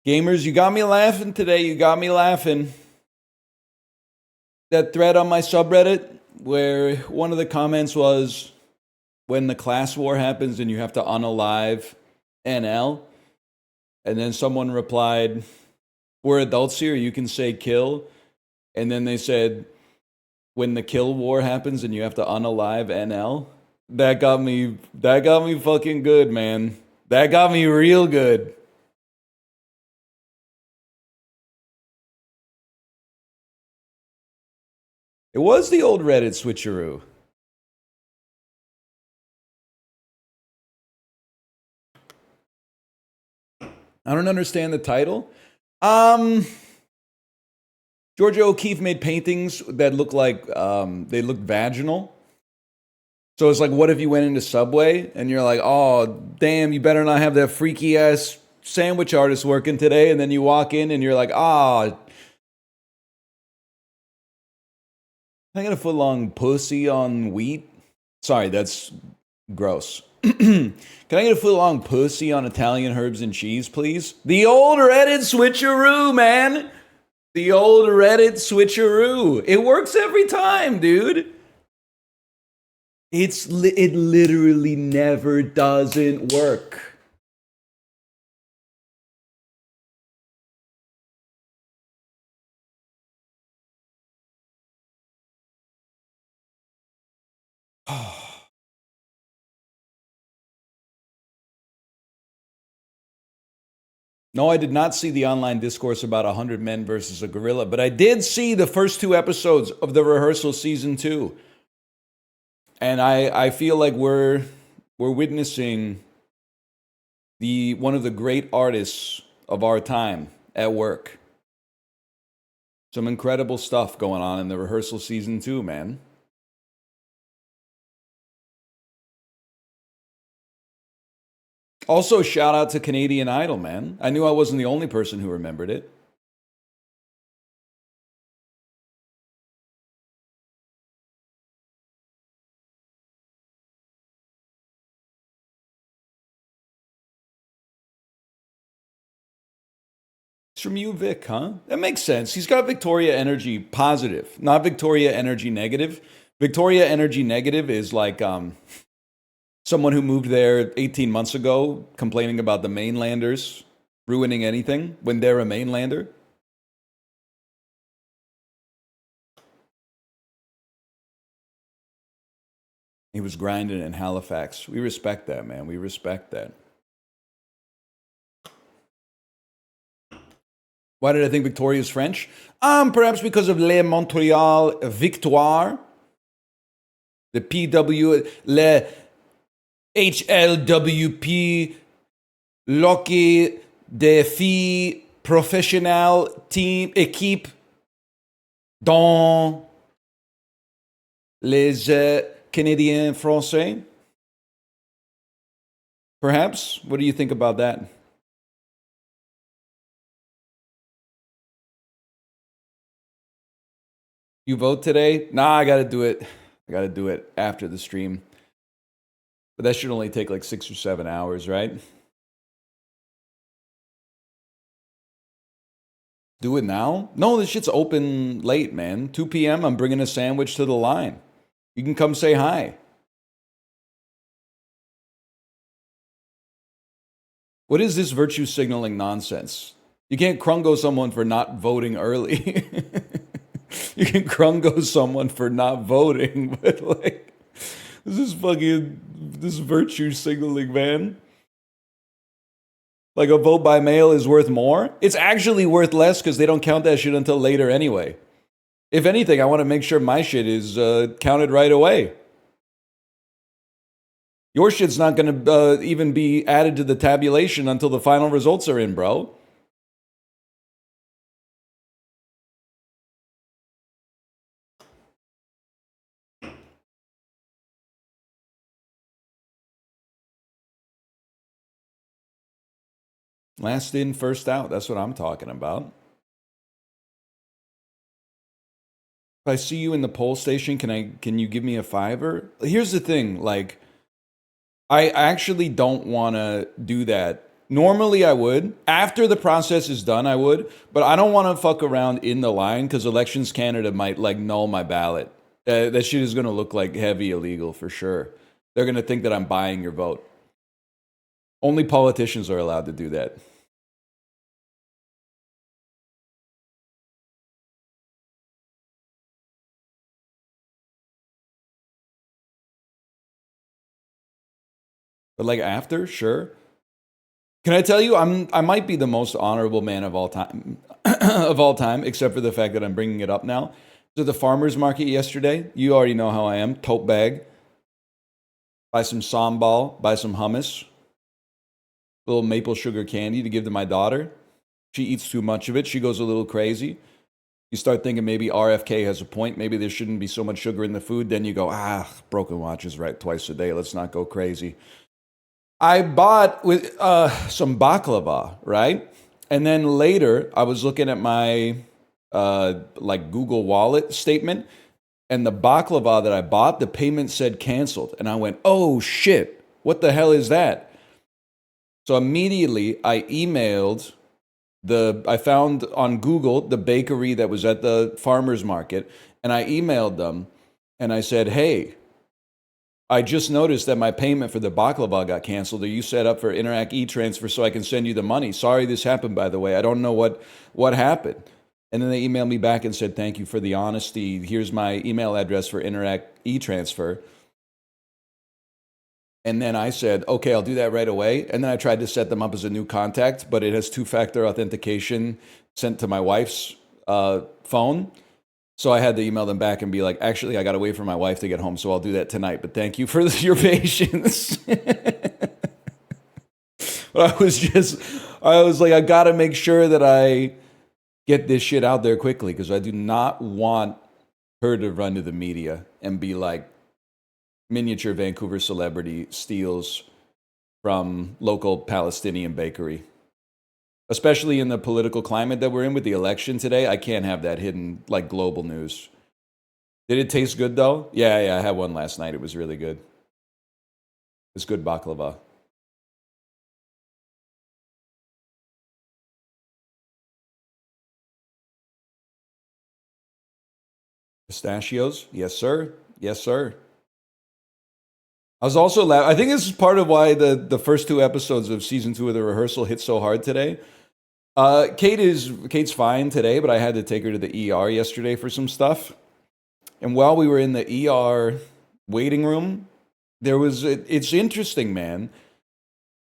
Gamers, you got me laughing today. You got me laughing. That thread on my subreddit where one of the comments was when the class war happens and you have to unalive NL. And then someone replied, we're adults here, you can say kill. And then they said, when the kill war happens and you have to unalive NL. That got me fucking good, man. That got me real good. It was the old Reddit switcheroo. I don't understand the title. Georgia O'Keeffe made paintings that look like they look vaginal. So it's like, what if you went into Subway and you're like, oh, damn, you better not have that freaky ass sandwich artist working today. And then you walk in and you're like, ah, I got a foot long pussy on wheat. Sorry, that's gross. Can I get a foot long pussy on Italian herbs and cheese, please? The old Reddit switcheroo, man. The old Reddit switcheroo. It works every time, dude. It literally never doesn't work. No, I did not see the online discourse about 100 men versus a gorilla, but I did see the first 2 episodes of the rehearsal season 2. And I feel like we're witnessing one of the great artists of our time at work. Some incredible stuff going on in the rehearsal season 2, man. Also, shout out to Canadian Idol, man. I knew I wasn't the only person who remembered it. It's from you, Vic, huh? That makes sense. He's got Victoria energy positive, not Victoria energy negative. Victoria energy negative is like someone who moved there 18 months ago complaining about the mainlanders ruining anything when they're a mainlander. He was grinding in Halifax. We respect that, man. We respect that. Why did I think Victoria is French? Perhaps because of Les Montreal Victoire. The PW, Le HLWP, Loki, Défi, Professionnel, Team, Équipe, dans les Canadiens Français. Perhaps? What do you think about that? You vote today? Nah, I gotta do it. I gotta do it after the stream. But that should only take like 6 or 7 hours, right? Do it now? No, this shit's open late, man. 2 p.m., I'm bringing a sandwich to the line. You can come say hi. What is this virtue signaling nonsense? You can't krungo someone for not voting early. You can krungo someone for not voting, but like, this virtue signaling, man. Like a vote by mail is worth more? It's actually worth less because they don't count that shit until later anyway. If anything, I want to make sure my shit is counted right away. Your shit's not going to even be added to the tabulation until the final results are in, bro. Last in, first out. That's what I'm talking about. If I see you in the poll station, can you give me a $5? Here's the thing, like, I actually don't want to do that Normally, I would. After the process is done, I would. But I don't want to fuck around in the line because Elections Canada might like null my ballot. That shit is going to look like heavy illegal for sure. They're going to think that I'm buying your vote. Only politicians are allowed to do that. But like after, sure. Can I tell you, I might be the most honorable man of all time, of all time, except for the fact that I'm bringing it up now. So the farmers market yesterday, you already know how I am. Tote bag, buy some sambal, buy some hummus, a little maple sugar candy to give to my daughter. She eats too much of it. She goes a little crazy. You start thinking maybe RFK has a point. Maybe there shouldn't be so much sugar in the food. Then you go, broken watch is right twice a day. Let's not go crazy. I bought with some baklava, right? And then later, I was looking at my like Google Wallet statement, and the baklava that I bought, the payment said canceled, and I went, "Oh shit! What the hell is that?" So immediately, I emailed I found on Google the bakery that was at the farmers market, and I emailed them, and I said, "Hey, I just noticed that my payment for the baklava got canceled. Are you set up for Interac e-transfer so I can send you the money? Sorry this happened, by the way. I don't know what happened." And then they emailed me back and said, "Thank you for the honesty. Here's my email address for Interac e-transfer." And then I said, "Okay, I'll do that right away." And then I tried to set them up as a new contact, but it has two-factor authentication sent to my wife's phone. So I had to email them back and be like, "Actually, I got to wait for my wife to get home, so I'll do that tonight. But thank you for your patience." But I was like, I got to make sure that I get this shit out there quickly because I do not want her to run to the media and be like, miniature Vancouver celebrity steals from local Palestinian bakery. Especially in the political climate that we're in with the election today, I can't have that hidden like global news. Did it taste good though? Yeah, I had one last night. It was really good. It's good baklava. Pistachios? Yes, sir. Yes, sir. I was also I think this is part of why the first two episodes of season 2 of the rehearsal hit so hard today. Kate's fine today, but I had to take her to the ER yesterday for some stuff. And while we were in the ER waiting room, it's interesting, man.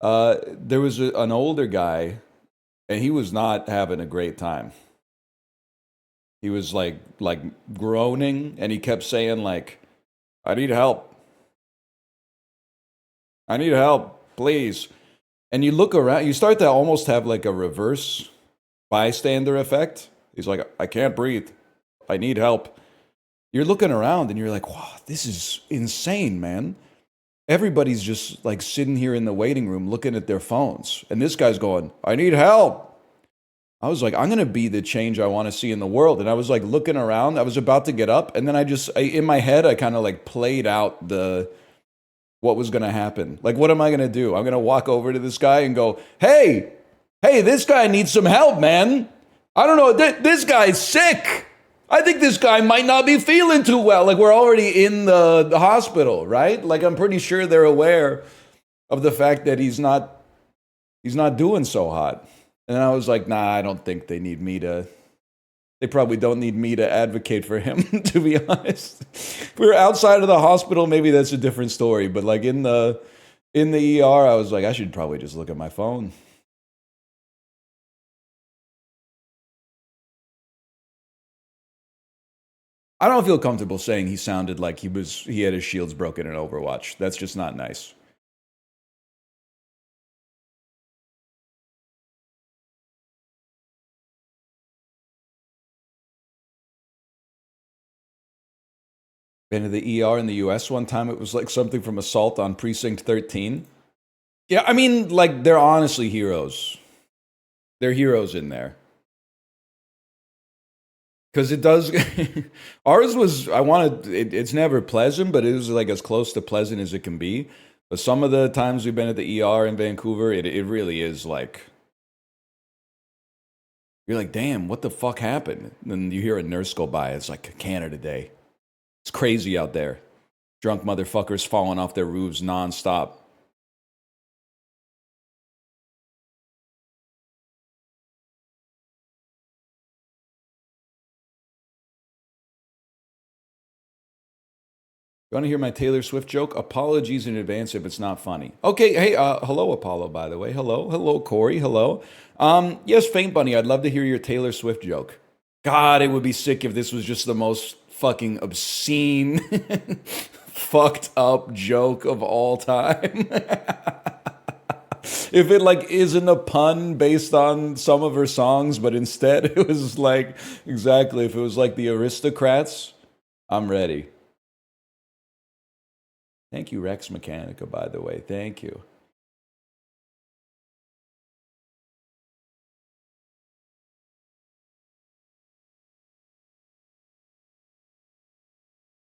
There was an older guy, and he was not having a great time. He was like groaning, and he kept saying like, "I need help. I need help, please." And you look around, you start to almost have like a reverse bystander effect. He's like, "I can't breathe. I need help." You're looking around and you're like, "Wow, this is insane, man." Everybody's just like sitting here in the waiting room looking at their phones. And this guy's going, "I need help." I was like, I'm going to be the change I want to see in the world. And I was like looking around. I was about to get up. And then in my head, I kind of like played out what was going to happen. Like, what am I going to do? I'm going to walk over to this guy and go, hey, this guy needs some help, man. I don't know. This guy's sick. I think this guy might not be feeling too well. Like, we're already in the hospital, right? Like, I'm pretty sure they're aware of the fact that he's not doing so hot. And I was like, nah, I don't think they probably don't need me to advocate for him, to be honest. If we were outside of the hospital, maybe that's a different story. But like in the ER, I was like, I should probably just look at my phone. I don't feel comfortable saying he sounded like he had his shields broken in Overwatch. That's just not nice. Been to the ER in the US one time. It was like something from Assault on Precinct 13. Yeah, I mean, like, they're honestly heroes. They're heroes in there. Because it does. Ours was, it's never pleasant, but it was like as close to pleasant as it can be. But some of the times we've been at the ER in Vancouver, it really is like, you're like, damn, what the fuck happened? And then you hear a nurse go by. It's like Canada Day. It's crazy out there. Drunk motherfuckers falling off their roofs nonstop. You want to hear my Taylor Swift joke? Apologies in advance if it's not funny. Okay, hey, hello, Apollo, by the way. Hello, Corey, hello. Yes, Faint Bunny, I'd love to hear your Taylor Swift joke. God, it would be sick if this was just the most fucking obscene, fucked up joke of all time. If it like isn't a pun based on some of her songs, but instead it was like, exactly, if it was like the Aristocrats, I'm ready. Thank you, Rex Mechanica, by the way. Thank you.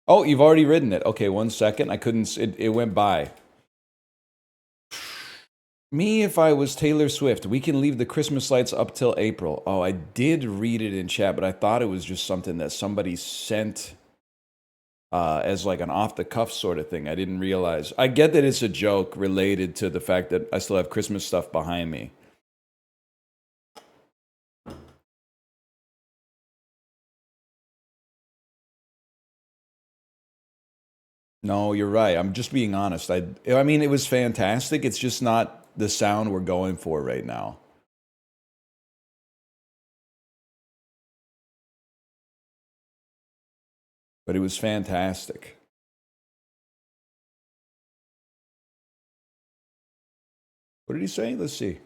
Oh, you've already written it. Okay, 1 second. I couldn't, it went by. Me, if I was Taylor Swift, we can leave the Christmas lights up till April. Oh, I did read it in chat, but I thought it was just something that somebody sent as like an off-the-cuff sort of thing. I didn't realize. I get that it's a joke related to the fact that I still have Christmas stuff behind me. No, you're right. I'm just being honest. I mean, it was fantastic. It's just not the sound we're going for right now. But it was fantastic. What did he say? Let's see.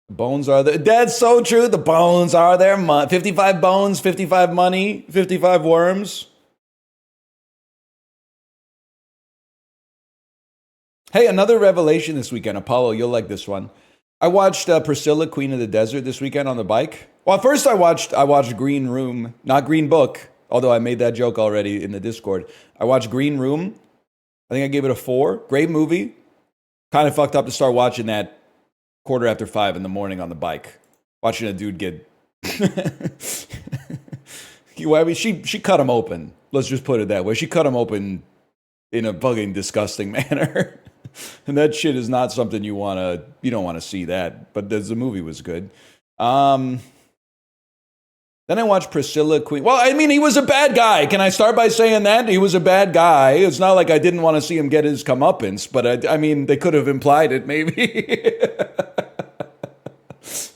The bones are there. That's so true. The bones are there. 55 bones, 55 money, 55 worms. Hey, another revelation this weekend. Apollo, you'll like this one. I watched Priscilla, Queen of the Desert this weekend on the bike. Well, first I watched Green Room, not Green Book, although I made that joke already in the Discord. I watched Green Room. I think I gave it a 4. Great movie. Kind of fucked up to start watching that 5:15 in the morning on the bike. Watching a dude get... I mean, she cut him open. Let's just put it that way. She cut him open in a fucking disgusting manner. And that shit is not something you don't want to see that. But the movie was good. Then I watched Priscilla, Queen. Well, I mean, he was a bad guy. Can I start by saying that? He was a bad guy. It's not like I didn't want to see him get his comeuppance, but I mean, they could have implied it, maybe. It's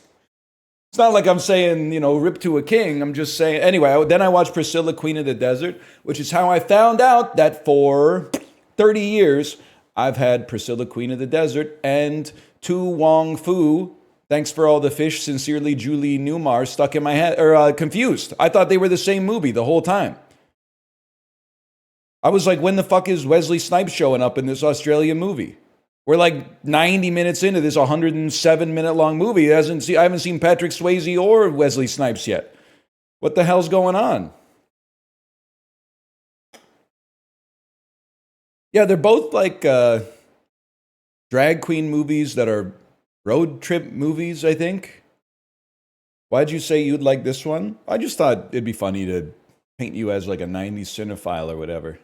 not like I'm saying, rip to a king. I'm just saying. Anyway, then I watched Priscilla, Queen of the Desert, which is how I found out that for 30 years, I've had Priscilla, Queen of the Desert, and Tu Wong Fu, Thanks for All the Fish, Sincerely Julie Newmar, stuck in my head, or confused. I thought they were the same movie the whole time. I was like, when the fuck is Wesley Snipes showing up in this Australian movie? We're like 90 minutes into this 107-minute long movie. I haven't seen Patrick Swayze or Wesley Snipes yet. What the hell's going on? Yeah, they're both like drag queen movies that are road trip movies, I think. Why'd you say you'd like this one? I just thought it'd be funny to paint you as like a 90s cinephile or whatever.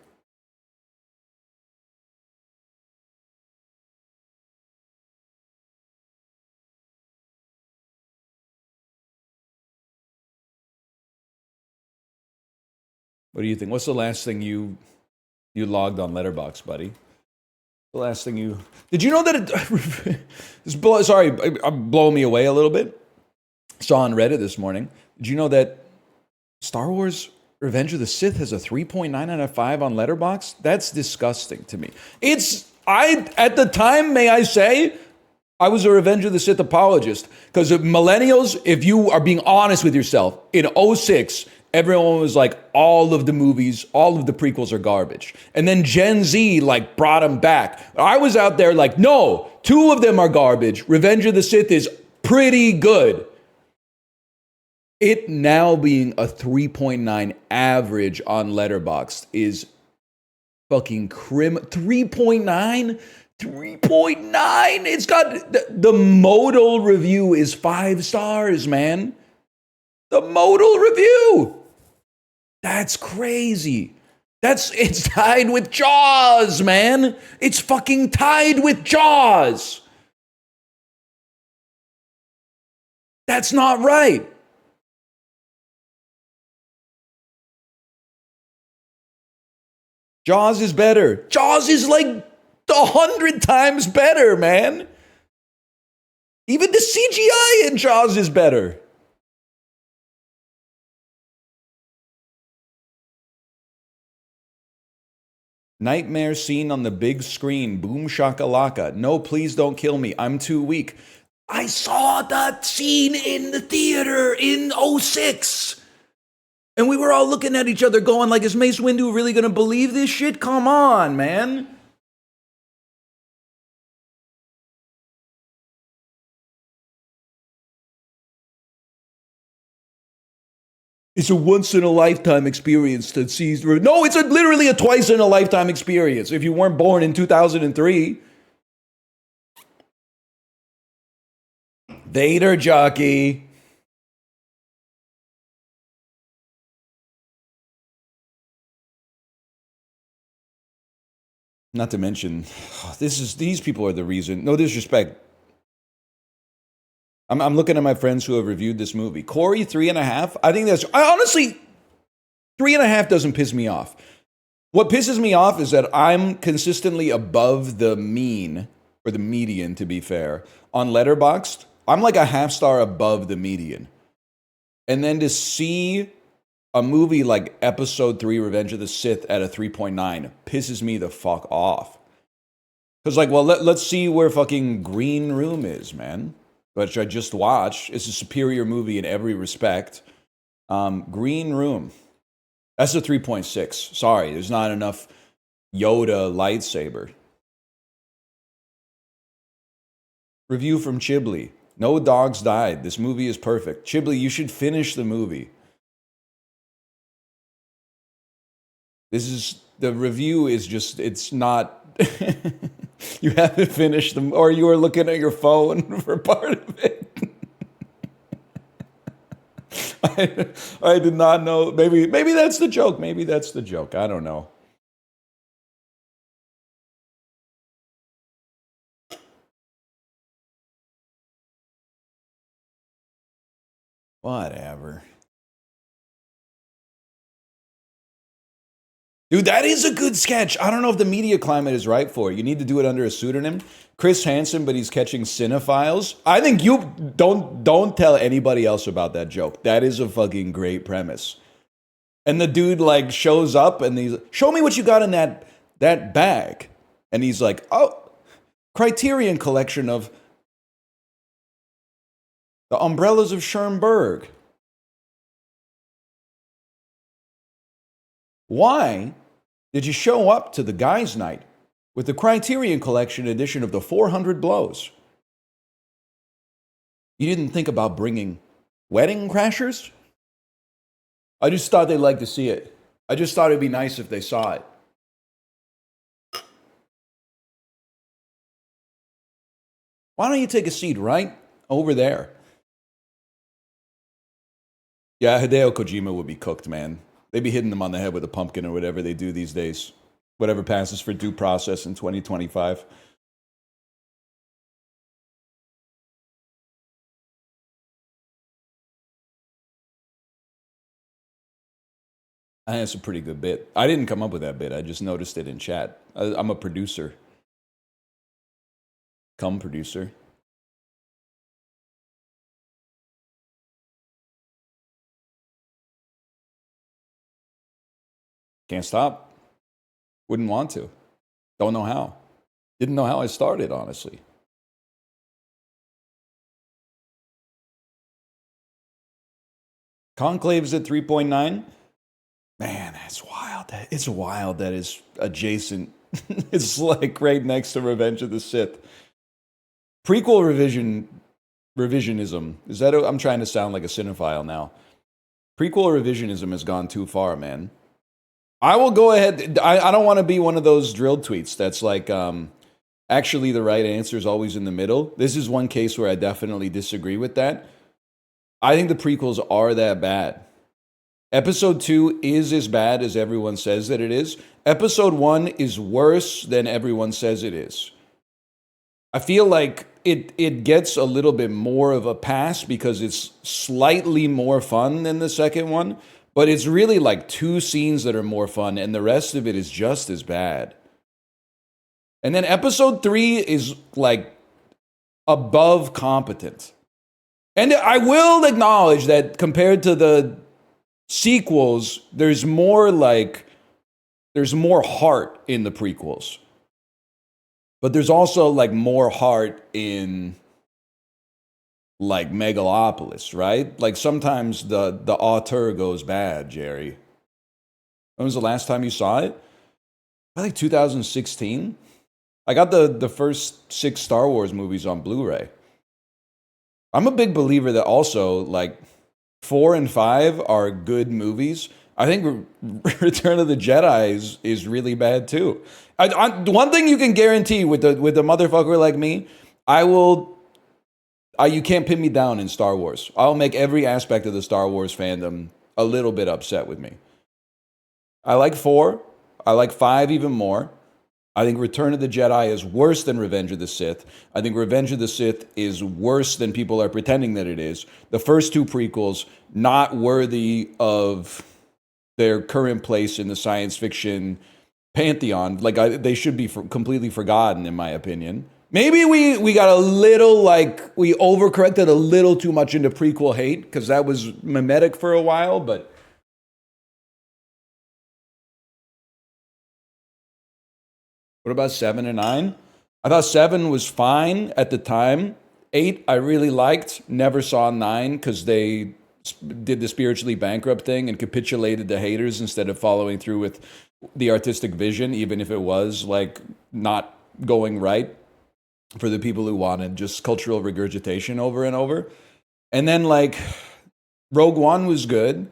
What do you think? What's the last thing you logged on Letterboxd, buddy? The last thing you... Did you know that it... Sorry, blowing me away a little bit. Saw on Reddit this morning. Did you know that Star Wars Revenge of the Sith has a 3.9 out of 5 on Letterboxd? That's disgusting to me. At the time, may I say, I was a Revenge of the Sith apologist. Because millennials, if you are being honest with yourself, in 06... everyone was like, all of the movies, all of the prequels are garbage. And then Gen Z like brought them back. I was out there like, no, 2 of them are garbage. Revenge of the Sith is pretty good. It now being a 3.9 average on Letterboxd is fucking 3.9? 3.9. It's got the modal review is 5 stars, man. The modal review. That's crazy. It's tied with Jaws, man. It's fucking tied with Jaws. That's not right. Jaws is better. Jaws is like 100 times better, man. Even the CGI in Jaws is better. Nightmare scene on the big screen. Boom shakalaka. No, please don't kill me. I'm too weak. I saw that scene in the theater in 06. And we were all looking at each other going like, is Mace Windu really going to believe this shit? Come on, man. It's a once-in-a-lifetime experience to see. No, it's literally a twice-in-a-lifetime experience if you weren't born in 2003. Vader jockey. Not to mention, these people are the reason. No disrespect. I'm looking at my friends who have reviewed this movie. Corey, 3.5. I think honestly, 3.5 doesn't piss me off. What pisses me off is that I'm consistently above the mean, or the median to be fair. On Letterboxd, I'm like a half star above the median. And then to see a movie like Episode 3, Revenge of the Sith at a 3.9 pisses me the fuck off. Because like, well, let's see where fucking Green Room is, man. Which I just watched. It's a superior movie in every respect. Green Room. That's a 3.6. Sorry, there's not enough Yoda lightsaber. Review from Chiblee. No dogs died. This movie is perfect. Chiblee, you should finish the movie. The review is just, it's not... You haven't finished them, or you were looking at your phone for part of it. I did not know. Maybe that's the joke. Maybe that's the joke. I don't know. Whatever. Dude, that is a good sketch. I don't know if the media climate is right for it. You need to do it under a pseudonym. Chris Hansen, but he's catching cinephiles. I think you don't tell anybody else about that joke. That is a fucking great premise. And the dude like shows up and he's show me what you got in that bag. And he's like, oh, Criterion collection of the Umbrellas of Schönberg. Why did you show up to the guys' night with the Criterion Collection edition of the 400 Blows? You didn't think about bringing Wedding Crashers? I just thought they'd like to see it. I just thought it'd be nice if they saw it. Why don't you take a seat right over there? Yeah, Hideo Kojima would be cooked, man. They'd be hitting them on the head with a pumpkin or whatever they do these days. Whatever passes for due process in 2025. I think that's a pretty good bit. I didn't come up with that bit. I just noticed it in chat. I'm a producer. Come producer. Can't stop. Wouldn't want to. Don't know how. Didn't know how I started, honestly. Conclave's at 3.9. Man, that's wild. It's wild that it's adjacent. It's like right next to Revenge of the Sith. Prequel revisionism. Is that I'm trying to sound like a cinephile now. Prequel revisionism has gone too far, man. I will go ahead. I don't want to be one of those drilled tweets that's like, actually the right answer is always in the middle. This is one case where I definitely disagree with that. I think the prequels are that bad. Episode 2 is as bad as everyone says that it is. Episode 1 is worse than everyone says it is. I feel like it gets a little bit more of a pass because it's slightly more fun than the second one, but it's really like 2 scenes that are more fun, and the rest of it is just as bad. And then episode 3 is like above competent. And I will acknowledge that compared to the sequels, there's more heart in the prequels. But there's also like more heart in like Megalopolis, right? Like sometimes the auteur goes bad, Jerry. When was the last time you saw it? I think 2016. I got the first 6 Star Wars movies on Blu-ray. I'm a big believer that also like 4 and 5 are good movies. I think Return of the Jedi is really bad too. One thing you can guarantee with a motherfucker like me, you can't pin me down in Star Wars. I'll make every aspect of the Star Wars fandom a little bit upset with me. I like 4. I like 5 even more. I think Return of the Jedi is worse than Revenge of the Sith. I think Revenge of the Sith is worse than people are pretending that it is. The first 2 prequels, not worthy of their current place in the science fiction pantheon. Like they should be completely forgotten, in my opinion. Maybe we got a little like we overcorrected a little too much into prequel hate because that was mimetic for a while. But what about 7 and 9? I thought 7 was fine at the time. 8 I really liked. Never saw 9 because they did the spiritually bankrupt thing and capitulated to haters instead of following through with the artistic vision, even if it was like not going right for the people who wanted just cultural regurgitation over and over. And then like Rogue One was good.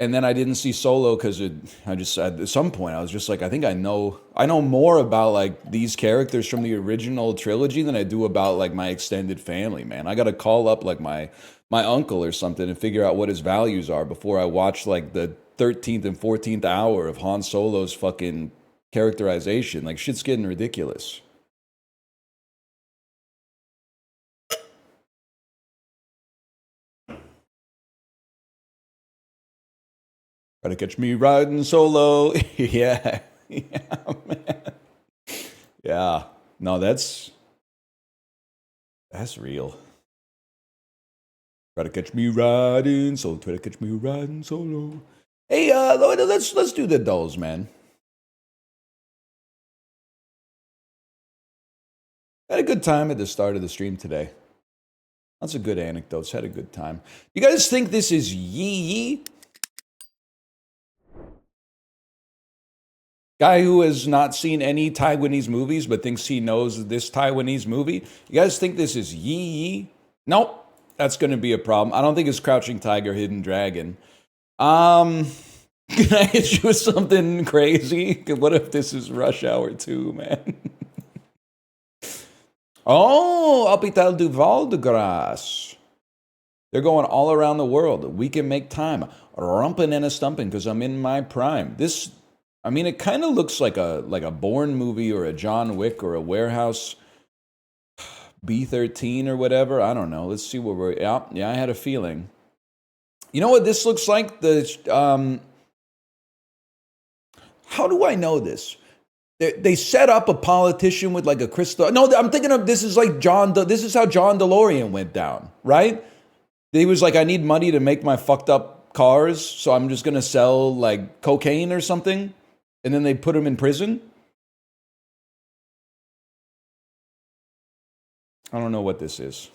And then I didn't see Solo because at some point I was just like, I think I know more about like these characters from the original trilogy than I do about like my extended family, man. I got to call up like my uncle or something and figure out what his values are before I watch like the 13th and 14th hour of Han Solo's fucking characterization. Like shit's getting ridiculous. Gotta catch me riding solo. Yeah. Yeah, man. Yeah. No, that's real. Try to catch me riding solo. Try to catch me riding solo. Hey, let's do the dolls, man. Had a good time at the start of the stream today. Lots of good anecdotes. Had a good time. You guys think this is yee? Guy who has not seen any Taiwanese movies but thinks he knows this Taiwanese movie. You guys think this is yee? Nope. That's going to be a problem. I don't think it's Crouching Tiger, Hidden Dragon. Can I hit you with something crazy? What if this is Rush Hour 2, man? Oh, Hôpital du Val de Grâce. They're going all around the world. We can make time. Rumpin' and a stumpin' because I'm in my prime. This, I mean, it kind of looks like a Bourne movie or a John Wick or a Warehouse B-13 or whatever. I don't know. Let's see what we're... Yeah, I had a feeling. You know what this looks like? How do I know this? They set up a politician with like a crystal... No, I'm thinking of this is like this is how John DeLorean went down, right? He was like, I need money to make my fucked up cars, so I'm just going to sell like cocaine or something. And then they put him in prison. I don't know what this is.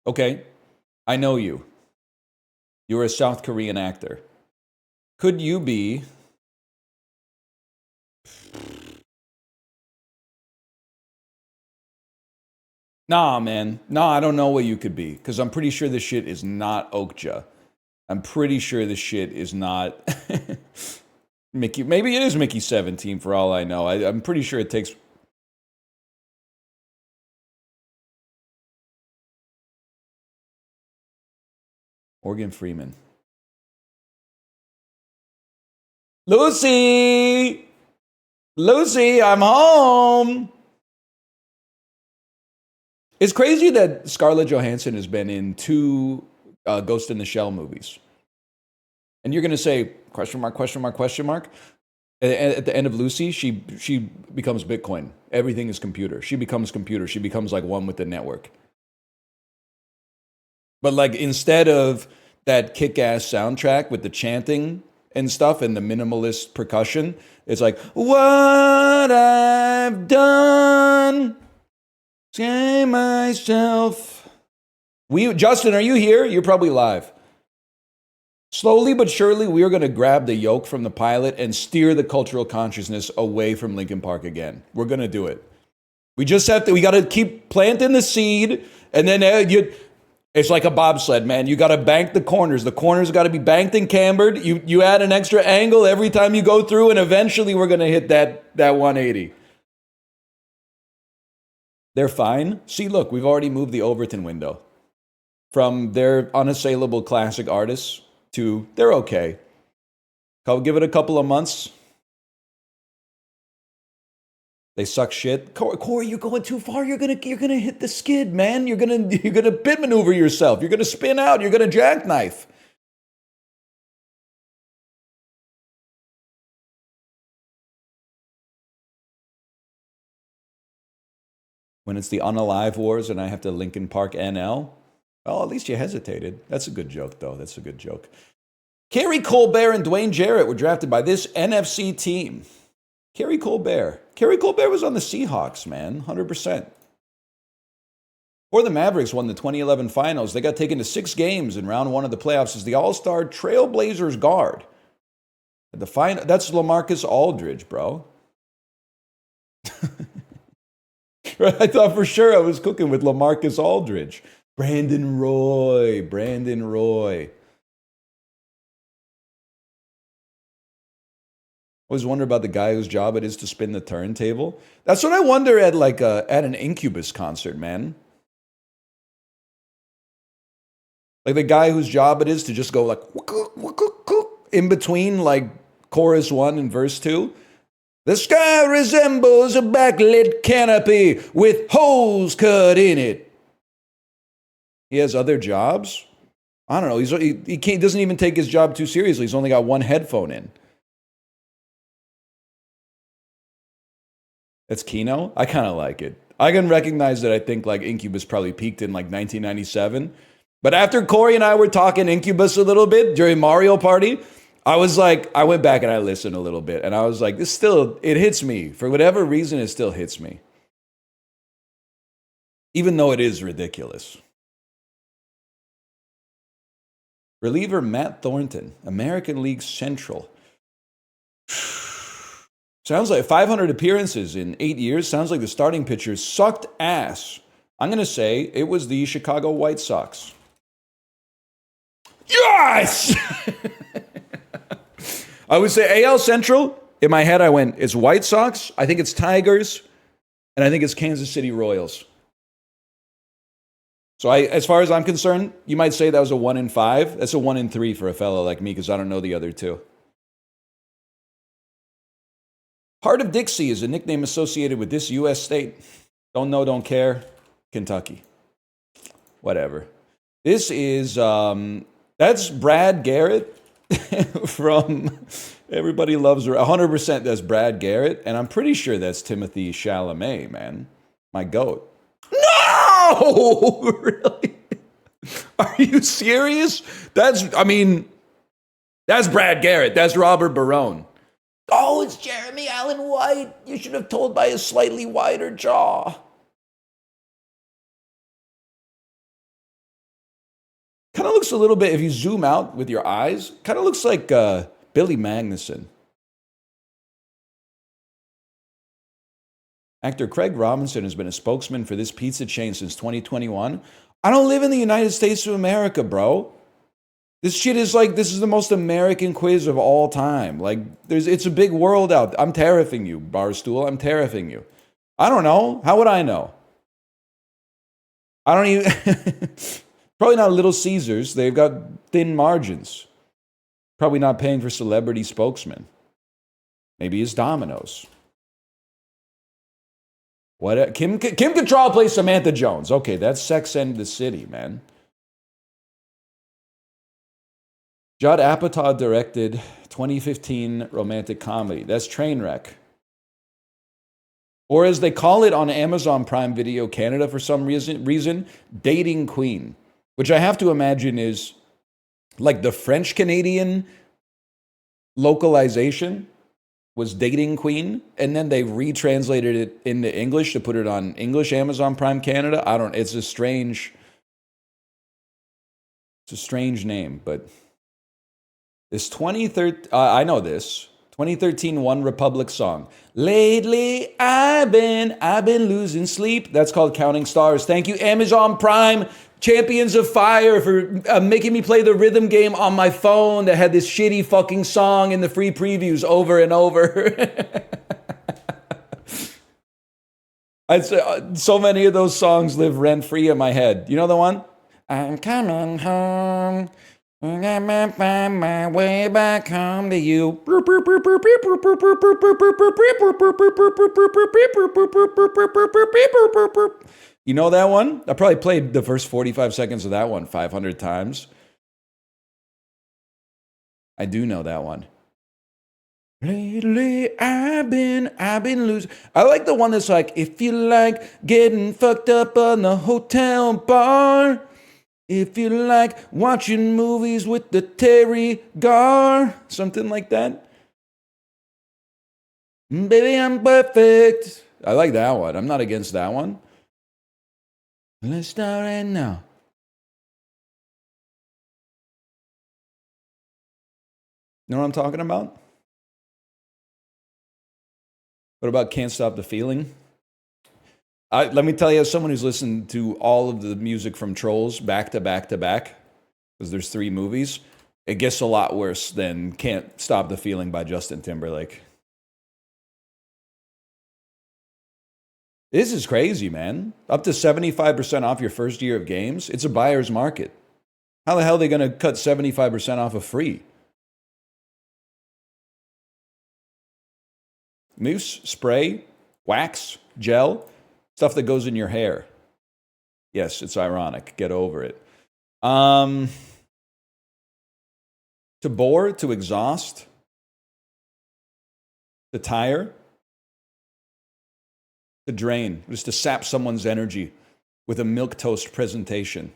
Okay, I know you. You're a South Korean actor. Could you be... Nah, man. Nah, I don't know what you could be. Because I'm pretty sure this shit is not Okja. I'm pretty sure this shit is not... Mickey, maybe it is Mickey 17 for all I know. I'm pretty sure it takes. Morgan Freeman. Lucy! Lucy, I'm home! It's crazy that Scarlett Johansson has been in 2 Ghost in the Shell movies. And you're going to say, question mark, question mark, question mark? At the end of Lucy, she becomes Bitcoin. Everything is computer. She becomes computer. She becomes like one with the network. But like instead of that kick-ass soundtrack with the chanting and stuff and the minimalist percussion, it's like, what I've done, say myself. Justin, are you here? You're probably live. Slowly but surely, we are going to grab the yoke from the pilot and steer the cultural consciousness away from Linkin Park again. We're going to do it. We just have to, we got to keep planting the seed, and then it's like a bobsled, man. You got to bank the corners. The corners got to be banked and cambered. You add an extra angle every time you go through, and eventually we're going to hit that 180. They're fine. See, look, we've already moved the Overton window from their unassailable classic artists to they're okay. I'll give it a couple of months. They suck shit. Corey, you're going too far. You're gonna hit the skid, man. You're gonna bit maneuver yourself. You're gonna spin out. You're gonna jackknife. When it's the Unalive Wars and I have to Linkin Park NL, well, at least you hesitated. That's a good joke, though. That's a good joke. Kerry Colbert and Dwayne Jarrett were drafted by this NFC team. Kerry Colbert. Kerry Colbert was on the Seahawks, man, 100%. Or the Mavericks won the 2011 finals. They got taken to 6 games in round 1 of the playoffs as the All-Star Trailblazers guard. That's LaMarcus Aldridge, bro. I thought for sure I was cooking with LaMarcus Aldridge. Brandon Roy. Always wonder about the guy whose job it is to spin the turntable. That's what I wonder at at an Incubus concert, man. Like the guy whose job it is to just go like in between like chorus 1 and verse 2. The sky resembles a backlit canopy with holes cut in it. He has other jobs? I don't know. He doesn't even take his job too seriously. He's only got 1 headphone in. That's Kino? I kind of like it. I can recognize that I think like Incubus probably peaked in like 1997. But after Corey and I were talking Incubus a little bit during Mario Party, I was like, I went back and I listened a little bit. And I was like, it hits me. For whatever reason, it still hits me. Even though it is ridiculous. Reliever Matt Thornton, American League Central. Sounds like 500 appearances in 8 years. Sounds like the starting pitcher sucked ass. I'm going to say it was the Chicago White Sox. Yes! I would say AL Central. In my head, I went, it's White Sox. I think it's Tigers. And I think it's Kansas City Royals. So as far as I'm concerned, you might say that was a 1 in 5. That's a 1 in 3 for a fellow like me because I don't know the other 2. Heart of Dixie is a nickname associated with this U.S. state. Don't know, don't care. Kentucky. Whatever. This is, that's Brad Garrett from Everybody Loves Her. 100% that's Brad Garrett. And I'm pretty sure that's Timothy Chalamet, man. My goat. No! Really? Are you serious? That's Brad Garrett. That's Robert Barone. Oh, it's Jeremy Allen White. You should have told by his slightly wider jaw. Kind of looks a little bit, if you zoom out with your eyes, kind of looks like Billy Magnuson. Actor Craig Robinson has been a spokesman for this pizza chain since 2021. I don't live in the United States of America, bro. This shit is like, this is the most American quiz of all time. Like, it's a big world out there. I'm tariffing you, Barstool. I'm tariffing you. I don't know. How would I know? I don't even. Probably not Little Caesars. They've got thin margins. Probably not paying for celebrity spokesmen. Maybe it's Domino's. What? Kim Cattrall plays Samantha Jones. Okay, that's Sex and the City, man. Judd Apatow directed 2015 romantic comedy. That's Trainwreck. Or as they call it on Amazon Prime Video Canada for some reason, Dating Queen, which I have to imagine is like the French-Canadian localization was Dating Queen, and then they retranslated it into English to put it on English Amazon Prime Canada. It's a strange name, but this 2013, I know this. 2013 One Republic song. Lately, I've been losing sleep. That's called Counting Stars. Thank you, Amazon Prime, Champions of Fire, for making me play the rhythm game on my phone that had this shitty fucking song in the free previews over and over. I'd say so many of those songs live rent-free in my head. You know the one? I'm coming home. I'm gonna find my way back home to you. You know that one? I probably played the first 45 seconds of that one 500 times. I do know that one. Lately, I've been losing. I like the one that's like, if you like getting fucked up on the hotel bar. If you like watching movies with the Terry Gar, something like that. Baby, I'm perfect. I like that one. I'm not against that one. Let's start right now. You know what I'm talking about? What about Can't Stop the Feeling? Let me tell you, as someone who's listened to all of the music from Trolls back to back to back, because there's 3 movies, it gets a lot worse than Can't Stop the Feeling by Justin Timberlake. This is crazy, man. Up to 75% off your first year of games. It's a buyer's market. How the hell are they going to cut 75% off of free? Mousse, spray, wax, gel. Stuff that goes in your hair. Yes, it's ironic. Get over it. To bore, to exhaust, to tire, to drain, just to sap someone's energy with a milquetoast presentation.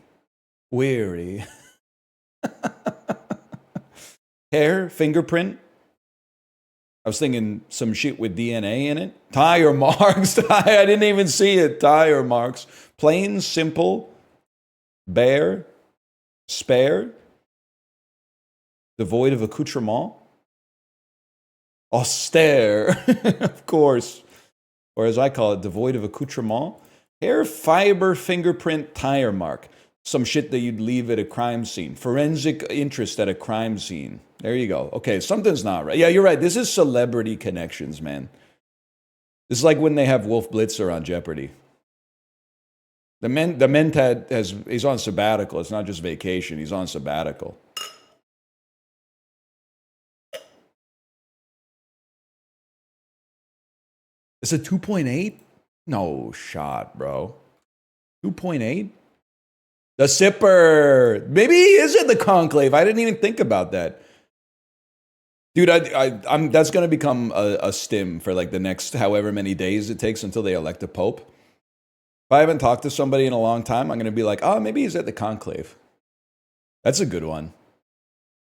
Weary. Hair, fingerprint. I was thinking some shit with DNA in it. Tire marks. I didn't even see it. Tire marks. Plain, simple, bare, spare, devoid of accoutrement. Austere, of course. Or as I call it, devoid of accoutrement. Hair, fiber, fingerprint, tire mark. Some shit that you'd leave at a crime scene. Forensic interest at a crime scene. There you go. Okay, something's not right. Yeah, you're right. This is celebrity connections, man. This is like when they have Wolf Blitzer on Jeopardy. The Mentat he's on sabbatical. It's not just vacation. He's on sabbatical. It's a 2.8? No shot, bro. 2.8? The Sipper. Maybe he is in the conclave. I didn't even think about that. Dude, I'm that's going to become a stim for like the next however many days it takes until they elect a pope. If I haven't talked to somebody in a long time, I'm going to be like, oh, maybe he's at the conclave. That's a good one.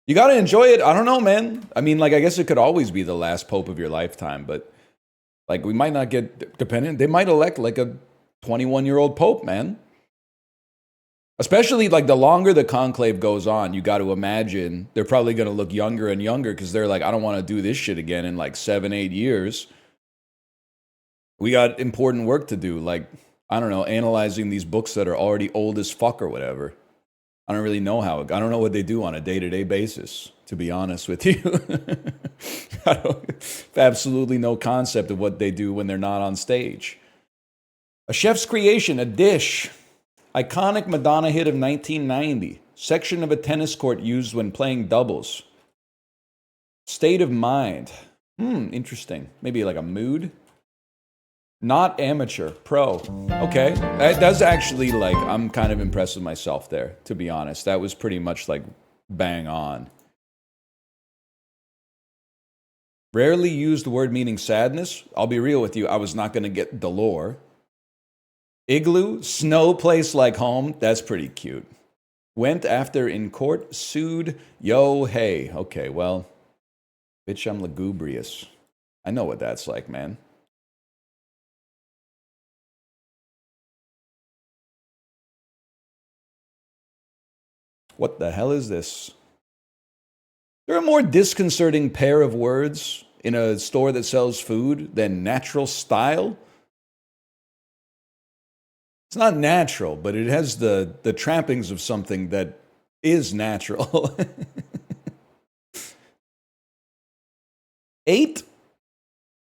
You got to enjoy it. I don't know, man. I mean, like, I guess it could always be the last pope of your lifetime, but like, we might not get dependent. They might elect like a 21-year-old pope, man. Especially like the longer the conclave goes on, you got to imagine they're probably going to look younger and younger because they're like, I don't want to do this shit again in like 7-8 years. We got important work to do. Like, I don't know, analyzing these books that are already old as fuck or whatever. I don't really know I don't know what they do on a day-to-day basis, to be honest with you. I have absolutely no concept of what they do when they're not on stage. A chef's creation, a dish. Iconic Madonna hit of 1990. Section of a tennis court used when playing doubles. State of mind. Interesting. Maybe like a mood. Not amateur, pro. Okay, that's actually like, I'm kind of impressed with myself there, to be honest. That was pretty much like bang on. Rarely used word meaning sadness. I'll be real with you, I was not going to get Dolor. Igloo, snow place like home. That's pretty cute. Went after in court, sued, yo, hey. Okay, well, bitch, I'm lugubrious. I know what that's like, man. What the hell is this? There are a more disconcerting pair of words in a store that sells food than natural style. It's not natural, but it has the trappings of something that is natural. 8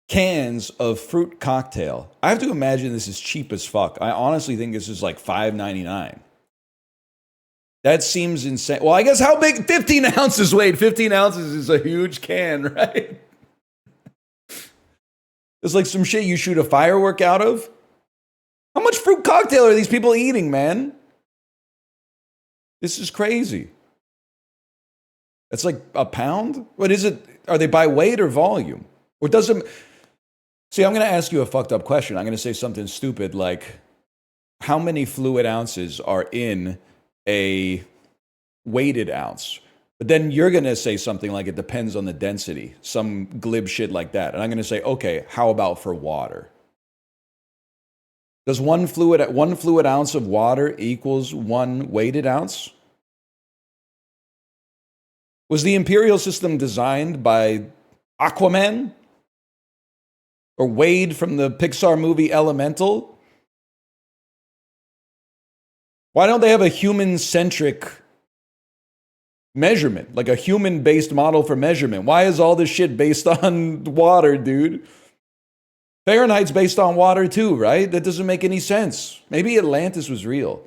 cans of fruit cocktail. I have to imagine this is cheap as fuck. I honestly think this is like $5.99. That seems insane. Well, I guess how big? 15 ounces, Wade. 15 ounces is a huge can, right? It's like some shit you shoot a firework out of. How much fruit cocktail are these people eating, man? This is crazy. It's like a pound? What is it? Are they by weight or volume? Or does it... See, I'm going to ask you a fucked up question. I'm going to say something stupid like, how many fluid ounces are in a weighted ounce? But then you're going to say something like it depends on the density, some glib shit like that. And I'm going to say, okay, how about for water? Does one fluid ounce of water equals 1 weighted ounce? Was the imperial system designed by Aquaman? Or Wade from the Pixar movie Elemental? Why don't they have a human-centric measurement? Like a human-based model for measurement? Why is all this shit based on water, dude? Fahrenheit's based on water too, right? That doesn't make any sense. Maybe Atlantis was real.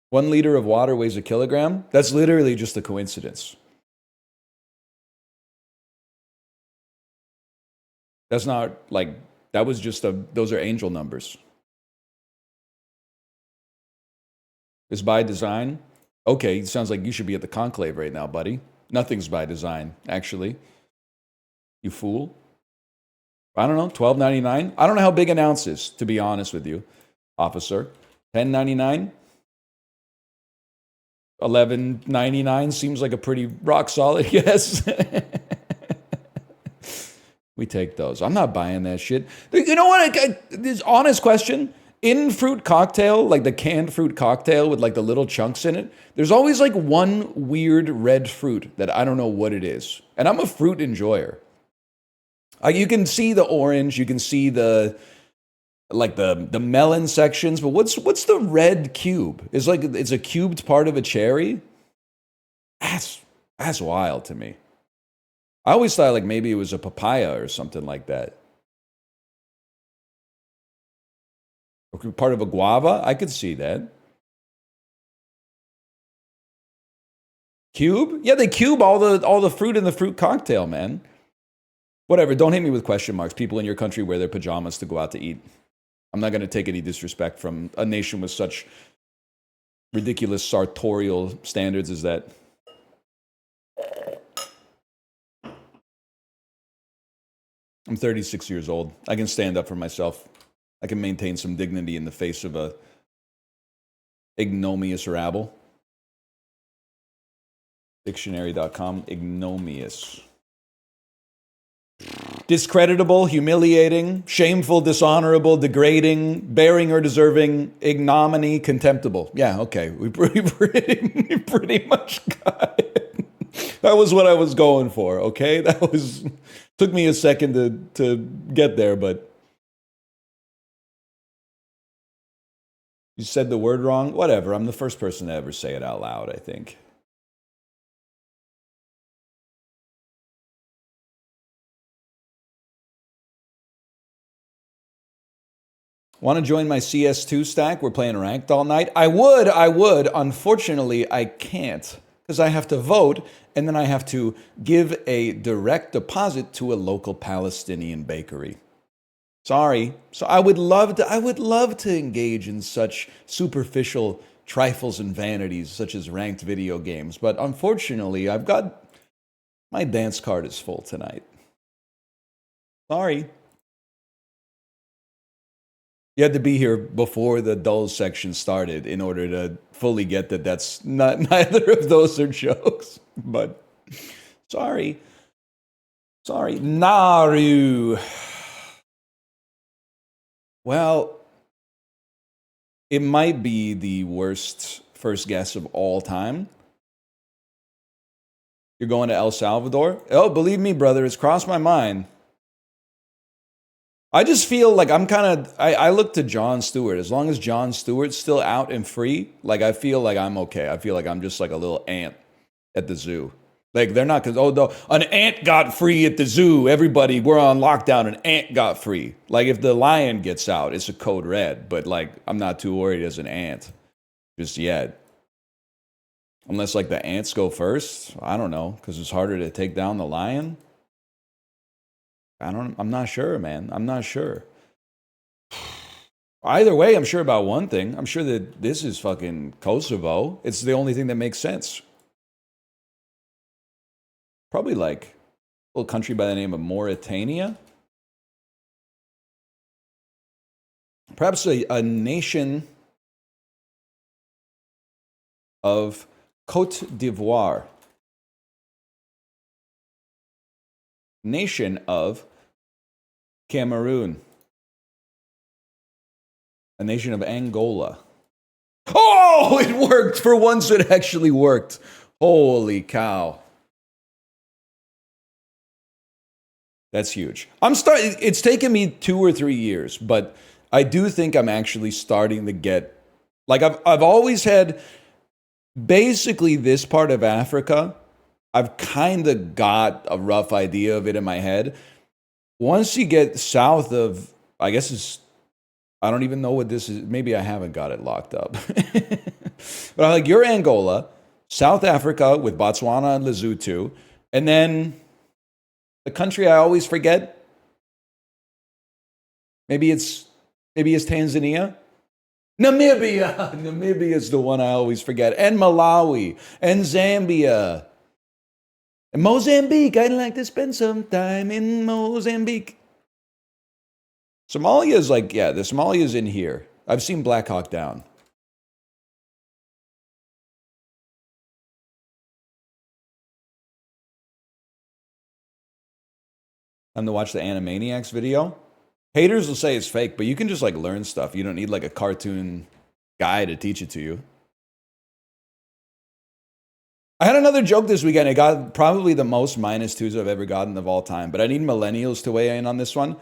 1 liter of water weighs a kilogram? That's literally just a coincidence. That's not like, that was just those are angel numbers. Is by design? Okay, it sounds like you should be at the conclave right now, buddy. Nothing's by design, actually. You fool. I don't know, $12.99? I don't know how big an ounce is, to be honest with you, officer. $10.99? $11.99 seems like a pretty rock solid guess. We take those. I'm not buying that shit. You know what? This honest question. In fruit cocktail, like the canned fruit cocktail with like the little chunks in it, there's always like one weird red fruit that I don't know what it is. And I'm a fruit enjoyer. You can see the orange, you can see the melon sections, but what's the red cube? It's like it's a cubed part of a cherry. That's wild to me. I always thought like maybe it was a papaya or something like that. Or part of a guava? I could see that. Cube? Yeah, they cube all the fruit in the fruit cocktail, man. Whatever, don't hit me with question marks. People in your country wear their pajamas to go out to eat. I'm not going to take any disrespect from a nation with such ridiculous sartorial standards as that. I'm 36 years old. I can stand up for myself. I can maintain some dignity in the face of a ignominious rabble. Dictionary.com, ignominious. Discreditable, humiliating, shameful, dishonorable, degrading, bearing or deserving, ignominy, contemptible. Yeah, okay. We pretty much got it. That was what I was going for, okay? Took me a second to get there, but You said the word wrong? Whatever. I'm the first person to ever say it out loud, I think. Want to join my CS2 stack? We're playing ranked all night. I would. Unfortunately, I can't because I have to vote and then I have to give a direct deposit to a local Palestinian bakery. Sorry. So I would love to engage in such superficial trifles and vanities such as ranked video games, but unfortunately, I've got my dance card is full tonight. Sorry. You had to be here before the dulls section started in order to fully get that that's not neither of those are jokes. But sorry. Naru. Well, it might be the worst first guess of all time. You're going to El Salvador? Oh, believe me, brother, it's crossed my mind. I just feel like I look to Jon Stewart. As long as Jon Stewart's still out and free, like I feel like I'm okay. I feel like I'm just like a little ant at the zoo. Like they're not an ant got free at the zoo. Everybody, we're on lockdown. An ant got free. Like if the lion gets out, it's a code red. But like I'm not too worried as an ant just yet. Unless like the ants go first. I don't know, because it's harder to take down the lion. I'm not sure, man. I'm not sure. Either way, I'm sure about one thing. I'm sure that this is fucking Kosovo. It's the only thing that makes sense. Probably like a little country by the name of Mauritania. Perhaps a nation of Côte d'Ivoire. Nation of Cameroon. A nation of Angola. Oh, it worked! For once it actually worked. Holy cow. That's huge. It's taken me 2 or 3 years, but I do think I'm actually starting to get, like I've always had basically this part of Africa. I've kind of got a rough idea of it in my head. Once you get south of, I don't even know what this is. Maybe I haven't got it locked up. But I'm like, you're Angola, South Africa with Botswana and Lesotho, and then the country I always forget. Maybe it's Tanzania. Namibia. Namibia is the one I always forget. And Malawi. And Zambia. And Mozambique. I'd like to spend some time in Mozambique. Somalia is like, yeah, the Somalia is in here. I've seen Black Hawk Down. Time to watch the Animaniacs video. Haters will say it's fake, but you can just like learn stuff. You don't need like a cartoon guy to teach it to you. I had another joke this weekend. It got probably the most -2s I've ever gotten of all time, but I need millennials to weigh in on this one.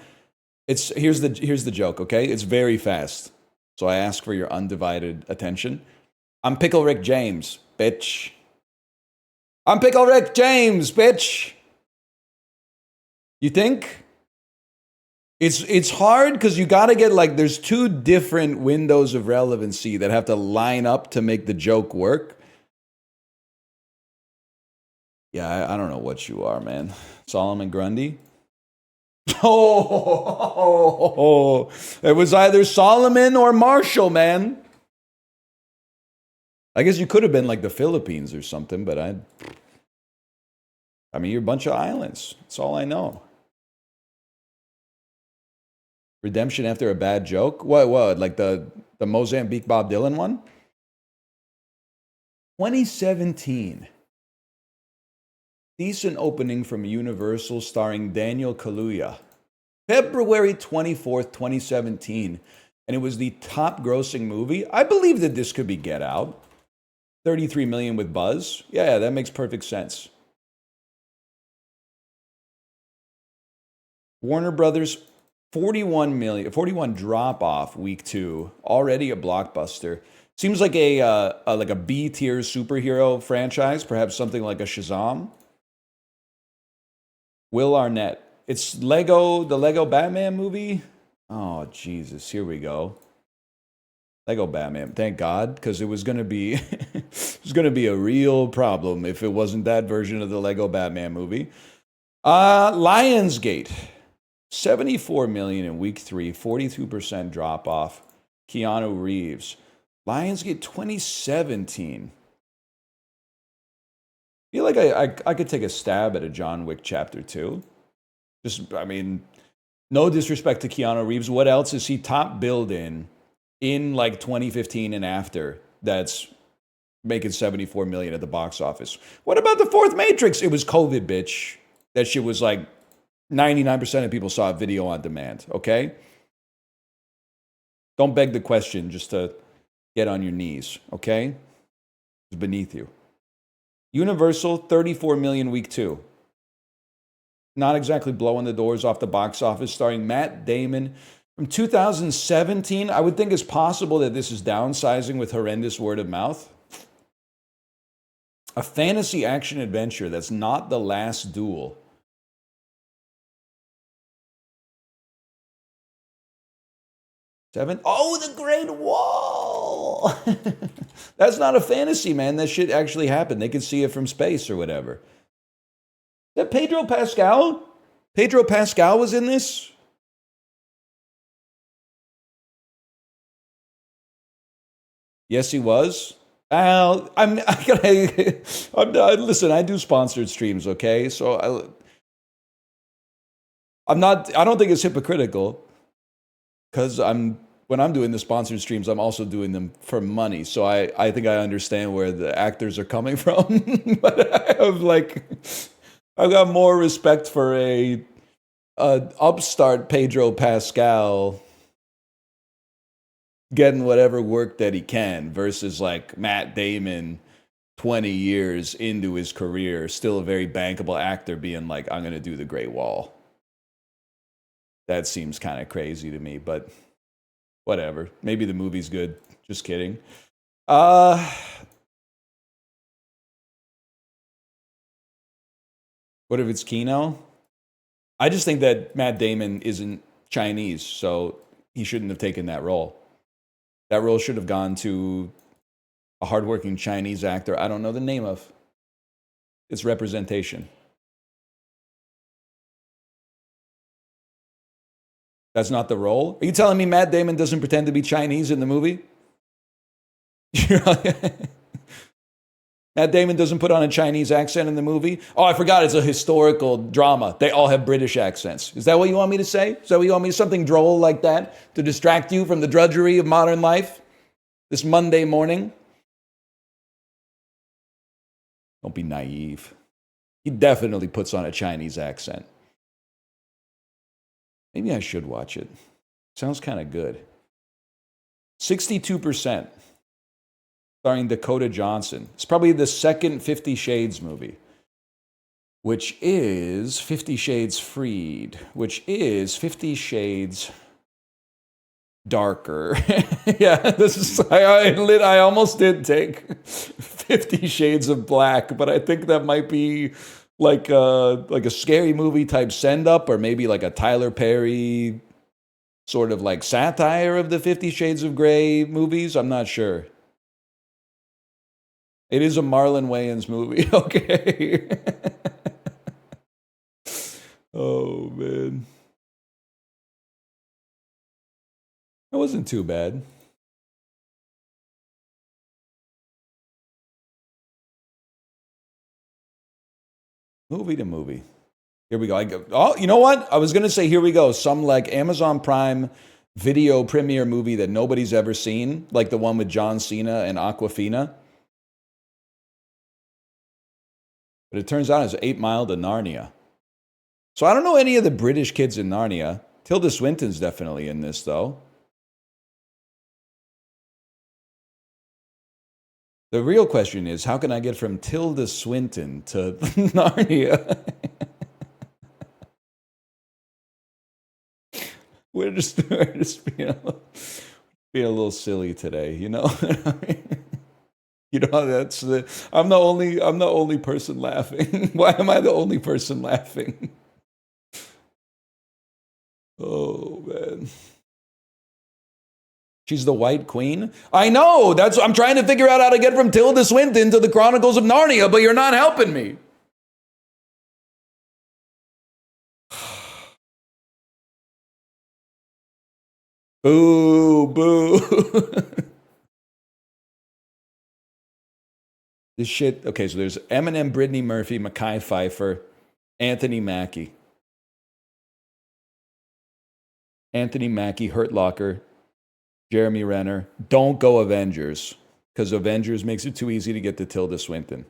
Here's the joke, okay? It's very fast. So I ask for your undivided attention. I'm Pickle Rick James, bitch. I'm Pickle Rick James, bitch. You think? It's hard because you got to get like, there's 2 different windows of relevancy that have to line up to make the joke work. Yeah, I don't know what you are, man. Solomon Grundy? Oh, it was either Solomon or Marshall, man. I guess you could have been like the Philippines or something, but I mean, you're a bunch of islands. That's all I know. Redemption after a bad joke? What? Like the Mozambique Bob Dylan one? 2017. Decent opening from Universal starring Daniel Kaluuya. February 24th, 2017. And it was the top grossing movie. I believe that this could be Get Out. 33 million with Buzz. Yeah, that makes perfect sense. Warner Brothers 41 drop off week 2. Already a blockbuster. Seems like a B tier superhero franchise, perhaps something like a Shazam. Will Arnett. It's the Lego Batman movie. Oh Jesus, here we go. Lego Batman. Thank God, because it was gonna be it was gonna be a real problem if it wasn't that version of the Lego Batman movie. Lionsgate. 74 million in week 3, 42% drop off. Keanu Reeves. Lionsgate 2017. I feel like I could take a stab at a John Wick Chapter 2. Just, I mean, no disrespect to Keanu Reeves. What else is he top billed in like 2015 and after that's making 74 million at the box office? What about the fourth Matrix? It was COVID, bitch. That shit was like 99% of people saw it video on demand, okay? Don't beg the question just to get on your knees, okay? It's beneath you. Universal, 34 million week 2. Not exactly blowing the doors off the box office, starring Matt Damon. From 2017, I would think it's possible that this is downsizing with horrendous word of mouth. A fantasy action adventure that's not The Last Duel. Oh, the Great Wall! That's not a fantasy, man. That shit actually happened. They could see it from space or whatever. Is that Pedro Pascal? Pedro Pascal was in this? Yes, he was. Listen, I do sponsored streams, okay? So I don't think it's hypocritical because when I'm doing the sponsored streams, I'm also doing them for money. So I think I understand where the actors are coming from. But I've got more respect for a upstart Pedro Pascal getting whatever work that he can versus like Matt Damon 20 years into his career, still a very bankable actor, being like, I'm going to do the Great Wall. That seems kind of crazy to me, but whatever. Maybe the movie's good. Just kidding. What if it's Kino? I just think that Matt Damon isn't Chinese, so he shouldn't have taken that role. That role should have gone to a hardworking Chinese actor I don't know the name of. It's representation. That's not the role? Are you telling me Matt Damon doesn't pretend to be Chinese in the movie? Matt Damon doesn't put on a Chinese accent in the movie? Oh, I forgot, it's a historical drama. They all have British accents. Is that what you want me to say? Is that what you want me to something droll like that to distract you from the drudgery of modern life this Monday morning? Don't be naive. He definitely puts on a Chinese accent. Maybe I should watch it. Sounds kind of good. 62%. Starring Dakota Johnson. It's probably the second 50 Shades movie, which is 50 Shades Freed, which is 50 Shades Darker. Yeah, this is. I almost did take 50 Shades of Black, but I think that might be like a scary movie type send up, or maybe like a Tyler Perry sort of like satire of the 50 Shades of Grey movies. I'm not sure. It is a Marlon Wayans movie, okay. Oh, man. It wasn't too bad. Movie to movie. Here we go. Oh, you know what? I was going to say, here we go. Some like Amazon Prime video premiere movie that nobody's ever seen, like the one with John Cena and Aquafina. But it turns out it's 8 Mile to Narnia. So I don't know any of the British kids in Narnia. Tilda Swinton's definitely in this, though. The real question is, how can I get from Tilda Swinton to Narnia? we're just being a little silly today, you know? You know, I'm the only person laughing. Why am I the only person laughing? Oh man. She's the White Queen? I know! I'm trying to figure out how to get from Tilda Swinton to the Chronicles of Narnia, but you're not helping me. Boo, boo. This shit. Okay, so there's Eminem, Brittany Murphy, Mekhi Phifer, Anthony Mackie. Anthony Mackie, Hurt Locker, Jeremy Renner. Don't go Avengers, because Avengers makes it too easy to get to Tilda Swinton.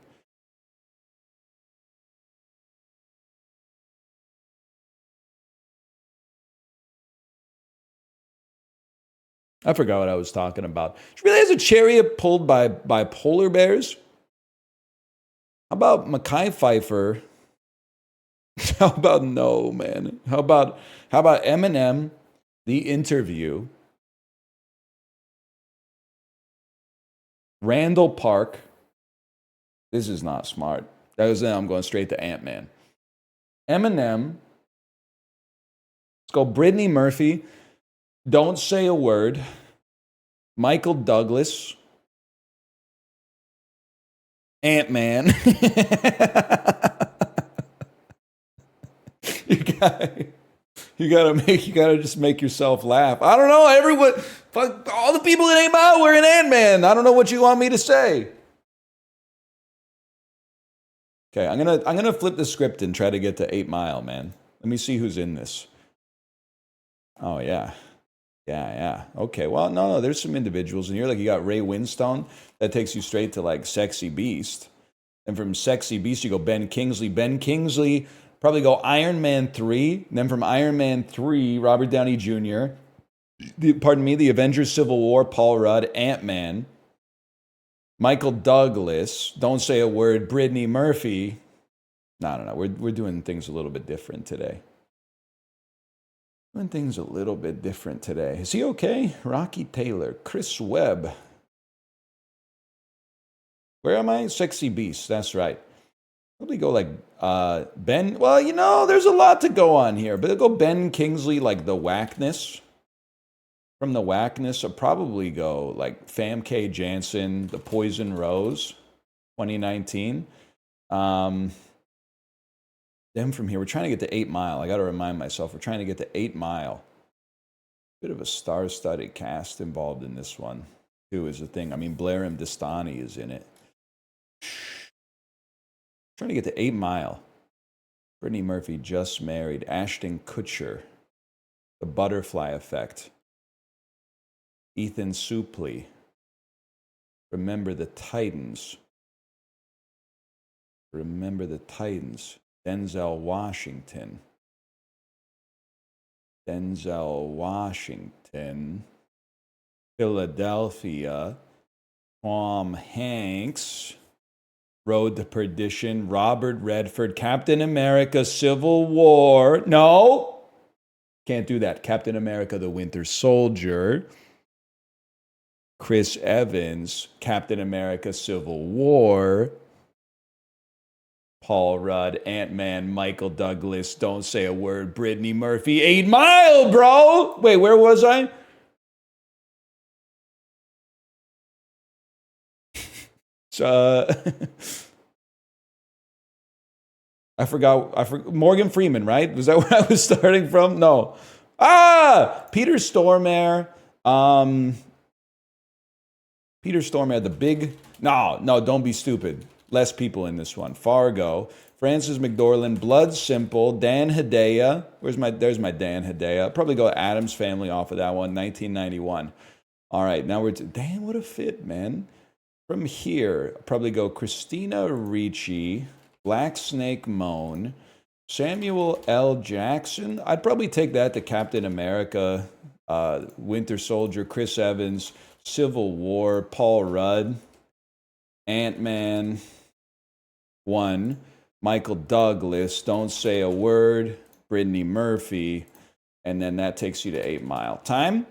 I forgot what I was talking about. She really has a chariot pulled by polar bears? How about Mekhi Phifer? How about no, man? How about Eminem, The Interview, Randall Park? This is not smart. I'm going straight to Ant-Man. Eminem. Let's go Brittany Murphy. Don't Say a Word. Michael Douglas. Ant-Man. You gotta just make yourself laugh. I don't know, everyone, fuck, all the people that ain't out wearing Ant-Man. I don't know what you want me to say. Okay, I'm gonna flip the script and try to get to 8 Mile, man. Let me see who's in this. Oh yeah. Okay, well, no, there's some individuals in here. Like you got Ray Winstone. That takes you straight to like Sexy Beast. And from Sexy Beast, you go Ben Kingsley. Ben Kingsley, probably go Iron Man 3. And then from Iron Man 3, Robert Downey Jr. The Avengers Civil War, Paul Rudd, Ant-Man. Michael Douglas, Don't Say a Word, Brittany Murphy. No. We're doing things a little bit different today. Doing things a little bit different today. Is he okay? Rocky Taylor, Chris Webb. Where am I? Sexy Beast, that's right. Probably go like Ben. Well, you know, there's a lot to go on here, but it'll go Ben Kingsley, like the Whackness. From the Whackness, I'll probably go like Famke Janssen, The Poison Rose, 2019. Then from here, we're trying to get to 8 Mile. I got to remind myself, we're trying to get to 8 Mile. Bit of a star-studded cast involved in this one, too, is the thing. I mean, Blair M. Dastani is in it. Trying to get to 8 Mile. Brittany Murphy, Just Married. Ashton Kutcher. The Butterfly Effect. Ethan Suplee. Remember the Titans. Remember the Titans. Denzel Washington. Philadelphia. Tom Hanks. Road to Perdition. Robert Redford. Captain America. Civil War. No. Can't do that. Captain America, the Winter Soldier. Chris Evans. Captain America, Civil War. Paul Rudd, Ant-Man, Michael Douglas, Don't Say a Word, Brittany Murphy, 8 Mile, bro! Wait, where was I? I forgot. Morgan Freeman, right? Was that where I was starting from? No. Peter Stormare. Peter Stormare, the big... No, don't be stupid. Less people in this one. Fargo, Frances McDormand, Blood Simple, Dan Hedaya. There's my Dan Hedaya. Probably go Addams Family off of that one, 1991. All right, now damn, what a fit, man. From here, probably go Christina Ricci, Black Snake Moan, Samuel L. Jackson. I'd probably take that to Captain America, Winter Soldier, Chris Evans, Civil War, Paul Rudd, Ant-Man 1, Michael Douglas, Don't Say a Word, Brittany Murphy, And then that takes you to 8 Mile. Time?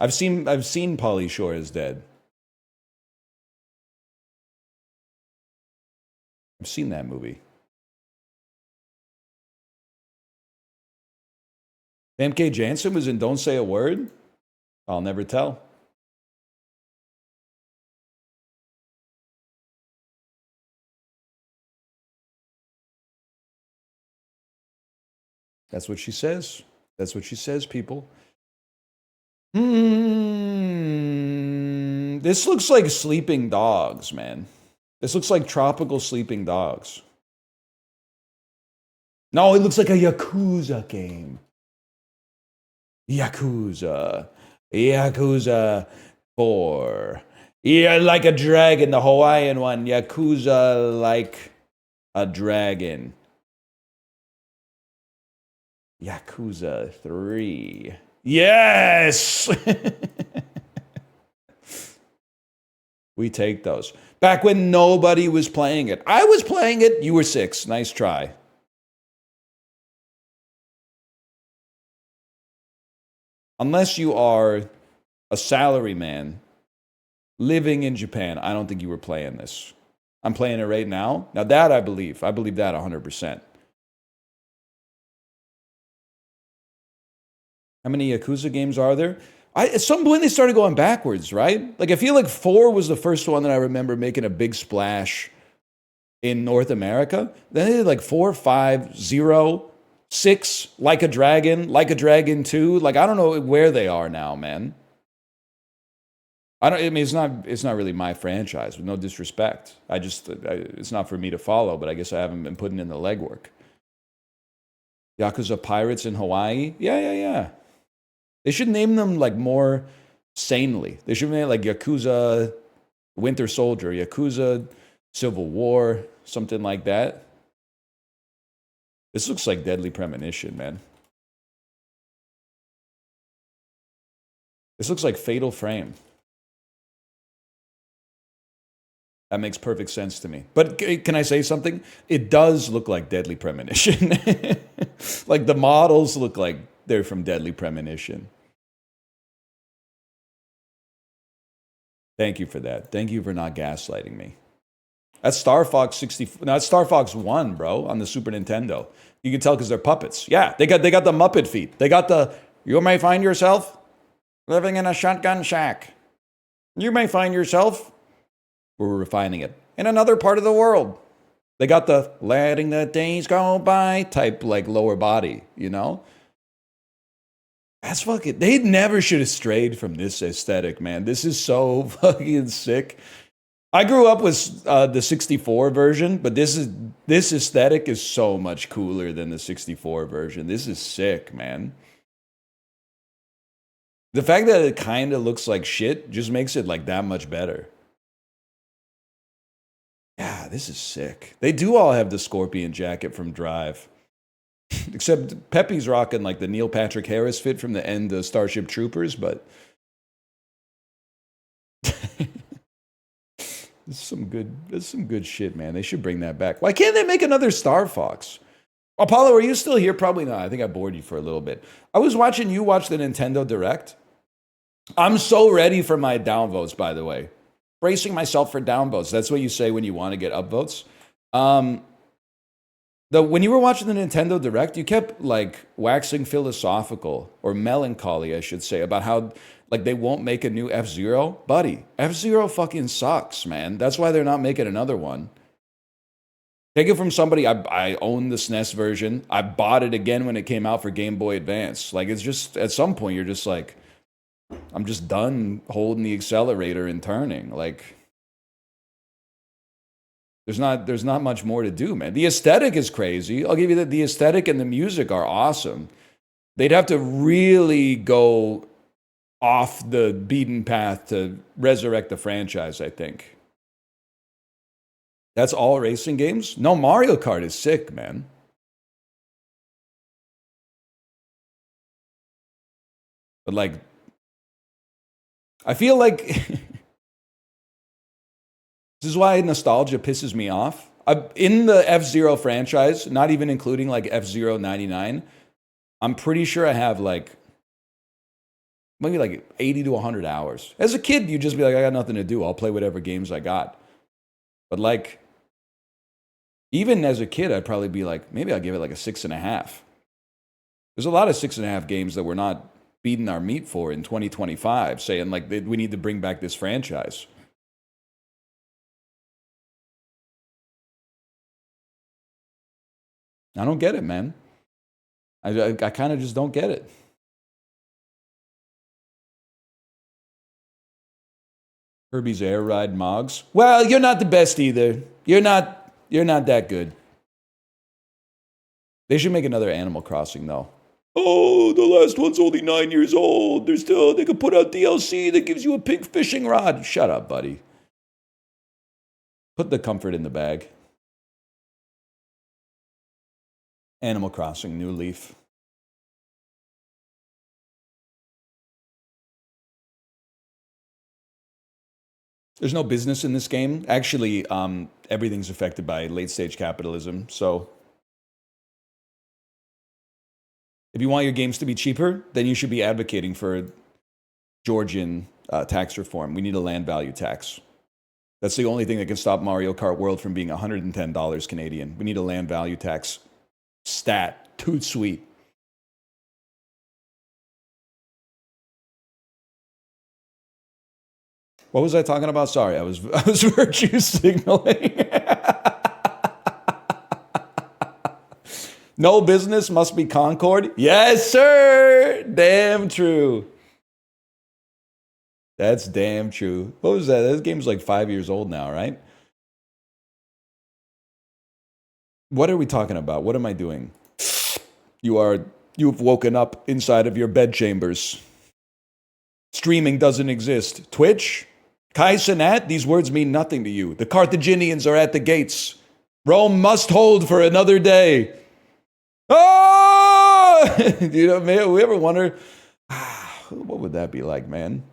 I've seen Pauly Shore is Dead. I've seen that movie. MK Jansen was in Don't Say a Word? I'll never tell. That's what she says. That's what she says, people. This looks like Sleeping Dogs, man. This looks like Tropical Sleeping Dogs. No, it looks like a Yakuza game. Yakuza 4. Yeah, like a dragon, the Hawaiian one. Yakuza like a dragon. Yakuza 3. Yes! We take those. Back when nobody was playing it. I was playing it, you were 6. Nice try. Unless you are a salaryman living in Japan, I don't think you were playing this. I'm playing it right now. Now that I believe. I believe that 100%. How many Yakuza games are there? At some point they started going backwards, right? Like I feel like 4 was the first one that I remember making a big splash in North America. Then they did like 4, 5, 0, 6, Like a Dragon 2. Like I don't know where they are now, man. I mean, it's not really my franchise. With no disrespect, it's not for me to follow. But I guess I haven't been putting in the legwork. Yakuza Pirates in Hawaii. Yeah. They should name them like more sanely. They should name it like Yakuza Winter Soldier, Yakuza Civil War, something like that. This looks like Deadly Premonition, man. This looks like Fatal Frame. That makes perfect sense to me. But can I say something? It does look like Deadly Premonition. Like the models look like they're from Deadly Premonition. Thank you for that. Thank you for not gaslighting me. That's Star Fox 64. No, that's Star Fox 1, bro, on the Super Nintendo. You can tell because they're puppets. Yeah, they got the Muppet feet. They got the, you may find yourself living in a shotgun shack. You may find yourself, we're refining it, in another part of the world. They got the letting the days go by type like lower body, you know? That's fucking, they never should have strayed from this aesthetic, man. This is so fucking sick. I grew up with the 64 version, but this aesthetic is so much cooler than the 64 version. This is sick, man. The fact that it kind of looks like shit just makes it like that much better. Yeah, this is sick. They do all have the Scorpion jacket from Drive. Except Pepe's rocking like the Neil Patrick Harris fit from the end of Starship Troopers, but This is some good shit, man. They should bring that back. Why can't they make another Star Fox? Apollo, are you still here? Probably not. I think I bored you for a little bit. I was watching you watch the Nintendo Direct. I'm so ready for my downvotes, by the way. Bracing myself for downvotes. That's what you say when you want to get upvotes. When you were watching the Nintendo Direct, you kept like waxing philosophical or melancholy, I should say, about how like they won't make a new F-Zero. Buddy, F-Zero fucking sucks, man. That's why they're not making another one. Take it from somebody, I own the SNES version. I bought it again when it came out for Game Boy Advance. Like, it's just, at some point, you're just like, I'm just done holding the accelerator and turning. Like, there's not much more to do, man. The aesthetic is crazy. I'll give you that. The aesthetic and the music are awesome. They'd have to really go off the beaten path to resurrect the franchise, I think. That's all racing games? No, Mario Kart is sick, man. But like, I feel like This is why nostalgia pisses me off. In the F-Zero franchise, not even including like F-Zero 99, I'm pretty sure I have like maybe like 80 to 100 hours. As a kid, you just be like, I got nothing to do. I'll play whatever games I got. But like, even as a kid, I'd probably be like, maybe I'll give it like a 6.5. There's a lot of 6.5 games that we're not beating our meat for in 2025, saying like we need to bring back this franchise. I don't get it, man. I kind of just don't get it. Kirby's Air Ride Mogs. Well, you're not the best either. You're not that good. They should make another Animal Crossing though. Oh, the last one's only 9 years old. They could put out DLC that gives you a pink fishing rod. Shut up, buddy. Put the comfort in the bag. Animal Crossing, New Leaf. There's no business in this game. Actually, everything's affected by late-stage capitalism. So if you want your games to be cheaper, then you should be advocating for Georgian tax reform. We need a land value tax. That's the only thing that can stop Mario Kart World from being $110 Canadian. We need a land value tax. Stat. Toot sweet. What was I talking about? Sorry, I was virtue signaling. No business must be Concord. Yes, sir. Damn true. That's damn true. What was that? This game's like 5 years old now, right? What are we talking about? What am I doing? You've woken up inside of your bedchambers. Streaming doesn't exist. Twitch? Kai Cenat? These words mean nothing to you. The Carthaginians are at the gates. Rome must hold for another day. Oh! You know, man, we ever wonder, what would that be like, man?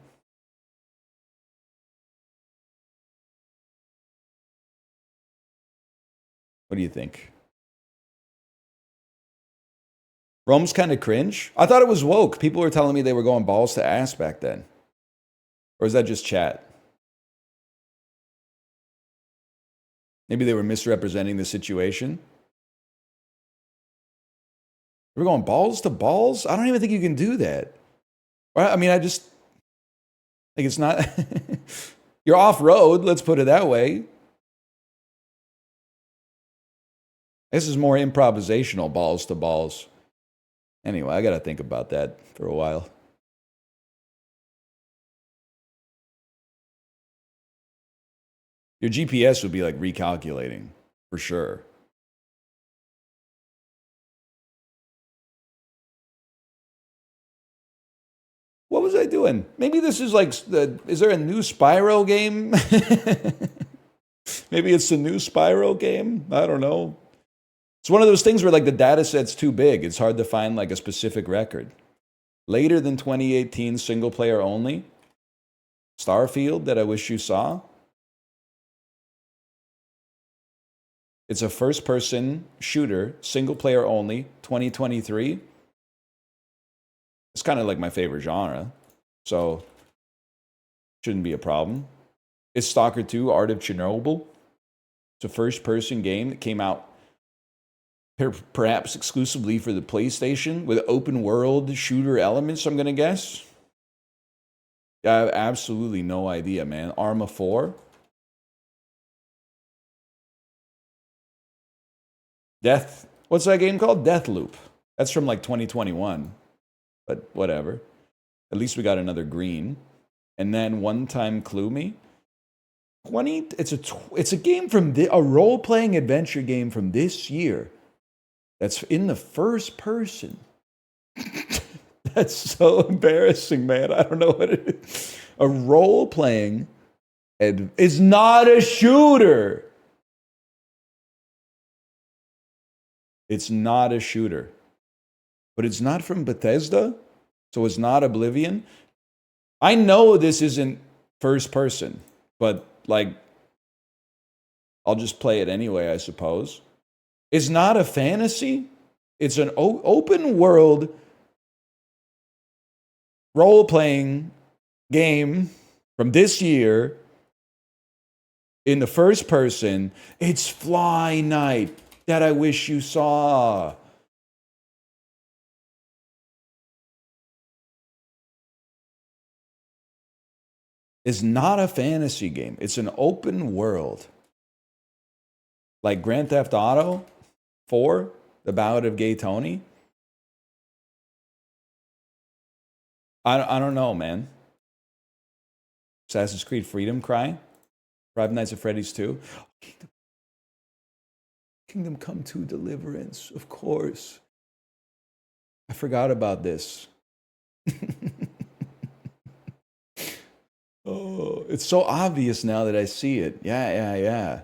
What do you think? Rome's kind of cringe. I thought it was woke. People were telling me they were going balls to ass back then. Or is that just chat? Maybe they were misrepresenting the situation. We're going balls to balls? I don't even think you can do that. I mean, I just think it's not. You're off road, let's put it that way. This is more improvisational, balls to balls. Anyway, I got to think about that for a while. Your GPS would be like recalculating, for sure. What was I doing? Maybe this is like, is there a new Spyro game? Maybe it's a new Spyro game? I don't know. It's one of those things where like the data set's too big. It's hard to find like a specific record. Later than 2018, single player only. Starfield that I wish you saw. It's a first person shooter, single player only, 2023. It's kind of like my favorite genre. So shouldn't be a problem. It's Stalker 2, Art of Chernobyl. It's a first person game that came out perhaps exclusively for the PlayStation with open world shooter elements, I'm going to guess. I have absolutely no idea, man. Arma 4. What's that game called? Deathloop. That's from like 2021. But whatever. At least we got another green. And then One Time Clue Me. It's a game from a role-playing adventure game from this year. That's in the first person. That's so embarrassing, man. I don't know what it is. A role-playing is not a shooter. It's not a shooter. But it's not from Bethesda, so it's not Oblivion. I know this isn't first person, but like I'll just play it anyway, I suppose. It's not a fantasy. It's an open world role-playing game from this year in the first person. It's Fly Night that I wish you saw. It's not a fantasy game. It's an open world. Like Grand Theft Auto 4, The Ballad of Gay Tony. I don't know, man. Assassin's Creed Freedom Cry. Five Nights at Freddy's 2. Kingdom Come 2 Deliverance, of course. I forgot about this. Oh, it's so obvious now that I see it. Yeah.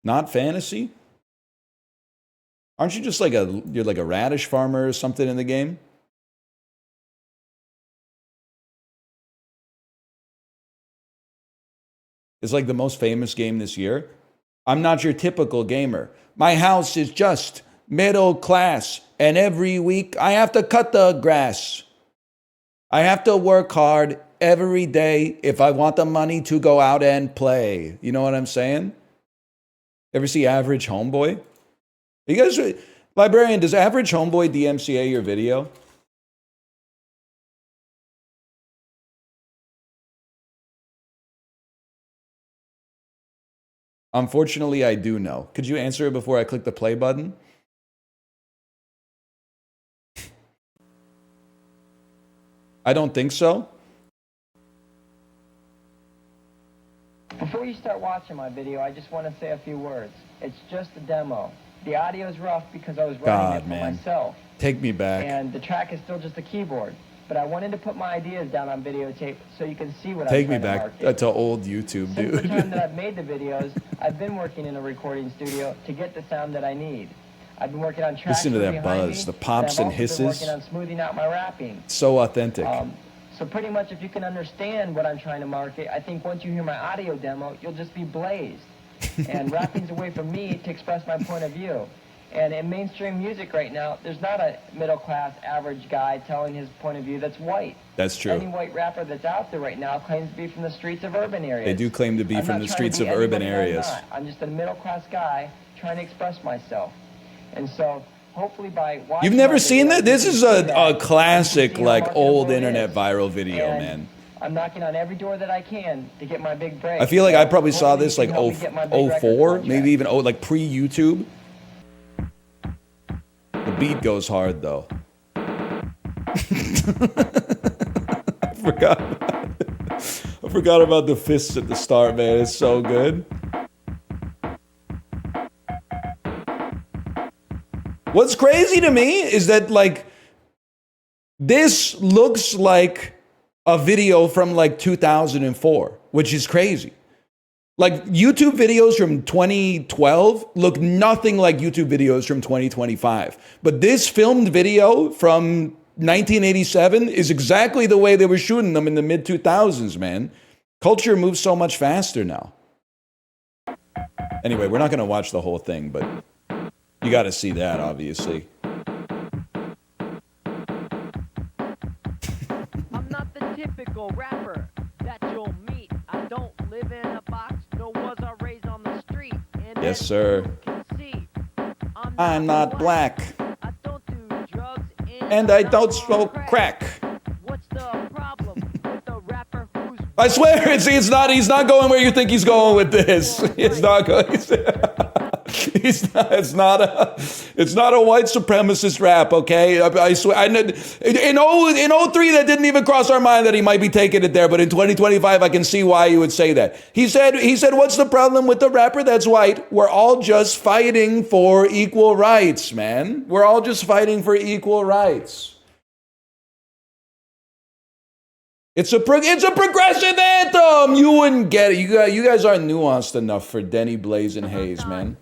Not fantasy? Aren't you just like you're like a radish farmer or something in the game? It's like the most famous game this year. I'm not your typical gamer. My house is just middle class, and every week I have to cut the grass. I have to work hard every day if I want the money to go out and play. You know what I'm saying? Ever see Average Homeboy? You guys, Librarian, does Average Homeboy DMCA your video? Unfortunately, I do know. Could you answer it before I click the play button? I don't think so. Before you start watching my video, I just want to say a few words. It's just a demo. The audio is rough because I was writing it for myself. Take me back. And the track is still just a keyboard. But I wanted to put my ideas down on videotape so you can see what I'm trying to market. Take me back to old YouTube, dude. Since the time that I've made the videos, I've been working in a recording studio to get the sound that I need. I've been working on tracks. Listen to that buzz, the pops and hisses. I've also been working on smoothing out my rapping. So authentic. So pretty much if you can understand what I'm trying to market, I think once you hear my audio demo, you'll just be blazed. And rapping's a way for me to express my point of view. And in mainstream music right now, there's not a middle-class average guy telling his point of view that's white. That's true. Any white rapper that's out there right now claims to be from the streets of urban areas. They do claim to be from the streets of urban areas. I'm just a middle-class guy trying to express myself. And so hopefully by watching... You've never seen that? This is a classic, like, old internet viral video, man. I'm knocking on every door that I can to get my big break. I feel like I probably saw this like 04, maybe even like pre-YouTube. The beat goes hard, though. I forgot about the fists at the start, man. It's so good. What's crazy to me is that, like, this looks like a video from, like, 2004, which is crazy. Like, YouTube videos from 2012 look nothing like YouTube videos from 2025. But this filmed video from 1987 is exactly the way they were shooting them in the mid-2000s, man. Culture moves so much faster now. Anyway, we're not going to watch the whole thing, but you got to see that, obviously. I'm not the typical rapper that you'll meet. I don't live in a box, nor was I raised on the street. And yes, sir. See, I'm not black. I don't do drugs and I don't smoke crack. What's the problem with the rapper who's... I swear, he's not going where you think he's going with this. It's not going. It's not a white supremacist rap, okay? I swear. In 03, that didn't even cross our mind that he might be taking it there. But in 2025, I can see why you would say that. He said, what's the problem with the rapper that's white? We're all just fighting for equal rights, man. We're all just fighting for equal rights. It's a progressive anthem. You wouldn't get it. You guys aren't nuanced enough for Denny Blazin' Hayes, man.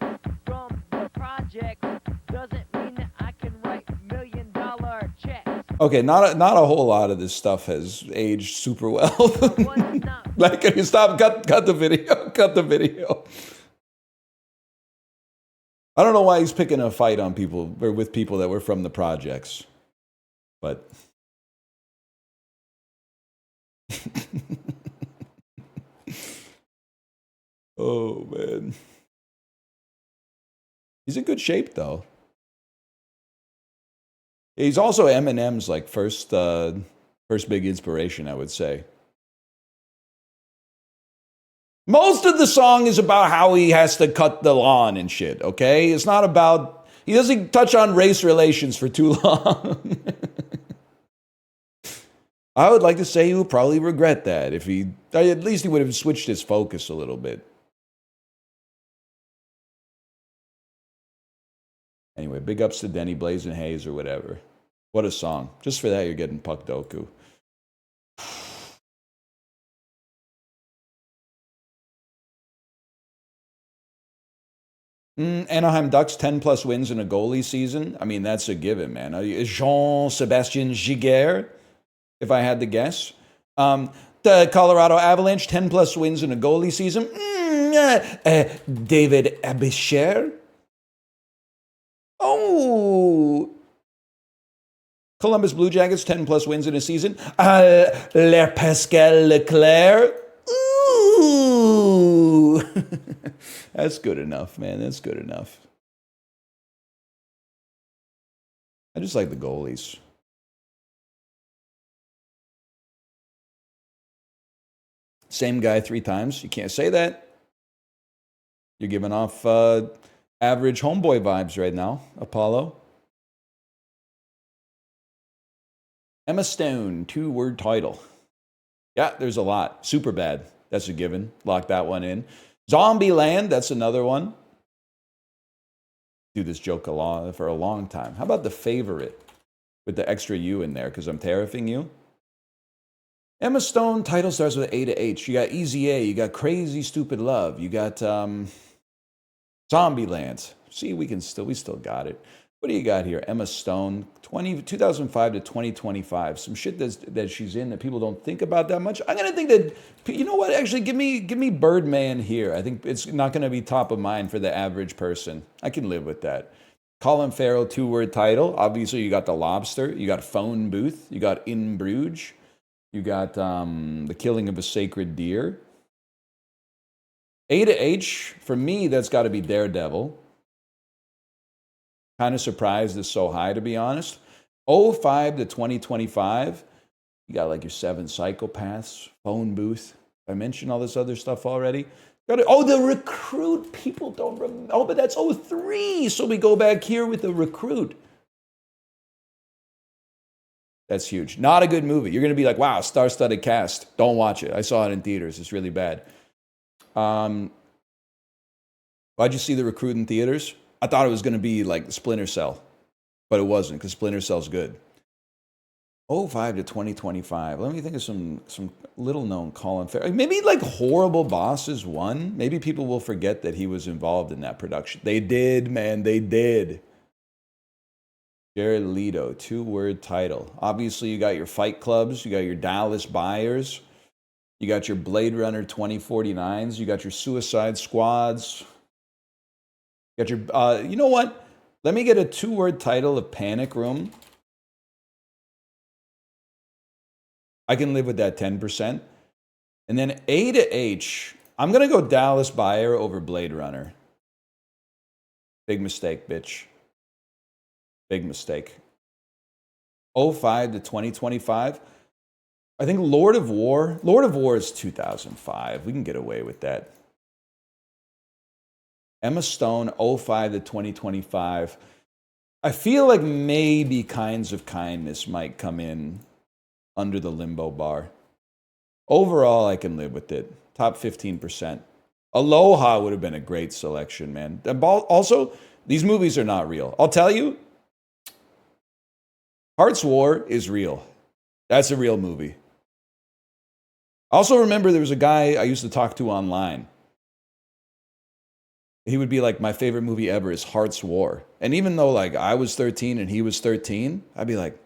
From the project doesn't mean that I can write $1 million checks. Okay, not a whole lot of this stuff has aged super well. What's not Like, can you stop? Cut the video. Cut the video. I don't know why he's picking a fight on people or with people that were from the projects, but oh man, he's in good shape though. He's also Eminem's like first big inspiration, I would say. Most of the song is about how he has to cut the lawn and shit, okay? It's not about, he doesn't touch on race relations for too long. I would like to say he would probably regret that if he, at least he would have switched his focus a little bit. Anyway, big ups to Denny Blazin' Hayes or whatever. What a song. Just for that, you're getting Puck Doku. Anaheim Ducks, 10 plus wins in a goalie season. I mean, that's a given, man. Jean-Sebastien Giguère, if I had to guess. The Colorado Avalanche, 10 plus wins in a goalie season. David Abicher. Oh. Columbus Blue Jackets, 10 plus wins in a season. Le Pascal Leclerc. Ooh. That's good enough, man. That's good enough. I just like the goalies. Same guy 3 times. You can't say that. You're giving off average homeboy vibes right now, Apollo. Emma Stone, 2-word title. Yeah, there's a lot. Super bad. That's a given. Lock that one in. Zombieland, that's another one. Do this joke for a long time. How about The Favorite with the extra U in there because I'm tariffing you? Emma Stone, title starts with A to H. You got Easy A. You got Crazy Stupid Love. You got Zombieland. See, we still got it. What do you got here? Emma Stone, 2005 to 2025. Some shit that she's in that people don't think about that much. I'm gonna think that, you know what? Actually, give me Birdman here. I think it's not gonna be top of mind for the average person. I can live with that. Colin Farrell, 2-word title. Obviously, you got The Lobster. You got Phone Booth. You got In Bruges. You got The Killing of a Sacred Deer. A to H, for me, that's got to be Daredevil. Kind of surprised it's so high, to be honest. 05 to 2025, you got like your 7 Psychopaths, Phone Booth. I mentioned all this other stuff already. The Recruit. People don't remember. Oh, but that's 03. So we go back here with The Recruit. That's huge. Not a good movie. You're going to be like, wow, star-studded cast. Don't watch it. I saw it in theaters. It's really bad. Why'd you see The Recruit in theaters? I thought it was going to be like Splinter Cell, but it wasn't because Splinter Cell's good. 05 to 2025. Let me think of some little-known Colin Farrell. Maybe like Horrible Bosses 1. Maybe people will forget that he was involved in that production. They did, man. They did. Jared Leto, 2-word title. Obviously, you got your Fight Clubs. You got your Dallas Buyers. You got your Blade Runner 2049s. You got your Suicide Squads. You got your, you know what? Let me get a 2-word title of Panic Room. I can live with that 10%. And then A to H, I'm going to go Dallas Buyer over Blade Runner. Big mistake, bitch. Big mistake. 05 to 2025. I think Lord of War. Lord of War is 2005. We can get away with that. Emma Stone, 05 to 2025. I feel like maybe Kinds of Kindness might come in under the limbo bar. Overall, I can live with it. Top 15%. Aloha would have been a great selection, man. Also, these movies are not real. I'll tell you, Hearts War is real. That's a real movie. Also remember there was a guy I used to talk to online. He would be like, my favorite movie ever is Hearts War. And even though like I was 13 and he was 13, I'd be like,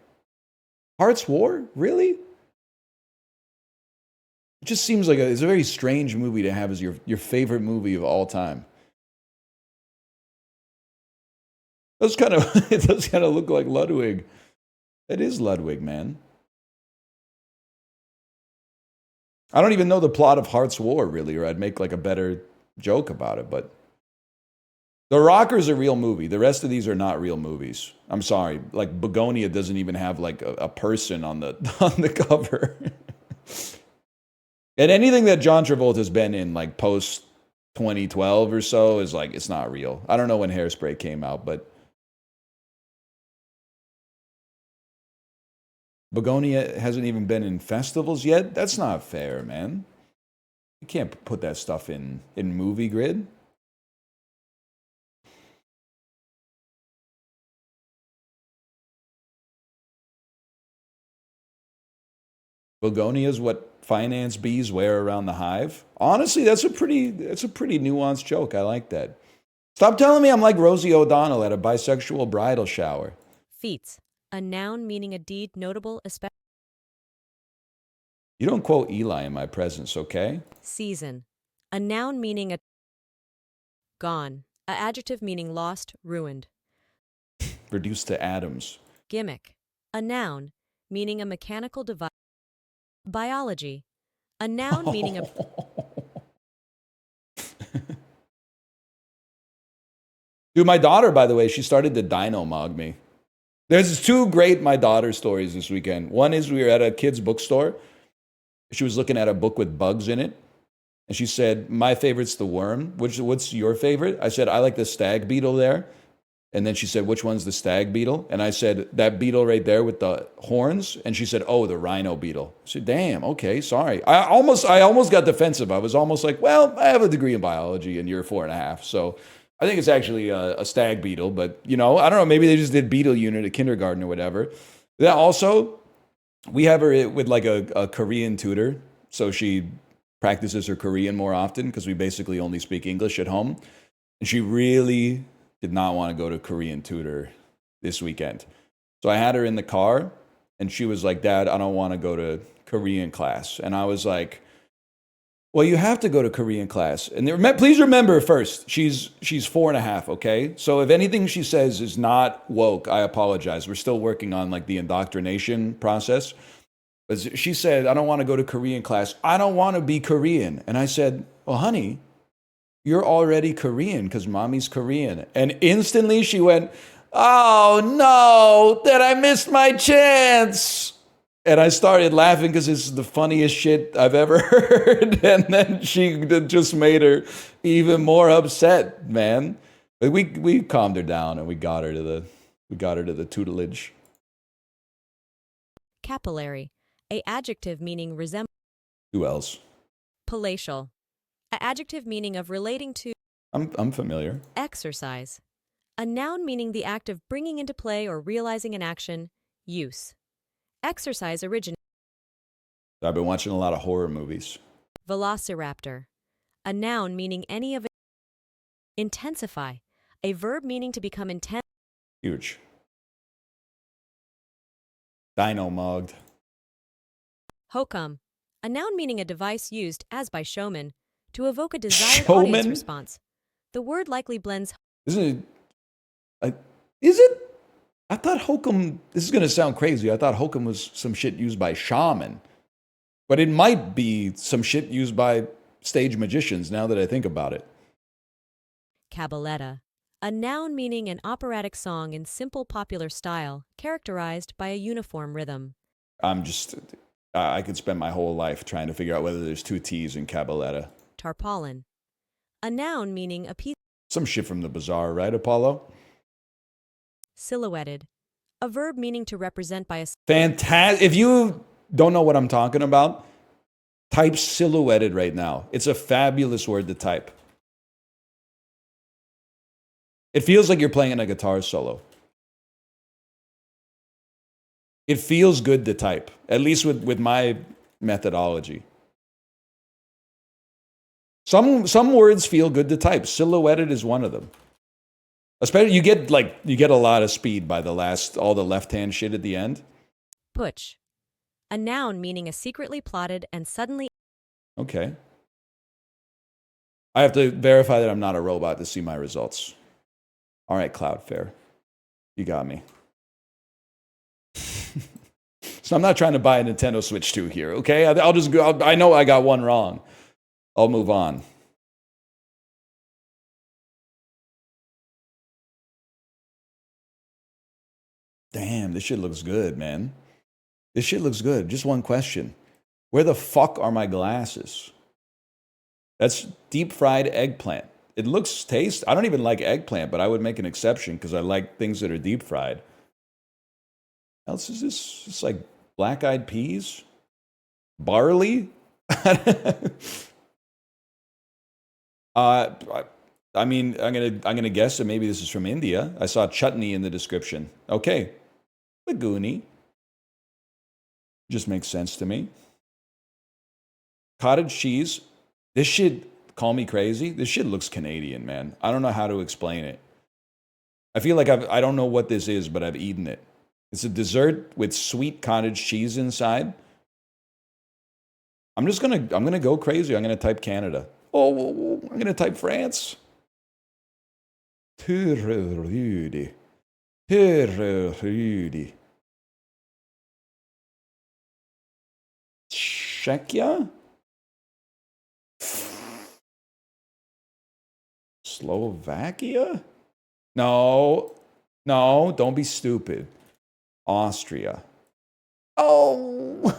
Hearts War? Really? It just seems like it's a very strange movie to have as your favorite movie of all time. It does kind of look like Ludwig. It is Ludwig, man. I don't even know the plot of Hearts War, really, or I'd make like a better joke about it, but The Rocker's a real movie. The rest of these are not real movies. I'm sorry. Like Begonia doesn't even have like a person on the on the cover. And anything that John Travolta's been in like post 2012 or so is like it's not real. I don't know when Hairspray came out, but Begonia hasn't even been in festivals yet. That's not fair, man. You can't put that stuff in Movie Grid. Begonia is what finance bees wear around the hive. Honestly, that's a pretty nuanced joke. I like that. Stop telling me I'm like Rosie O'Donnell at a bisexual bridal shower. Feats, a noun meaning a deed notable, especially. You don't quote Eli in my presence, okay? Season, a noun meaning a gone, a adjective meaning lost, ruined. Reduced to atoms. Gimmick, a noun meaning a mechanical device. Biology, a noun meaning a Dude, my daughter, by the way, she started to dino-mog me. There's two great my daughter stories this weekend. One is we were at a kid's bookstore. She was looking at a book with bugs in it. And she said, my favorite's the worm. What's your favorite? I said, I like the stag beetle there. And then she said, which one's the stag beetle? And I said, that beetle right there with the horns. And she said, oh, the rhino beetle. I said, damn, okay, sorry. I almost got defensive. I was almost like, well, I have a degree in biology and you're 4.5. So I think it's actually a stag beetle. But, I don't know, maybe they just did beetle unit at kindergarten or whatever. That also, we have her with like a Korean tutor. So she practices her Korean more often because we basically only speak English at home. And she really did not want to go to Korean tutor this weekend. So I had her in the car and she was like, Dad, I don't want to go to Korean class. And I was like, well, you have to go to Korean class. And please remember first, she's 4.5, okay? So if anything she says is not woke, I apologize. We're still working on like the indoctrination process. But she said, I don't want to go to Korean class. I don't want to be Korean. And I said, well, honey, you're already Korean because mommy's Korean. And instantly she went, oh no, that I missed my chance. And I started laughing because it's the funniest shit I've ever heard. And then she just made her even more upset, man. But we calmed her down and we got her to the tutelage. capillary, a adjective meaning resemble. Who else? Palatial, a adjective meaning of relating to. I'm familiar. Exercise, a noun meaning the act of bringing into play or realizing an action. Use. Exercise origin. I've been watching a lot of horror movies. Velociraptor, a noun meaning any of it. Intensify, a verb meaning to become intense. Huge. Dino-mugged. Hokum, a noun meaning a device used, as by showmen, to evoke a desired Showman? audience response. The word likely blends. Isn't it? Is it? I thought hokum, this is going to sound crazy. I thought hokum was some shit used by shaman. But it might be some shit used by stage magicians now that I think about it. Cabaletta, a noun meaning an operatic song in simple popular style, characterized by a uniform rhythm. I could spend my whole life trying to figure out whether there's two T's in cabaletta. Tarpaulin, a noun meaning a piece. Some shit from the bazaar, right, Apollo? Silhouetted, a verb meaning to represent by a. Fantastic. If you don't know what I'm talking about, type silhouetted right now. It's a fabulous word to type. It feels like you're playing a guitar solo. It feels good to type, at least with my methodology. Some words feel good to type. Silhouetted is one of them. Especially you get a lot of speed by all the left-hand shit at the end. Putsch. A noun meaning a secretly plotted and suddenly. Okay. I have to verify that I'm not a robot to see my results. All right, Cloudflare. You got me. So I'm not trying to buy a Nintendo Switch 2 here, okay? I'll just go. I know I got one wrong. I'll move on. Damn, this shit looks good, man. This shit looks good. Just one question. Where the fuck are my glasses? That's deep fried eggplant. It looks taste. I don't even like eggplant, but I would make an exception because I like things that are deep fried. Else is this? It's like black eyed peas, barley. I mean, I'm gonna guess that maybe this is from India. I saw chutney in the description. Okay, Laguni. Just makes sense to me. Cottage cheese. This shit, call me crazy. This shit looks Canadian, man. I don't know how to explain it. I feel like I don't know what this is, but I've eaten it. It's a dessert with sweet cottage cheese inside. I'm gonna go crazy. I'm gonna type Canada. Oh, I'm gonna type France. Rudy. Czechia? Slovakia? No, don't be stupid. Austria. Oh!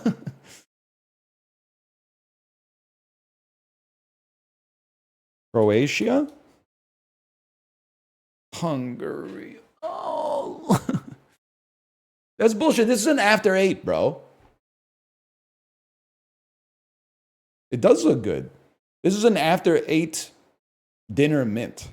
Croatia? Hungary. Oh! That's bullshit. This is an after 8, bro. It does look good. This is an after 8 dinner mint.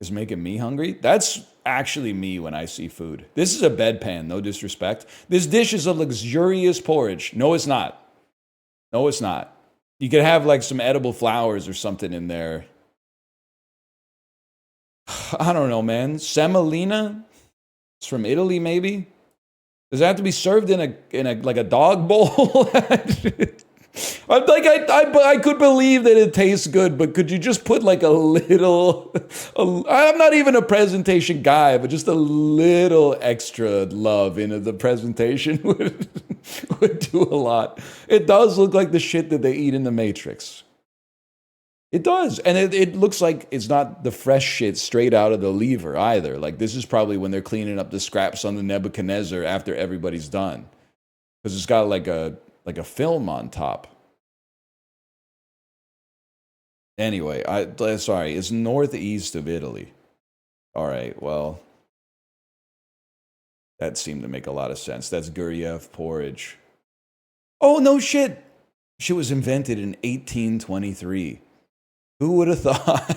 Is making me hungry? That's actually me when I see food. This is a bedpan, no disrespect. This dish is a luxurious porridge. No, it's not. No, it's not. You could have like some edible flowers or something in there. I don't know, man. Semolina? It's from Italy, maybe? Does it have to be served in a like a dog bowl? I could believe that it tastes good, but could you just put like a little? I'm not even a presentation guy, but just a little extra love into the presentation would do a lot. It does look like the shit that they eat in the Matrix. It does, and it looks like it's not the fresh shit straight out of the lever either. Like this is probably when they're cleaning up the scraps on the Nebuchadnezzar after everybody's done, because it's got like a film on top. Anyway, sorry, it's northeast of Italy. All right, well, that seemed to make a lot of sense. That's Guryev porridge. Oh, no shit. Shit was invented in 1823. Who would have thought?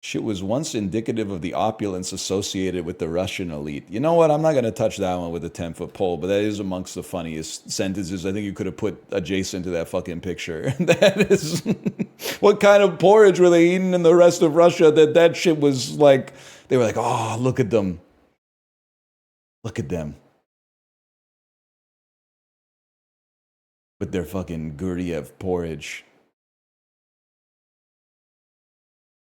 Shit was once indicative of the opulence associated with the Russian elite. You know what? I'm not going to touch that one with a 10-foot pole, but that is amongst the funniest sentences I think you could have put adjacent to that fucking picture. That is... What kind of porridge were they eating in the rest of Russia that shit was like... They were like, oh, look at them. Look at them. With their fucking Guryev porridge.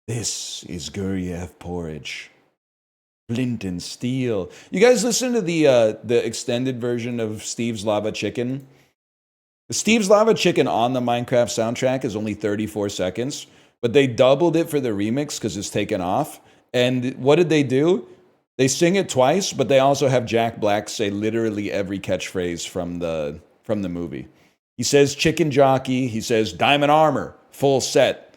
This is Guryev porridge. Flint and steel. You guys listen to the extended version of Steve's Lava Chicken? Steve's Lava Chicken on the Minecraft soundtrack is only 34 seconds, but they doubled it for the remix because it's taken off. And what did they do? They sing it twice, but they also have Jack Black say literally every catchphrase from the movie. He says chicken jockey. He says diamond armor, full set.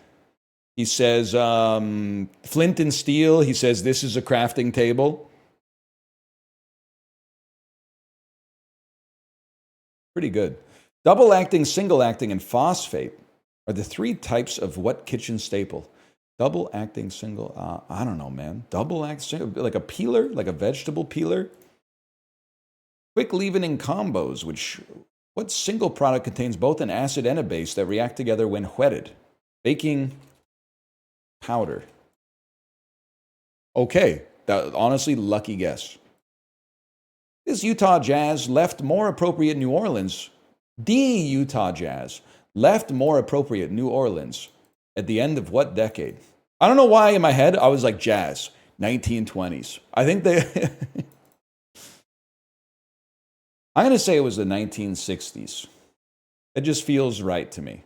He says flint and steel. He says this is a crafting table. Pretty good. Double acting, single acting, and phosphate are the 3 types of what kitchen staple? Double acting, single, I don't know, man. Double acting, like a peeler, like a vegetable peeler. Quick leavening combos, what single product contains both an acid and a base that react together when wetted? Baking powder. Okay, that honestly, lucky guess. This Utah Jazz left more appropriate New Orleans. The Utah Jazz left more appropriate New Orleans at the end of what decade? I don't know why in my head I was like jazz, 1920s. I think they. I'm going to say it was the 1960s. It just feels right to me.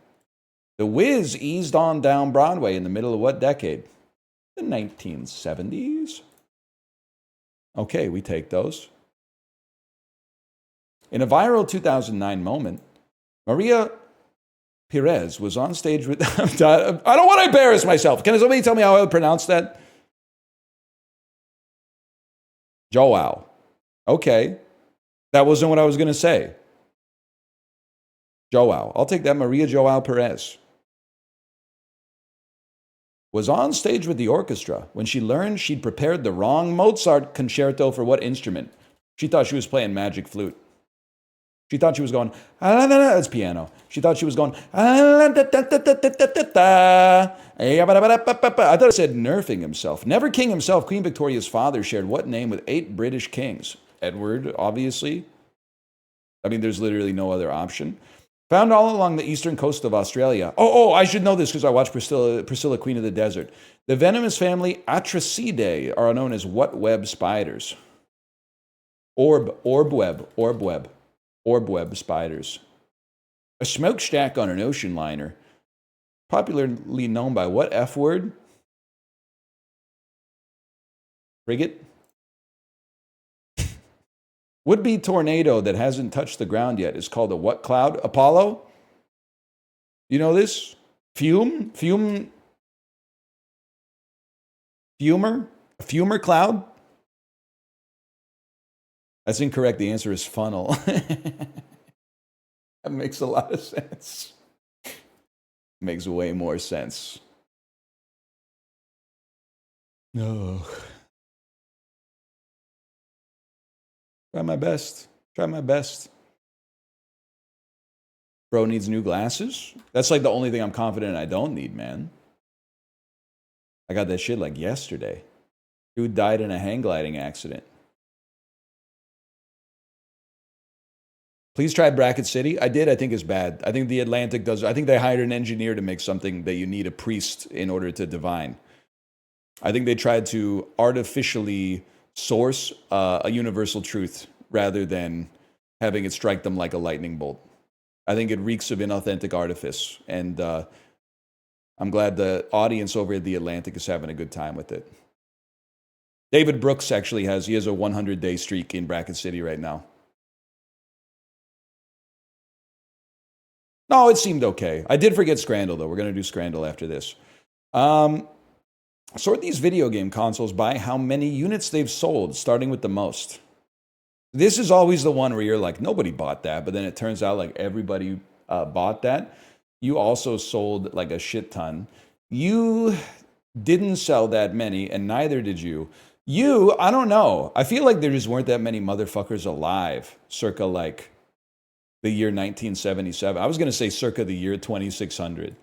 The Wiz eased on down Broadway in the middle of what decade? The 1970s. Okay, we take those. In a viral 2009 moment, Maria Perez was on stage with... I don't want to embarrass myself. Can somebody tell me how I would pronounce that? Joao. Okay. That wasn't what I was going to say. Joao. I'll take that. Maria Joao Perez was on stage with the orchestra when she learned she'd prepared the wrong Mozart concerto for what instrument? She thought she was playing magic flute. She thought she was going, it's piano. She thought she was going, I thought it said nerfing himself. Never king himself, Queen Victoria's father shared what name with 8 British kings? Edward, obviously. I mean, there's literally no other option. Found all along the eastern coast of Australia. Oh, I should know this because I watched Priscilla, Queen of the Desert. The venomous family Atracidae are known as what web spiders? Orb web spiders. A smokestack on an ocean liner, popularly known by what F word? Frigate? Would-be tornado that hasn't touched the ground yet is called a what cloud? Apollo? You know this? Fumer? A fumer cloud? That's incorrect. The answer is funnel. That makes a lot of sense. Makes way more sense. No. Try my best. Bro needs new glasses? That's like the only thing I'm confident I don't need, man. I got that shit like yesterday. Dude died in a hang gliding accident. Please try Bracket City. I did. I think it's bad. I think the Atlantic does. I think they hired an engineer to make something that you need a priest in order to divine. I think they tried to artificially source a universal truth rather than having it strike them like a lightning bolt. I think it reeks of inauthentic artifice. And I'm glad the audience over at the Atlantic is having a good time with it. David Brooks actually has a 100-day streak in Bracket City right now. No, it seemed okay. I did forget Scrandle, though. We're going to do Scrandle after this. Sort these video game consoles by how many units they've sold, starting with the most. This is always the one where you're like, nobody bought that, but then it turns out like everybody bought that. You also sold like a shit ton. You didn't sell that many, and neither did you. I don't know. I feel like there just weren't that many motherfuckers alive circa like the year 1977. I was going to say circa the year 2600.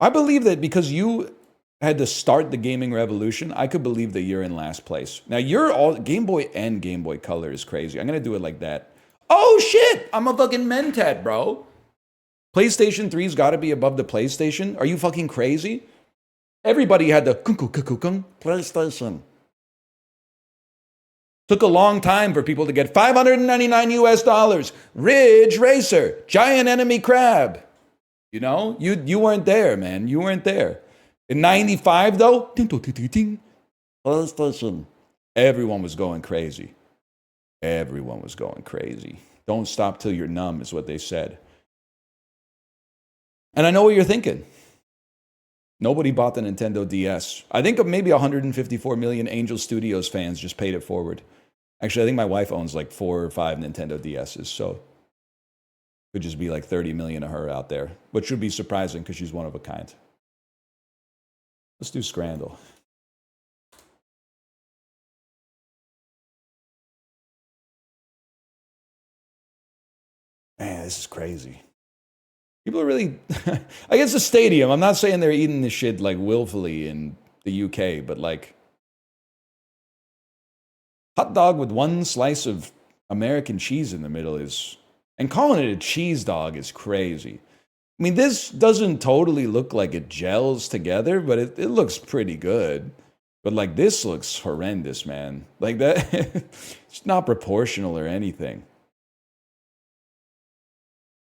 I believe that because you had to start the gaming revolution, I could believe that you're in last place. Now, you're all Game Boy and Game Boy Color is crazy. I'm going to do it like that. Oh, shit! I'm a fucking mentat, bro. PlayStation 3's got to be above the PlayStation? Are you fucking crazy? Everybody had the PlayStation. Took a long time for people to get $599 US. Ridge Racer, Giant Enemy Crab. You know, you weren't there, man. You weren't there. In 95, though, PlayStation. Everyone was going crazy. Everyone was going crazy. Don't stop till you're numb is what they said. And I know what you're thinking. Nobody bought the Nintendo DS. I think maybe 154 million Angel Studios fans just paid it forward. Actually, I think my wife owns like 4 or 5 Nintendo DSs, so could just be like 30 million of her out there, which would be surprising because she's one of a kind. Let's do Scrandle. Man, this is crazy. People are really, I guess the stadium. I'm not saying they're eating this shit like willfully in the UK, but like hot dog with one slice of American cheese in the middle is, and calling it a cheese dog is crazy. I mean, this doesn't totally look like it gels together, but it looks pretty good. But like this looks horrendous, man. Like that, it's not proportional or anything.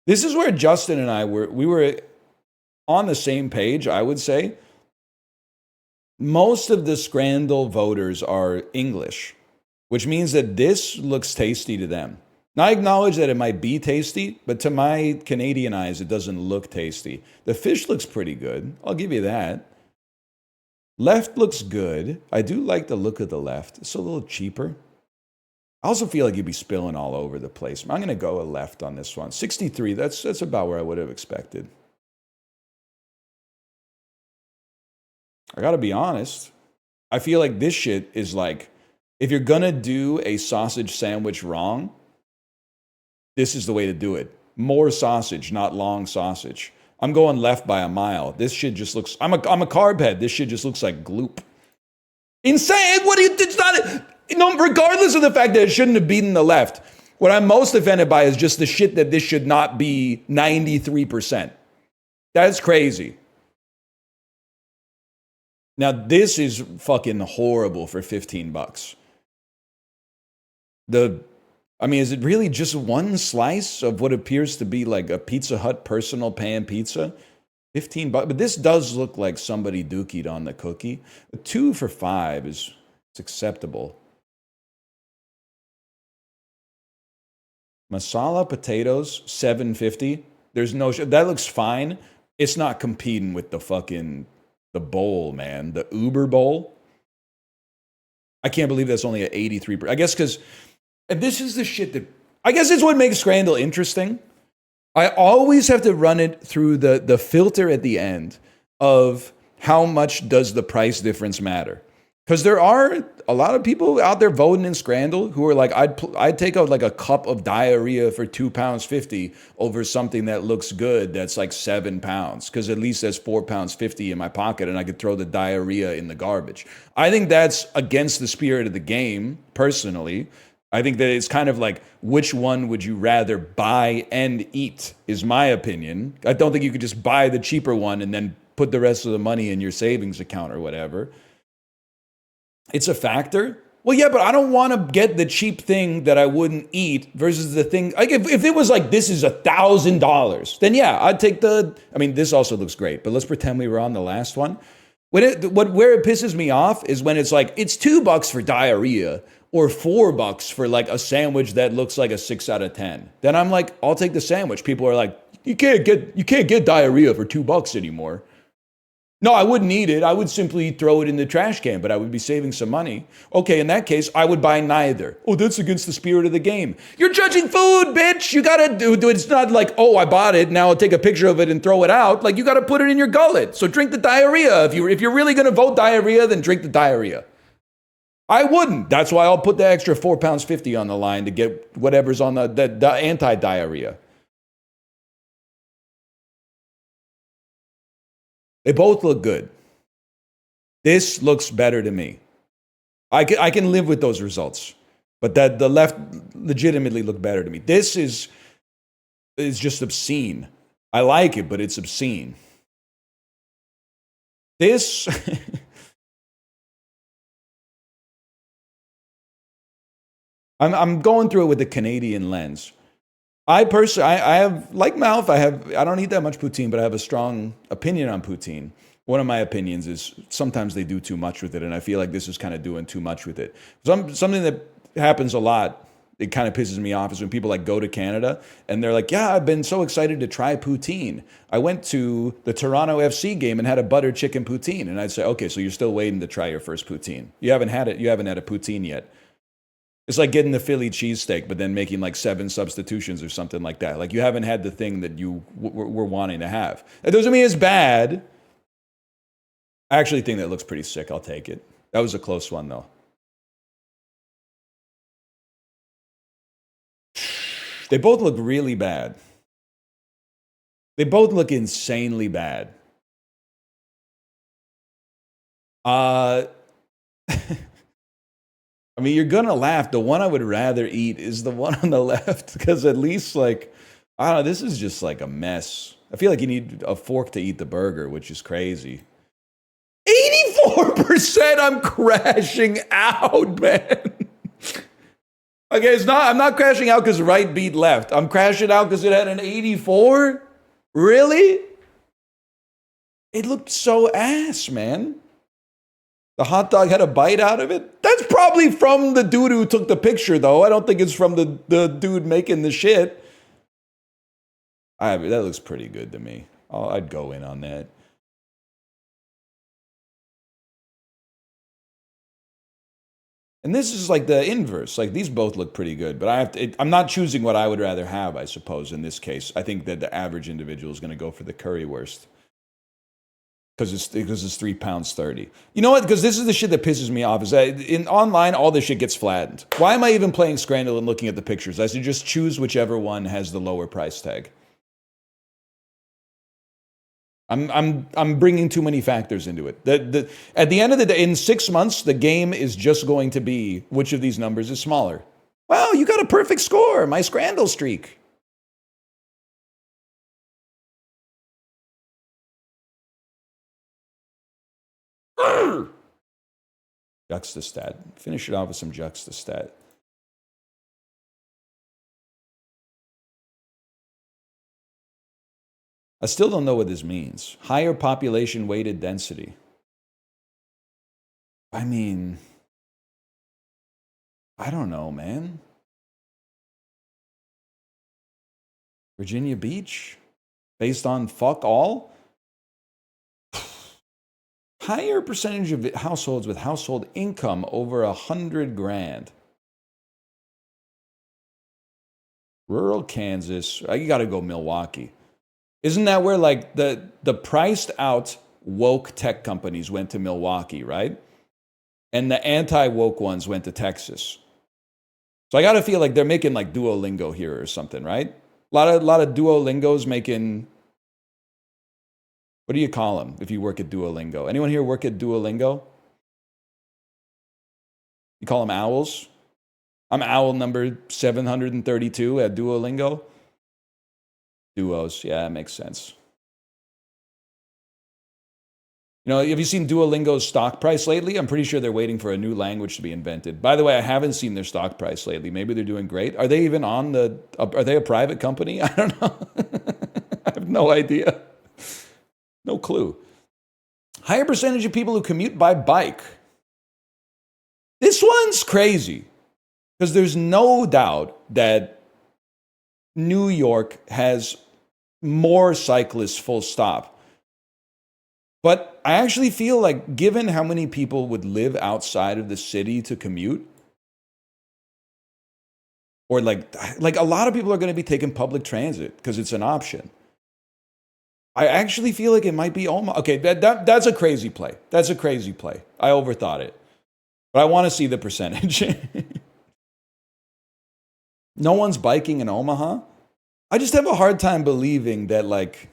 This is where Justin and I were on the same page, I would say. Most of the Scrandal voters are English, which means that this looks tasty to them. Now, I acknowledge that it might be tasty, but to my Canadian eyes, it doesn't look tasty. The fish looks pretty good. I'll give you that. Left looks good. I do like the look of the left. It's a little cheaper. I also feel like you'd be spilling all over the place. I'm going to go a left on this one. 63, that's about where I would have expected. I got to be honest. I feel like this shit is like, if you're going to do a sausage sandwich wrong, this is the way to do it. More sausage, not long sausage. I'm going left by a mile. This shit just looks, I'm a carb head. This shit just looks like gloop. Insane. What do you, it's not, regardless of the fact that it shouldn't have beaten the left, what I'm most offended by is just the shit that this should not be 93%. That's crazy. Now, this is fucking horrible for $15. Is it really just one slice of what appears to be like a Pizza Hut personal pan pizza? $15, but this does look like somebody dookied on the cookie. 2 for $5 is acceptable. Masala potatoes, $7.50. There's no that looks fine. It's not competing with the bowl, man. The Uber bowl. I can't believe that's only at 83%. I guess because, and this is the shit that, I guess it's what makes Scrandal interesting. I always have to run it through the filter at the end of how much does the price difference matter. Because there are a lot of people out there voting in Scrandal who are like, I'd take out like a cup of diarrhea for £2.50 over something that looks good that's like £7, because at least there's £4.50 in my pocket and I could throw the diarrhea in the garbage. I think that's against the spirit of the game, personally. I think that it's kind of like, which one would you rather buy and eat, is my opinion. I don't think you could just buy the cheaper one and then put the rest of the money in your savings account or whatever. It's a factor. Well, yeah, but I don't want to get the cheap thing that I wouldn't eat versus the thing. Like if it was like, this is $1,000, then yeah, I'd take this also looks great, but let's pretend we were on the last one. Where it pisses me off is when it's like, it's $2 for diarrhea or $4 for like a sandwich that looks like a 6 out of 10. Then I'm like, I'll take the sandwich. People are like, you can't get diarrhea for $2 anymore. No, I wouldn't eat it. I would simply throw it in the trash can, but I would be saving some money. Okay, in that case, I would buy neither. Oh, that's against the spirit of the game. You're judging food, bitch. You gotta do it. It's not like, oh, I bought it, now I'll take a picture of it and throw it out. Like, you gotta put it in your gullet. So drink the diarrhea. If you're really gonna vote diarrhea, then drink the diarrhea. I wouldn't. That's why I'll put the extra £4.50 on the line to get whatever's on the anti-diarrhea. They both look good. This looks better to me. I can live with those results, but that the left legitimately look better to me. This is just obscene. I like it, but it's obscene. This I'm going through it with the Canadian lens. I personally, I have, like Malf, I don't eat that much poutine, but I have a strong opinion on poutine. One of my opinions is sometimes they do too much with it, and I feel like this is kind of doing too much with it. Something that happens a lot, it kind of pisses me off, is when people like go to Canada and they're like, yeah, I've been so excited to try poutine. I went to the Toronto FC game and had a butter chicken poutine. And I'd say, okay, so you're still waiting to try your first poutine. You haven't had a poutine yet. It's like getting the Philly cheesesteak, but then making like 7 substitutions or something like that. Like you haven't had the thing that you were wanting to have. That doesn't mean it's bad. I actually think that looks pretty sick. I'll take it. That was a close one, though. They both look really bad. They both look insanely bad. I mean, you're gonna laugh. The one I would rather eat is the one on the left, because at least, like, I don't know, this is just like a mess. I feel like you need a fork to eat the burger, which is crazy. 84%, I'm crashing out, man. Okay, I'm not crashing out because right beat left. I'm crashing out because it had an 84? Really? It looked so ass, man. The hot dog had a bite out of it? That's probably from the dude who took the picture, though. I don't think it's from the dude making the shit. That looks pretty good to me. I'd go in on that. And this is like the inverse. Like, these both look pretty good, but I'm not choosing what I would rather have, I suppose, in this case. I think that the average individual is going to go for the currywurst. Because it's 3 pounds 30. You know what? Because this is the shit that pisses me off. Is that in online, all this shit gets flattened. Why am I even playing Scrandle and looking at the pictures? I should just choose whichever one has the lower price tag. I'm bringing too many factors into it. At the end of the day, in 6 months, the game is just going to be which of these numbers is smaller. Wow, you got a perfect score. My Scrandle streak. Juxtastat. Finish it off with some juxtastat. I still don't know what this means. Higher population weighted density. I mean, I don't know, man. Virginia Beach? Based on fuck all? Higher percentage of households with household income over 100 grand. Rural Kansas. You got to go Milwaukee. Isn't that where like the priced out woke tech companies went to Milwaukee, right? And the anti-woke ones went to Texas. So I got to feel like they're making like Duolingo here or something, right? A lot of Duolingos making. What do you call them if you work at Duolingo? Anyone here work at Duolingo? You call them owls? I'm owl number 732 at Duolingo. Duos, yeah, that makes sense. You know, have you seen Duolingo's stock price lately? I'm pretty sure they're waiting for a new language to be invented. By the way, I haven't seen their stock price lately. Maybe they're doing great. Are they even on are they a private company? I don't know. I have no idea. No clue. Higher percentage of people who commute by bike. This one's crazy because there's no doubt that New York has more cyclists, full stop. But I actually feel like, given how many people would live outside of the city to commute, or like a lot of people are going to be taking public transit because it's an option. I actually feel like it might be Omaha. Okay, that's a crazy play. That's a crazy play. I overthought it. But I want to see the percentage. No one's biking in Omaha? I just have a hard time believing that, like,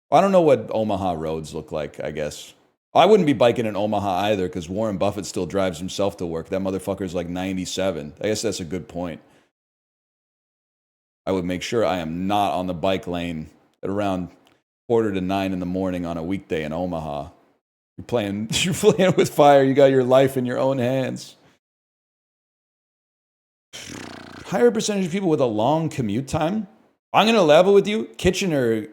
I don't know what Omaha roads look like, I guess. I wouldn't be biking in Omaha either because Warren Buffett still drives himself to work. That motherfucker's like 97. I guess that's a good point. I would make sure I am not on the bike lane at around 8:45 in the morning on a weekday in Omaha. You're playing with fire. You got your life in your own hands. Higher percentage of people with a long commute time. I'm going to level with you. Kitchener,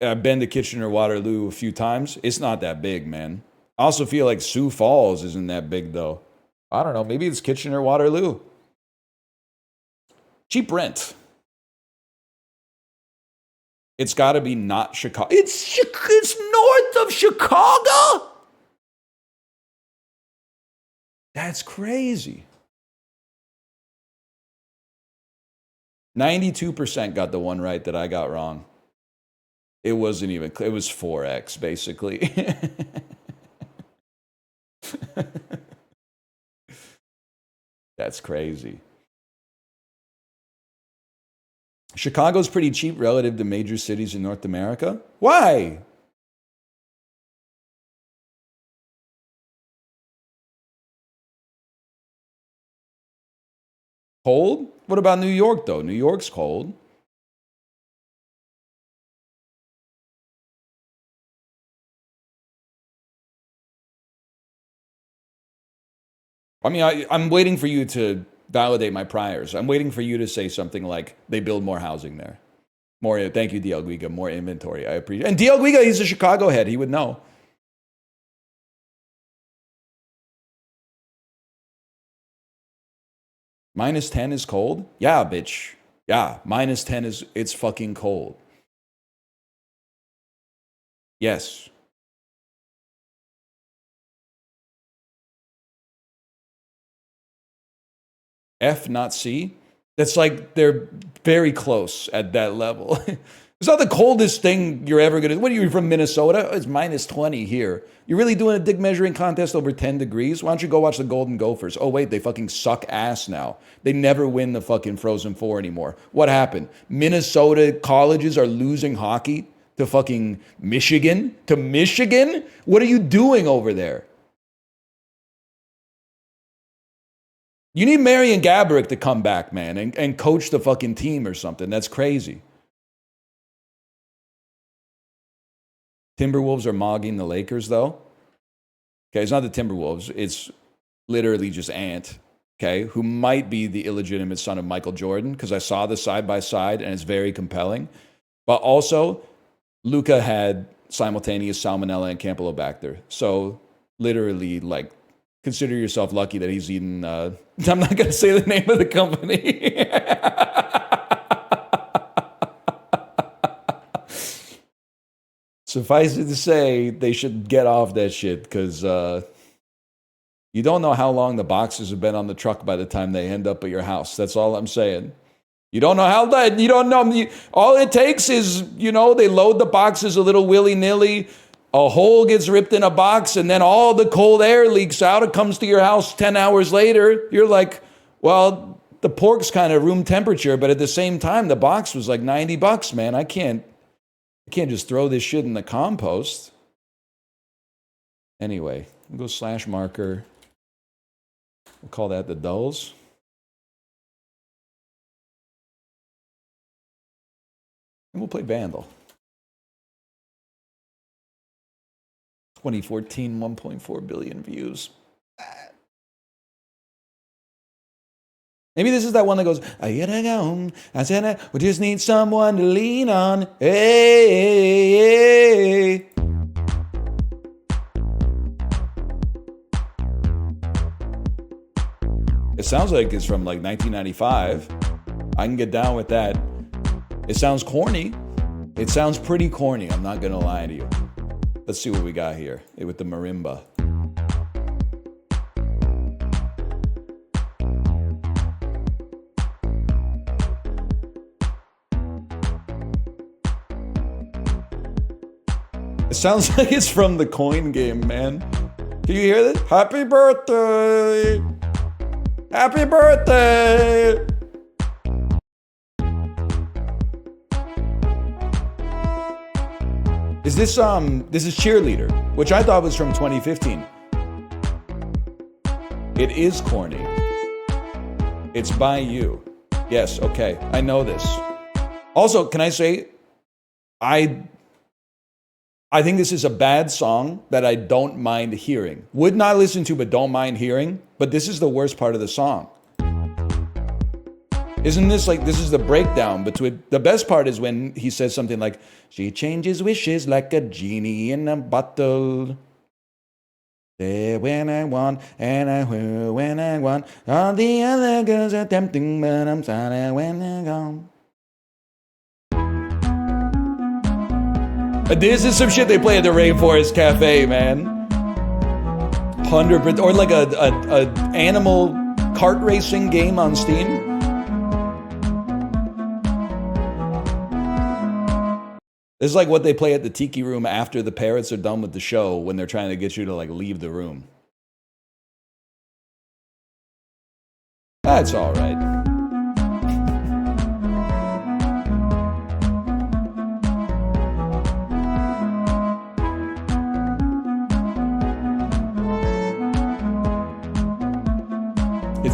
I've been to Kitchener Waterloo a few times. It's not that big, man. I also feel like Sioux Falls isn't that big, though. I don't know. Maybe it's Kitchener Waterloo. Cheap rent. It's got to be not Chicago. It's north of Chicago? That's crazy. 92% got the one right that I got wrong. It wasn't even, it was 4x, basically. That's crazy. Chicago's pretty cheap relative to major cities in North America. Why? Cold? What about New York, though? New York's cold. I mean, I'm waiting for you to validate my priors. I'm waiting for you to say something like they build more housing there. More. Thank you, DL Guiga. More inventory. I appreciate. And DL Guiga, he's a Chicago head. He would know. -10 is cold? Yeah, bitch. Yeah, -10 is, it's fucking cold. Yes. F, not C? That's like, they're very close at that level. It's not the coldest thing you're ever gonna. What are you from Minnesota? It's -20 here. You're really doing a dick measuring contest over 10 degrees? Why don't you go watch the Golden Gophers? Oh wait, they fucking suck ass now. They never win the fucking Frozen Four anymore. What happened? Minnesota colleges are losing hockey to fucking Michigan? To Michigan? What are you doing over there? You need Marion Gaborik to come back, man, and coach the fucking team or something. That's crazy. Timberwolves are mogging the Lakers, though. Okay, it's not the Timberwolves. It's literally just Ant, okay, who might be the illegitimate son of Michael Jordan, because I saw the side-by-side, and it's very compelling. But also, Luka had simultaneous salmonella and campylobacter. So literally, like, consider yourself lucky that he's eaten... I'm not going to say the name of the company. Suffice it to say, they should get off that shit, because you don't know how long the boxes have been on the truck by the time they end up at your house. That's all I'm saying. You don't know how that, you don't know. All it takes is, you know, they load the boxes a little willy-nilly, a hole gets ripped in a box, and then all the cold air leaks out. It comes to your house 10 hours later. You're like, well, the pork's kind of room temperature, but at the same time, the box was like $90, man. I can't just throw this shit in the compost. Anyway, we'll go slash marker. We'll call that the dulls. And we'll play Vandal. 2014, 1.4 billion views. Maybe this is that one that goes, I gotta go. I said, we just need someone to lean on. Hey. It sounds like it's from like 1995. I can get down with that. It sounds corny. It sounds pretty corny. I'm not gonna lie to you. Let's see what we got here with the marimba. It sounds like it's from the coin game, man. Do you hear that? Happy birthday! Happy birthday! Is this is Cheerleader, which I thought was from 2015. It is corny. It's by you. Yes, okay, I know this. Also, can I say, I think this is a bad song that I don't mind hearing. Would not listen to, but don't mind hearing. But this is the worst part of the song. Isn't this like, this is the breakdown between, the best part is when he says something like, she changes wishes like a genie in a bottle. There when I want, and I will when I want. All the other girls are tempting, but I'm sorry when they're gone. This is some shit they play at the Rainforest Cafe, man. 100%, or like a animal kart racing game on Steam. This is like what they play at the Tiki Room after the parrots are done with the show when they're trying to get you to like leave the room. That's all right.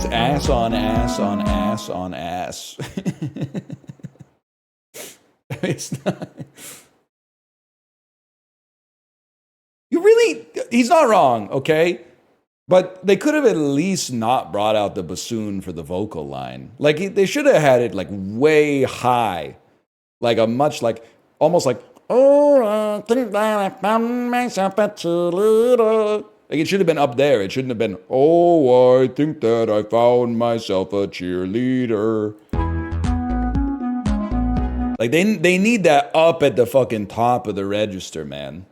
It's ass on ass on ass on ass. It's not. He's not wrong, okay? But they could have at least not brought out the bassoon for the vocal line. Like, they should have had it, like, way high. Like, almost like, oh, I think that I found myself a cheerleader. Like, it should have been up there. It shouldn't have been, oh, I think that I found myself a cheerleader. Like, they need that up at the fucking top of the register, man.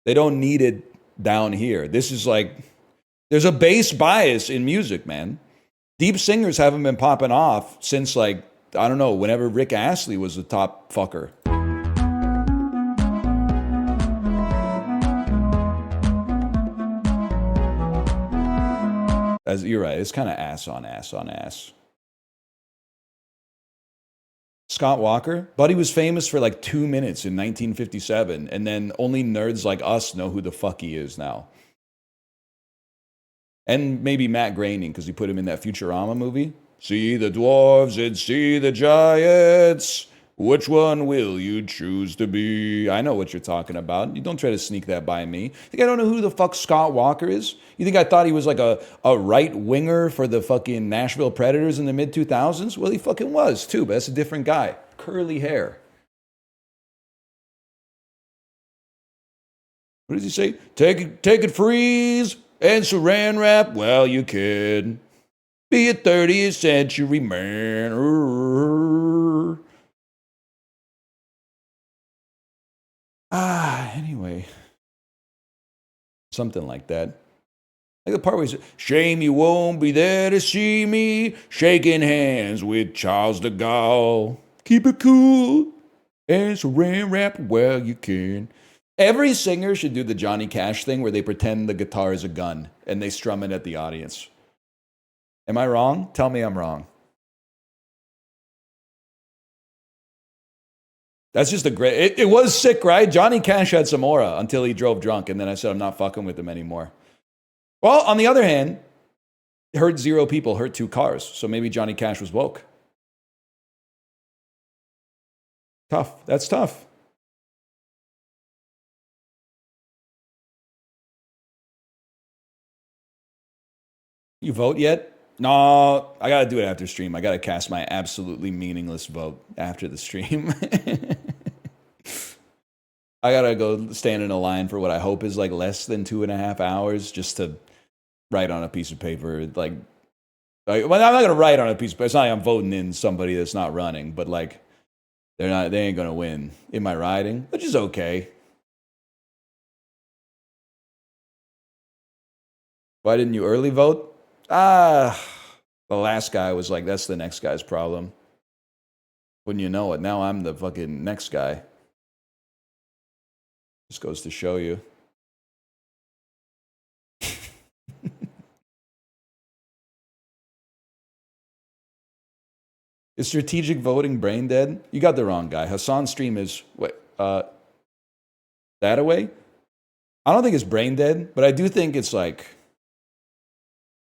They don't need it down here. This is like, there's a bass bias in music, man. Deep singers haven't been popping off since, like, I don't know, whenever Rick Astley was the top fucker. You're right, it's kind of ass on ass on ass. Scott Walker, Buddy was famous for like 2 minutes in 1957, and then only nerds like us know who the fuck he is now. And maybe Matt Groening, because he put him in that Futurama movie. See the dwarves and see the giants. Which one will you choose to be? I know what you're talking about. You don't try to sneak that by me. Think I don't know who the fuck Scott Walker is? You think I thought he was like a right winger for the fucking Nashville Predators in the mid 2000s? Well, he fucking was too, but that's a different guy. Curly hair. What does he say? Take it, freeze, and saran wrap. Well, you can be a 30th century man. Anyway. Something like that. Like the part where he said, shame you won't be there to see me shaking hands with Charles de Gaulle. Keep it cool and saran wrap well you can. Every singer should do the Johnny Cash thing where they pretend the guitar is a gun and they strum it at the audience. Am I wrong? Tell me I'm wrong. That's just a great... It was sick, right? Johnny Cash had some aura until he drove drunk, and then I said, I'm not fucking with him anymore. Well, on the other hand, hurt 0 people, hurt 2 cars. So maybe Johnny Cash was woke. Tough. That's tough. You vote yet? No, I gotta do it after stream. I gotta cast my absolutely meaningless vote after the stream. I gotta go stand in a line for what I hope is like less than 2.5 hours just to write on a piece of paper. Well, I'm not gonna write on a piece of paper. It's not like I'm voting in somebody that's not running, but like they ain't gonna win in my riding, which is okay. Why didn't you early vote? The last guy was like, that's the next guy's problem. Wouldn't you know it? Now I'm the fucking next guy. Just goes to show you. Is strategic voting brain dead? You got the wrong guy. Hassan's stream is, that away? I don't think it's brain dead, but I do think it's like,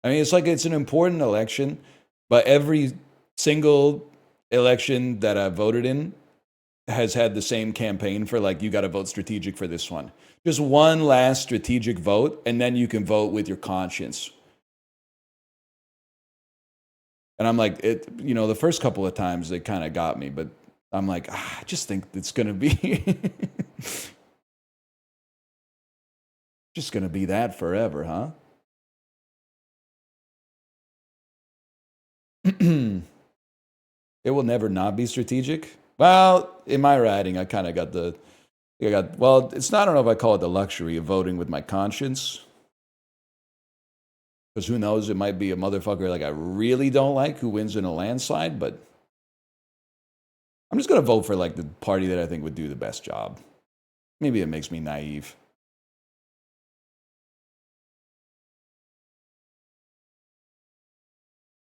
it's an important election, but every single election that I've voted in has had the same campaign for like, you got to vote strategic for this one. Just one last strategic vote, and then you can vote with your conscience. And I'm like, the first couple of times they kind of got me, but I'm like, I just think it's going to be just going to be that forever, huh? It will never not be strategic. Well, in my writing, I kind of got it's not, I don't know if I call it the luxury of voting with my conscience. Because who knows, it might be a motherfucker like I really don't like who wins in a landslide, but I'm just going to vote for like the party that I think would do the best job. Maybe it makes me naive.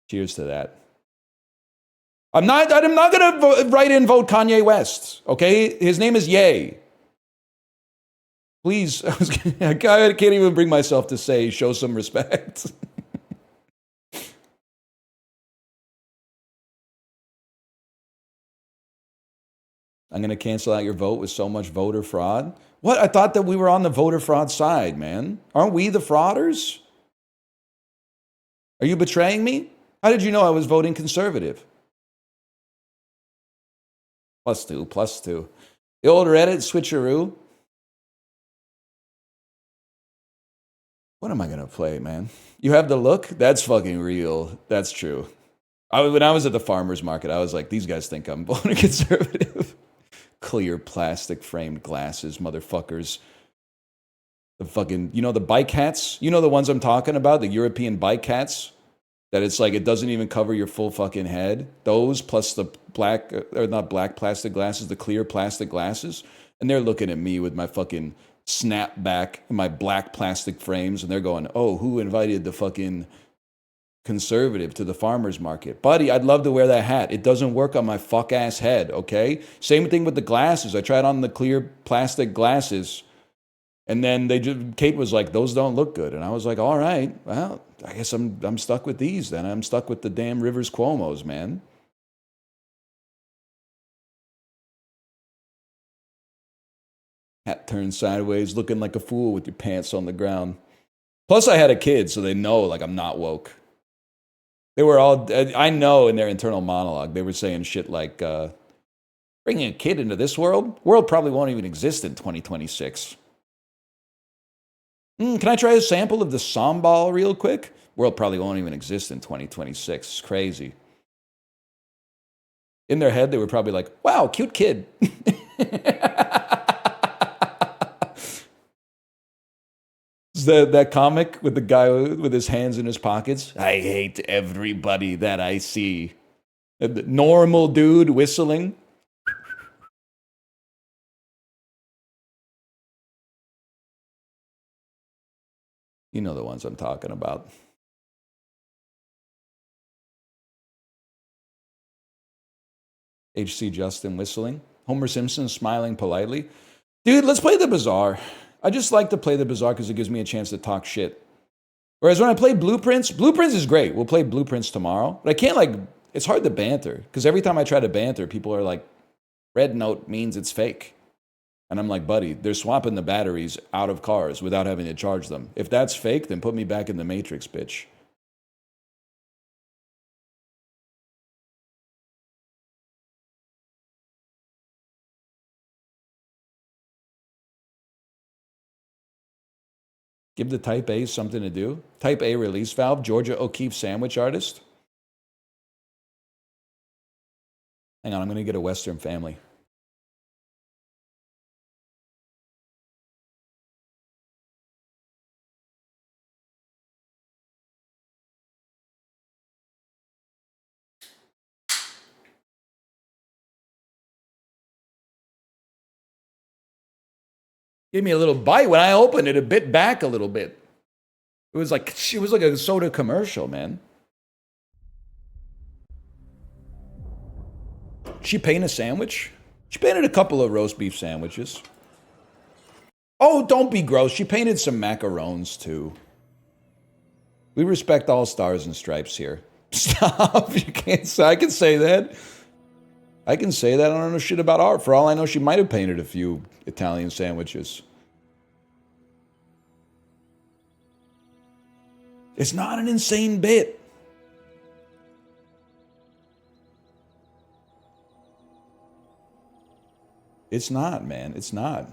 Cheers to that. I'm not going to write in vote Kanye West, okay? His name is Ye. Please, I can't even bring myself to say show some respect. I'm going to cancel out your vote with so much voter fraud. What? I thought that we were on the voter fraud side, man. Aren't we the frauders? Are you betraying me? How did you know I was voting conservative? +2, +2. The old Reddit switcheroo. What am I going to play, man? You have the look? That's fucking real. That's true. When I was at the farmer's market, I was like, these guys think I'm voting conservative. Clear plastic framed glasses, motherfuckers. The fucking, you know the bike hats? You know the ones I'm talking about? The European bike hats? That it's like it doesn't even cover your full fucking head. Those plus the black, or not black plastic glasses, the clear plastic glasses. And they're looking at me with my fucking snapback and my black plastic frames. And they're going, oh, who invited the fucking conservative to the farmer's market? Buddy, I'd love to wear that hat. It doesn't work on my fuck ass head, okay? Same thing with the glasses. I tried on the clear plastic glasses. And then Kate was like, those don't look good. And I was like, all right, well, I guess I'm stuck with these then. I'm stuck with the damn Rivers Cuomo's, man. Hat turned sideways, looking like a fool with your pants on the ground. Plus, I had a kid, so they know, like, I'm not woke. They were all, I know in their internal monologue, they were saying shit like, bringing a kid into this world? World probably won't even exist in 2026. Can I try a sample of the sambal real quick? World probably won't even exist in 2026. It's crazy. In their head, they were probably like, wow, cute kid. That comic with the guy with his hands in his pockets. I hate everybody that I see. The normal dude whistling. You know the ones I'm talking about. HC Justin whistling. Homer Simpson smiling politely. Dude, let's play the Bazaar. I just like to play the Bazaar because it gives me a chance to talk shit. Whereas when I play Blueprints is great. We'll play Blueprints tomorrow. But I can't it's hard to banter. Because every time I try to banter, people are like, red note means it's fake. And I'm like, buddy, they're swapping the batteries out of cars without having to charge them. If that's fake, then put me back in the Matrix, bitch. Give the Type A something to do. Type A release valve, Georgia O'Keeffe sandwich artist. Hang on, I'm going to get a Western family. Gave me a little bite. When I opened it, it bit back a little bit. It was like a soda commercial, man. She painted a sandwich? She painted a couple of roast beef sandwiches. Oh, don't be gross. She painted some macarons, too. We respect all stars and stripes here. Stop. You can't say. I can say that. I can say that. I don't know shit about art. For all I know, she might have painted a few Italian sandwiches. It's not an insane bit. It's not, man. It's not.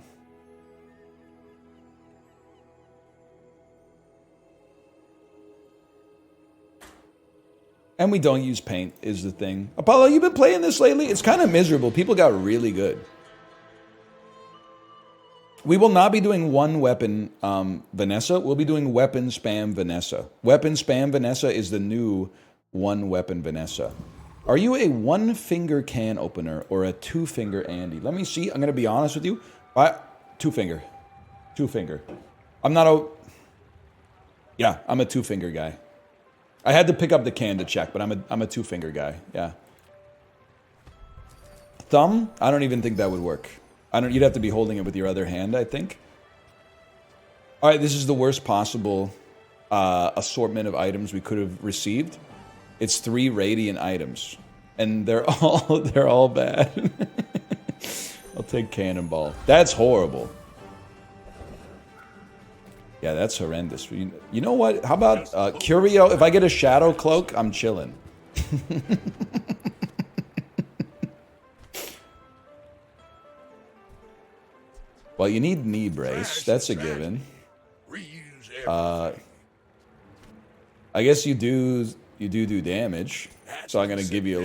And we don't use paint is the thing. Apollo, you been playing this lately? It's kind of miserable. People got really good. We will not be doing one weapon Vanessa. We'll be doing weapon spam Vanessa. Weapon spam Vanessa is the new one weapon Vanessa. Are you a one finger can opener or a two finger Andy? Let me see. I'm going to be honest with you. Two finger. Two finger. I'm not a... Yeah, I'm a two finger guy. I had to pick up the can to check, but I'm a two finger guy. Yeah. Thumb? I don't even think that would work. You'd have to be holding it with your other hand, I think. All right, this is the worst possible assortment of items we could have received. It's 3 radiant items, and they're all bad. I'll take Cannonball. That's horrible. Yeah, that's horrendous. You know what? How about Curio? If I get a Shadow Cloak, I'm chilling. Well, you need knee brace. That's a given. I guess you do damage. So I'm gonna give you a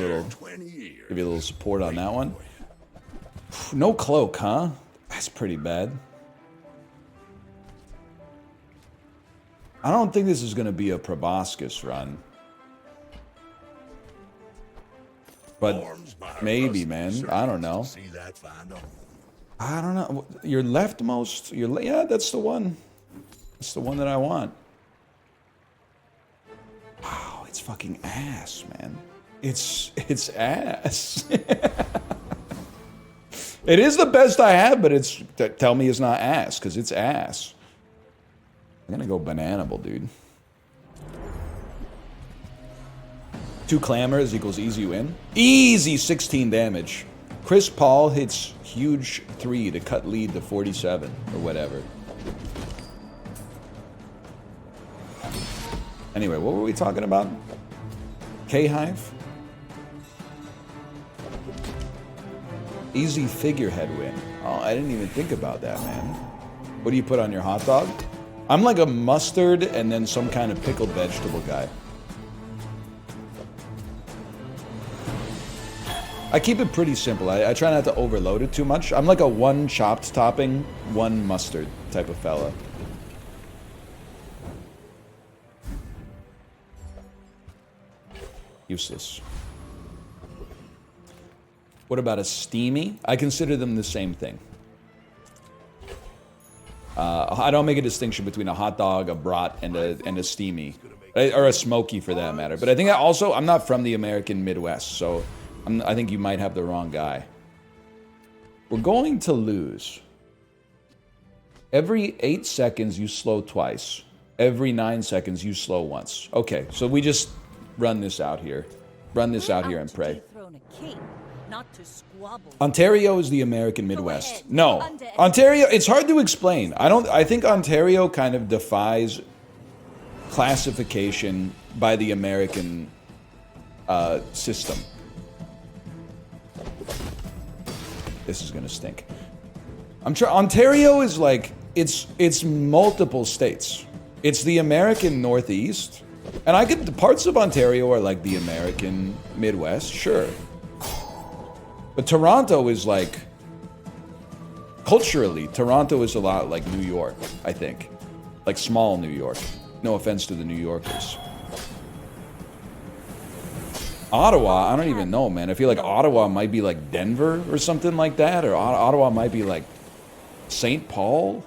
little support on that one. No cloak, huh? That's pretty bad. I don't think this is gonna be a proboscis run. But maybe, man. I don't know. I don't know. Your leftmost. Yeah, that's the one. That's the one that I want. Wow, it's fucking ass, man. It's ass. It is the best I have, but it's tell me it's not ass, because it's ass. I'm gonna go bananable, dude. 2 clamors equals easy win. Easy 16 damage. Chris Paul hits huge 3 to cut lead to 47 or whatever. Anyway, what were we talking about? K-Hive? Easy figurehead win. Oh, I didn't even think about that, man. What do you put on your hot dog? I'm like a mustard and then some kind of pickled vegetable guy. I keep it pretty simple. I try not to overload it too much. I'm like a 1 chopped topping, 1 mustard type of fella. Useless. What about a steamy? I consider them the same thing. I don't make a distinction between a hot dog, a brat, and a steamy. Or a smoky for that matter. But I think I'm not from the American Midwest, so I think you might have the wrong guy. We're going to lose. Every 8 seconds, you slow twice. Every 9 seconds, you slow once. Okay, so we just run this out here. Run this out here and pray. Ontario is the American Midwest. No, Ontario, it's hard to explain. I think Ontario kind of defies classification by the American system. This is gonna stink. Ontario is like, it's multiple states. It's the American Northeast. And parts of Ontario are like the American Midwest, sure. But Toronto is like, culturally, Toronto is a lot like New York, I think. Like small New York. No offense to the New Yorkers. Ottawa, I don't even know, man. I feel like Ottawa might be like Denver or something like that. Or Ottawa might be like St. Paul.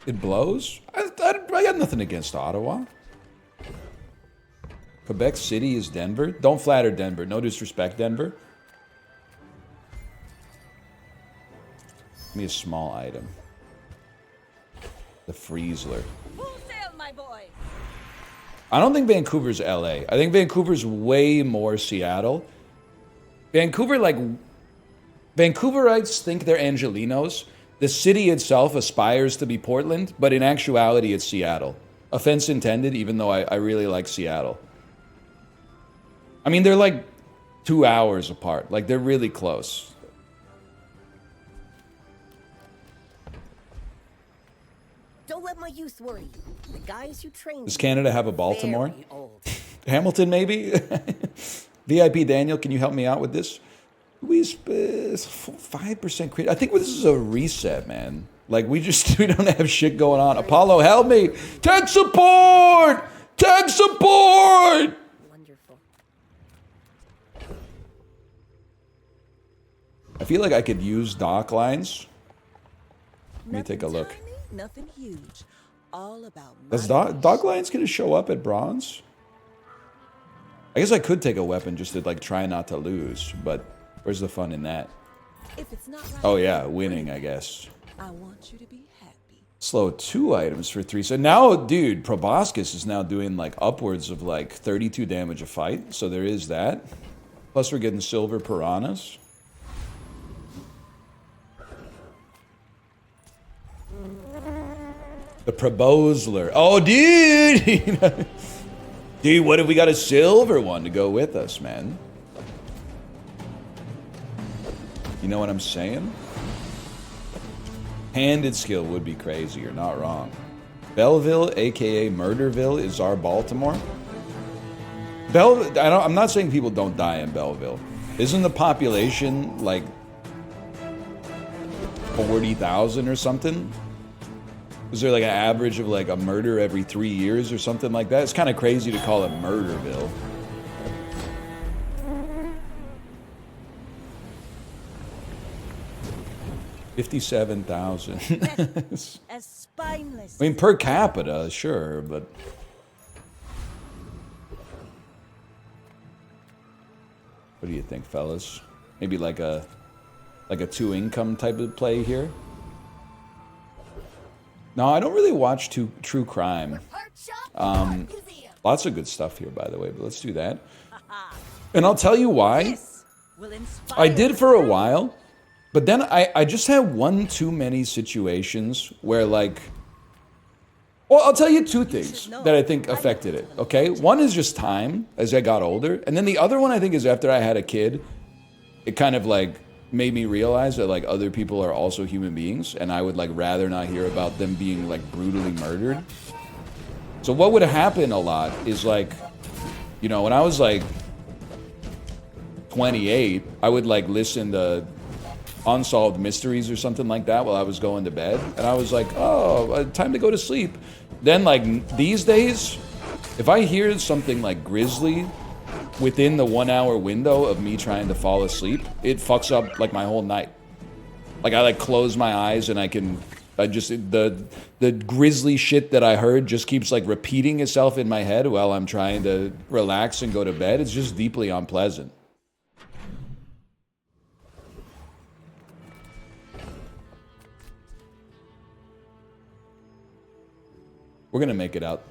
It blows? I got nothing against Ottawa. Quebec City is Denver. Don't flatter Denver. No disrespect, Denver. Give me a small item. The Friesler. I don't think Vancouver's LA. I think Vancouver's way more Seattle. Vancouverites think they're Angelinos. The city itself aspires to be Portland, but in actuality, it's Seattle. Offense intended, even though I really like Seattle. I mean, they're like 2 hours apart. Like, they're really close. Don't let my youth worry you. The guys you train. Does Canada have a Baltimore? Hamilton, maybe? VIP Daniel, can you help me out with this? We 5% credit. I think this is a reset, man. Like, we don't have shit going on. Apollo, help me! Tech support! Tech support! Wonderful. I feel like I could use dock lines. Let me take a look. Tiny, nothing huge. All about Does dock lines gonna show up at bronze? I guess I could take a weapon just to like try not to lose, but where's the fun in that? If it's not right, Oh yeah, winning, I guess. I want you to be happy. Slow 2 items for 3. So now, dude, Proboscis is now doing like upwards of like 32 damage a fight. So there is that. Plus we're getting silver piranhas. The Proposler. Oh, dude! Dude, what if we got a silver one to go with us, man? You know what I'm saying? Handed skill would be crazy, you're not wrong. Belleville, aka Murderville, is our Baltimore. I'm not saying people don't die in Belleville. Isn't the population like 40,000 or something? Is there like an average of like a murder every 3 years or something like that? It's kind of crazy to call it Murderville. $57,000. As spineless. I mean, per capita, sure, but what do you think, fellas? Maybe like a 2-income type of play here. No, I don't really watch true crime. Lots of good stuff here, by the way, but let's do that. And I'll tell you why. I did for a while, but then I just had one too many situations where, like, well, I'll tell you two things that I think affected it, okay? One is just time as I got older, and then the other one I think is after I had a kid, it kind of like made me realize that like other people are also human beings, and I would like rather not hear about them being like brutally murdered. So what would happen a lot is like, you know, when I was like 28, I would like listen to Unsolved Mysteries or something like that while I was going to bed, and I was like, oh, time to go to sleep. Then like these days, if I hear something like grisly within the 1 hour window of me trying to fall asleep, it fucks up like my whole night. Like I like close my eyes and the grisly shit that I heard just keeps like repeating itself in my head while I'm trying to relax and go to bed. It's just deeply unpleasant. We're gonna make it out.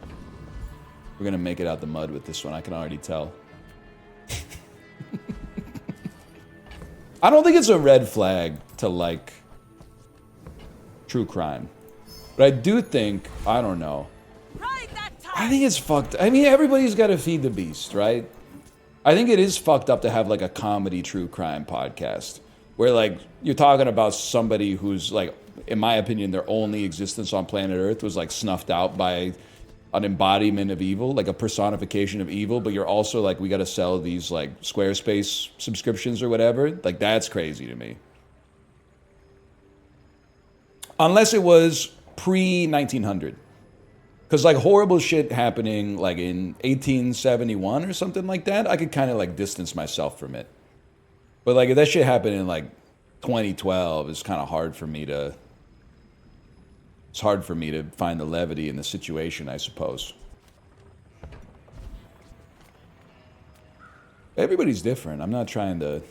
We're gonna make it out the mud with this one. I can already tell. I don't think it's a red flag to like true crime, but I do think, I don't know. I think it's fucked. I mean, everybody's got to feed the beast, right? I think it is fucked up to have like a comedy true crime podcast where like you're talking about somebody who's like, in my opinion, their only existence on planet Earth was like snuffed out by an embodiment of evil, like a personification of evil, but you're also like, we got to sell these like Squarespace subscriptions or whatever. Like that's crazy to me. Unless it was pre-1900. Because like horrible shit happening like in 1871 or something like that, I could kind of like distance myself from it. But like if that shit happened in like 2012, it's kind of hard for me to... It's hard for me to find the levity in the situation, I suppose. Everybody's different. I'm not trying to...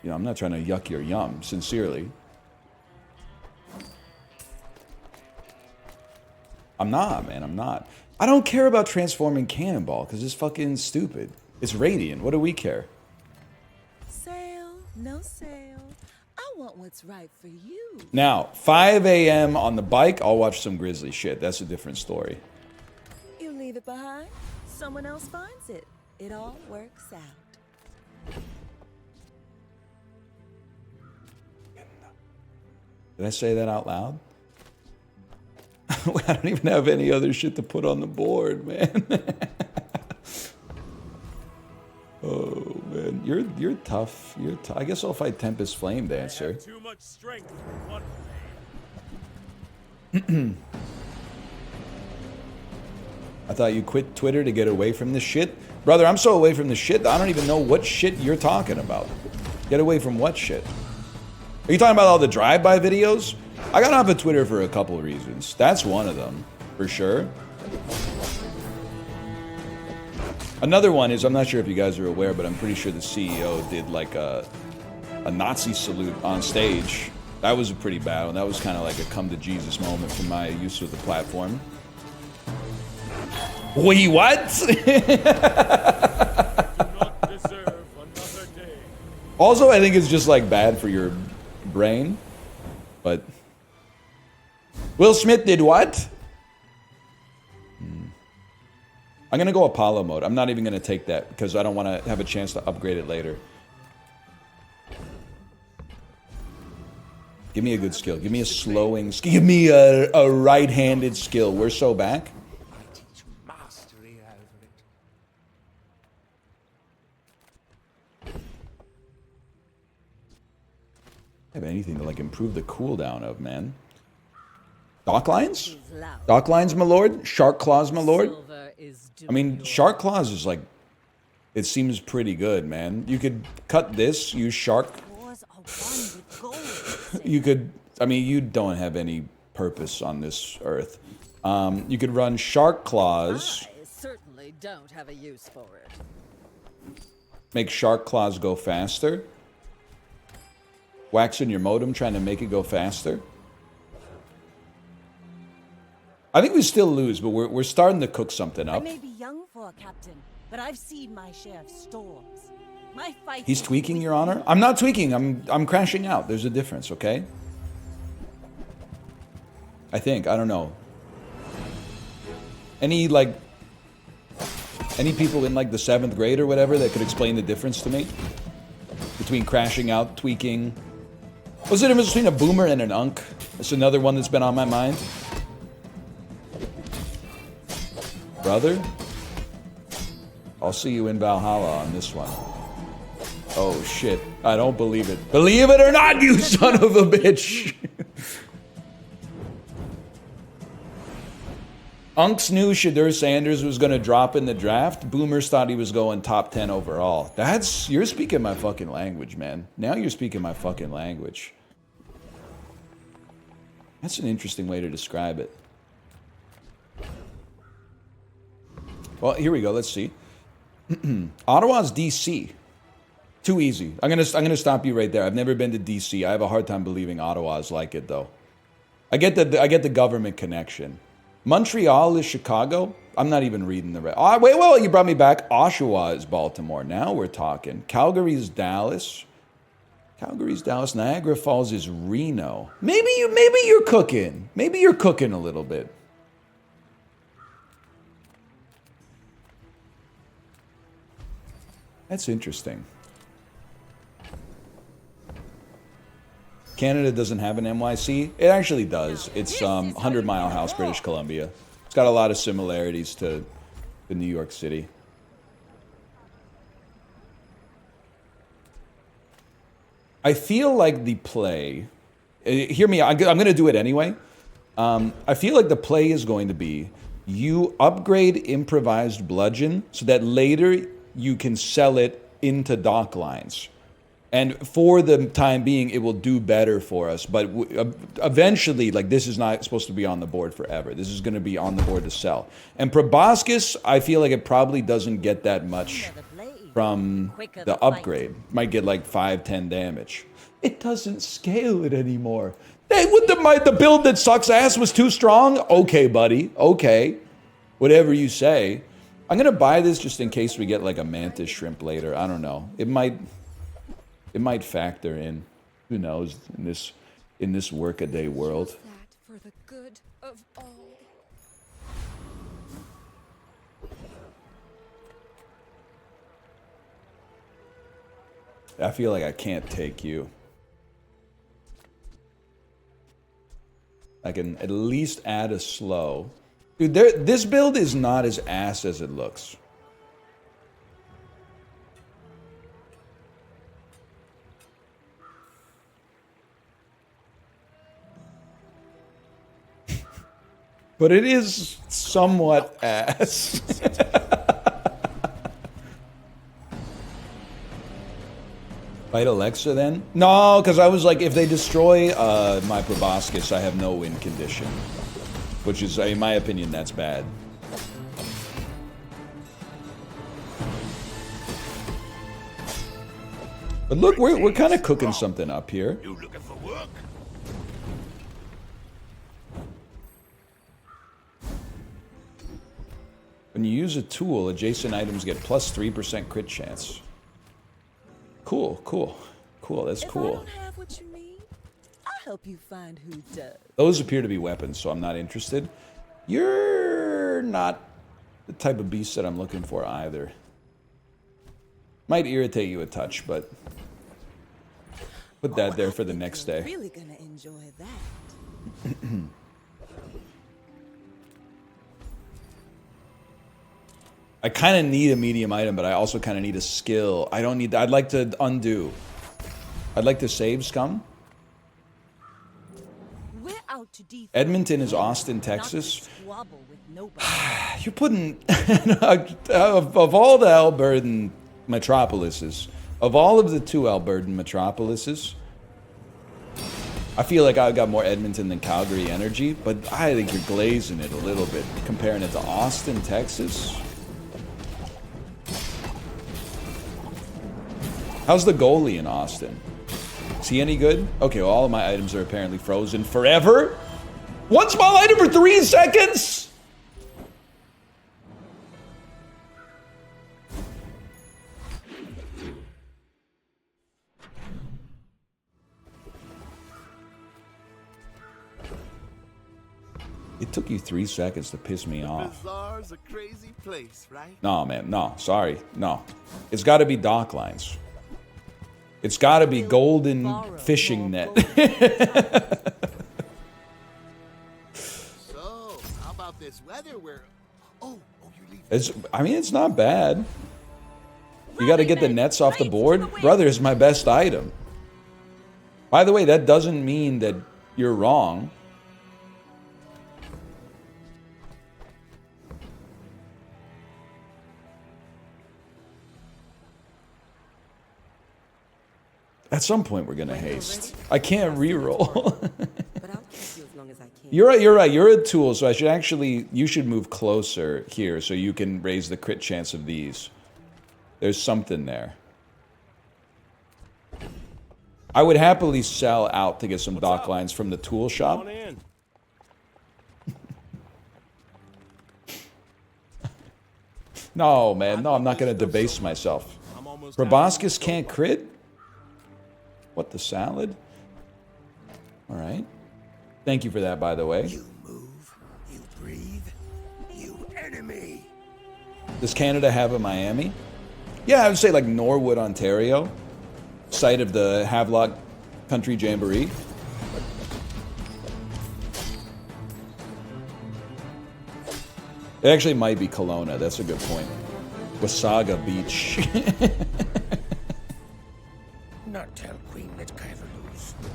You know, I'm not trying to yuck your yum, sincerely. I'm not, man, I'm not. I don't care about transforming Cannonball, because it's fucking stupid. It's Radiant. What do we care? Sale, no sale. I want what's right for you. Now, 5 a.m. on the bike, I'll watch some grisly shit. That's a different story. You leave it behind, someone else finds it. It all works out. Did I say that out loud? I don't even have any other shit to put on the board, man. Oh man, you're tough. I guess I'll fight Tempest Flame Dancer. Too much strength for one I thought you quit Twitter to get away from this shit, brother. I'm so away from this shit that I don't even know what shit you're talking about. Get away from what shit? Are you talking about all the drive-by videos? I got off of Twitter for a couple of reasons. That's one of them, for sure. Another one is, I'm not sure if you guys are aware, but I'm pretty sure the CEO did like a Nazi salute on stage. That was a pretty bad one. That was kind of like a come to Jesus moment for my use of the platform. Wait, what? Also, I think it's just like bad for your brain. But Will Smith did what? I'm gonna go Apollo mode. I'm not even gonna take that because I don't want to have a chance to upgrade it later. Give me a good skill. Give me a slowing skill. Give me a right-handed skill. We're so back. I teach mastery over it. Have anything to like improve the cooldown of, man? Dock lines? Dock lines, my lord? Shark claws, my lord? I mean, shark claws is like, it seems pretty good, man. You could cut this, use shark. You could, I mean, you don't have any purpose on this earth. You could run shark claws. I certainly don't have a use for it. Make shark claws go faster. Waxing your modem, trying to make it go faster. I think we still lose, but we're starting to cook something I up. may be young for a captain, but I've seen my share of storms. My fight. He's tweaking, Your Honor. I'm not tweaking. I'm crashing out. There's a difference, okay? I think. I don't know. Any people in like the 7th grade or whatever that could explain the difference to me between crashing out, tweaking? What's the difference between a boomer and an unk? That's another one that's been on my mind. Brother, I'll see you in Valhalla on this one. Oh shit, I don't believe it. Believe it or not, you son of a bitch! Unks knew Shadur Sanders was gonna drop in the draft. Boomers thought he was going top 10 overall. You're speaking my fucking language, man. Now you're speaking my fucking language. That's an interesting way to describe it. Well, here we go. Let's see. Ottawa's DC. Too easy. I'm gonna stop you right there. I've never been to DC. I have a hard time believing Ottawa's like it though. I get the government connection. Montreal is Chicago. I'm not even reading the rest. Oh, wait, well, you brought me back. Oshawa is Baltimore. Now we're talking. Calgary's Dallas. Niagara Falls is Reno. Maybe you're cooking. Maybe you're cooking a little bit. That's interesting. Canada doesn't have an NYC. It actually does. It's 100 Mile House, British Columbia. It's got a lot of similarities to New York City. I feel like the play... Hear me, I'm going to do it anyway. I feel like the play is going to be you upgrade improvised bludgeon so that later you can sell it into dock lines. And for the time being, it will do better for us. But eventually, like, this is not supposed to be on the board forever. This is going to be on the board to sell. And proboscis, I feel like it probably doesn't get that much from the upgrade. Might get like 5-10 damage. It doesn't scale it anymore. Hey, the build that sucks ass was too strong? Okay, buddy. Okay. Whatever you say. I'm going to buy this just in case we get like a mantis shrimp later. I don't know. It might factor in. Who knows in this workaday world. That for the good of all. I feel like I can't take you. I can at least add a slow. Dude, this build is not as ass as it looks. But it is somewhat ass. Fight Alexa then? No, because I was like, if they destroy my proboscis, I have no win condition. Which is, in my opinion, that's bad. But look, we're kind of cooking something up here. You looking for work? When you use a tool, adjacent items get plus 3% crit chance. Cool, cool. Cool, that's If I cool. don't have what you need, I'll help you find who does. Those appear to be weapons, so I'm not interested. You're not the type of beast that I'm looking for either. Might irritate you a touch, but put that there for the next You're day. really gonna enjoy that. I kind of need a medium item, but I also kind of need a skill. I don't need. I'd like to undo. I'd like to save scum. We're out to defend. Edmonton is Austin, not to Texas. squabble with nobody. You're putting of all the Albertan metropolises, of all of the 2 Albertan metropolises, I feel like I've got more Edmonton than Calgary energy, but I think you're glazing it a little bit, comparing it to Austin, Texas. How's the goalie in Austin? Is he any good? Okay, well, all of my items are apparently frozen forever. One small item for 3 seconds? It took you 3 seconds to piss me off. Bazaar's a crazy place, right? No, man, no, sorry, no. It's got to be dock lines. It's got to be golden fishing net. So, how about this weather where... Oh, you're leaving. It's not bad. You got to get the nets off the board. Brother is my best item. By the way, that doesn't mean that you're wrong. At some point, we're gonna haste. I can't reroll. But I'll keep you as long as I can. You're right. You're right. You're a tool, so I should actually. You should move closer here, so you can raise the crit chance of these. There's something there. I would happily sell out to get some dock lines from the tool shop. No, man. No, I'm not gonna debase myself. Proboscis can't crit. What, the salad? All right. Thank you for that, by the way. You move, you breathe, you enemy. Does Canada have a Miami? Yeah, I would say like Norwood, Ontario. Site of the Havelock Country Jamboree. It actually might be Kelowna. That's a good point. Wasaga Beach. Not tell Queen that Kyver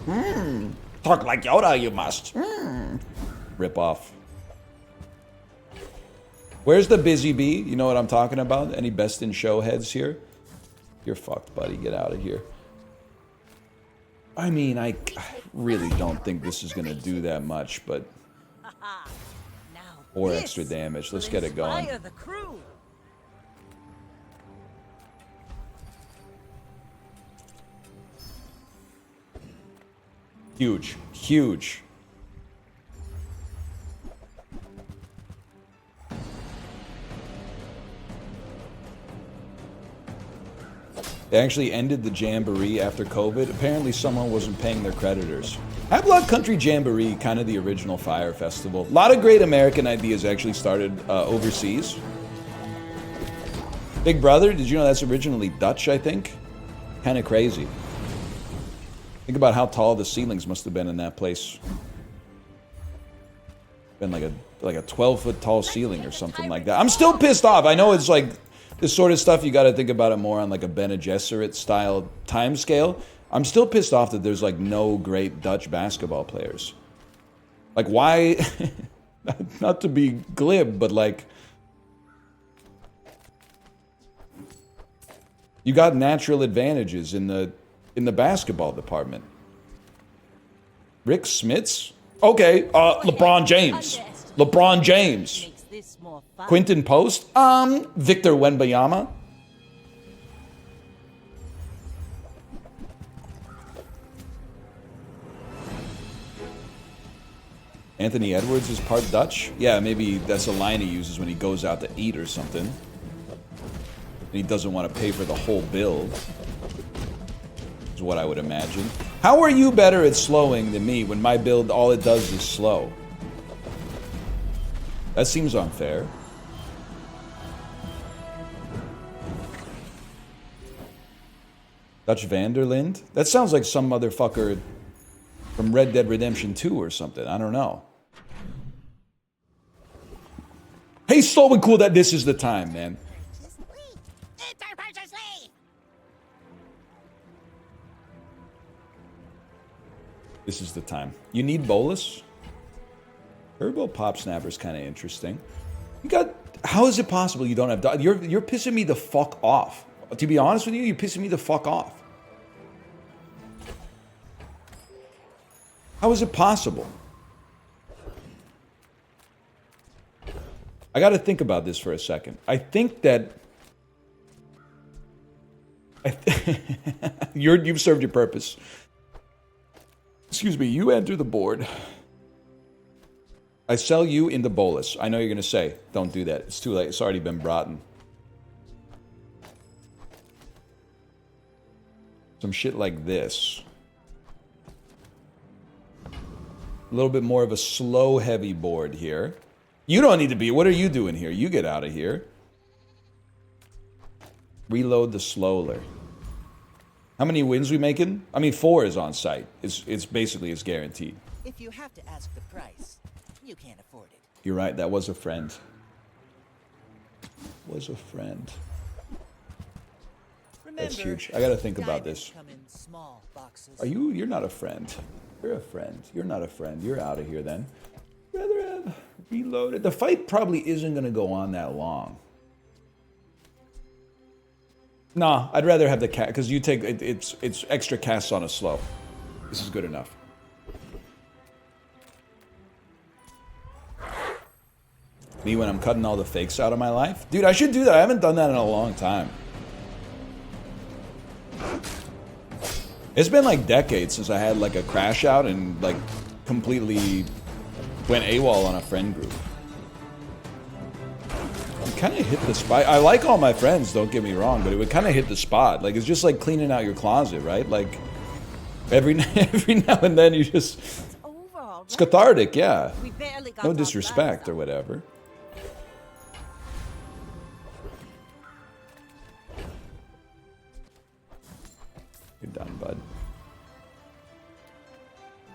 lose. Talk like Yoda, you must. Rip off. Where's the busy bee? You know what I'm talking about? Any best in show heads here? You're fucked, buddy. Get out of here. I mean, I really don't think this is going to do that much, but... Now Or this extra damage. Let's will get it going. inspire the crew. Huge. Huge. They actually ended the Jamboree after COVID. Apparently someone wasn't paying their creditors. Havelock Country Jamboree, kind of the original fire festival. A lot of great American ideas actually started overseas. Big Brother, did you know that's originally Dutch, I think? Kind of crazy. Think about how tall the ceilings must have been in that place. Been like a 12-foot tall ceiling or something like that. I'm still pissed off. I know it's like this sort of stuff, you got to think about it more on like a Bene Gesserit style time scale. I'm still pissed off that there's like no great Dutch basketball players. Like why, not to be glib, but like, you got natural advantages in the basketball department. Rick Smits? Okay, LeBron James. LeBron James. Makes this more fun. Quinton Post? Victor Wembanyama? Anthony Edwards is part Dutch? Yeah, maybe that's a line he uses when he goes out to eat or something. And he doesn't want to pay for the whole bill. is what I would imagine. How are you better at slowing than me when my build, all it does is slow? That seems unfair. Dutch Vanderlind? That sounds like some motherfucker from Red Dead Redemption 2 or something. I don't know. Hey, so cool that this is the time, man. This is the time. You need bolus? Turbo Pop Snapper's kind of interesting. You got... How is it possible you don't have... You're pissing me the fuck off. To be honest with you, you're pissing me the fuck off. How is it possible? I got to think about this for a second. I think that... You've served your purpose. Excuse me, you enter the board. I sell you into bolus. I know you're going to say, don't do that. It's too late. It's already been brought in. Some shit like this. A little bit more of a slow, heavy board here. You don't need to be. What are you doing here? You get out of here. Reload the slowler. How many wins we making? I mean, 4 is on site. It's basically it's guaranteed. If you have to ask the price, you can't afford it. You're right. That was a friend. Was a friend. Remember, That's huge. I got to think about this. come in small boxes. Are you? You're not a friend. You're a friend. You're not a friend. You're out of here then. Rather have reloaded. The fight probably isn't going to go on that long. Nah, I'd rather have the cat because you take it's extra casts on a slow. This is good enough. Me when I'm cutting all the fakes out of my life, dude. I should do that. I haven't done that in a long time. It's been like decades since I had like a crash out and like completely went AWOL on a friend group. It kind of hit the spot. I like all my friends, don't get me wrong, but it would kind of hit the spot. Like it's just like cleaning out your closet, right? Like every now and then you just... It's cathartic, yeah. No disrespect or whatever. You're done, bud.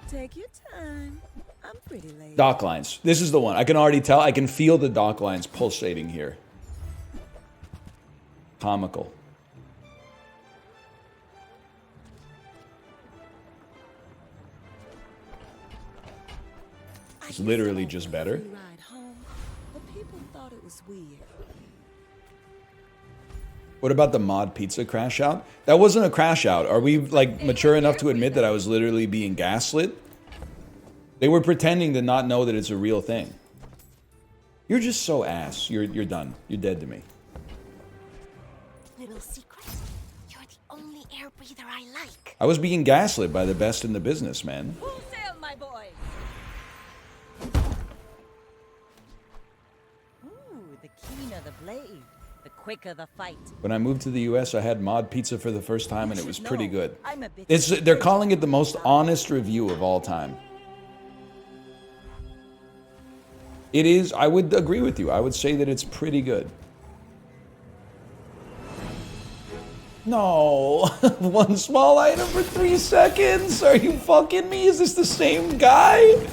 Take your time. I'm pretty late. Dock lines. This is the one. I can already tell. I can feel the dock lines pulsating here. Comical. It's literally just better. Ride home, but people thought it was weird. What about the mod pizza crash out? That wasn't a crash out. Are we like mature enough to admit that I was literally being gaslit? They were pretending to not know that it's a real thing. You're just so ass. You're done. You're dead to me. Little secret. You're the only air breather I like. I was being gaslit by the best in the business, man. Full sail, my boy. Ooh, the keener the blade, the quicker the fight. When I moved to the US, I had mod pizza for the first time and it was pretty good. I'm a bit They're calling it the most honest review of all time. It is, I would agree with you. I would say that it's pretty good. No, one small item for 3 seconds? Are you fucking me? Is this the same guy?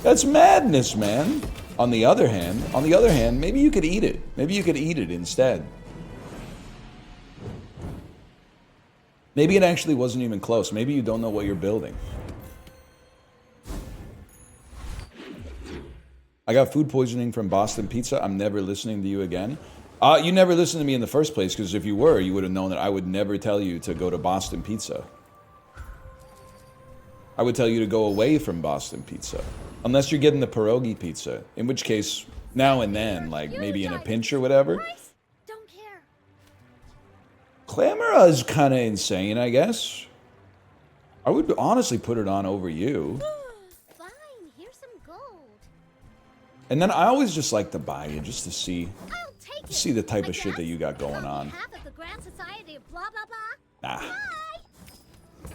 That's madness, man. On the other hand, maybe you could eat it. Maybe you could eat it instead. Maybe it actually wasn't even close. Maybe you don't know what you're building. I got food poisoning from Boston Pizza. I'm never listening to you again. You never listened to me in the first place, because if you were, you would have known that I would never tell you to go to Boston Pizza. I would tell you to go away from Boston Pizza. Unless you're getting the pierogi pizza. In which case, now and then, like maybe in a pinch or whatever. Don't care. Clamora is kind of insane, I guess. I would honestly put it on over you. Fine, here's some gold. And then I always just like to buy it just to see. I'll take like See the type of shit that you got going on. Half of the Grand Society of blah blah blah. Nah. Bye.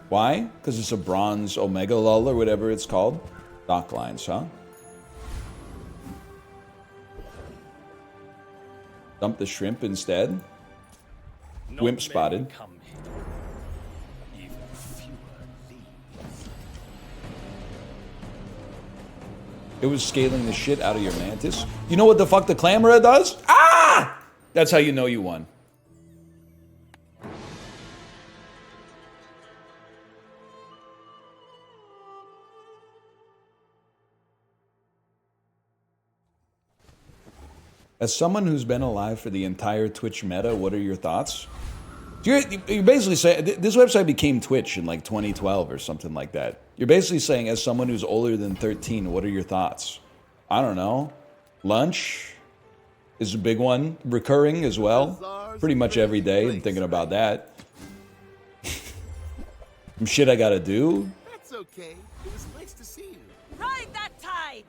Why? Because it's a bronze Omega Lull or whatever it's called. Dock lines, huh? Dump the shrimp instead. Wimp spotted. It was scaling the shit out of your mantis. You know what the fuck the Clamora does? Ah! That's how you know you won. As someone who's been alive for the entire Twitch meta, what are your thoughts? You're basically saying, this website became Twitch in like 2012 or something like that. You're basically saying, as someone who's older than 13, what are your thoughts? I don't know. Lunch is a big one. Recurring as well. Pretty much every day I'm thinking about that. Some shit I gotta do. That's okay. It was nice to see you. Ride that tide!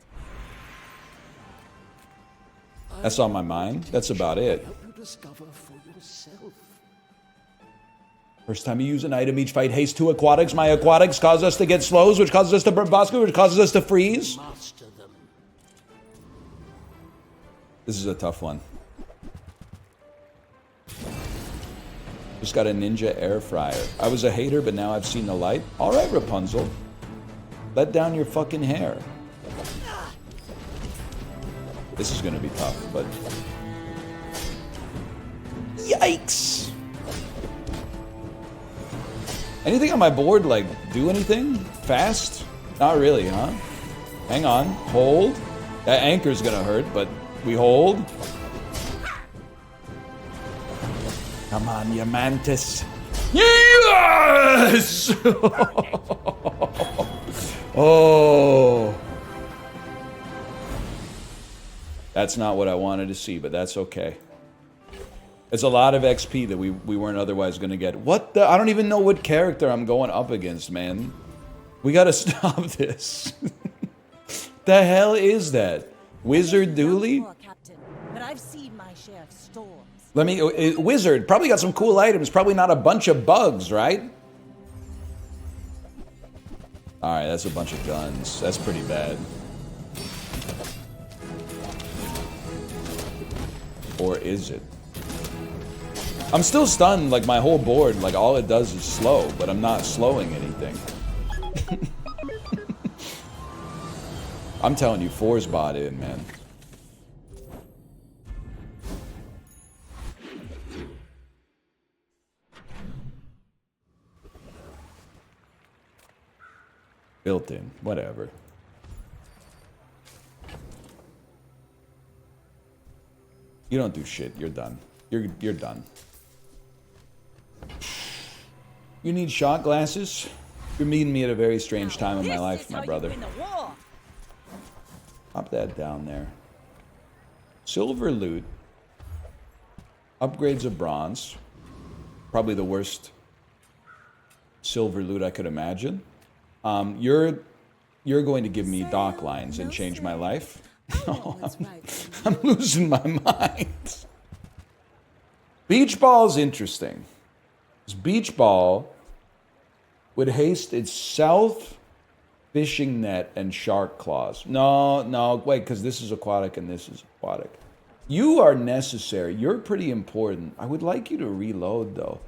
That's on my mind. That's about it. Help you discover for yourself. First time you use an item, each fight haste 2 aquatics. My aquatics cause us to get slows, which causes us to burn Bosco, which causes us to freeze. Master them. This is a tough one. Just got a ninja air fryer. I was a hater, but now I've seen the light. All right, Rapunzel. Let down your fucking hair. This is gonna be tough, but... Yikes! Anything on my board, like, do anything? Fast? Not really, huh? Hang on. Hold. That anchor's gonna hurt, but we hold. Come on, you mantis. Yes! Oh. That's not what I wanted to see, but that's okay. It's a lot of XP that we weren't otherwise going to get. What the? I don't even know what character I'm going up against, man. We got to stop this. The hell is that? Wizard Dooley? Captain, but I've seen my share of storms. Let me... Wizard, probably got some cool items. Probably not a bunch of bugs, right? Alright, that's a bunch of guns. That's pretty bad. Or is it? I'm still stunned, like my whole board, like all it does is slow, but I'm not slowing anything. I'm telling you, 4's bought in, man. Built in, whatever. You don't do shit, you're done. You're done. You need shot glasses? You're meeting me at a very strange time in my life, my brother. Pop that down there. Silver loot. Upgrades of bronze. Probably the worst silver loot I could imagine. You're going to give me dock lines and change my life? No, I'm losing my mind. Beach ball is interesting. This beach ball would haste itself, fishing net, and shark claws. No, wait, because this is aquatic and this is aquatic. You are necessary. You're pretty important. I would like you to reload, though.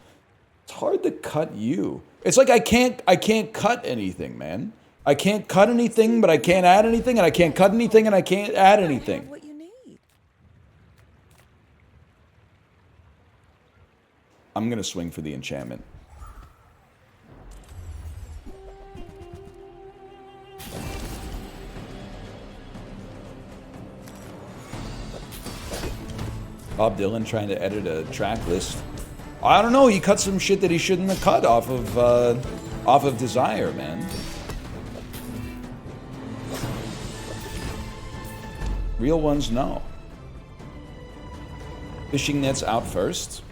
It's hard to cut you. It's like I can't cut anything, man. I can't cut anything, but I can't add anything, and I can't cut anything, and I can't add anything. What you need. I'm gonna swing for the enchantment. Bob Dylan trying to edit a track list. I don't know. He cut some shit that he shouldn't have cut off of Desire, man. Real ones, no. Fishing net's out first.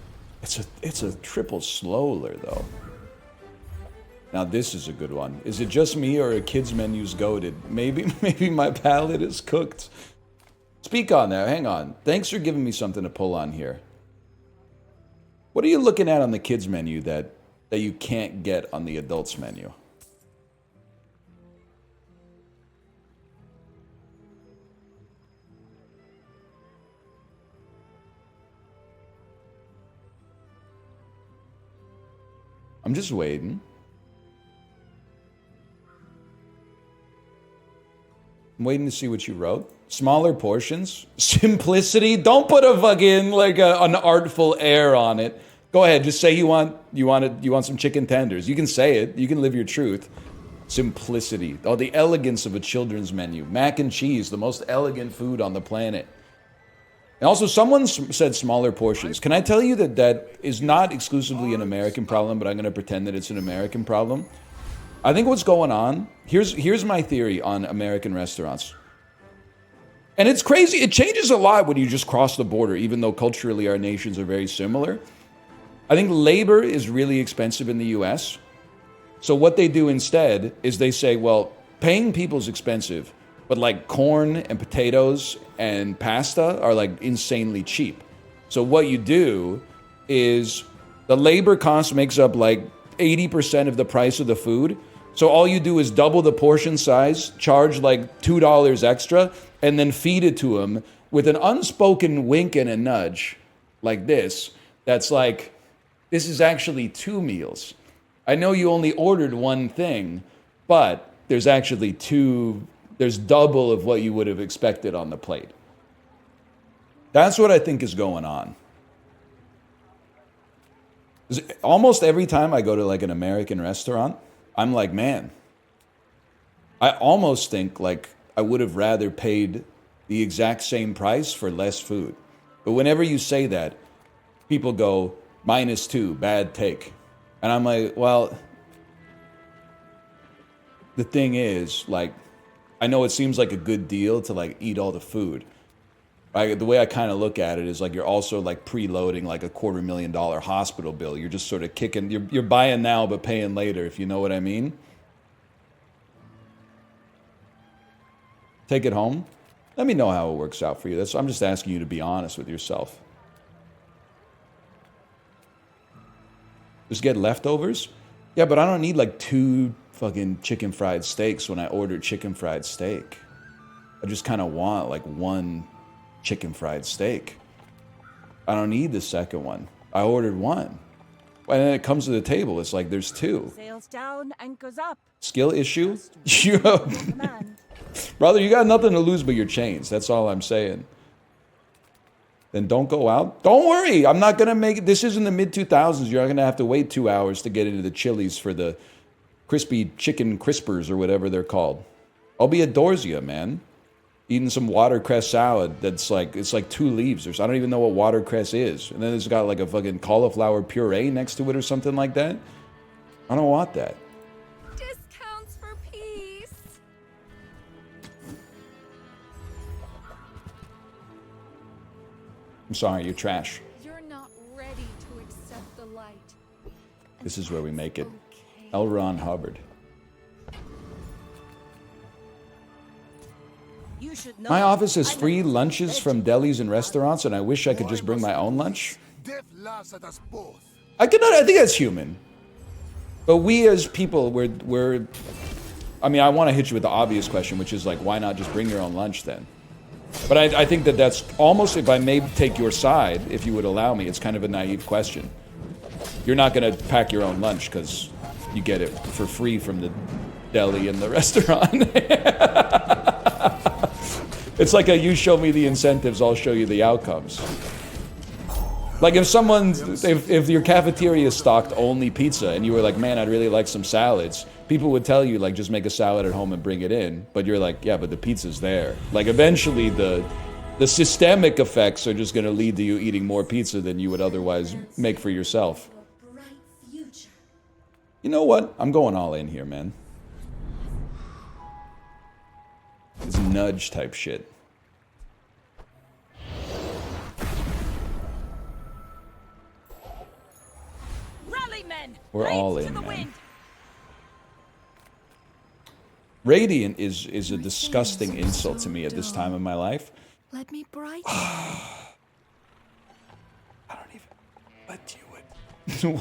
It's a triple slowler though. Now this is a good one. Is it just me or a kids menu's goated? Maybe my palate is cooked. Speak on that. Hang on. Thanks for giving me something to pull on here. What are you looking at on the kids menu that you can't get on the adults menu? I'm just waiting. I'm waiting to see what you wrote. Smaller portions, simplicity. Don't put a fucking like an artful air on it. Go ahead, just say you want some chicken tenders. You can say it. You can live your truth. Simplicity. Oh, the elegance of a children's menu. Mac and cheese, the most elegant food on the planet. And also, someone said smaller portions. Can I tell you that that is not exclusively an American problem, but I'm going to pretend that it's an American problem? I think what's going on, here's my theory on American restaurants. And it's crazy. It changes a lot when you just cross the border, even though culturally our nations are very similar. I think labor is really expensive in the US. So what they do instead is they say, well, paying people is expensive, but like corn and potatoes and pasta are like insanely cheap. So what you do is the labor cost makes up like 80% of the price of the food. So all you do is double the portion size, charge like $2 extra, and then feed it to them with an unspoken wink and a nudge like this. That's like, this is actually 2 meals. I know you only ordered one thing, but there's actually there's double of what you would have expected on the plate. That's what I think is going on. Almost every time I go to like an American restaurant, I'm like, man, I almost think like I would have rather paid the exact same price for less food. But whenever you say that, people go, -2, bad take. And I'm like, well, the thing is, like, I know it seems like a good deal to like eat all the food. The way I kind of look at it is like you're also like preloading like a $250,000 hospital bill. You're just sort of kicking, you're buying now but paying later, if you know what I mean. Take it home. Let me know how it works out for you. I'm just asking you to be honest with yourself. Just get leftovers? Yeah, but I don't need like 2 fucking chicken fried steaks when I order chicken fried steak. I just kind of want like 1 chicken fried steak. I don't need the second one. I ordered 1. And then it comes to the table, it's like there's 2. Sails down, anchors up. Skill issue? Brother, you got nothing to lose but your chains. That's all I'm saying. Then don't go out. Don't worry, I'm not going to make it. This is in the mid-2000s. You're not going to have to wait 2 hours to get into the Chili's for the crispy chicken crispers or whatever they're called. I'll be at Dorsia, man. Eating some watercress salad that's like, it's like 2 leaves. I don't even know what watercress is. And then it's got like a fucking cauliflower puree next to it or something like that. I don't want that. Discounts for peace. I'm sorry, you're trash. You're not ready to accept the light. This is where we make it. L. Ron Hubbard. You should know. My office has free lunches from delis and restaurants, and I wish I could just bring my own lunch. I think that's human. But we as people, we're I mean, I want to hit you with the obvious question, which is like, why not just bring your own lunch then? But I think that's almost, if I may take your side, if you would allow me, it's kind of a naive question. You're not going to pack your own lunch because you get it for free from the deli and the restaurant. It's like you show me the incentives, I'll show you the outcomes. Like if your cafeteria stocked only pizza and you were like, man, I'd really like some salads, people would tell you like, just make a salad at home and bring it in. But you're like, yeah, but the pizza's there. Like eventually the systemic effects are just going to lead to you eating more pizza than you would otherwise make for yourself. You know what? I'm going all in here, man. It's nudge type shit. Rally, men. We're all Blades in, to the man. wind. Radiant is a disgusting insult to me at this time of my life. Let me brighten. I don't even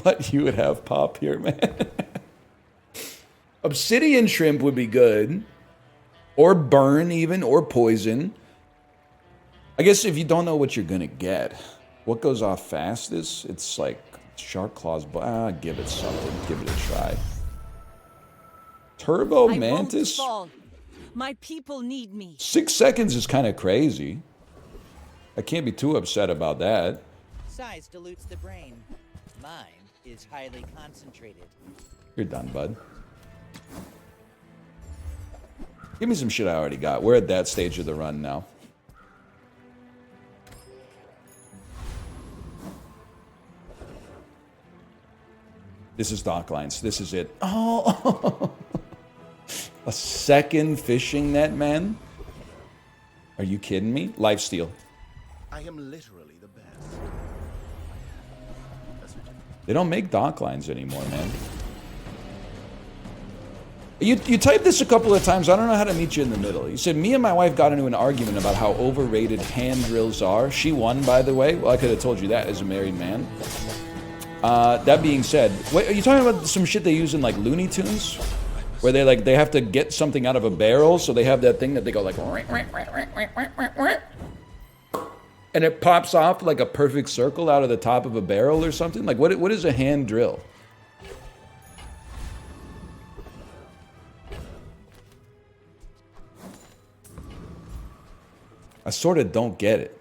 what you would have pop here, man. Obsidian shrimp would be good. Or burn even, or poison. I guess if you don't know what you're gonna get, what goes off fastest? It's like shark claws, give it something. Give it a try. Turbo mantis? My people need me. 6 seconds is kind of crazy. I can't be too upset about that. Size dilutes the brain. Mine is highly concentrated. You're done, bud. Give me some shit I already got. We're at that stage of the run now. This is dock lines. This is it. Oh! A second fishing net, man? Are you kidding me? Lifesteal. I am literally the best. They don't make dock lines anymore, man. You typed this a couple of times. I don't know how to meet you in the middle. You said, me and my wife got into an argument about how overrated hand drills are. She won, by the way. Well, I could have told you that as a married man. That being said, wait, are you talking about some shit they use in like Looney Tunes? Where they have to get something out of a barrel, so they have that thing that they go like... And it pops off like a perfect circle out of the top of a barrel or something? Like, what is a hand drill? I sort of don't get it.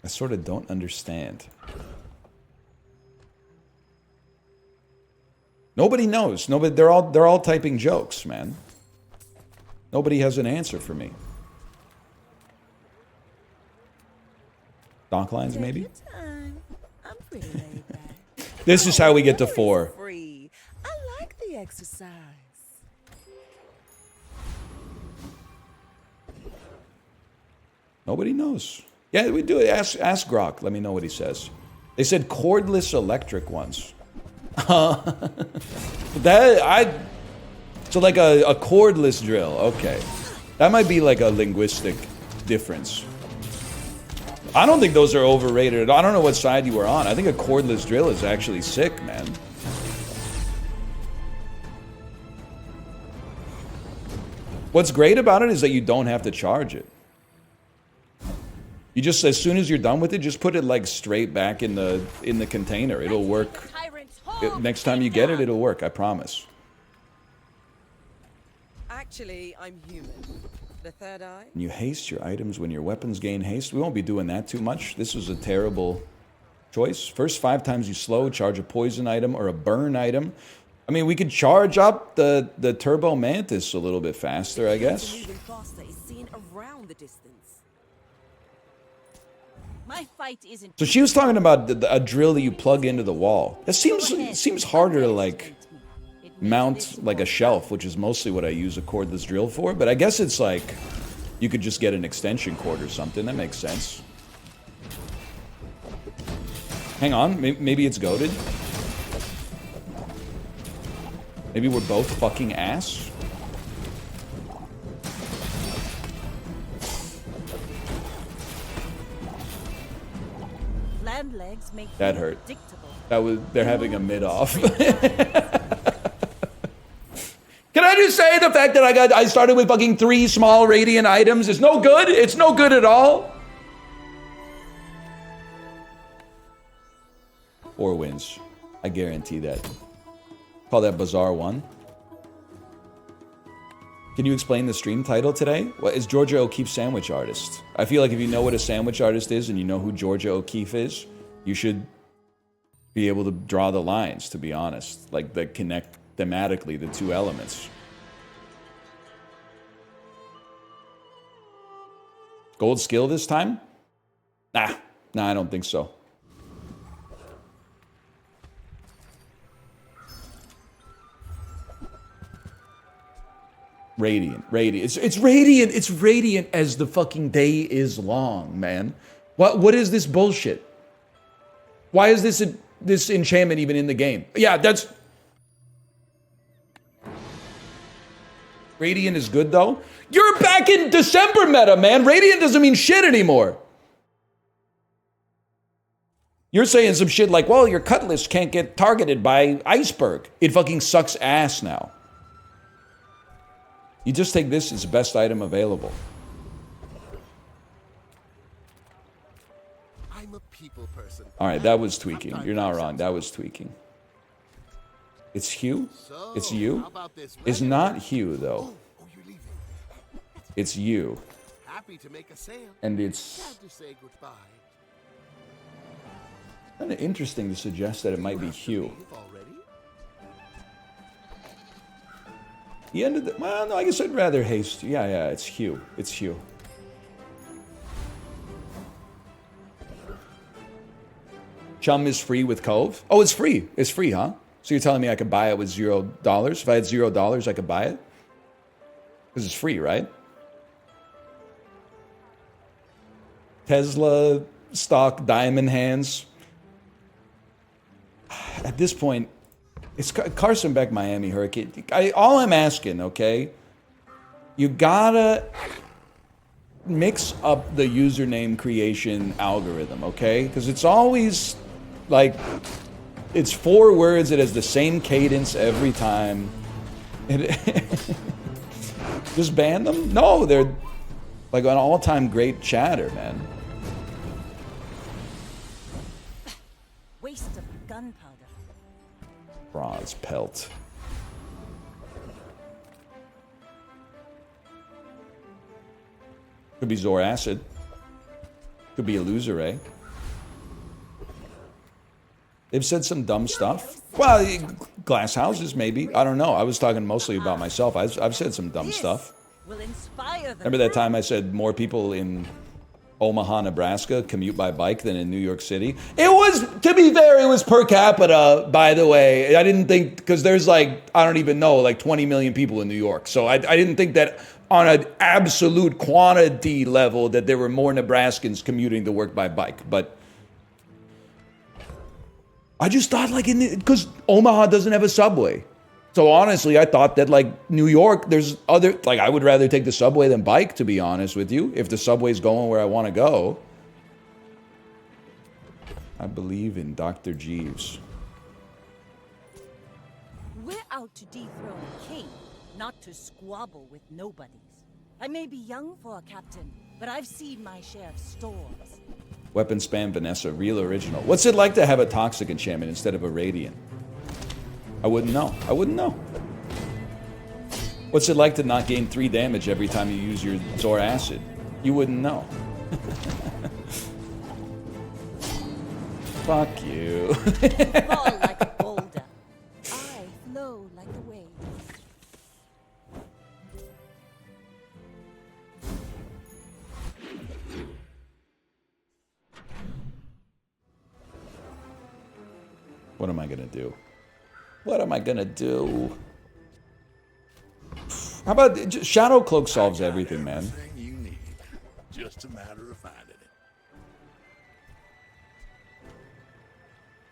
I sort of don't understand. Nobody knows. Nobody. They're all typing jokes, man. Nobody has an answer for me. Dock lines, maybe. I'm pretty laid back. This is how we get to 4. Free. I like the exercise. Nobody knows. Yeah, we do it. Ask Grok. Let me know what he says. They said cordless electric ones. So like a cordless drill. Okay. That might be like a linguistic difference. I don't think those are overrated. I don't know what side you were on. I think a cordless drill is actually sick, man. What's great about it is that you don't have to charge it. You just, as soon as you're done with it, just put it like straight back in the container. It'll work. Next time you get it, it'll work. I promise. Actually, I'm human. The third eye? You haste your items when your weapons gain haste. We won't be doing that too much. This was a terrible choice. First 5 times you slow, charge a poison item or a burn item. I mean, we could charge up the Turbo Mantis a little bit faster, I guess. My fight isn't. So she was talking about a drill that you plug into the wall. That seems harder to like mount like a shelf, which is mostly what I use a cordless drill for. But I guess it's like you could just get an extension cord or something. That makes sense. Hang on, maybe it's goated. Maybe we're both fucking ass. Land legs make That hurt. They're having a mid-off. Can I just say the fact that I started with fucking 3 small radiant items is no good? It's no good at all. 4 wins. I guarantee that. Call that Bizarre 1. Can you explain the stream title today? What is Georgia O'Keeffe sandwich artist? I feel like if you know what a sandwich artist is and you know who Georgia O'Keeffe is, you should be able to draw the lines, to be honest. Like, that connect thematically the 2 elements. Gold skill this time? Nah, I don't think so. Radiant. It's radiant. It's radiant as the fucking day is long, man. What is this bullshit? Why is this enchantment even in the game? Yeah, that's... Radiant is good though. You're back in December meta, man. Radiant doesn't mean shit anymore. You're saying some shit like, well, your Cutlass can't get targeted by Iceberg. It fucking sucks ass now. You just take this as the best item available. I'm a people person. All right, that was tweaking. You're not wrong. That was tweaking. It's Hugh? It's you? It's not Hugh, though. Oh, you're leaving. It's you. Happy to make a sale. And it's Sad to say goodbye. kind of interesting to suggest that it might be Hugh. Leave already? He ended the, well, no, I guess I'd rather haste. Yeah, it's Hugh. It's Hugh. Chum is free with Cove? Oh, it's free. It's free, huh? So you're telling me I could buy it with $0? If I had $0, I could buy it? Because it's free, right? Tesla stock diamond hands. At this point, it's Carson Beck, Miami Hurricane. All I'm asking, okay? You gotta mix up the username creation algorithm, okay? Because it's always like, it's 4 words, it has the same cadence every time. Just ban them? No, they're like an all-time great chatter, man. Waste of gunpowder. Bronze pelt. Could be Zor Acid. Could be a loser, eh? They've said some dumb stuff. Well, glass houses, maybe. I don't know. I was talking mostly about myself. I've said some dumb stuff. Will inspire Remember that time I said more people in Omaha, Nebraska commute by bike than in New York City? It was, to be fair, it was per capita, by the way. I didn't think, because there's like, I don't even know, like 20 million people in New York. So I didn't think that on an absolute quantity level that there were more Nebraskans commuting to work by bike. But I just thought like, because Omaha doesn't have a subway. So honestly, I thought that like New York, there's other, like I would rather take the subway than bike, to be honest with you, if the subway's going where I want to go. I believe in Dr. Jeeves. We're out to dethrone a king, not to squabble with nobodies. I may be young for a captain, but I've seen my share of storms. Weapon spam Vanessa, real original. What's it like to have a toxic enchantment instead of a radiant? I wouldn't know. I wouldn't know. What's it like to not gain 3 damage every time you use your Zor Acid? You wouldn't know. Fuck you. Fall like a boulder. I flow like the waves. What am I gonna do? What am I gonna do? How about Shadow Cloak solves everything, man. Everything you need. Just a matter of finding it.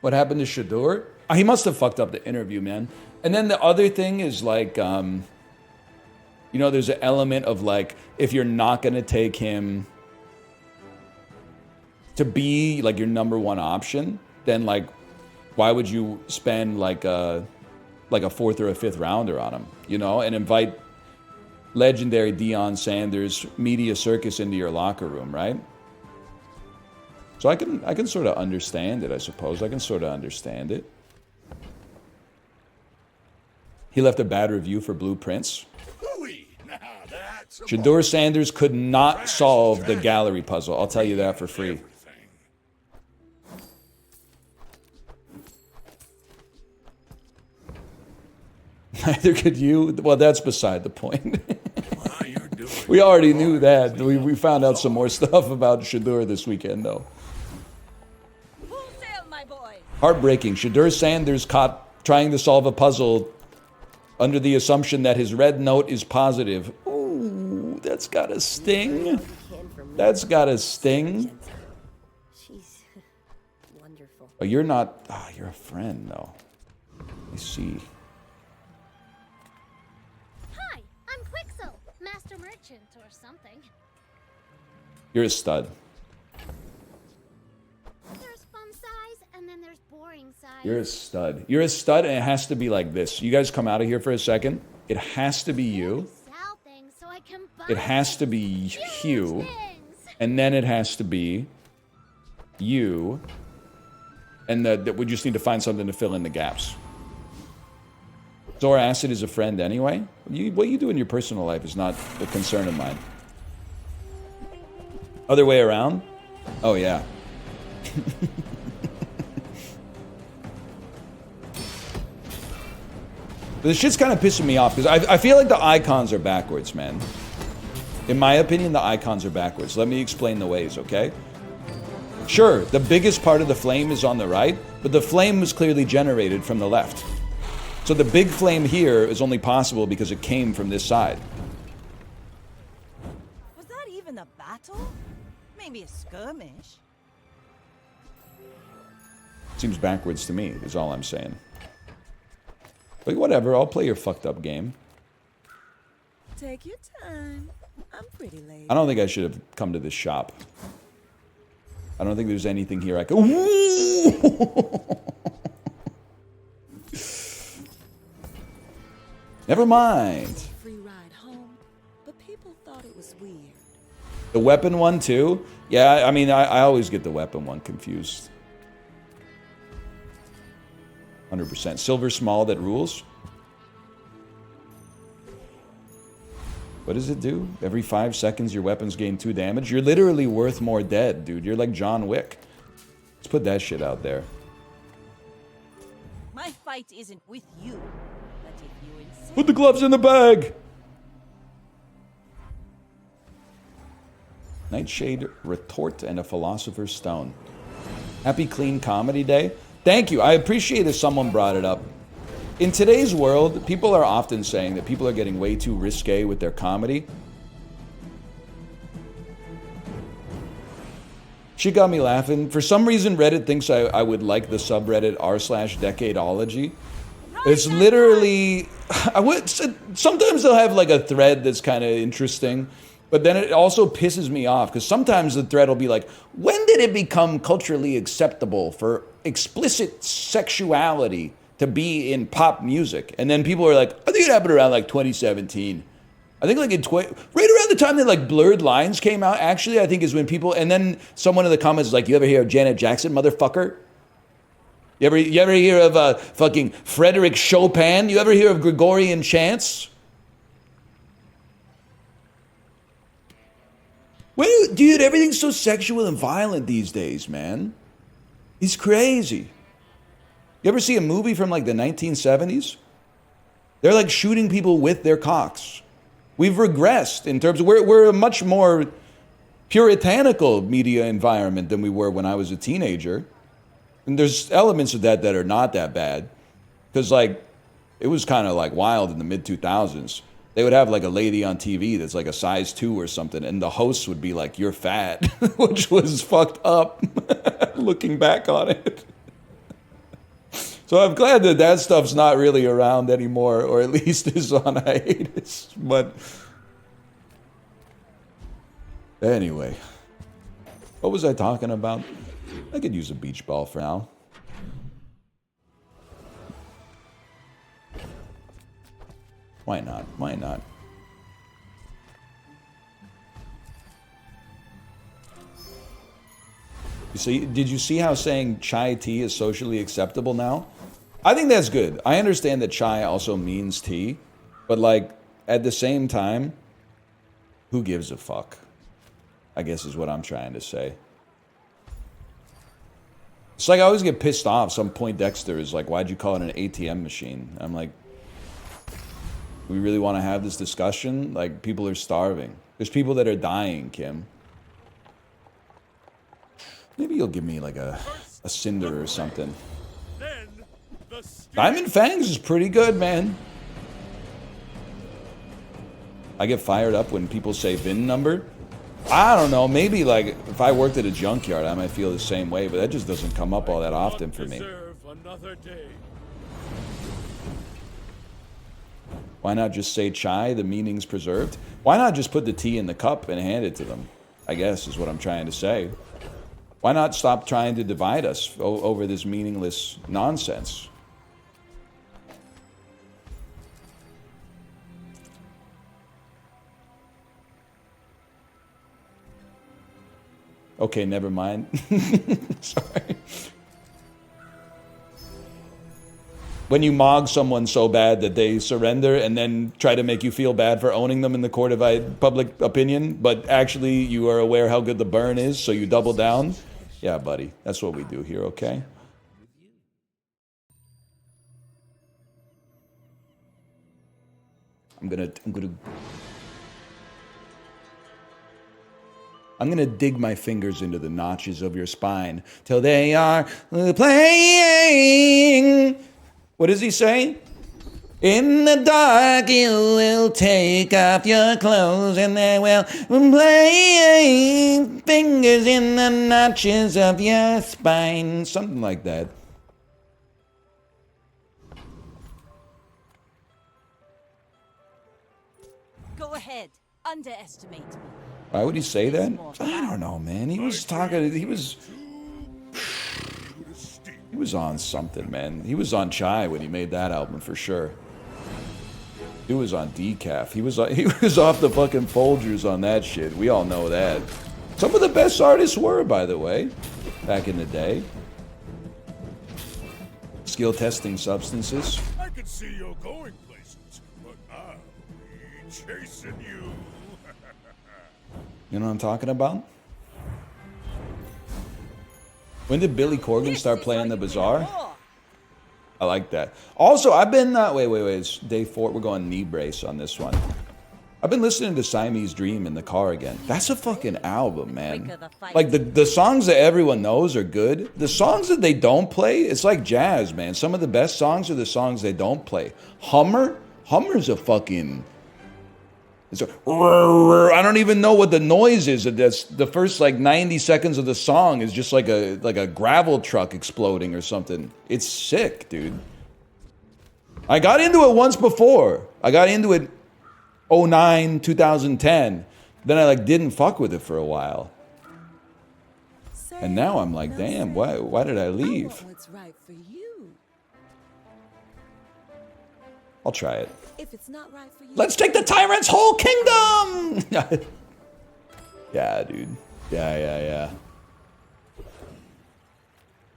What happened to Shadur? He must have fucked up the interview, man. And then the other thing is like, you know, there's an element of like, if you're not gonna take him to be like your #1 option, then like, why would you spend like a 4th or a 5th rounder on him, you know, and invite legendary Deion Sanders media circus into your locker room, right? So I can sort of understand it, I suppose. I can sort of understand it. He left a bad review for Blueprints. Now that's Shadur Sanders could not solve the gallery puzzle. I'll tell you that for free. Neither could you. Well, that's beside the point. We already knew that. We found out some more stuff about Shadur this weekend, though. Full sail, my boy. Heartbreaking. Shadur Sanders caught trying to solve a puzzle under the assumption that his red note is positive. Ooh, that's got a sting. That's got a sting. She's wonderful. Oh, you're not. Ah, you're a friend, though. I see. Hi, I'm patient or something. You're a stud. There's fun size, and then there's boring size. You're a stud. You're a stud, and it has to be like this. You guys come out of here for a second. It has to be you. Sell things so I can buy It has to be Hugh. things. And then it has to be you. And we just need to find something to fill in the gaps. Zora Acid is a friend anyway. What you do in your personal life is not a concern of mine. Other way around? Oh, yeah. This shit's kind of pissing me off, because I feel like the icons are backwards, man. In my opinion, the icons are backwards. Let me explain the ways, okay? Sure, the biggest part of the flame is on the right, but the flame was clearly generated from the left. So the big flame here is only possible because it came from this side. Was that even a battle? Maybe a skirmish. Seems backwards to me, is all I'm saying. But whatever, I'll play your fucked up game. Take your time. I'm pretty lazy. I don't think I should have come to this shop. I don't think there's anything here I could... Never mind. Free ride home, but people thought it was weird. The weapon one too? Yeah, I mean, I always get the weapon one confused. 100%. Silver small that rules? What does it do? Every 5 seconds your weapons gain 2 damage? You're literally worth more dead, dude. You're like John Wick. Let's put that shit out there. My fight isn't with you, but if you insist... Put the gloves in the bag! Nightshade retort and a philosopher's stone. Happy clean comedy day. Thank you. I appreciate if someone brought it up. In today's world, people are often saying that people are getting way too risque with their comedy. She got me laughing. For some reason, Reddit thinks I would like the subreddit r/decadeology. It's literally... sometimes they'll have like a thread that's kind of interesting. But then it also pisses me off, because sometimes the thread will be like, when did it become culturally acceptable for explicit sexuality to be in pop music? And then people are like, I think it happened around like 2017. I think like right around the time that like Blurred Lines came out, actually, I think is when people, and then someone in the comments is like, you ever hear of Janet Jackson, motherfucker? You ever hear of fucking Frederick Chopin? You ever hear of Gregorian chants? Dude, everything's so sexual and violent these days, man. It's crazy. You ever see a movie from like the 1970s? They're like shooting people with their cocks. We've regressed in terms of, we're a much more puritanical media environment than we were when I was a teenager. And there's elements of that are not that bad. Because like, it was kind of like wild in the mid-2000s. They would have like a lady on TV that's like a size 2 or something, and the host would be like, you're fat, which was fucked up looking back on it. So I'm glad that stuff's not really around anymore, or at least is on hiatus. But anyway, what was I talking about? I could use a beach ball for now. Why not? Why not? You see, did you see how saying chai tea is socially acceptable now? I think that's good. I understand that chai also means tea, but like at the same time, who gives a fuck? I guess is what I'm trying to say. It's like I always get pissed off. Some Poindexter is like, why'd you call it an ATM machine? I'm like, we really want to have this discussion? Like, people are starving. There's people that are dying, Kim. Maybe you'll give me like a cinder or something. Diamond Fangs is pretty good, man. I get fired up when people say VIN number. I don't know, maybe like if I worked at a junkyard, I might feel the same way, but that just doesn't come up all that often for me. Why not just say chai, the meaning's preserved? Why not just put the tea in the cup and hand it to them? I guess is what I'm trying to say. Why not stop trying to divide us over this meaningless nonsense? Okay, never mind. Sorry. When you mog someone so bad that they surrender and then try to make you feel bad for owning them in the court of public opinion, but actually you are aware how good the burn is, so you double down. Yeah, buddy, that's what we do here, okay? I'm gonna dig my fingers into the notches of your spine till they are playing. What does he say? In the dark you will take off your clothes and they will play fingers in the notches of your spine. Something like that. Go ahead. Underestimate me. Why would he say that? I don't know, man. He was talking, he was on something, man. He was on chai when he made that album for sure. He was on decaf. He was off the fucking Folgers on that shit. We all know that. Some of the best artists were, by the way, back in the day. Skill testing substances. I could see you're going places, but I'll be chasing you. You know what I'm talking about? When did Billy Corgan start playing the Bazaar? I like that. Also, I've been... wait. It's day 4. We're going knee brace on this one. I've been listening to Siamese Dream in the car again. That's a fucking album, man. Like, the songs that everyone knows are good. The songs that they don't play, it's like jazz, man. Some of the best songs are the songs they don't play. Hummer's a fucking... It's a... I don't even know what the noise is. That's the first, like, 90 seconds of the song is just like a gravel truck exploding or something. It's sick, dude. I got into it once before. I got into it 2009, 2010. Then I, like, didn't fuck with it for a while. And now I'm like, damn, why did I leave? What's right for you. I'll try it. If it's not right for you. Let's take the tyrant's whole kingdom! Yeah, dude. Yeah.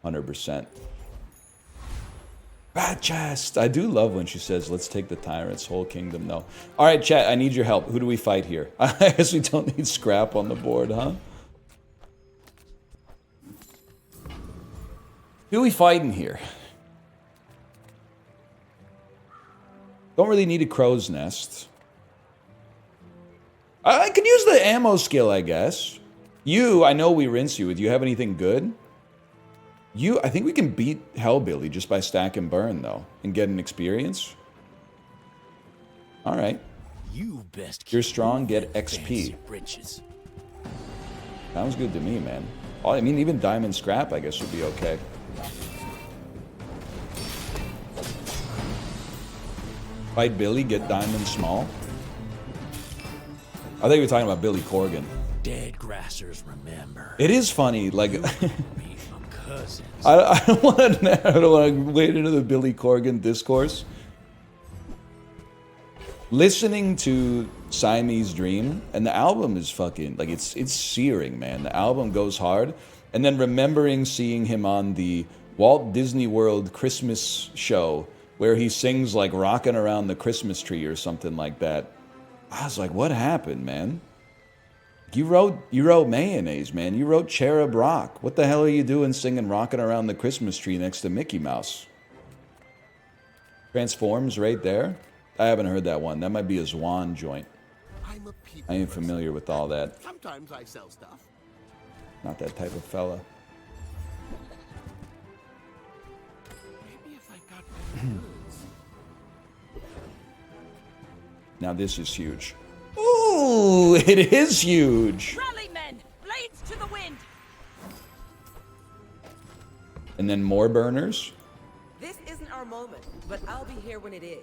100%. Bad chest. I do love when she says, let's take the tyrant's whole kingdom, though. All right, chat, I need your help. Who do we fight here? I guess we don't need scrap on the board, huh? Who are we fighting here? Don't really need a crow's nest. I could use the ammo skill, I guess. I know we rinse you. Do you have anything good? I think we can beat Hellbilly just by stack and burn, though, and get an experience. All right. You best. You're strong, get XP. Riches. Sounds good to me, man. I mean, even diamond scrap, I guess, would be okay. Fight Billy, get diamond small. I think we were talking about Billy Corgan. Dead grassers remember. It is funny, like Cousins. I don't want to wade into the Billy Corgan discourse. Listening to Siamese Dream, and the album is fucking like it's searing, man. The album goes hard, and then remembering seeing him on the Walt Disney World Christmas show, where he sings like rocking around the Christmas tree or something like that. I was like, what happened, man? You wrote Mayonnaise, man. You wrote Cherub Rock. What the hell are you doing singing rocking around the Christmas tree next to Mickey Mouse? Transforms right there? I haven't heard that one. That might be a Zwan joint. I ain't familiar with all that. Sometimes I sell stuff. Not that type of fella. Maybe if I got better goods. Now this is huge. Ooh, it is huge. Rally, men! Blades to the wind! And then more burners. This isn't our moment, but I'll be here when it is.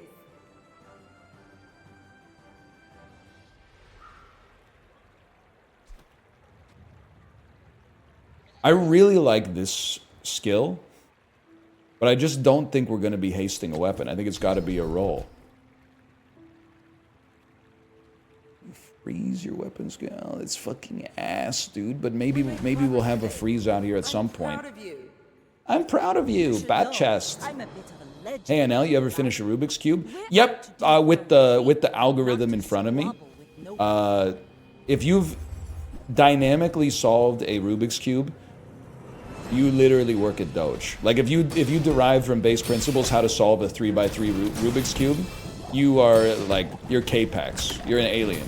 I really like this skill, but I just don't think we're going to be hasting a weapon. I think it's got to be a roll. Freeze your weapon skill. It's fucking ass, dude. But maybe we'll have a freeze out here at some point. I'm proud of you. Bat chest. Hey, Anel, you ever finish a Rubik's Cube? Yep, with the algorithm in front of me. If you've dynamically solved a Rubik's Cube, you literally work at Doge. Like, if you derive from base principles how to solve a 3x3 Rubik's Cube, you are, like, you're K-Pax. You're an alien.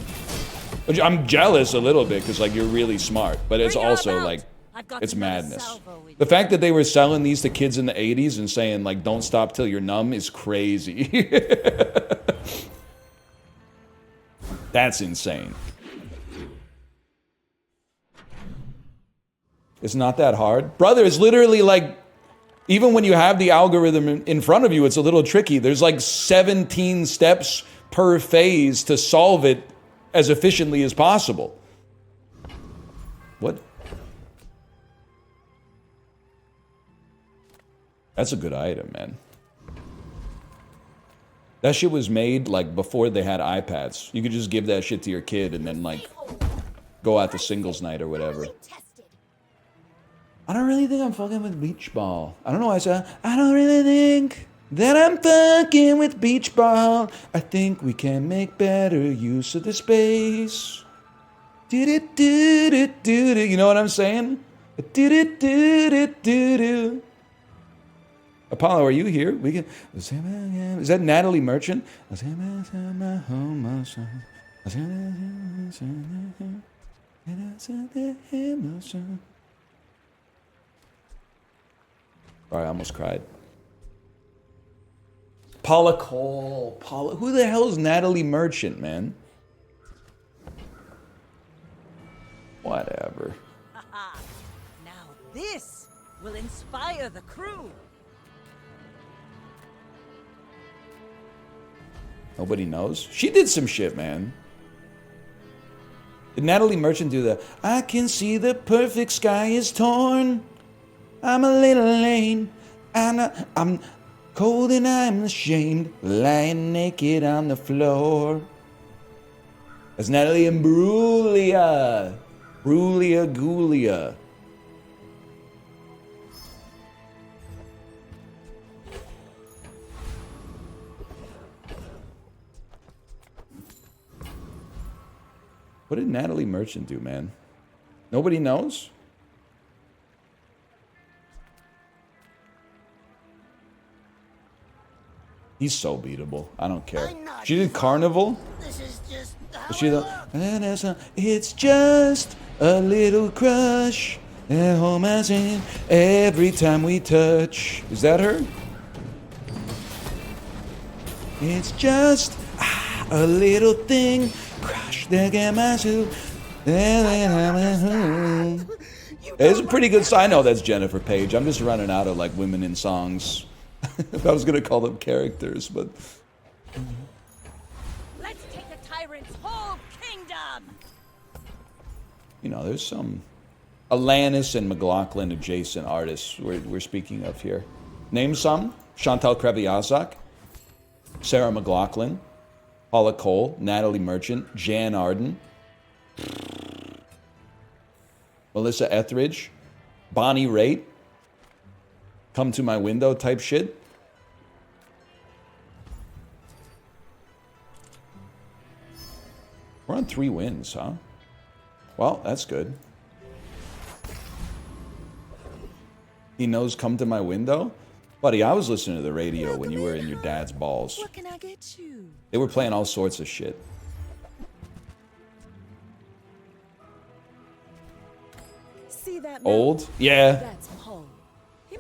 But I'm jealous a little bit, because, like, you're really smart. But it's also, like, it's madness. The fact that they were selling these to kids in the 80s and saying, like, don't stop till you're numb is crazy. That's insane. It's not that hard. Brother, it's literally like, even when you have the algorithm in front of you, it's a little tricky. There's like 17 steps per phase to solve it as efficiently as possible. What? That's a good item, man. That shit was made, like, before they had iPads. You could just give that shit to your kid and then, like, go out to singles night or whatever. I don't really think I'm fucking with beach ball. I don't know why I said, I don't really think that I'm fucking with beach ball. I think we can make better use of the space. Do-do-do-do-do-do. You know what I'm saying? Do-do-do-do-do-do. Apollo, are you here? We can. Is that Natalie Merchant? Sorry, I almost cried. Paula Cole. Paula. Who the hell is Natalie Merchant, man? Whatever. Now this will inspire the crew. Nobody knows. She did some shit, man. Did Natalie Merchant do the I can see the perfect sky is torn. I'm a little lame. I'm cold and I'm ashamed. Lying naked on the floor. That's Natalie Imbruglia. Bruglia Gulia. What did Natalie Merchant do, man? Nobody knows? He's so beatable. I don't care. She did Carnival? This is just She the, it's just a little crush at home as in every time we touch. Is that her? It's just a little thing. Crush that get my suit. It's a pretty good sign. I know that's Jennifer Page. I'm just running out of like women in songs. I was gonna call them characters, but Let's take the tyrant's whole kingdom. You know, there's some Alanis and McLaughlin adjacent artists we're speaking of here. Name some: Chantal Kreviazak, Sarah McLaughlin, Paula Cole, Natalie Merchant, Jan Arden, Melissa Etheridge, Bonnie Raitt, Come to My Window type shit. We're on 3 wins, huh? Well, that's good. He knows Come to My Window? Buddy, I was listening to the radio when you were in your dad's balls. What can I get you? They were playing all sorts of shit. See that Old? Yeah. That's home.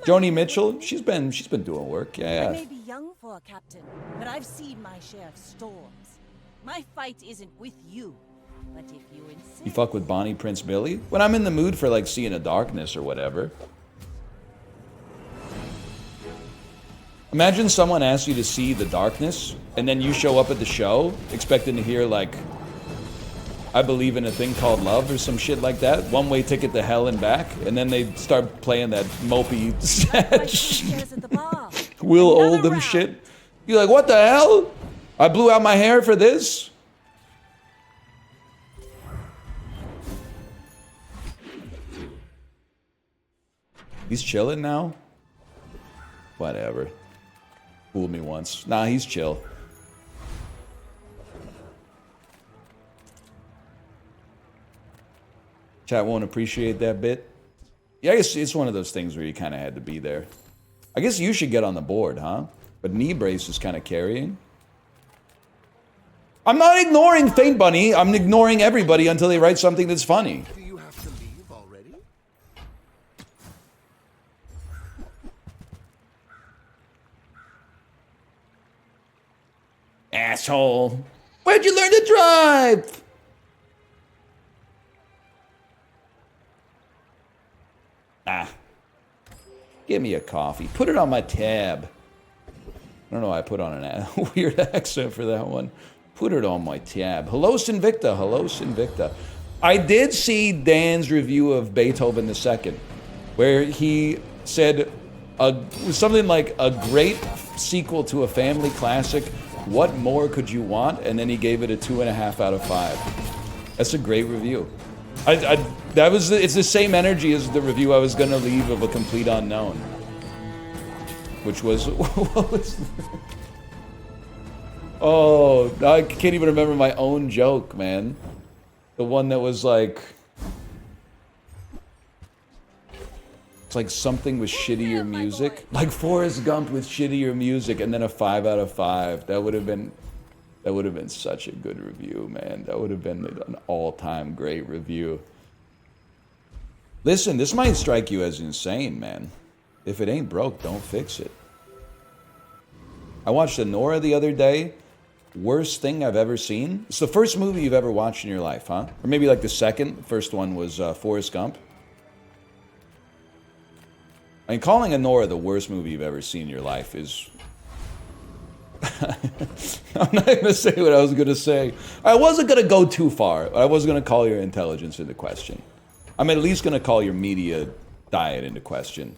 Joni Mitchell, she's been doing work. I Yeah. may be young for a captain, but I've seen my share of storms. My fight isn't with you, but if you insist. You fuck with Bonnie Prince Billy? When I'm in the mood for like Seeing a Darkness or whatever. Imagine someone asks you to see The Darkness, and then you show up at the show expecting to hear like I believe in a thing called love or some shit like that. One way ticket to hell and back, and then they start playing that mopey Will Oldham shit. You're like, what the hell? I blew out my hair for this? He's chilling now? Whatever. Fooled me once. Nah, he's chill. Chat won't appreciate that bit. Yeah, I guess it's one of those things where you kind of had to be there. I guess you should get on the board, huh? But knee brace is kind of carrying. I'm not ignoring Faint Bunny. I'm ignoring everybody until they write something that's funny. Do you have to leave already? Asshole. Where'd you learn to drive? Ah. Give me a coffee. Put it on my tab. I don't know why I put on a weird accent for that one. Put it on my tab. Hello, Sinvicta. Hello, Sinvicta. I did see Dan's review of Beethoven II, where he said something like a great sequel to a family classic. What more could you want? And then he gave it a 2.5 out of 5. That's a great review. It's the same energy as the review I was gonna leave of A Complete Unknown, which was what was? Oh, I can't even remember my own joke, man. The one that was like, it's like something with shittier music, like Forrest Gump with shittier music, and then a 5 out of 5. That would have been such a good review, man. That would have been an all-time great review. Listen, this might strike you as insane, man. If it ain't broke, don't fix it. I watched Anora the other day. Worst thing I've ever seen. It's the first movie you've ever watched in your life, huh? Or maybe like the second. The first one was Forrest Gump. I mean, calling Anora the worst movie you've ever seen in your life is... I'm not going to say what I was going to say. I wasn't going to go too far. I was going to call your intelligence into question. I'm at least going to call your media diet into question.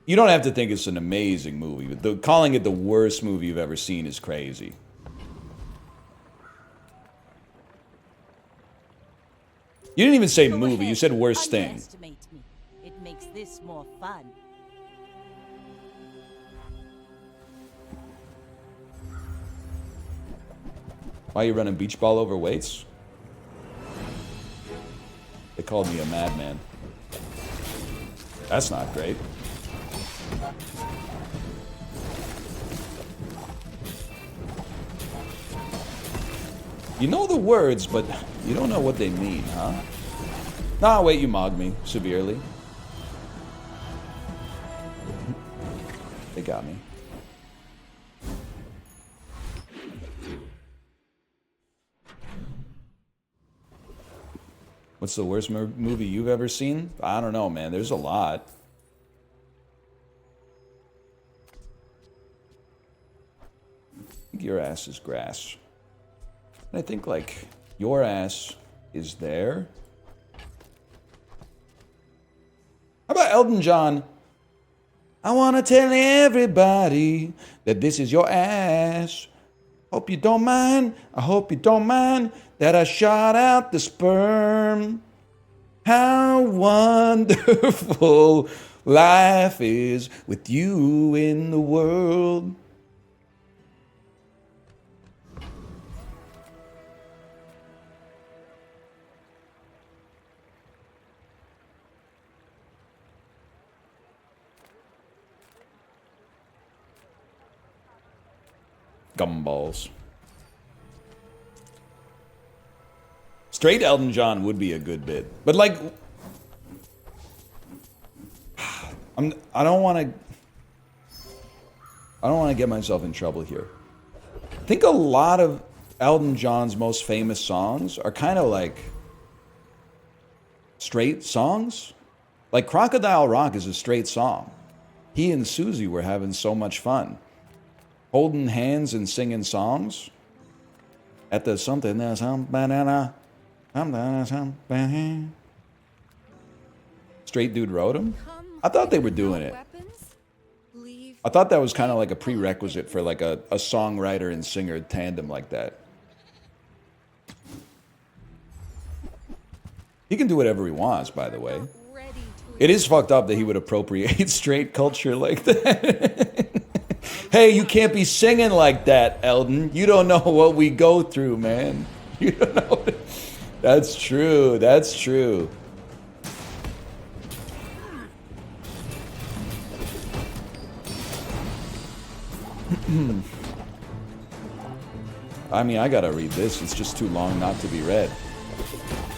You don't have to think it's an amazing movie, but calling it the worst movie you've ever seen is crazy. You didn't even say movie, you said worst thing. It makes this more fun. Why are you running beach ball over weights? They called me a madman. That's not great. You know the words, but you don't know what they mean, huh? Nah, wait, you mocked me severely. They got me. What's the worst movie you've ever seen? I don't know, man. There's a lot. I think your ass is grass. And I think, like, your ass is there. How about Elton John? I want to tell everybody that this is your ass. Hope you don't mind. I hope you don't mind that I shot out the sperm. How wonderful life is with you in the world. Gumballs. Straight Elton John would be a good bit. But like, I don't want to get myself in trouble here. I think a lot of Elton John's most famous songs are kind of like straight songs. Like Crocodile Rock is a straight song. He and Susie were having so much fun. Holding hands and singing songs at the something banana. Straight dude wrote them? I thought they were doing it. I thought that was kind of like a prerequisite for like a songwriter and singer tandem like that. He can do whatever he wants, by the way. It is fucked up that he would appropriate straight culture like that. Hey, you can't be singing like that, Eldon. You don't know what we go through, man. You don't know. That's true. That's true. I mean, I gotta read this. It's just too long not to be read.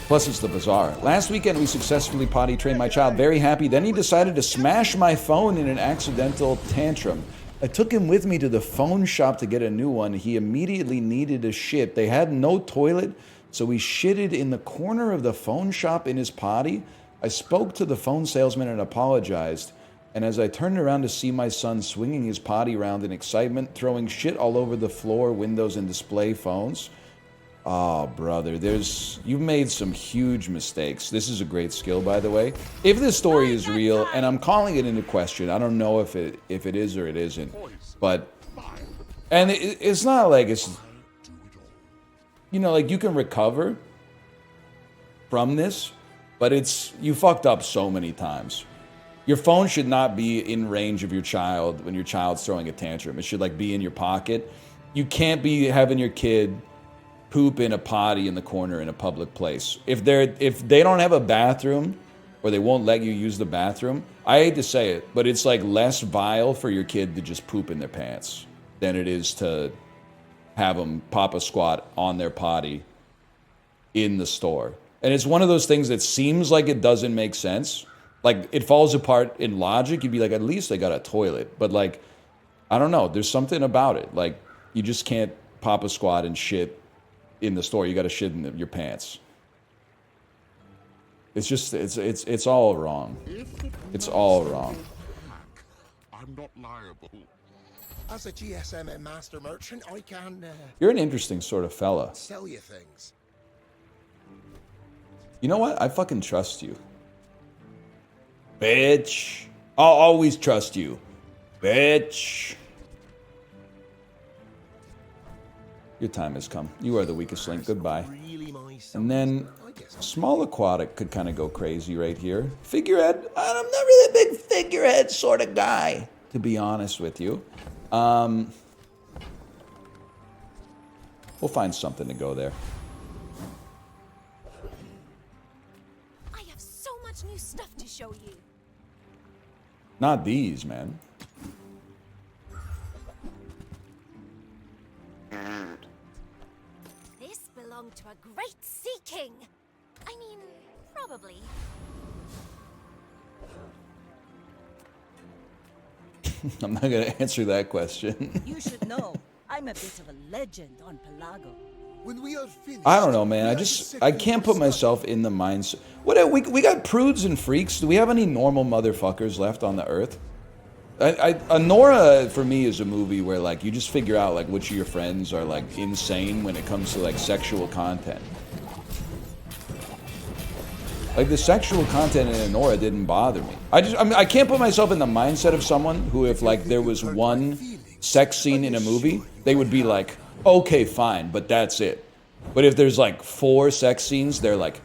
Plus, it's the bazaar. Last weekend, we successfully potty trained my child. Very happy. Then he decided to smash my phone in an accidental tantrum. I took him with me to the phone shop to get a new one. He immediately needed a shit. They had no toilet, so he shitted in the corner of the phone shop in his potty. I spoke to the phone salesman and apologized. And as I turned around to see my son swinging his potty around in excitement, throwing shit all over the floor, windows, and display phones. Oh, brother, you've made some huge mistakes. This is a great skill, by the way. If this story is real, and I'm calling it into question, I don't know if it is or it isn't, but, and it's not like it's, you know, like you can recover from this, but you fucked up so many times. Your phone should not be in range of your child when your child's throwing a tantrum. It should like be in your pocket. You can't be having your kid poop in a potty in the corner in a public place. If they don't have a bathroom or they won't let you use the bathroom, I hate to say it, but it's like less vile for your kid to just poop in their pants than it is to have them pop a squat on their potty in the store. And it's one of those things that seems like it doesn't make sense. Like it falls apart in logic. You'd be like, at least they got a toilet. But like, I don't know. There's something about it. Like you just can't pop a squat and shit in the store. You got to shit in your pants. It's just it's all wrong. It's all wrong. I'm not liable. As a GSM and master merchant, I can You're an interesting sort of fella. sell you things. You know what? I fucking trust you. Bitch. I'll always trust you. Bitch. Your time has come. You are the weakest link. Goodbye. And then small aquatic could kind of go crazy right here. Figurehead. I'm not really a big figurehead sort of guy, to be honest with you. We'll find something to go there. I have so much new stuff to show you. Not these, man. This belonged to a great sea king. I mean, probably. I'm not going to answer that question. You should know, I'm a bit of a legend on Pelago. When we are finished, I don't know, man. I can't put myself in the mindset. We got prudes and freaks. Do we have any normal motherfuckers left on the earth? Nora for me is a movie where like you just figure out like which of your friends are like insane when it comes to like sexual content. Like the sexual content in Nora didn't bother me. I can't put myself in the mindset of someone who, if like there was one sex scene in a movie, they would be like, okay, fine, but that's it. But if there's like 4 sex scenes, they're like,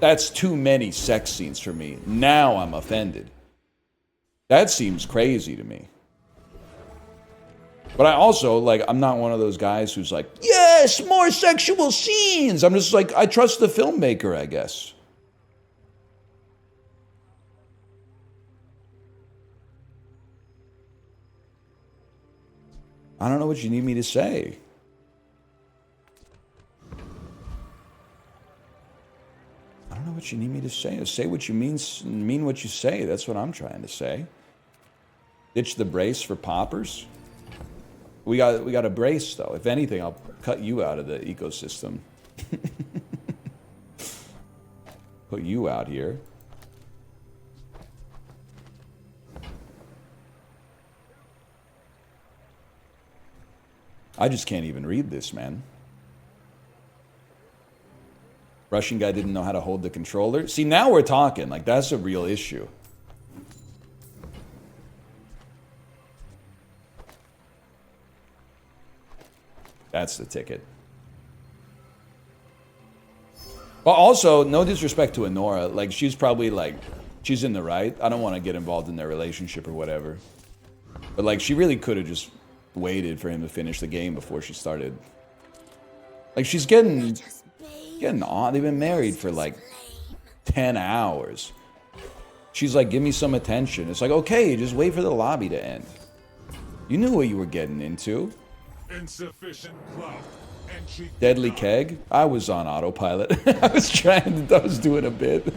that's too many sex scenes for me. Now I'm offended. That seems crazy to me. But I also, like, I'm not one of those guys who's like, yes, more sexual scenes. I'm just like, I trust the filmmaker, I guess. I don't know what you need me to say. I don't know what you need me to say. Say what you mean what you say. That's what I'm trying to say. Ditch the brace for poppers. We got a brace though. If anything, I'll cut you out of the ecosystem. Put you out here. I just can't even read this, man. Russian guy didn't know how to hold the controller. See, now we're talking. Like, that's a real issue. That's the ticket. But also, no disrespect to Honora. Like, she's probably, like, she's in the right. I don't want to get involved in their relationship or whatever. But, like, she really could have just waited for him to finish the game before she started. Like, she's getting on. They've been married for, like, 10 hours. She's like, give me some attention. It's like, okay, just wait for the lobby to end. You knew what you were getting into. Insufficient clout. Deadly keg? I was on autopilot. I was doing a bit.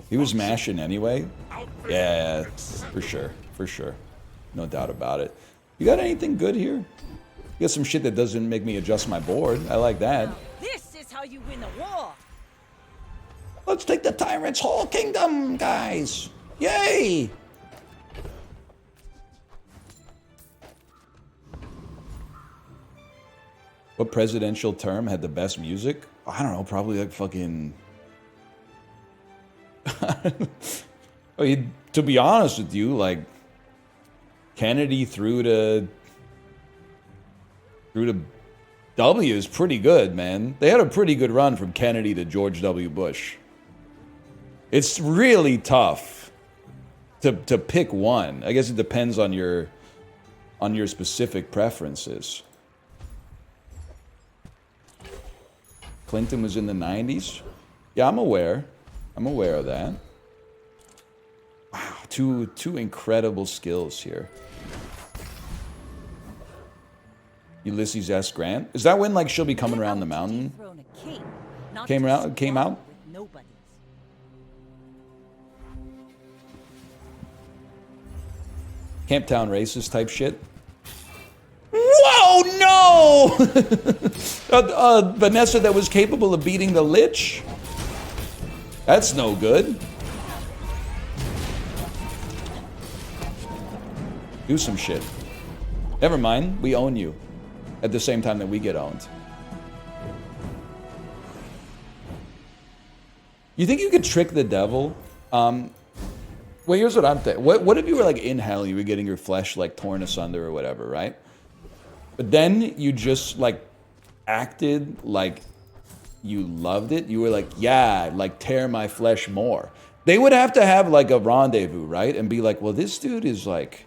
He was mashing anyway? Yeah, for sure. For sure. No doubt about it. You got anything good here? You got some shit that doesn't make me adjust my board. I like that. This is how you win a war. Let's take the tyrant's whole kingdom, guys. Yay! What presidential term had the best music? I don't know, probably like fucking... I mean, to be honest with you, like... Kennedy through to W is pretty good, man. They had a pretty good run from Kennedy to George W. Bush. It's really tough to pick one. I guess it depends on your specific preferences. Clinton was in the 90s? Yeah, I'm aware. I'm aware of that. Wow, two incredible skills here. Ulysses S. Grant? Is that when, like, she'll be coming around the mountain? Came out? Camptown racist type shit? Whoa, no! Vanessa that was capable of beating the Lich? That's no good. Do some shit. Never mind, we own you. At the same time that we get owned. You think you could trick the devil? Well, here's what I'm thinking. What if you were like in hell, you were getting your flesh like torn asunder or whatever, right? But then you just like acted like you loved it. You were like, yeah, like tear my flesh more. They would have to have like a rendezvous, right? And be like, well, this dude is like,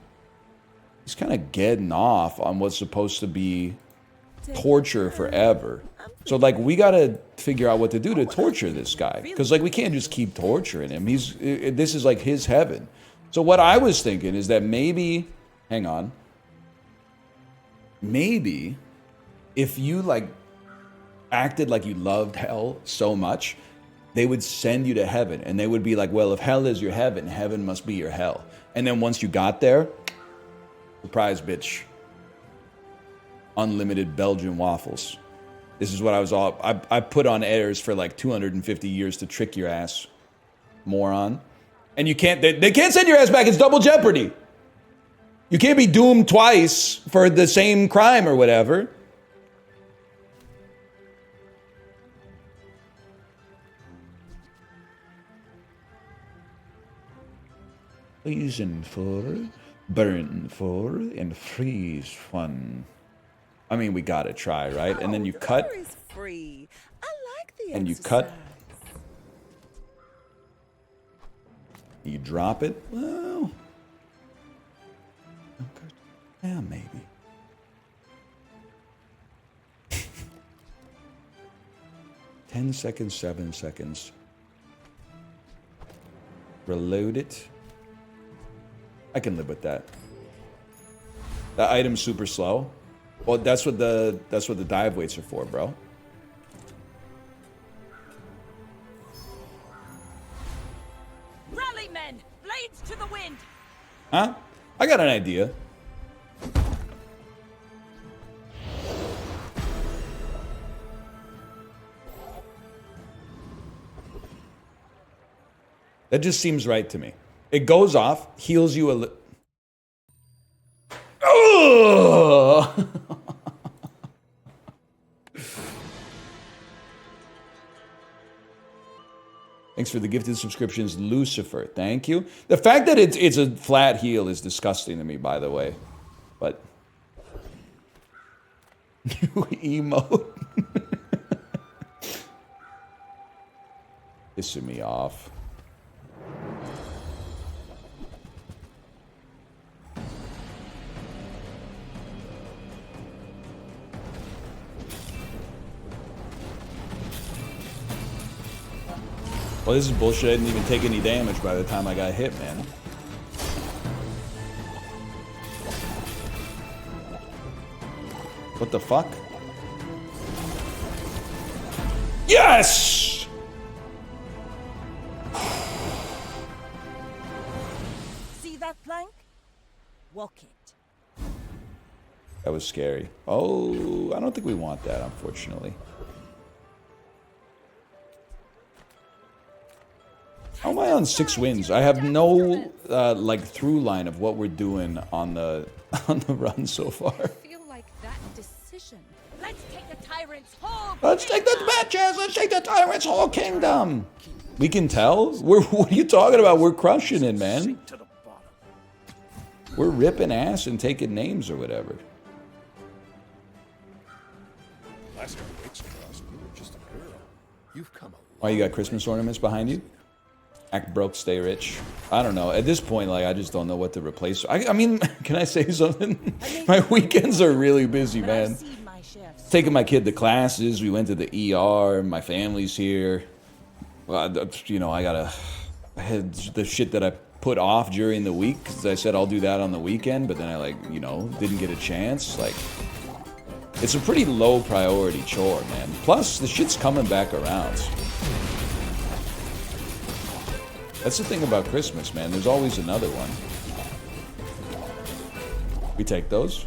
he's kind of getting off on what's supposed to be torture forever. So, like, we gotta figure out what to do to torture this guy. Because, like, we can't just keep torturing him. This is, like, his heaven. So what I was thinking is that maybe, hang on. Maybe if you, like, acted like you loved hell so much, they would send you to heaven. And they would be like, well, if hell is your heaven, heaven must be your hell. And then once you got there, surprise, bitch. Unlimited Belgian waffles. This is what I was all... I put on airs for like 250 years to trick your ass, moron. And you can't... They can't send your ass back. It's double jeopardy. You can't be doomed twice for the same crime or whatever. Reason for... burn for and freeze fun. I mean, we gotta try, right? And then you cut. Free. I like the and you cut. You drop it. Well, okay. Yeah, maybe. Ten seconds, 7 seconds. Reload it. I can live with that. That item's super slow. Well, that's what the dive weights are for, bro. Rally, men! Blades to the wind! Huh? I got an idea. That just seems right to me. It goes off, heals you a little. Oh! Thanks for the gifted subscriptions, Lucifer. Thank you. The fact that it's a flat heel is disgusting to me, by the way. But new emote. Pissing me off. Well, this is bullshit. I didn't even take any damage by the time I got hit, man. What the fuck? Yes! See that plank? Walk it. That was scary. Oh, I don't think we want that, unfortunately. How am I on 6 wins? I have no like through line of what we're doing on the run so far. I feel like that decision. Let's take the tyrant's whole. Let's take the bitches. Let's take the tyrant's whole kingdom. We can tell. What are you talking about? We're crushing it, man. We're ripping ass and taking names or whatever. Last time Witch Trust, you were just a girl. You've come a long Why you got Christmas ornaments behind you? Act broke, stay rich. I don't know. At this point, like, I just don't know what to replace. I mean, can I say something? My weekends are really busy, man. Taking my kid to classes. We went to the ER. My family's here. Well, you know, I had the shit that I put off during the week because I said I'll do that on the weekend, but then I, like, you know, didn't get a chance. Like, it's a pretty low priority chore, man. Plus, the shit's coming back around. That's the thing about Christmas, man. There's always another one. We take those.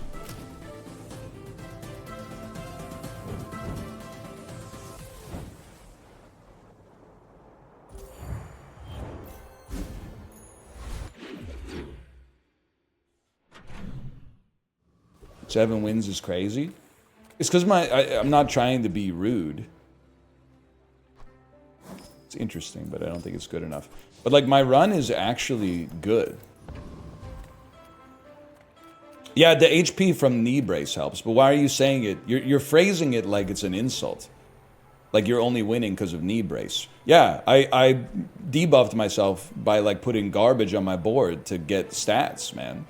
Seven wins is crazy. It's because I'm not trying to be rude. It's interesting, but I don't think it's good enough. But like my run is actually good. Yeah, the HP from knee brace helps, but why are you saying it? You're phrasing it like it's an insult. Like you're only winning because of knee brace. Yeah, I debuffed myself by like putting garbage on my board to get stats, man.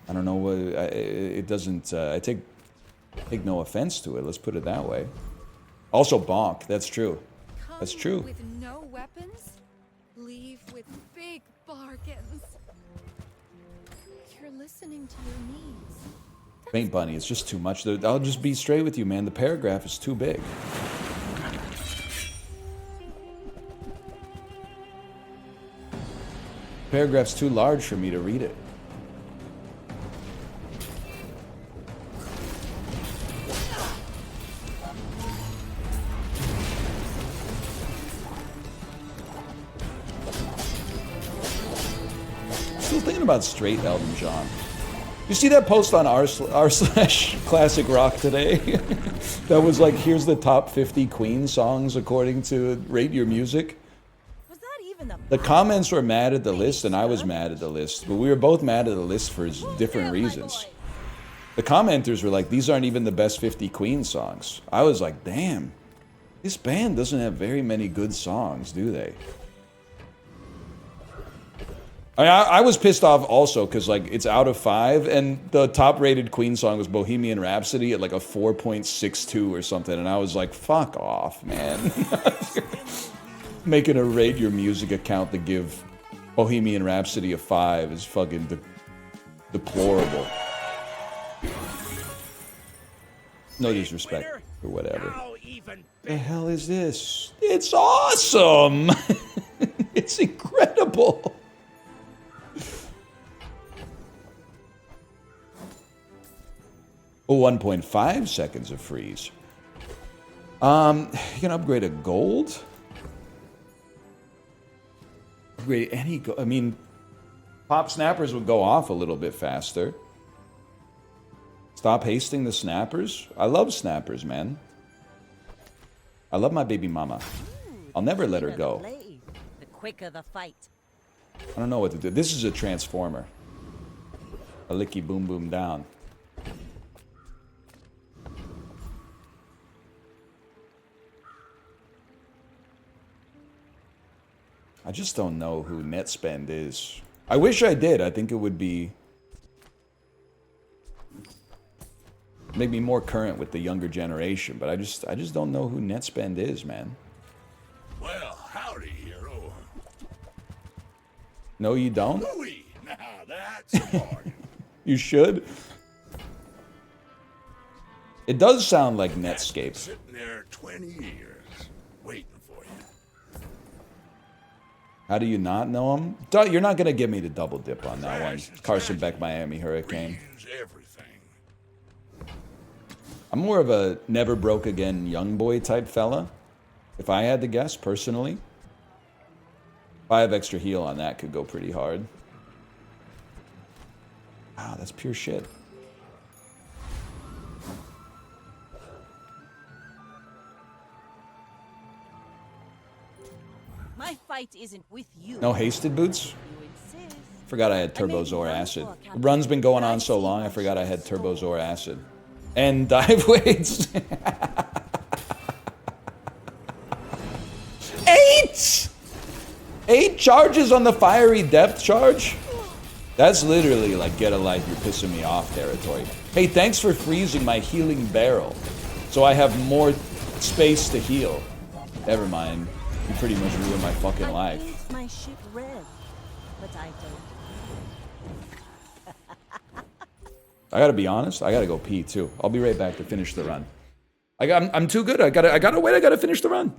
I don't know what it doesn't. I take no offense to it. Let's put it that way. Also, bonk. That's true. That's true. With no weapons, leave with big bargains. You're listening to your needs. Paint Bunny, it's just too much. I'll just be straight with you, man. The paragraph is too big. Paragraph's too large for me to read it. Still thinking about straight Elton John. You see that post on r/classic rock today? That was like, here's the top 50 Queen songs according to Rate Your Music. Was that even The comments were mad at the list and I was mad at the list, but we were both mad at the list for different reasons. The commenters were like, these aren't even the best 50 Queen songs. I was like, damn, this band doesn't have very many good songs, do they? I was pissed off also because like it's out of 5 and the top rated Queen song was Bohemian Rhapsody at like a 4.62 or something, and I was like, fuck off, man. Making a Rate Your Music account to give Bohemian Rhapsody a 5 is fucking deplorable. No disrespect or whatever. The hell is this? It's awesome. It's incredible. Oh, 1.5 seconds of freeze. You can upgrade a gold. Upgrade any gold. I mean, pop snappers would go off a little bit faster. Stop hasting the snappers. I love snappers, man. I love my baby mama. I'll never let her go. The quicker the fight. I don't know what to do. This is a transformer. A licky boom boom down. I just don't know who NetSpend is. I wish I did. I think it would be... make me more current with the younger generation, but I just don't know who NetSpend is, man. Well, howdy, hero. No, you don't? Louis, now that's a bargain. You should. It does sound like Netscape. Sitting there 20 years, waiting for you. How do you not know him? You're not going to get me to double dip on that one. Carson Beck, Miami Hurricane. Reuse everything. I'm more of a never broke again young boy type fella. If I had to guess, personally. 5 extra heal on that could go pretty hard. Wow, that's pure shit. My fight isn't with you. No hasted boots? You insist. Forgot I had Turbo Zor Acid. The run's been going on so long, I forgot I had Turbo Zor Acid. And dive weights. 8! 8 charges on the fiery depth charge? That's literally like get a life, you're pissing me off territory. Hey, thanks for freezing my healing barrel. So I have more space to heal. Never mind. You pretty much ruined my fucking life. Paint my ship red, but I don't. I gotta be honest, I gotta go pee too. I'll be right back to finish the run. I'm too good. I gotta wait, I gotta finish the run.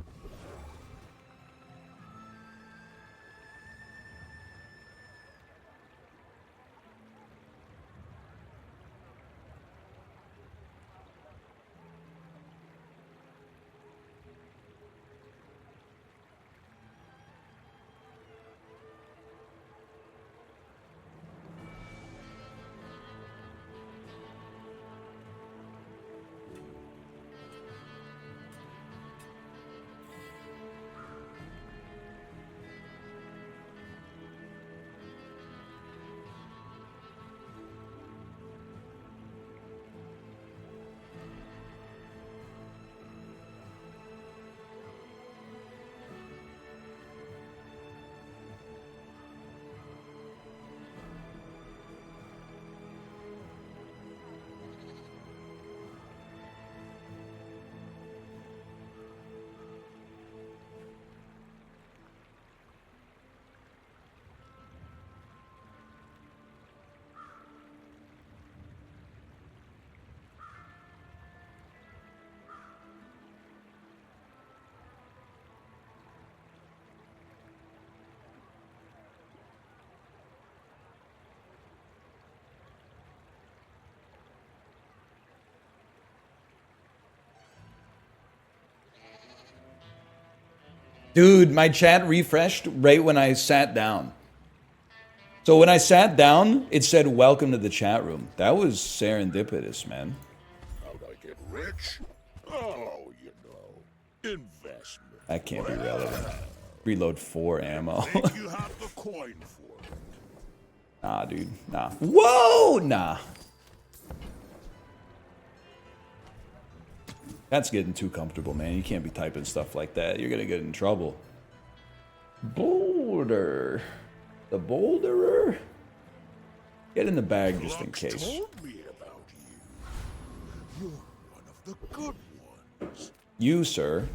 Dude, my chat refreshed right when I sat down. So when I sat down, it said, welcome to the chat room. That was serendipitous, man. How'd I get rich? Oh, you know, investment. That can't be relevant. Reload 4 ammo. Think you have the coin for it. Nah, dude. Nah. Whoa! Nah. That's getting too comfortable, man. You can't be typing stuff like that. You're gonna get in trouble. Boulder. The boulderer? Get in the bag just in case. Told me about you. You're one of the good ones. You, sir,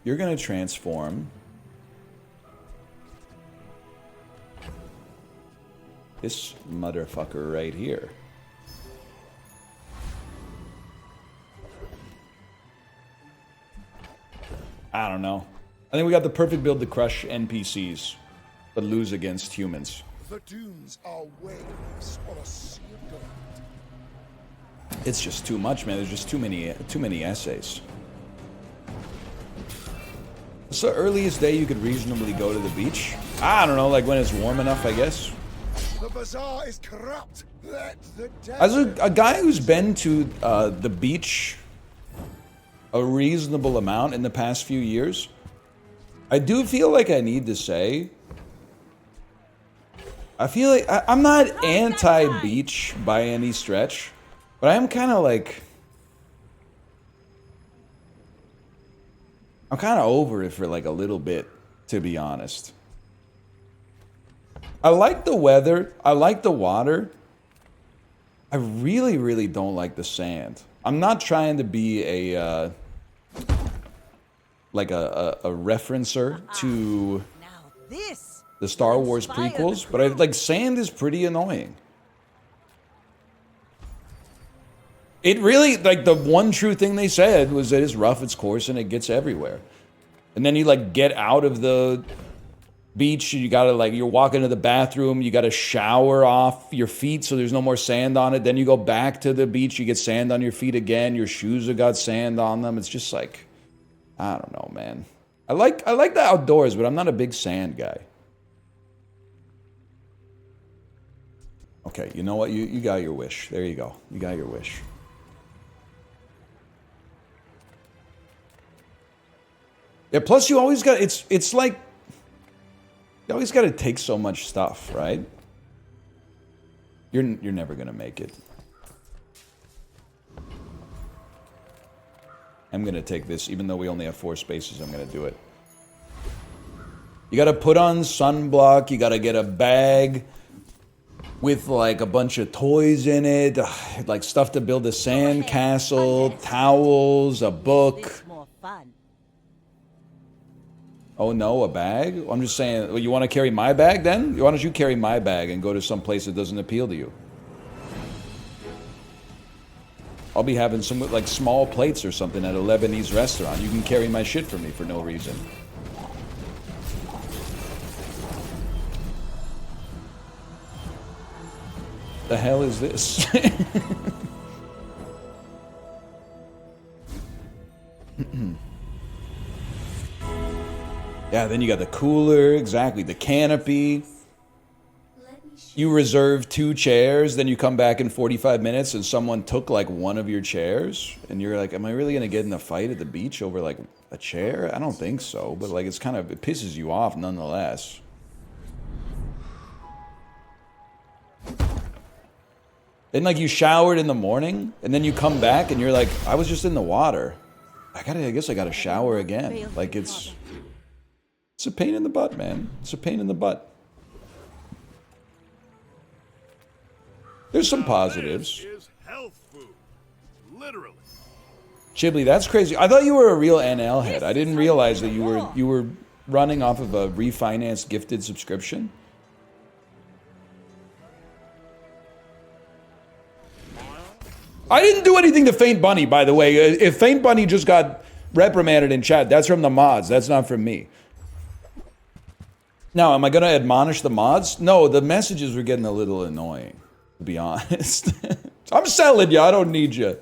you're gonna transform this motherfucker right here. I don't know. I think we got the perfect build to crush NPCs, but lose against humans. The dunes are waves on a sea of gold. It's just too much, man. There's just too many essays. What's the earliest day you could reasonably go to the beach? I don't know, like when it's warm enough, I guess. The bazaar is corrupt. Let the As a guy who's been to the beach a reasonable amount in the past few years, I do feel like I need to say, I feel like I'm not anti-beach by any stretch, but I am kind of like, I'm kind of over it for like a little bit, to be honest. I like the weather, I like the water. I really, really don't like the sand. I'm not trying to be a like a referencer to the Star Wars prequels, but I like sand is pretty annoying. It really, like, the one true thing they said was that it's rough, it's coarse, and it gets everywhere. And then you like get out of the beach, you gotta like, you're walking to the bathroom, you gotta shower off your feet so there's no more sand on it. Then you go back to the beach, you get sand on your feet again, your shoes have got sand on them. It's just like, I don't know, man. I like the outdoors, but I'm not a big sand guy. Okay, you know what? You got your wish. There you go. You got your wish. Yeah, plus you always got, it's like, you always got to take so much stuff, right? You're never going to make it. I'm going to take this, even though we only have 4 spaces, I'm going to do it. You got to put on sunblock, you got to get a bag with like a bunch of toys in it, like stuff to build a sand castle, towels, a book. Oh no, a bag? I'm just saying, well, you want to carry my bag then? Why don't you carry my bag and go to some place that doesn't appeal to you? I'll be having some like small plates or something at a Lebanese restaurant. You can carry my shit for me for no reason. The hell is this? Yeah, then you got the cooler, exactly, the canopy. You reserve 2 chairs, then you come back in 45 minutes and someone took like one of your chairs, and you're like, am I really gonna get in a fight at the beach over like a chair? I don't think so, but like it's kind of, it pisses you off nonetheless. Then like you showered in the morning, and then you come back and you're like, I was just in the water. I guess I gotta shower again. Like it's a pain in the butt, man. It's a pain in the butt. There's some positives. is health food. Literally. Chibli, that's crazy. I thought you were a real NL head. I didn't realize that you were running off of a refinanced gifted subscription. I didn't do anything to Faint Bunny, by the way. If Faint Bunny just got reprimanded in chat, that's from the mods. That's not from me. Now, am I going to admonish the mods? No, the messages were getting a little annoying, to be honest. I'm selling you. I don't need you.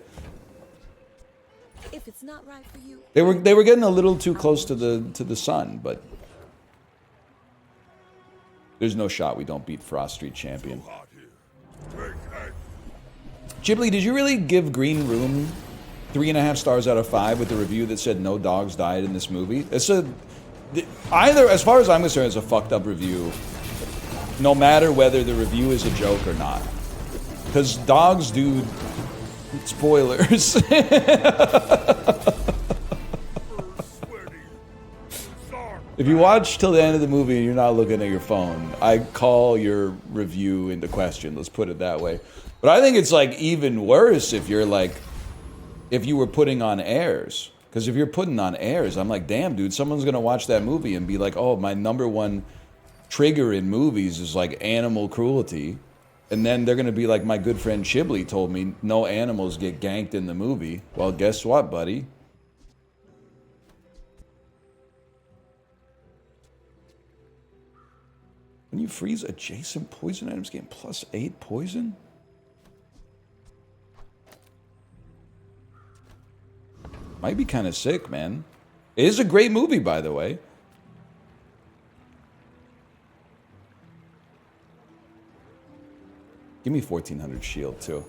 If it's not right for you, They were getting a little too close to the sun, but there's no shot we don't beat Frost Street Champion. Ghibli, did you really give Green Room 3.5 stars out of 5 with the review that said no dogs died in this movie? It's either, as far as I'm concerned, it's a fucked up review, no matter whether the review is a joke or not. Because dogs do... Spoilers. If you watch till the end of the movie and you're not looking at your phone, I call your review into question. Let's put it that way. But I think it's like even worse if you're like, if you were putting on airs. Because if you're putting on airs, I'm like, damn, dude, someone's going to watch that movie and be like, oh, my #1 trigger in movies is like animal cruelty. And then they're going to be like, my good friend Chibli told me no animals get ganked in the movie. Well, guess what, buddy? When you freeze adjacent poison items, gain +8 poison? Might be kind of sick, man. It is a great movie, by the way. Give me 1400 shield, too.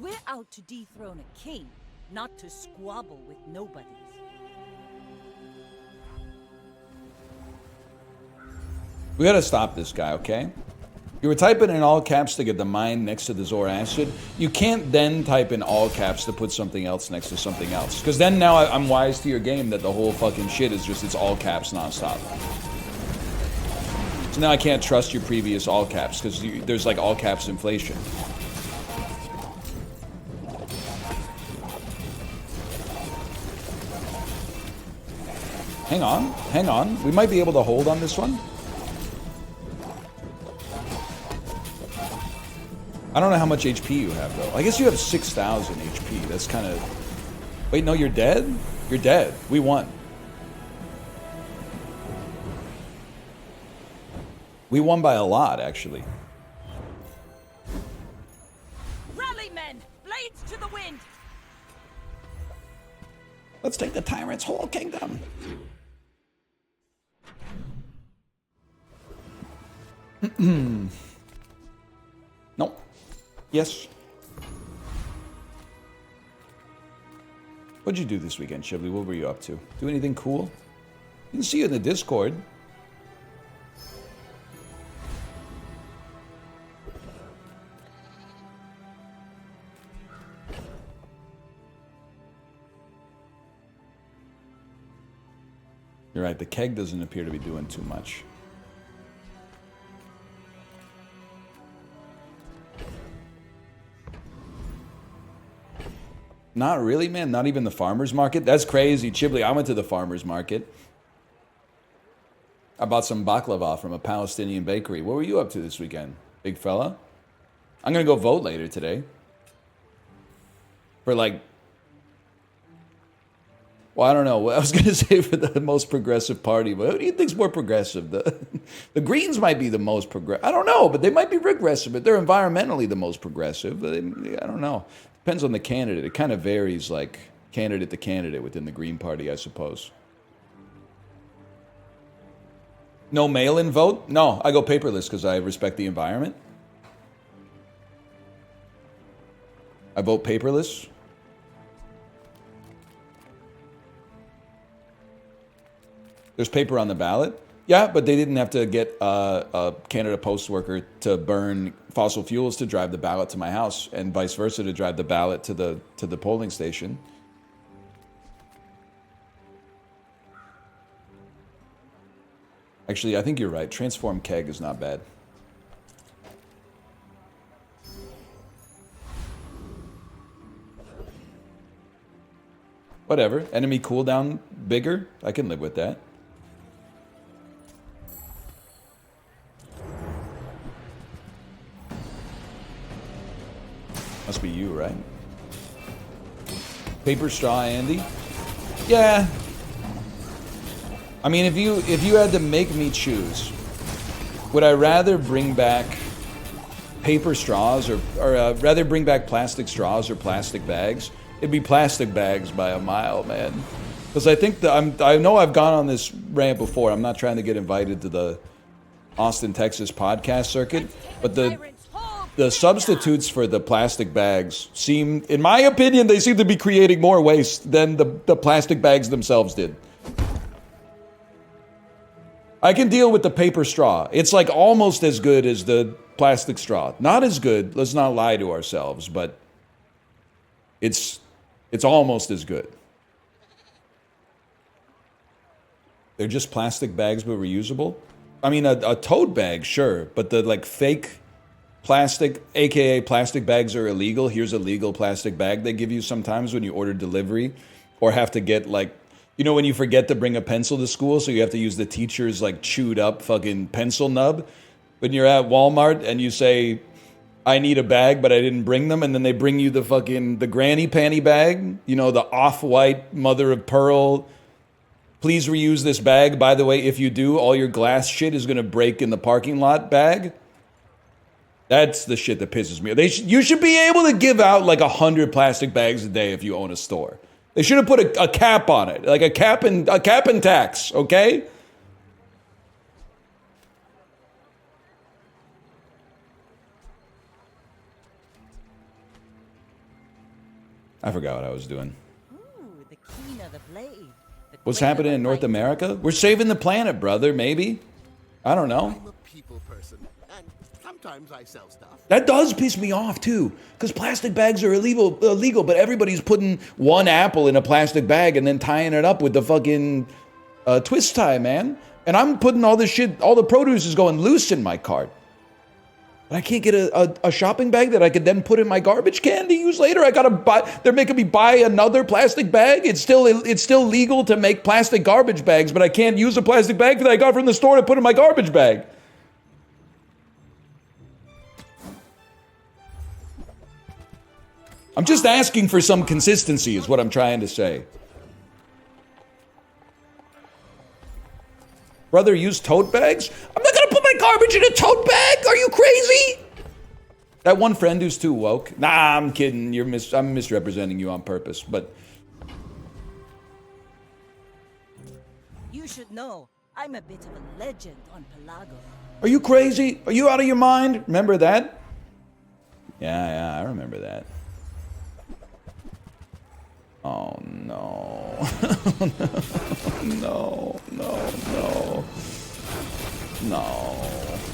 We're out to dethrone a king, not to squabble with nobodies. We gotta stop this guy, okay? You were typing in all caps to get the mine next to the Zoracid. You can't then type in all caps to put something else next to something else. Because then now I'm wise to your game that the whole fucking shit is just, it's all caps nonstop. So now I can't trust your previous all caps, because there's like all caps inflation. Hang on, hang on. We might be able to hold on this one. I don't know how much HP you have, though. I guess you have 6,000 HP. That's kind of... Wait, no, you're dead? You're dead. We won. We won by a lot, actually. Rally, men! Blades to the wind! Let's take the tyrant's whole kingdom. Nope. Yes. What'd you do this weekend, Shibley? What were you up to? Do anything cool? Didn't see you in the Discord. You're right, the keg doesn't appear to be doing too much. Not really, man. Not even the farmer's market. That's crazy. Chibli, I went to the farmer's market. I bought some baklava from a Palestinian bakery. What were you up to this weekend, big fella? I'm going to go vote later today. For like... Well, I don't know. I was going to say for the most progressive party, but who do you think's more progressive? The Greens might be the most progressive. I don't know, but they might be progressive, but they're environmentally the most progressive. I don't know. Depends on the candidate. It kind of varies, like, candidate to candidate within the Green Party, I suppose. No mail-in vote? No, I go paperless because I respect the environment. I vote paperless. There's paper on the ballot. Yeah, but they didn't have to get a Canada Post worker to burn fossil fuels to drive the ballot to my house, and vice versa to drive the ballot to the polling station. Actually, I think you're right. Transform keg is not bad. Whatever. Enemy cooldown bigger? I can live with that. Must be you, right? Paper straw, Andy? Yeah. I mean, if you had to make me choose, would I rather bring back paper straws or rather bring back plastic straws or plastic bags? It'd be plastic bags by a mile, man. Because I think I know I've gone on this rant before. I'm not trying to get invited to the Austin, Texas podcast circuit, but the substitutes for the plastic bags seem, in my opinion, they seem to be creating more waste than the plastic bags themselves did. I can deal with the paper straw. It's like almost as good as the plastic straw. Not as good, let's not lie to ourselves, but it's almost as good. They're just plastic bags but reusable? I mean, a tote bag, sure, but the like fake plastic, aka plastic bags are illegal. Here's a legal plastic bag they give you sometimes when you order delivery or have to get like, you know when you forget to bring a pencil to school so you have to use the teacher's like chewed up fucking pencil nub? When you're at Walmart and you say, I need a bag but I didn't bring them, and then they bring you the granny panty bag, you know, the off-white mother of pearl, please reuse this bag. By the way, if you do, all your glass shit is going to break in the parking lot bag. That's the shit that pisses me off. You should be able to give out like 100 plastic bags a day if you own a store. They should have put a cap on it, like a cap and tax, okay? I forgot what I was doing. Ooh, the keen of the blade. What's happening in North America? We're saving the planet, brother, maybe. I don't know. I'm a people person, and sometimes I sell stuff. That does piss me off, too, because plastic bags are illegal, but everybody's putting one apple in a plastic bag and then tying it up with the fucking twist tie, man. And I'm putting all this shit, all the produce is going loose in my cart. But I can't get a shopping bag that I could then put in my garbage can to use later. I gotta buy. They're making me buy another plastic bag. It's still legal to make plastic garbage bags, but I can't use a plastic bag that I got from the store to put in my garbage bag. I'm just asking for some consistency, is what I'm trying to say. Brother, use tote bags? I'm not gonna put my garbage in a tote bag! Are you crazy? That one friend who's too woke. Nah, I'm kidding. I'm misrepresenting you on purpose, but... You should know, I'm a bit of a legend on Pelago. Are you crazy? Are you out of your mind? Remember that? Yeah, I remember that. Oh, no. No.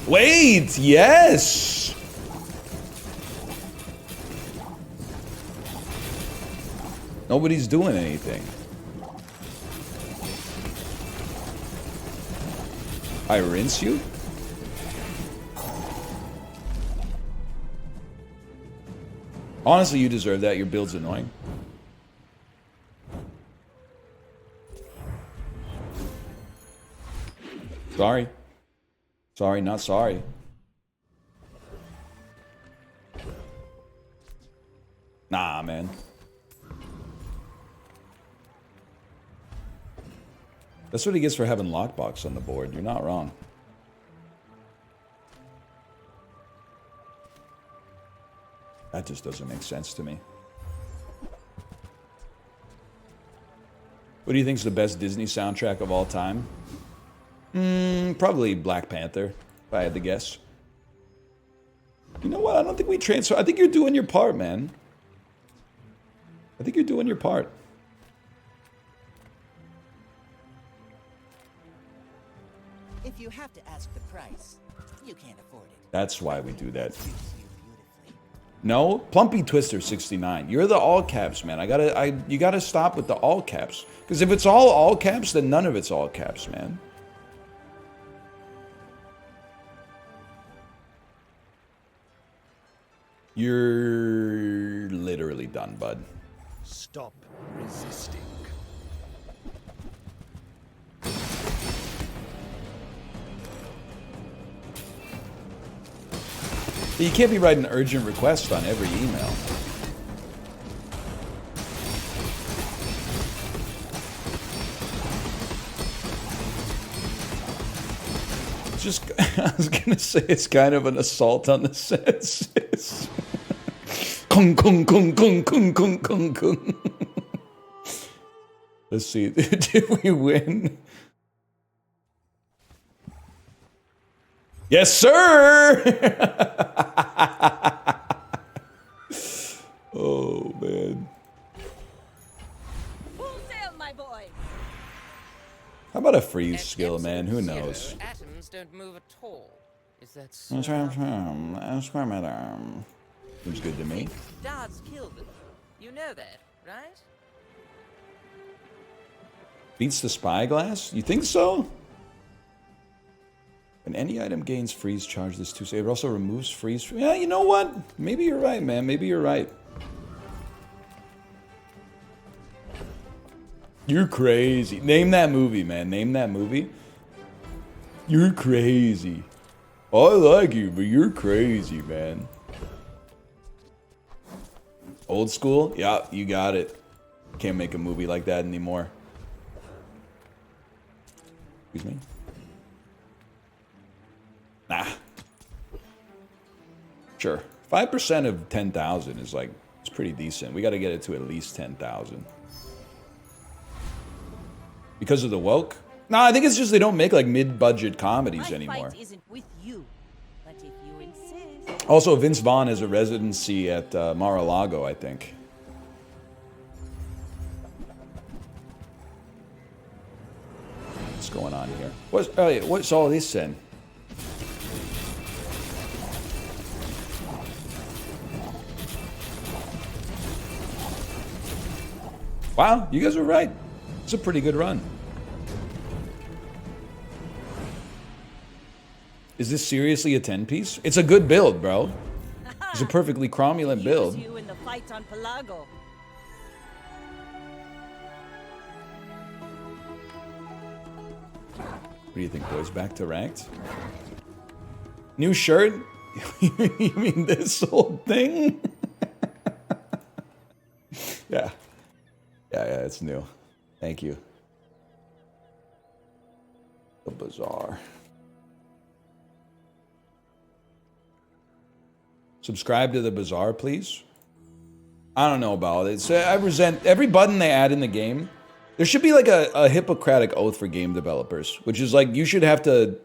Wait, yes! Nobody's doing anything. I rinse you? Honestly, you deserve that. Your build's annoying. Sorry. Sorry, not sorry. Nah, man. That's what he gets for having lockbox on the board. You're not wrong. That just doesn't make sense to me. What do you think is the best Disney soundtrack of all time? Probably Black Panther, if I had to guess. You know what? I don't think we transfer. I think you're doing your part, man. I think you're doing your part. If you have to ask the price, you can't afford it. That's why we do that. No, Plumpy Twister 69. You're the all caps, man. You gotta stop with the all caps. Because if it's all caps, then none of it's all caps, man. You're literally done, bud. Stop resisting. You can't be writing urgent requests on every email. It's just, I was gonna say it's kind of an assault on the senses. Kung kung kung kung kung kung kung kung. Let's see, did we win? Yes, sir! Oh, man. Full sail, my boy! How about a freeze skill, man? Who knows? Atoms don't move at all. Is that so? Seems good to me. Stars kill them. You know that, right? Beats the spyglass? You think so? When any item gains freeze charge, this 2 save. It also removes freeze. Yeah, you know what? Maybe you're right, man. Maybe you're right. You're crazy. Name that movie, man. Name that movie. You're crazy. I like you, but you're crazy, man. Old school? Yeah, you got it. Can't make a movie like that anymore. Excuse me? Nah. Sure. 5% of 10,000 is like, it's pretty decent. We got to get it to at least 10,000. Because of the woke? No, I think it's just they don't make like mid-budget comedies anymore. Fight isn't with you, but if you insist. Also, Vince Vaughn has a residency at Mar-a-Lago, I think. What's going on here? What's all this then? Wow, you guys were right. It's a pretty good run. Is this seriously a 10-piece? It's a good build, bro. It's a perfectly cromulent build. You in the fight on Pelago. What do you think, boys? Back to ranked? New shirt? You mean this whole thing? Yeah. Yeah, it's new. Thank you. The bazaar. Subscribe to the bazaar, please. I don't know about it. I resent every button they add in the game. There should be like a Hippocratic oath for game developers, which is like you should have to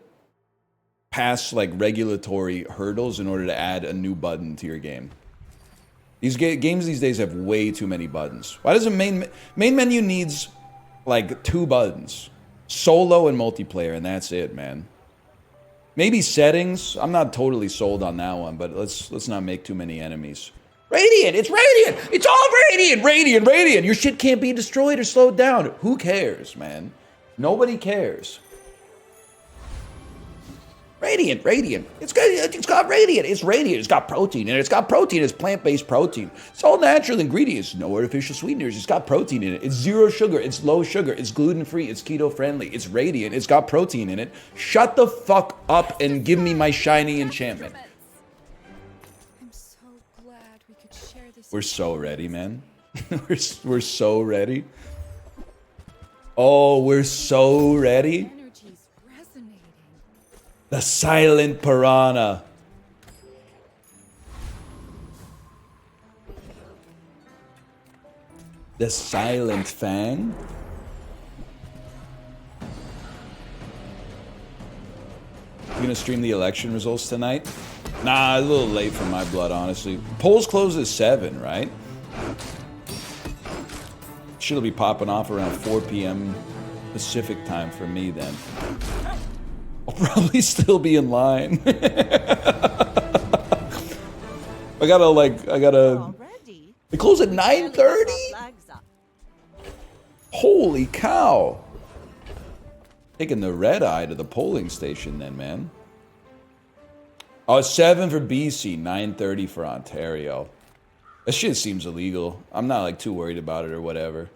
pass like regulatory hurdles in order to add a new button to your game. These games these days have way too many buttons. Why does the main menu needs like 2 buttons? Solo and multiplayer, and that's it, man. Maybe settings. I'm not totally sold on that one, but let's not make too many enemies. Radiant! It's Radiant! It's all Radiant! Radiant! Radiant! Your shit can't be destroyed or slowed down. Who cares, man? Nobody cares. Radiant, Radiant. It's got Radiant. It's Radiant. It's got protein, and it's got protein. It's plant-based protein. It's all natural ingredients. No artificial sweeteners. It's got protein in it. It's 0 sugar. It's low sugar. It's gluten-free. It's keto-friendly. It's Radiant. It's got protein in it. Shut the fuck up and give me my shiny enchantment. I'm so glad we could share this. We're so ready, man. we're so ready. Oh, we're so ready. The silent piranha. The silent fang. You gonna stream the election results tonight? Nah, a little late for my blood, honestly. Polls close at 7, right? Shit'll be popping off around 4 p.m. Pacific time for me then. I'll probably still be in line. I gotta. It close at 9:30. Holy cow! Taking the red eye to the polling station, then, man. Oh, it's 7 for BC, 9:30 for Ontario. That shit seems illegal. I'm not like too worried about it or whatever.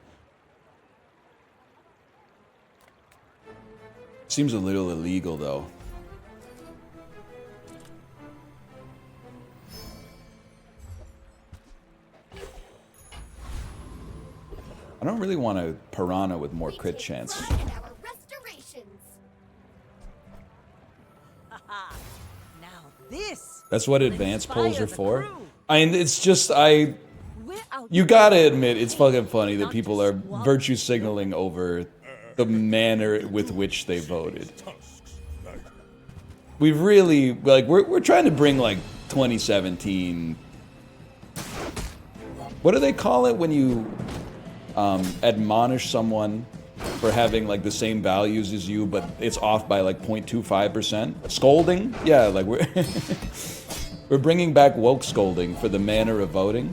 Seems a little illegal, though. I don't really want a piranha with more crit chance. Now this. That's what advanced polls are for. I mean, it's just you gotta admit, it's fucking funny that people are virtue signaling over the manner with which they voted. We've really, like, we're trying to bring, like, 2017... What do they call it when you admonish someone for having, like, the same values as you, but it's off by, like, 0.25%? Scolding? Yeah, like, we're bringing back woke scolding for the manner of voting.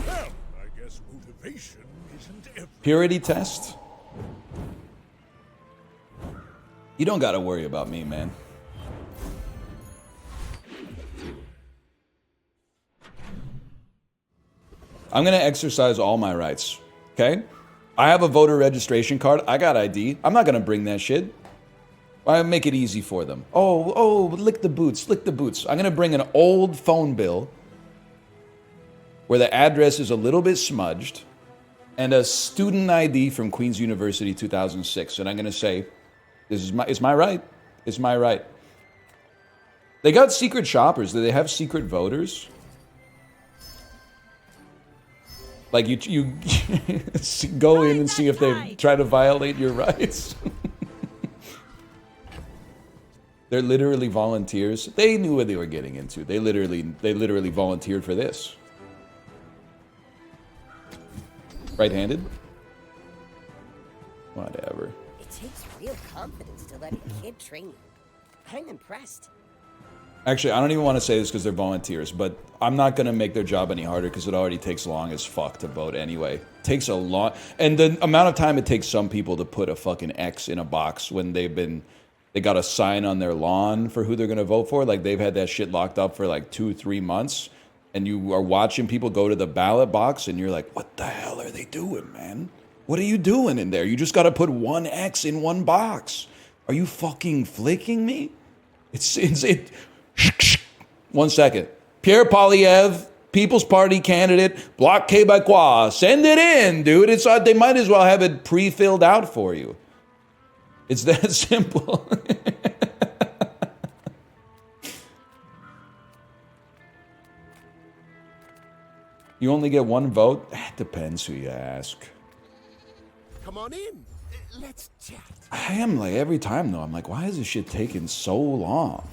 Well, I guess motivation isn't everything. Purity test? You don't gotta worry about me, man. I'm gonna exercise all my rights, okay? I have a voter registration card. I got ID. I'm not gonna bring that shit. I make it easy for them. Oh, lick the boots, lick the boots. I'm gonna bring an old phone bill where the address is a little bit smudged and a student ID from Queen's University 2006. And I'm gonna say, it's my right. It's my right. They got secret shoppers. Do they have secret voters? Like you go in and see if they try to violate your rights. They're literally volunteers. They knew what they were getting into. They literally volunteered for this. Right-handed? Whatever. It takes real confidence to let a kid train you. I'm impressed. Actually, I don't even want to say this because they're volunteers, but I'm not going to make their job any harder because it already takes long as fuck to vote anyway. It takes a long... And the amount of time it takes some people to put a fucking X in a box when they got a sign on their lawn for who they're going to vote for. Like, they've had that shit locked up for like 2-3 months. And you are watching people go to the ballot box and you're like, what the hell are they doing, man? What are you doing in there? You just got to put one X in one box. Are you fucking flicking me? It. 1 second. Pierre Poilievre, People's Party candidate, Bloc Québécois. Send it in, dude. They might as well have it pre-filled out for you. It's that simple. You only get one vote? It depends who you ask. Come on in. Let's chat. I am like, every time though, I'm like, why is this shit taking so long?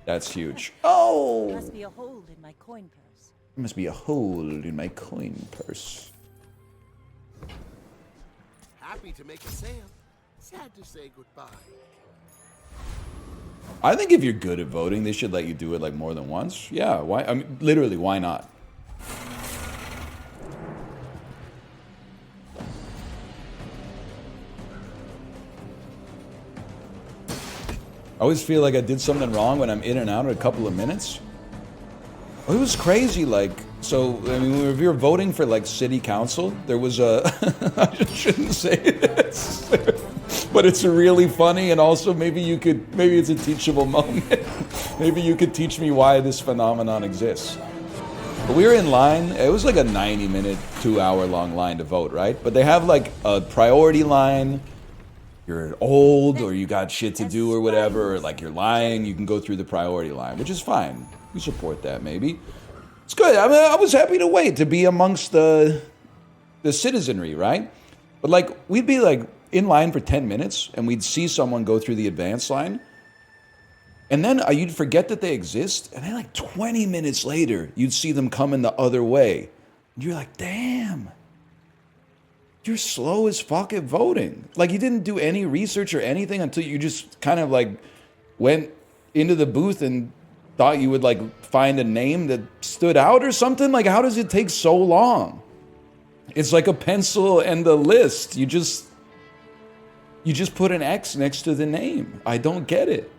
That's huge. Oh! There must be a hole in my coin purse. There must be a hole in my coin purse. Happy to make a sale. Sad to say goodbye. I think if you're good at voting, they should let you do it like more than once. Yeah, why? I mean, literally, why not? I always feel like I did something wrong when I'm in and out in a couple of minutes. It was crazy, like, so, I mean, if you're voting for, like, city council, there was a... I shouldn't say this. But it's really funny, and also maybe it's a teachable moment. Maybe you could teach me why this phenomenon exists. But we were in line. It was like a 90-minute, 2-hour-long line to vote, right? But they have, like, a priority line. You're old, or you got shit to do or whatever, or like you're lying, you can go through the priority line, which is fine. We support that, maybe. It's good. I mean, I was happy to wait to be amongst the citizenry, right? But like, we'd be like in line for 10 minutes, and we'd see someone go through the advance line, and then you'd forget that they exist, and then like 20 minutes later, you'd see them coming the other way. And you're like, damn. You're slow as fuck at voting. Like, you didn't do any research or anything until you just kind of like went into the booth and thought you would like find a name that stood out or something. Like, how does it take so long? It's like a pencil and the list. You just put an X next to the name. I don't get it.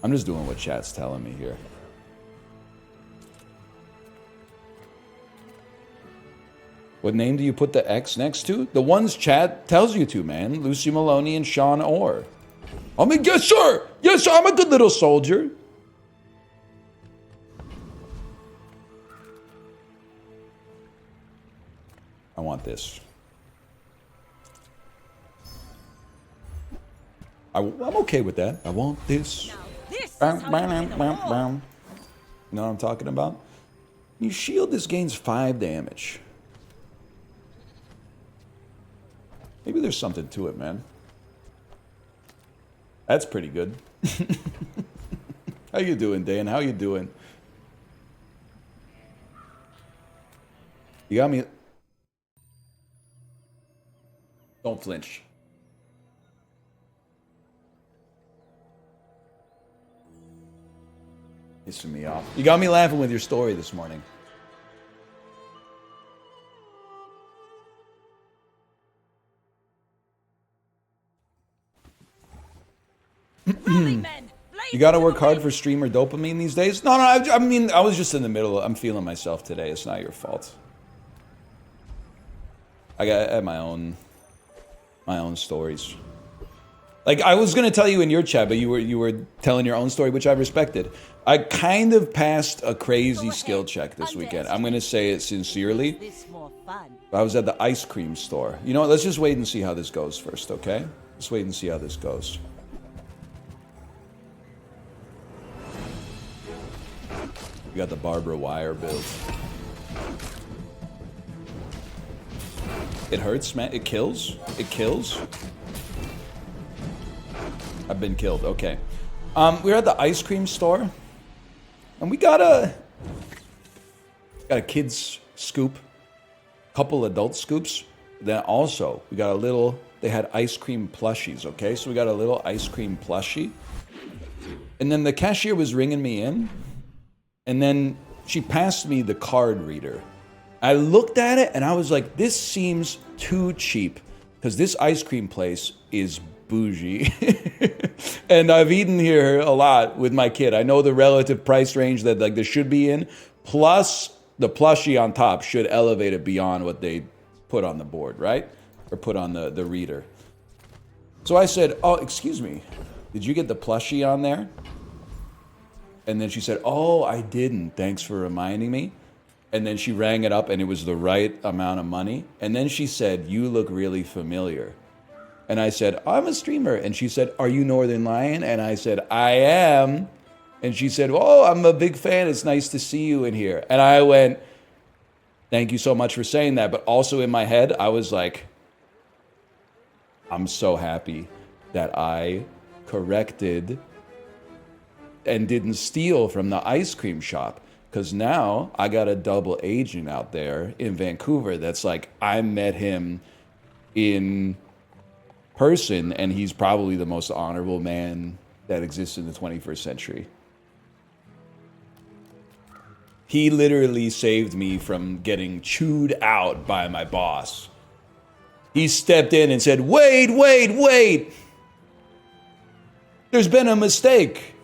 I'm just doing what chat's telling me here. What name do you put the X next to? The ones chat tells you to, man. Lucy Maloney and Sean Orr. I mean, yes, sir. Yes, sir. I'm a good little soldier. I want this. I'm okay with that. I want this. Now this Bam, is how bam, you win a bam, war. bam. You know what I'm talking about? You shield, this gains 5 damage. Maybe there's something to it, man. That's pretty good. How you doing, Dan? How you doing? You got me. Don't flinch. Pissing me off. You got me laughing with your story this morning. You gotta work hard for streamer dopamine these days? No, I mean, I was just in the middle. I'm feeling myself today. It's not your fault. I had my own stories. Like, I was gonna tell you in your chat, but you were telling your own story, which I respected. I kind of passed a crazy skill check this weekend. I'm gonna say it sincerely. I was at the ice cream store. You know what? Let's just wait and see how this goes first, okay? Let's wait and see how this goes. We got the Barbara Wire build. It hurts, man. It kills. It kills. I've been killed. Okay. We were at the ice cream store, and we got a kids scoop, couple adult scoops. Then also we got a little. They had ice cream plushies. Okay, so we got a little ice cream plushie, and then the cashier was ringing me in, and then she passed me the card reader. I looked at it and I was like, this seems too cheap because this ice cream place is bougie. And I've eaten here a lot with my kid. I know the relative price range that like this should be in, plus the plushie on top should elevate it beyond what they put on the board, right? Or put on the reader. So I said, oh, excuse me, did you get the plushie on there? And then she said, oh, I didn't. Thanks for reminding me. And then she rang it up and it was the right amount of money. And then she said, you look really familiar. And I said, I'm a streamer. And she said, are you Northernlion? And I said, I am. And she said, oh, I'm a big fan. It's nice to see you in here. And I went, thank you so much for saying that. But also in my head, I was like, I'm so happy that I corrected and didn't steal from the ice cream shop. Because now I got a double agent out there in Vancouver that's like, I met him in person and he's probably the most honorable man that exists in the 21st century. He literally saved me from getting chewed out by my boss. He stepped in and said, wait. There's been a mistake.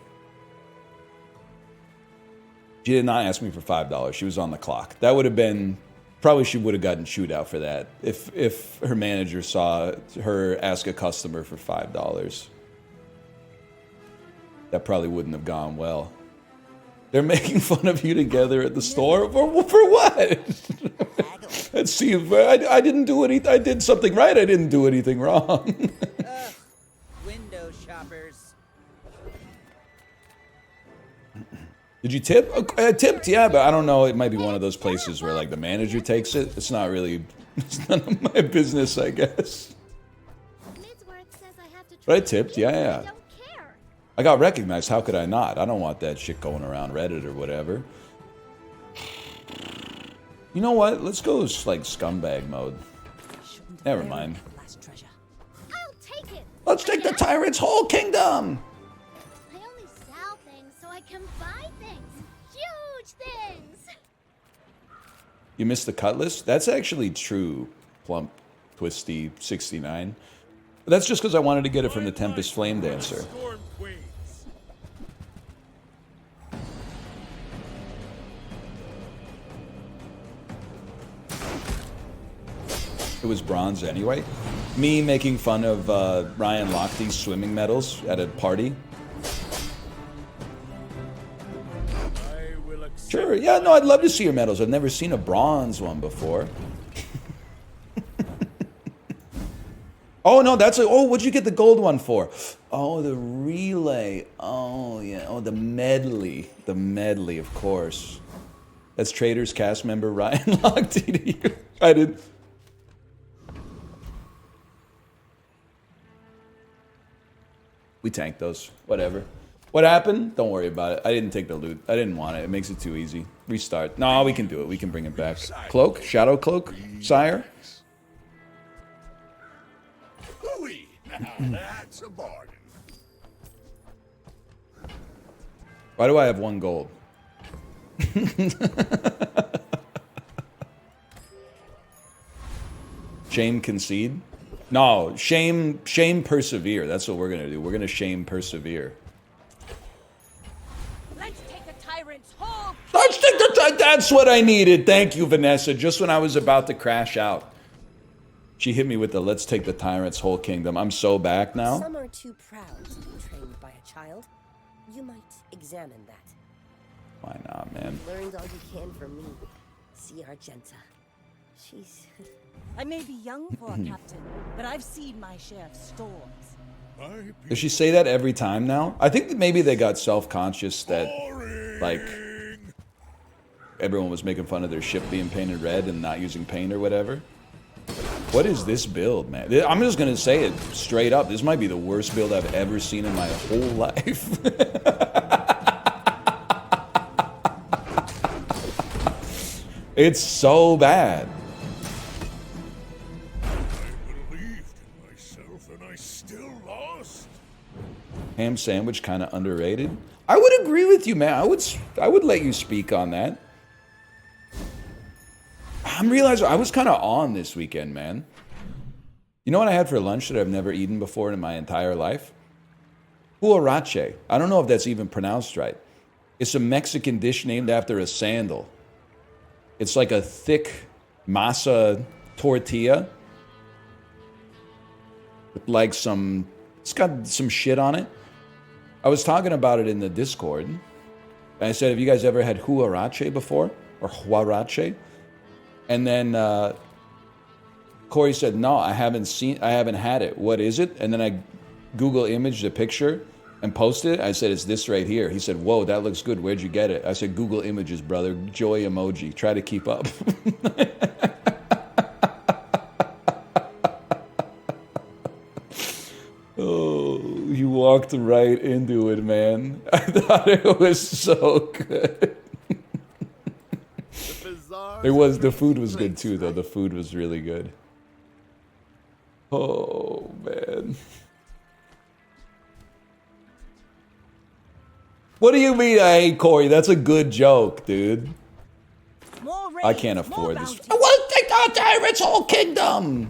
She did not ask me for $5. She was on the clock. That would have been, probably she would have gotten chewed out for that if her manager saw her ask a customer for $5. That probably wouldn't have gone well. They're making fun of you together at the store? For what? Let's see if I didn't do anything. I did something right. I didn't do anything wrong. Window shoppers. Did you tip? I tipped, yeah, but I don't know. It might be one of those places where like the manager takes it. It's not really, it's none of my business, I guess. But I tipped, yeah. I got recognized. How could I not? I don't want that shit going around Reddit or whatever. You know what? Let's go like scumbag mode. Never mind. Let's take the tyrant's whole kingdom. I only sell things so I can buy things. Huge things. You missed the cutlass? That's actually true, Plump Twisty 69. But that's just because I wanted to get it from the Tempest Flame Dancer. It was bronze anyway. Me making fun of Ryan Lochte's swimming medals at a party. Sure, yeah, no, I'd love to see your medals. I've never seen a bronze one before. Oh, no, that's oh, what'd you get the gold one for? Oh, the relay. Oh, yeah. Oh, the medley. The medley, of course. That's Traders cast member Ryan Lochte to you. I did. We tanked those. Whatever. What happened? Don't worry about it. I didn't take the loot. I didn't want it. It makes it too easy. Restart. No, we can do it. We can bring it back. Cloak? Shadow cloak? Sire? That's a bargain. Why do I have 1 gold? Shame concede? No, shame persevere. That's what we're gonna do. We're gonna shame persevere. Let's take the tyrant's whole. Let's take the that's what I needed. Thank you, Vanessa. Just when I was about to crash out. She hit me with the let's take the tyrant's whole kingdom. I'm so back now. Some are too proud to be trained by a child. You might examine that. Why not, man? Learned all you can from me. See Argenta. She's... I may be young for a captain, but I've seen my share of storms. Does she say that every time now? I think that maybe they got self-conscious that, like, everyone was making fun of their ship being painted red and not using paint or whatever. What is this build, man? I'm just gonna say it straight up. This might be the worst build I've ever seen in my whole life. It's so bad. I believed in myself and I still lost. Ham sandwich kind of underrated. I would agree with you, man. I would let you speak on that. I'm realizing I was kind of on this weekend, man. You know what I had for lunch that I've never eaten before in my entire life? Huarache. I don't know if that's even pronounced right. It's a Mexican dish named after a sandal. It's like a thick masa tortilla with like it's got some shit on it. I was talking about it in the Discord. And I said, have you guys ever had huarache before? Or huarache? And then Corey said, no, I haven't had it. What is it? And then I Google imaged a picture and posted it. I said, it's this right here. He said, whoa, that looks good. Where'd you get it? I said, Google images, brother. Joy emoji. Try to keep up. Oh, you walked right into it, man. I thought it was so good. The food was good too, though. The food was really good. Oh, man. What do you mean, hey, Corey? That's a good joke, dude. I can't afford this. I want to take the tyrant's whole kingdom.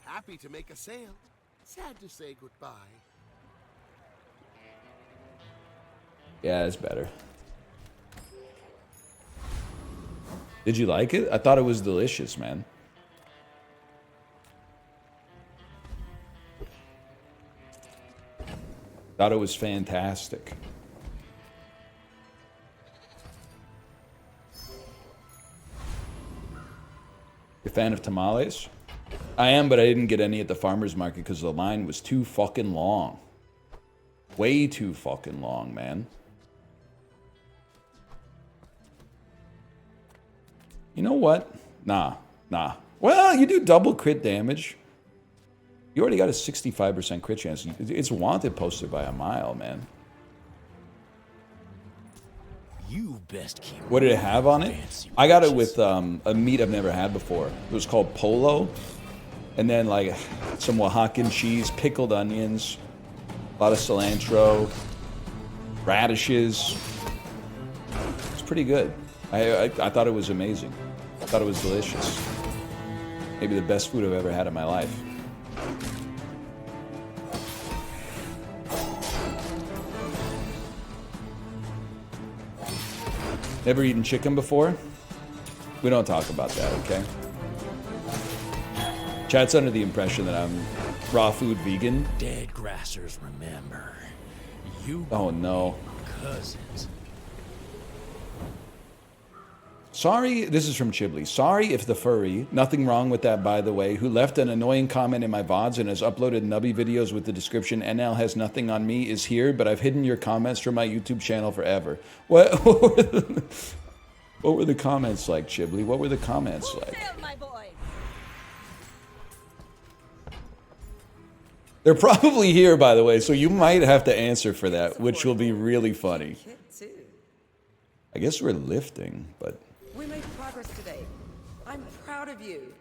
Happy to make a sale. Sad to say goodbye. Yeah, it's better. Did you like it? I thought it was delicious, man. Thought it was fantastic. You a fan of tamales? I am, but I didn't get any at the farmer's market because the line was too fucking long. Way too fucking long, man. You know what? Nah. Well, you do double crit damage. You already got a 65% crit chance. It's wanted posted by a mile, man. You best keep. What did it have on it? I got it with a meat I've never had before. It was called polo. And then like some Oaxacan cheese, pickled onions, a lot of cilantro, radishes. It's pretty good. I thought it was amazing. I thought it was delicious. Maybe the best food I've ever had in my life. Never eaten chicken before? We don't talk about that, okay? Chat's under the impression that I'm raw food vegan. Dead grassers remember. You oh no. Cousins. Sorry, this is from Chiblee. Sorry if the furry, nothing wrong with that by the way, who left an annoying comment in my VODs and has uploaded nubby videos with the description NL has nothing on me is here, but I've hidden your comments from my YouTube channel forever. What were the comments like, Chiblee? What were the comments like? They're probably here, by the way, so you might have to answer for that, which will be really funny. I guess we're lifting, but... We made progress today. I'm proud of you.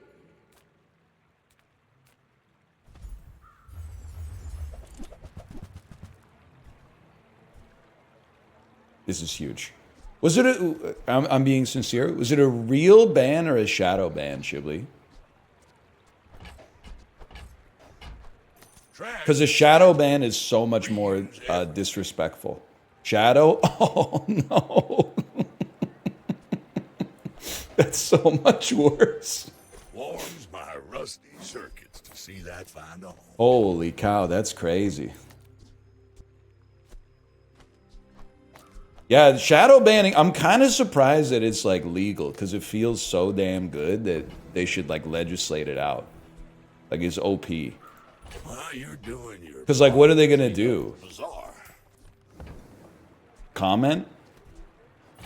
This is huge. Was it a... I'm being sincere. Was it a real ban or a shadow ban, Chiblee? Because a shadow ban is so much more disrespectful. Shadow? Oh, no. That's so much worse. Warms my rusty circuits to see that find a home. Holy cow, that's crazy. Yeah, shadow banning, I'm kind of surprised that it's like legal because it feels so damn good that they should like legislate it out. Like it's OP. Well, you're doing your Because like what are they going to do? bizarre. Comment?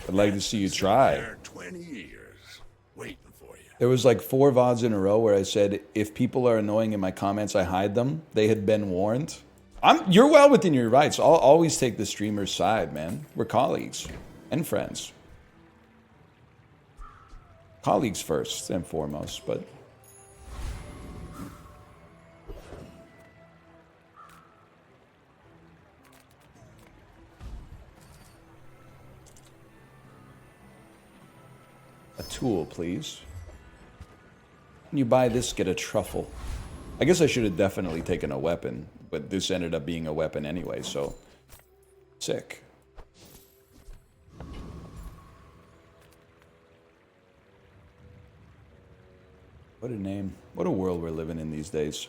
I'd like to see you try. There 20 years waiting for you. There was like 4 VODs in a row where I said, if people are annoying in my comments, I hide them. They had been warned. You're well within your rights. I'll always take the streamer's side, man. We're colleagues and friends. Colleagues first and foremost, but... A tool, please. When you buy this, get a truffle. I guess I should have definitely taken a weapon, but this ended up being a weapon anyway, so... Sick. What a name. What a world we're living in these days.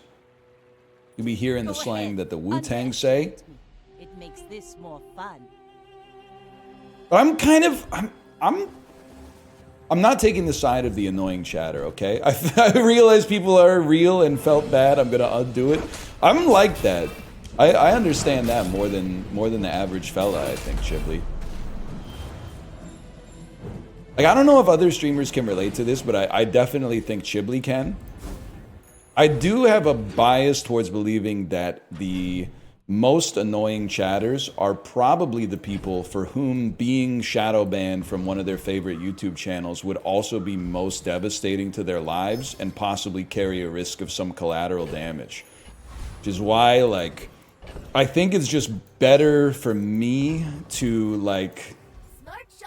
You'll be hearing the slang that the Wu-Tang say. It makes this more fun. I'm kind of... I'm not taking the side of the annoying chatter, okay? I realize people are real and felt bad. I'm gonna undo it. I'm like that. I understand that more than the average fella, I think, Chibley. Like, I don't know if other streamers can relate to this, but I definitely think Chibley can. I do have a bias towards believing that the most annoying chatters are probably the people for whom being shadow banned from one of their favorite YouTube channels would also be most devastating to their lives and possibly carry a risk of some collateral damage. Which is why, like, I think it's just better for me to, like,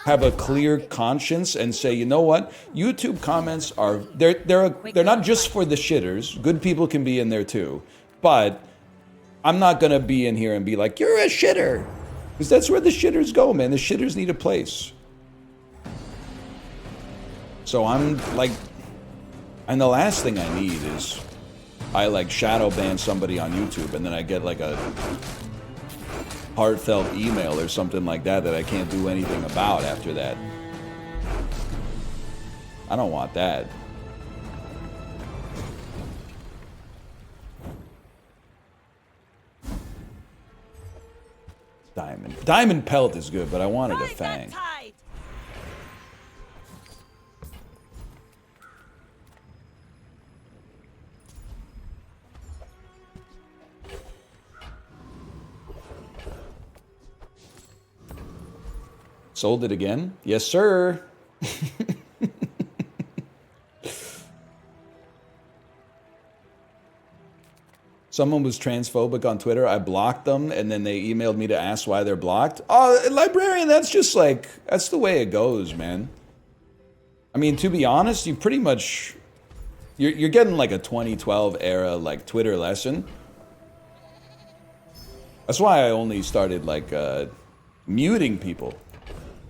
have a clear conscience and say, you know what? YouTube comments are, they're not just for the shitters. Good people can be in there too. But I'm not going to be in here and be like, you're a shitter. Because that's where the shitters go, man. The shitters need a place. So I'm like, and the last thing I need is I like shadow ban somebody on YouTube and then I get like a heartfelt email or something like that that I can't do anything about after that. I don't want that. Diamond pelt is good, but I wanted a fang. Sold it again? Yes, sir. Someone was transphobic on Twitter. I blocked them, and then they emailed me to ask why they're blocked. Oh, librarian, that's just like, that's the way it goes, man. I mean, to be honest, you pretty much, you're getting like a 2012 era like Twitter lesson. That's why I only started like muting people.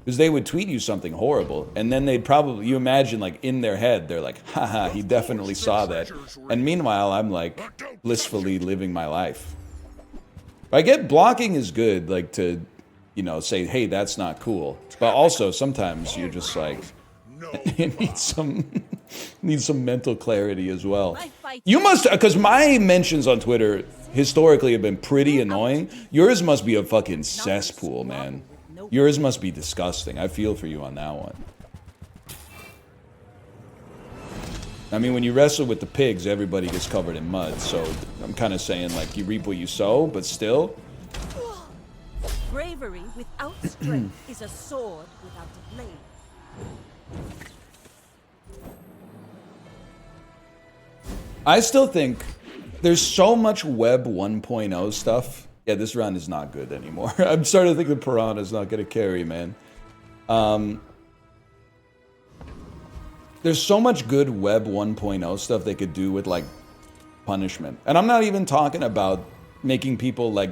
Because they would tweet you something horrible, and then they'd probably, you imagine, like, in their head, they're like, haha, he definitely saw that. And meanwhile, I'm, like, blissfully living my life. I get blocking is good, like, to, you know, say, hey, that's not cool. But also, sometimes you're just like, you need some mental clarity as well. You must, because my mentions on Twitter historically have been pretty annoying. Yours must be a fucking cesspool, man. Yours must be disgusting. I feel for you on that one. I mean, when you wrestle with the pigs, everybody gets covered in mud. So I'm kind of saying, like, you reap what you sow, but still. Bravery without strength is a sword without a blade. I still think there's so much Web 1.0 stuff. Yeah, this round is not good anymore. I'm starting to think the Piranha's not going to carry, man. There's so much good Web 1.0 stuff they could do with, like, punishment. And I'm not even talking about making people, like,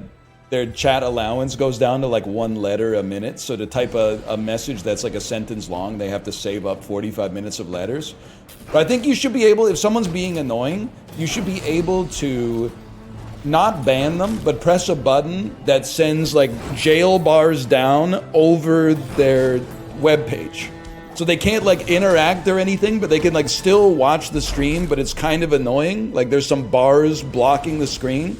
their chat allowance goes down to like 1 letter a minute. So to type a message that's like a sentence long, they have to save up 45 minutes of letters. But I think you should be able, if someone's being annoying, you should be able to not ban them, but press a button that sends like jail bars down over their webpage. So they can't like interact or anything, but they can like still watch the stream, but it's kind of annoying. Like there's some bars blocking the screen.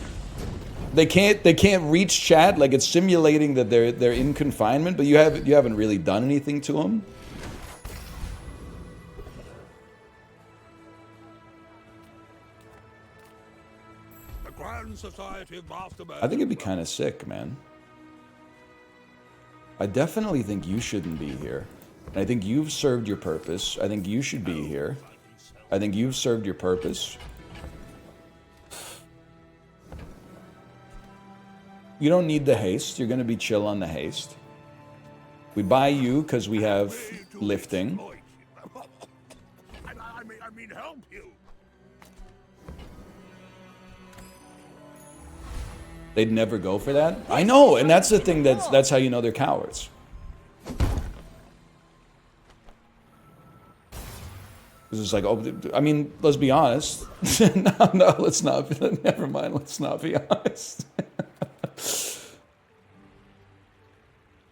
They can't reach chat, like it's simulating that they're in confinement, but you haven't really done anything to them. I think it'd be kind of sick, man. I definitely think you shouldn't be here. And I think you've served your purpose. I think you should be here. I think you've served your purpose. You don't need the haste. You're going to be chill on the haste. We buy you because we have lifting. I mean, help you. They'd never go for that. I know, and that's the thing. That's how you know they're cowards. This is like, oh, I mean, let's be honest. No, let's not. Never mind. Let's not be honest.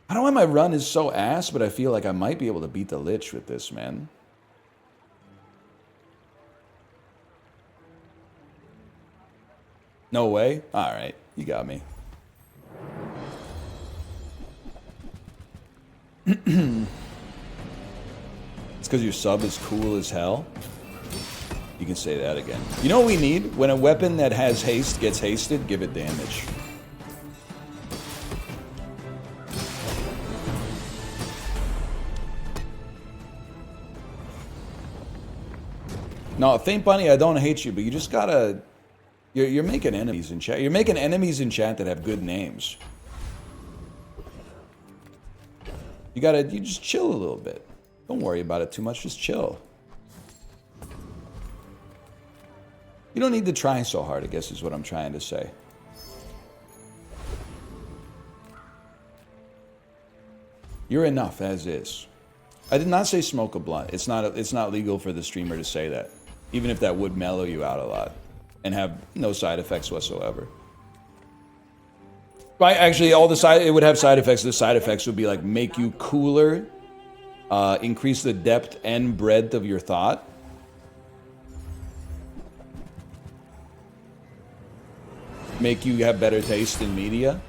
I don't know why my run is so ass, but I feel like I might be able to beat the Lich with this, man. No way? Alright, you got me. It's because your sub is cool as hell? You can say that again. You know what we need? When a weapon that has haste gets hasted, give it damage. No, Faint Bunny, I don't hate you, but you just gotta... You're making enemies in chat. You're making enemies in chat that have good names. You just chill a little bit. Don't worry about it too much, just chill. You don't need to try so hard, I guess is what I'm trying to say. You're enough as is. I did not say smoke a blunt. It's not legal for the streamer to say that. Even if that would mellow you out a lot and have no side effects whatsoever. Right, actually, it would have side effects. The side effects would be like make you cooler, increase the depth and breadth of your thought. Make you have better taste in media.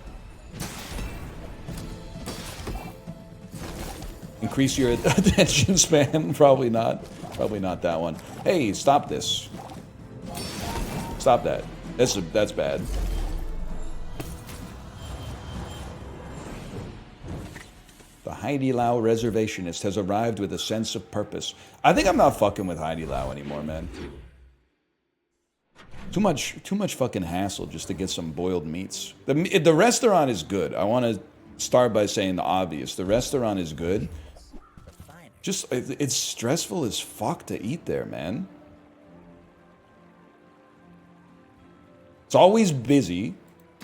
Increase your attention span. Probably not. Probably not that one. Hey, stop this. Stop that. That's bad. The Heidi Lau reservationist has arrived with a sense of purpose. I think I'm not fucking with Heidi Lau anymore, man. Too much fucking hassle just to get some boiled meats. The restaurant is good. I want to start by saying the obvious. The restaurant is good. Just, it's stressful as fuck to eat there, man. It's always busy.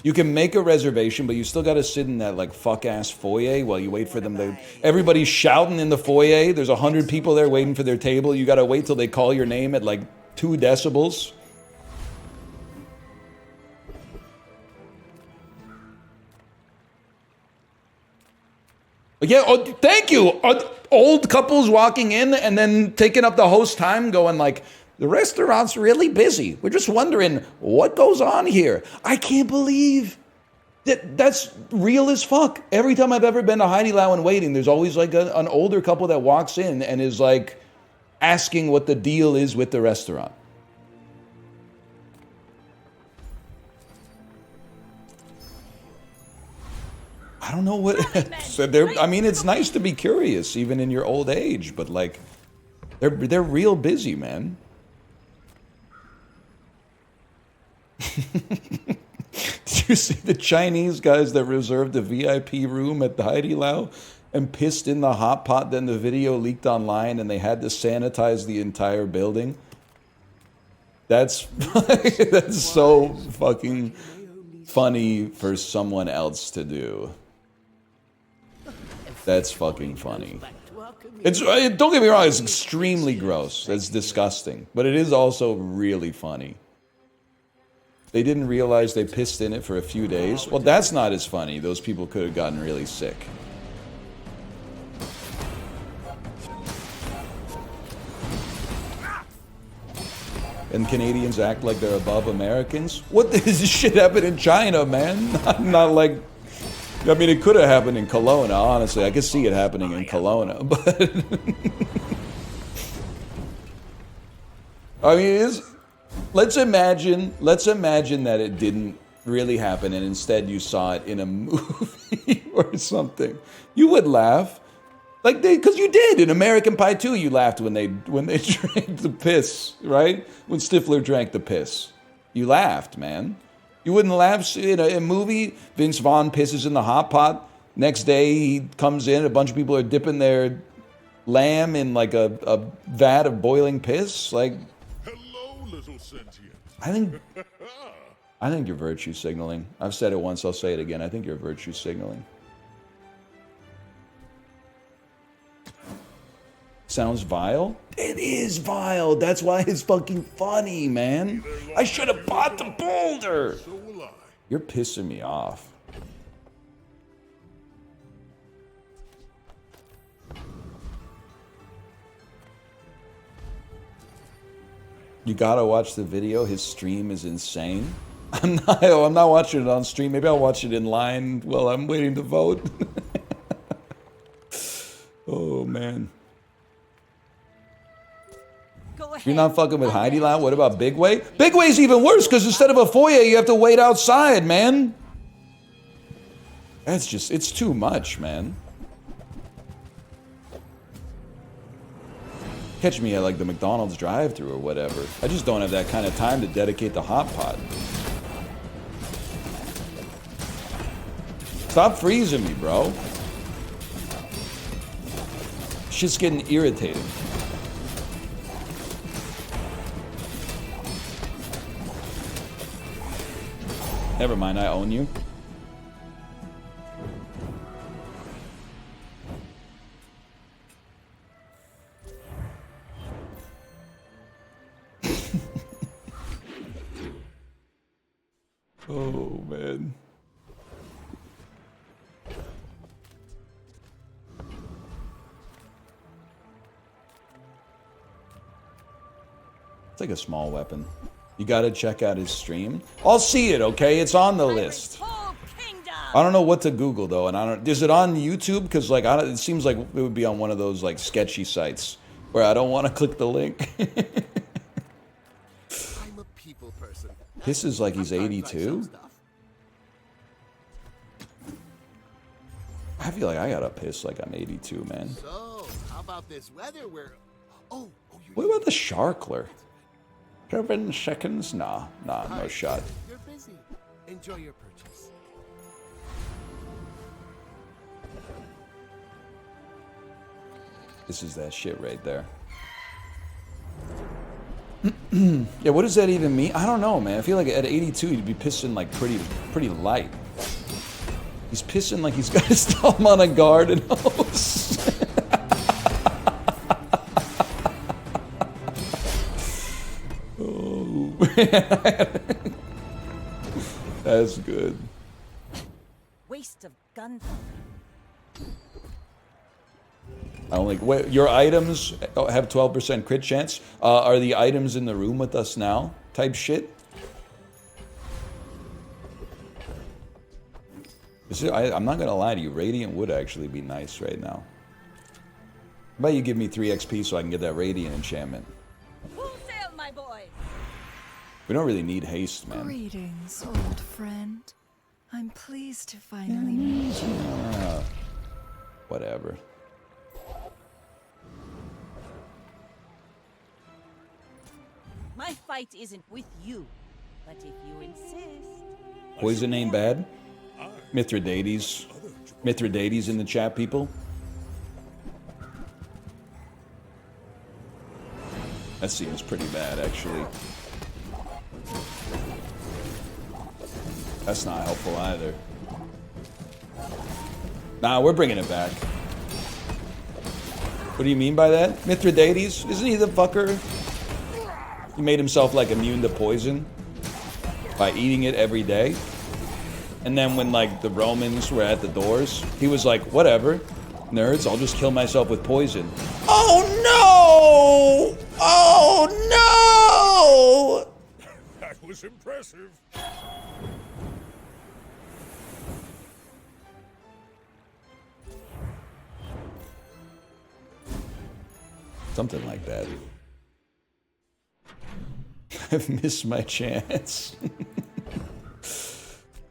You can make a reservation, but you still got to sit in that, like, fuck-ass foyer while you wait for them to... Everybody's shouting in the foyer. There's 100 people there waiting for their table. You got to wait till they call your name at, like, 2 decibels. Yeah, oh, thank you. Old couples walking in and then taking up the host time going like, the restaurant's really busy. We're just wondering what goes on here. I can't believe that's real as fuck. Every time I've ever been to Heidi Lau and waiting, there's always like an older couple that walks in and is like asking what the deal is with the restaurant. I don't know what... so I mean, it's nice to be curious, even in your old age, but, like, they're real busy, man. Did you see the Chinese guys that reserved a VIP room at the Heidi Lau and pissed in the hot pot? Then the video leaked online and they had to sanitize the entire building? That's so fucking funny for someone else to do. That's fucking funny. It's don't get me wrong, it's extremely gross. It's disgusting, but it is also really funny. They didn't realize they pissed in it for a few days. Well, that's not as funny. Those people could have gotten really sick. And Canadians act like they're above Americans? What this shit happened in China, man? Not like... I mean, it could have happened in Kelowna, honestly. I could see it happening in Kelowna, but... I mean, it is... Let's imagine that it didn't really happen and instead you saw it in a movie or something. You would laugh. Like because you did in American Pie 2, you laughed when they drank the piss, right? When Stifler drank the piss. You laughed, man. You wouldn't laugh in a movie. Vince Vaughn pisses in the hot pot. Next day he comes in, a bunch of people are dipping their lamb in like a vat of boiling piss. Like, Hello, little sentient. I think you're virtue signaling. I've said it once, I'll say it again. I think you're virtue signaling. Sounds vile? It is vile. That's why it's fucking funny, man. I should have bought the boulder. So will I. You're pissing me off. You gotta watch the video. His stream is insane. I'm not watching it on stream. Maybe I'll watch it in line while I'm waiting to vote. Oh man. You're not fucking with Heidi Lau? What about Big Way? Big Way's even worse because instead of a foyer, you have to wait outside, man. That's just, it's too much, man. Catch me at like the McDonald's drive-thru or whatever. I just don't have that kind of time to dedicate the hot pot. Stop freezing me, bro. Shit's getting irritating. Never mind, I own you. Oh, man. It's like a small weapon. You gotta check out his stream. I'll see it, okay? It's on the list. I don't know what to Google though, and I don't. Is it on YouTube? Because like, it seems like it would be on one of those like sketchy sites where I don't want to click the link. I'm a people person. This is like he's 82. I feel like I gotta piss like I'm 82, man. So, how about this weather where... What about the Sharkler? 7 seconds? Nah, no shot. You're busy. Enjoy your purchase. This is that shit right there. Yeah, what does that even mean? I don't know, man. I feel like at 82 he'd be pissing like pretty light. He's pissing like he's got his thumb on a garden hose. Oh, man. That's good. Waste of gunpowder. I don't like. Wait, your items have 12% crit chance. Are the items in the room with us now? Type shit. I'm not gonna lie to you. Radiant would actually be nice right now. How about you give me 3 XP so I can get that Radiant enchantment? Full sail, my boy. We don't really need haste, man. Greetings, old friend. I'm pleased to finally meet you. Whatever. My fight isn't with you, but if you insist. Poison ain't bad. Mithridates. Mithridates in the chat, people. That seems pretty bad, actually. That's not helpful either. Nah, we're bringing it back. What do you mean by that? Mithridates? Isn't he the fucker? He made himself like immune to poison by eating it every day. And then when like the Romans were at the doors, he was like, whatever, nerds, I'll just kill myself with poison. Oh no! Oh no! That was impressive. Something like that. I've missed my chance.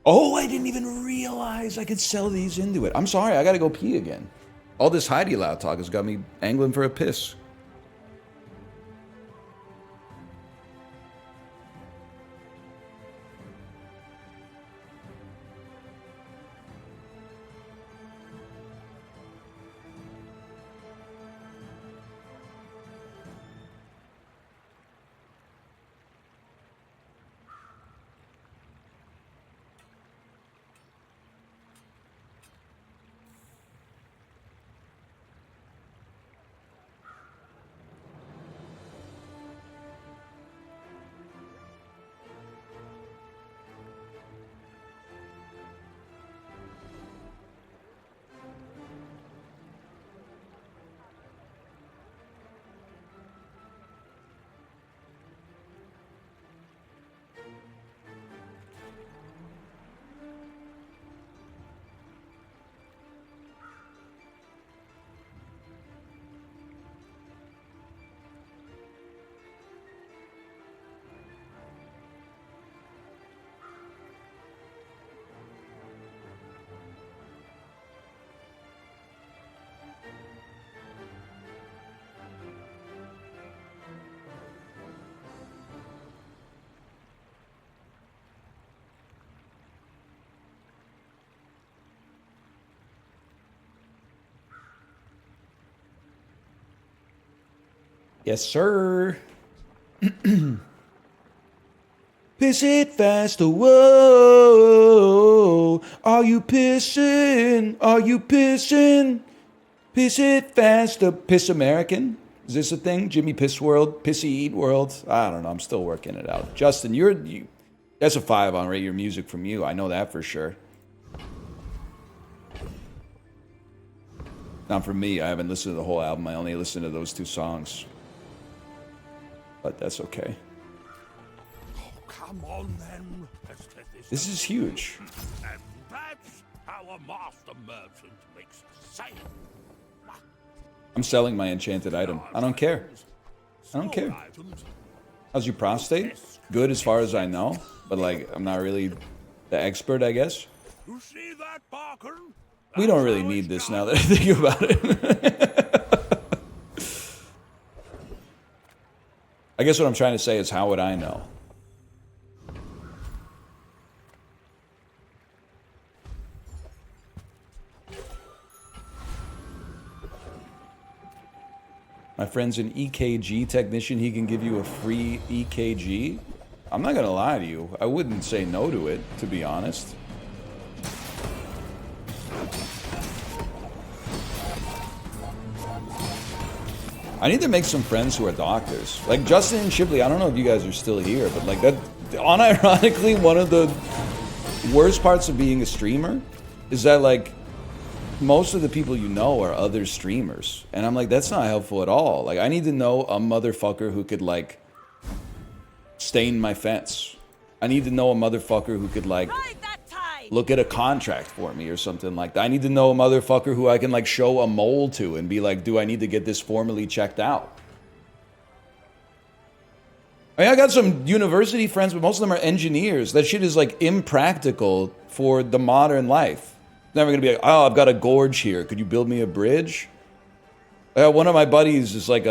Oh, I didn't even realize I could sell these into it. I'm sorry, I gotta go pee again. All this Heidi Loud talk has got me angling for a piss. Yes, sir. Piss it faster, whoa. Are you pissing? Are you pissing? Piss it faster. Piss American? Is this a thing? Jimmy Piss World? Pissy Eat World? I don't know. I'm still working it out. Justin, that's a 5 on Rate Your Music from you. I know that for sure. Not for me. I haven't listened to the whole album. I only listened to those 2 songs. But that's okay. Oh, come on then. Let's get This is huge. And that's how a master merchant makes a sale. I'm selling my enchanted item. I don't care. I don't care. How's your prostate? Good as far as I know. But like, I'm not really the expert, I guess. You see that, Barker? We don't really need this now that I think about it. I guess what I'm trying to say is, how would I know? My friend's an EKG technician. He can give you a free EKG. I'm not gonna lie to you. I wouldn't say no to it, to be honest. I need to make some friends who are doctors. Like Justin and Shipley, I don't know if you guys are still here, but like that, unironically, one of the worst parts of being a streamer is that like most of the people you know are other streamers. And I'm like, that's not helpful at all. Like I need to know a motherfucker who could like stain my fence. I need to know a motherfucker who could like look at a contract for me or something like that. I need to know a motherfucker who I can like show a mole to and be like, do I need to get this formally checked out? I mean, I got some university friends, but most of them are engineers. That shit is like impractical for the modern life. It's never gonna be like, oh, I've got a gorge here. Could you build me a bridge? One of my buddies is like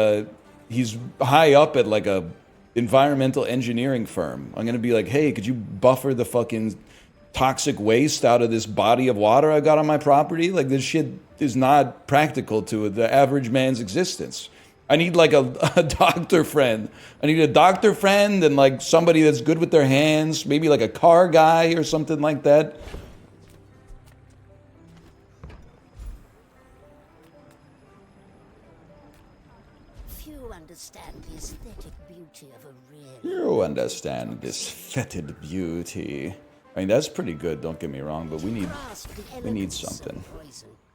he's high up at like a environmental engineering firm. I'm gonna be like, hey, could you buffer the fucking toxic waste out of this body of water I got on my property? Like this shit is not practical to the average man's existence. I need like a doctor friend. I need a doctor friend and like somebody that's good with their hands. Maybe like a car guy or something like that. Few understand the aesthetic beauty of a real... You understand this fetid beauty. I mean, that's pretty good, don't get me wrong, but we need something.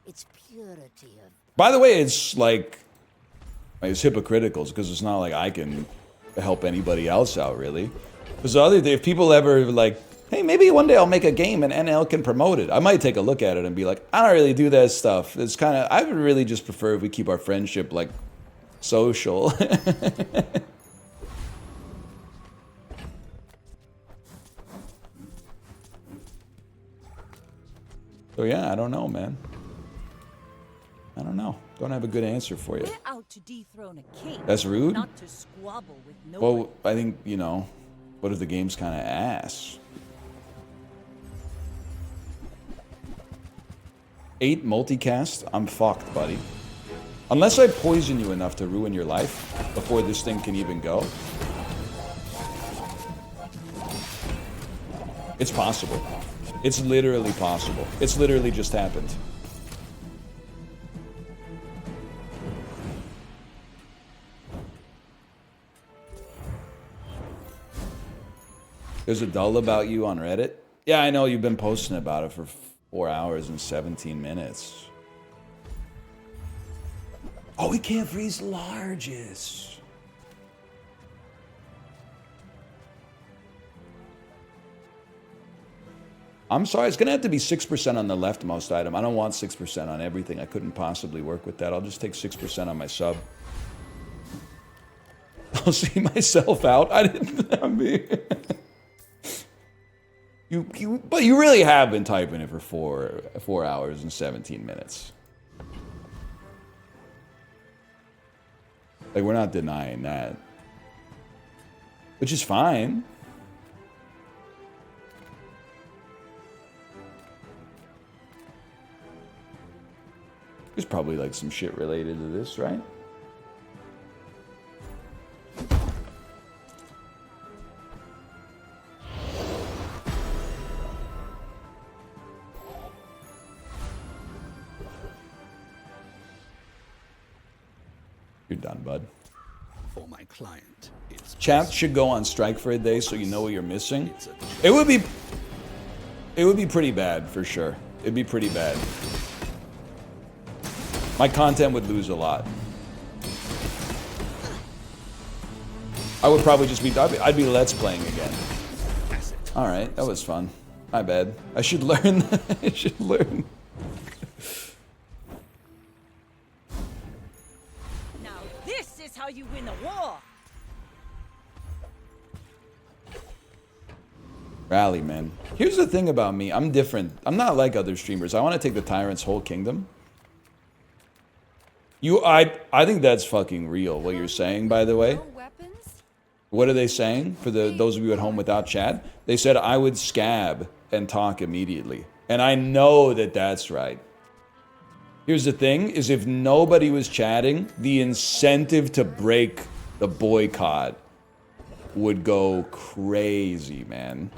Its purity of... By the way, it's like, it's hypocritical because it's not like I can help anybody else out, really. Because the other day, if people ever like, hey, maybe one day I'll make a game and NL can promote it, I might take a look at it and be like, I don't really do that stuff. It's kind of, I would really just prefer if we keep our friendship like social. So yeah, I don't know, man. I don't know. Don't have a good answer for you. We're out to dethrone a king. That's rude? Not to squabble with nobody. Well, I think, you know, what if the game's kind of ass? 8 multicast? I'm fucked, buddy. Unless I poison you enough to ruin your life before this thing can even go. It's possible. It's literally possible. It's literally just happened. There's a dull about you on Reddit? Yeah, I know you've been posting about it for 4 hours and 17 minutes. Oh, we can't freeze larges. I'm sorry, it's going to have to be 6% on the leftmost item. I don't want 6% on everything. I couldn't possibly work with that. I'll just take 6% on my sub. I'll see myself out. I didn't... I mean, but you really have been typing it for 4 hours and 17 minutes. Like, we're not denying that. Which is fine. There's probably like some shit related to this, right? You're done, bud. For my client, it's Chat should go on strike for a day so you know what you're missing. It would be pretty bad for sure. It'd be pretty bad. My content would lose a lot. I would probably just be, I'd be let's playing again. All right, that was fun. My bad. I should learn. I should learn. Now this is how you win a war. Rally, man. Here's the thing about me. I'm different. I'm not like other streamers. I want to take the tyrant's whole kingdom. I think that's fucking real, what you're saying, by the way. What are they saying, for those of you at home without chat? They said I would scab and talk immediately. And I know that that's right. Here's the thing, is if nobody was chatting, the incentive to break the boycott would go crazy, man.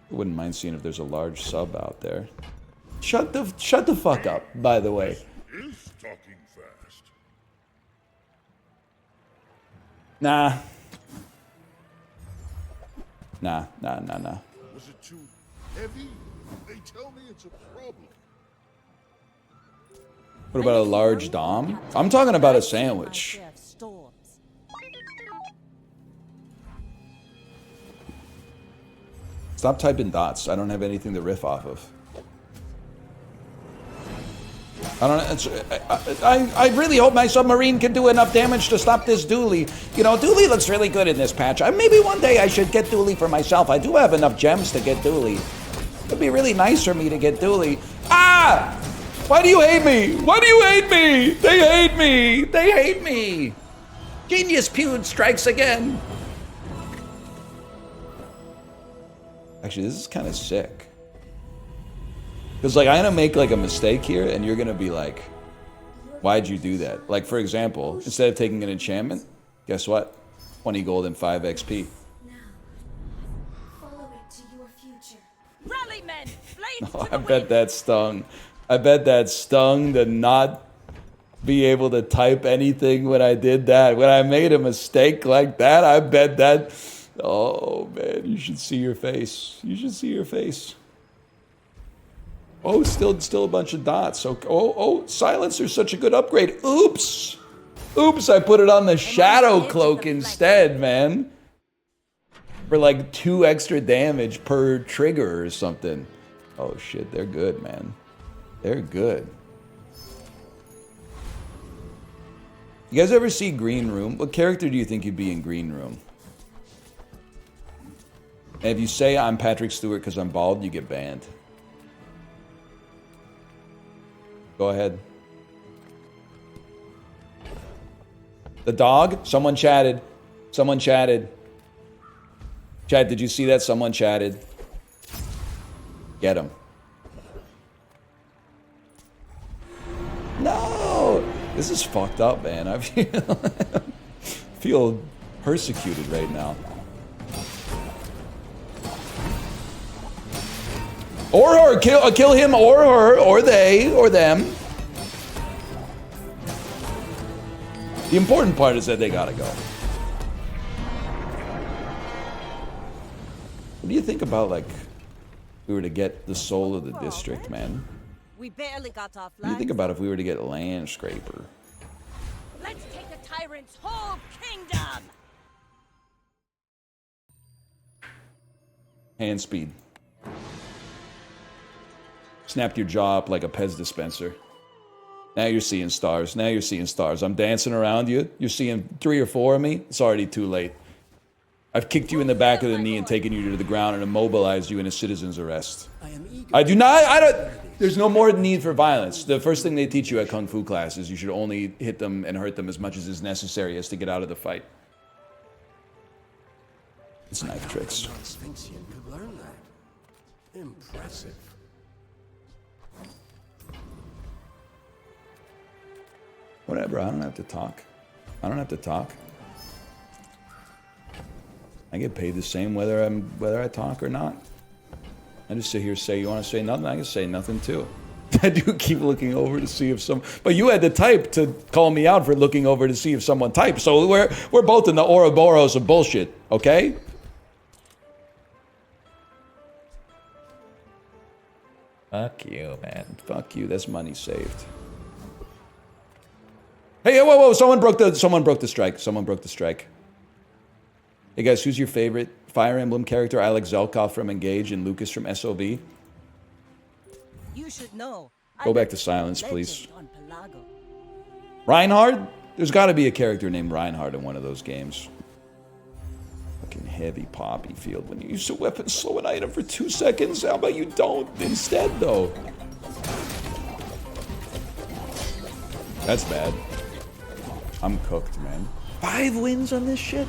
I wouldn't mind seeing if there's a large sub out there. Shut the fuck up, by the way. Is talking fast. Nah. Nah. Was it too heavy? They tell me it's a problem. What about a large dom? I'm talking about a sandwich. Stop typing dots. I don't have anything to riff off of. I really hope my submarine can do enough damage to stop this dually. You know, dually looks really good in this patch. Maybe one day I should get dually for myself. I do have enough gems to get dually. It'd be really nice for me to get dually. Ah! Why do you hate me? Why do you hate me? They hate me. They hate me. Genius Pewd strikes again. Actually, this is kind of sick. Because, like, I'm going to make, like, a mistake here, and you're going to be like, why'd you do that? Like, for example, instead of taking an enchantment, guess what? 20 gold and 5 XP. Follow it to your future. Rally men, blades Oh, to I the bet that stung. I bet that stung to not be able to type anything when I did that. When I made a mistake like that, I bet that... Oh, man, you should see your face. You should see your face. Oh, still a bunch of dots. Oh, silencer's such a good upgrade. Oops. Oops, I put it on the shadow cloak instead, man. For like 2 extra damage per trigger or something. Oh shit, they're good, man. They're good. You guys ever see Green Room? What character do you think you'd be in Green Room? And if you say I'm Patrick Stewart because I'm bald, you get banned. Go ahead. The dog? Someone chatted. Someone chatted. Chat, did you see that? Someone chatted. Get him. No! This is fucked up, man. I feel persecuted right now. Or her. Kill him or her or they or them. The important part is that they gotta go. What do you think about, like, if we were to get the soul of the district, man? We barely got off What do you think about if we were to get Land Scraper? Let's take the tyrant's whole kingdom. Hand speed. Snapped your jaw up like a Pez dispenser. Now you're seeing stars. Now you're seeing stars. I'm dancing around you. You're seeing 3 or 4 of me. It's already too late. I've kicked you in the back of the knee and taken you to the ground and immobilized you in a citizen's arrest. I do not. I don't. There's no more need for violence. The first thing they teach you at Kung Fu class is you should only hit them and hurt them as much as is necessary as to get out of the fight. It's knife tricks. Sphinxian could learn that. Impressive. Whatever, I don't have to talk. I don't have to talk. I get paid the same whether I talk or not. I just sit here and say, you want to say nothing? I can say nothing too. I do keep looking over to see if some... But you had to type to call me out for looking over to see if someone typed. So we're both in the Ouroboros of bullshit, okay? Fuck you, man. Fuck you. That's money saved. Hey, whoa! Someone broke the strike. Someone broke the strike. Hey guys, who's your favorite Fire Emblem character? Alex Zelkov from Engage and Lucas from SOB. You should know. Go back to silence, please. Reinhard? There's got to be a character named Reinhard in one of those games. Fucking heavy poppy field. When you use a weapon, slow an item for 2 seconds. How about you don't instead, though? That's bad. I'm cooked, man. 5 wins on this shit?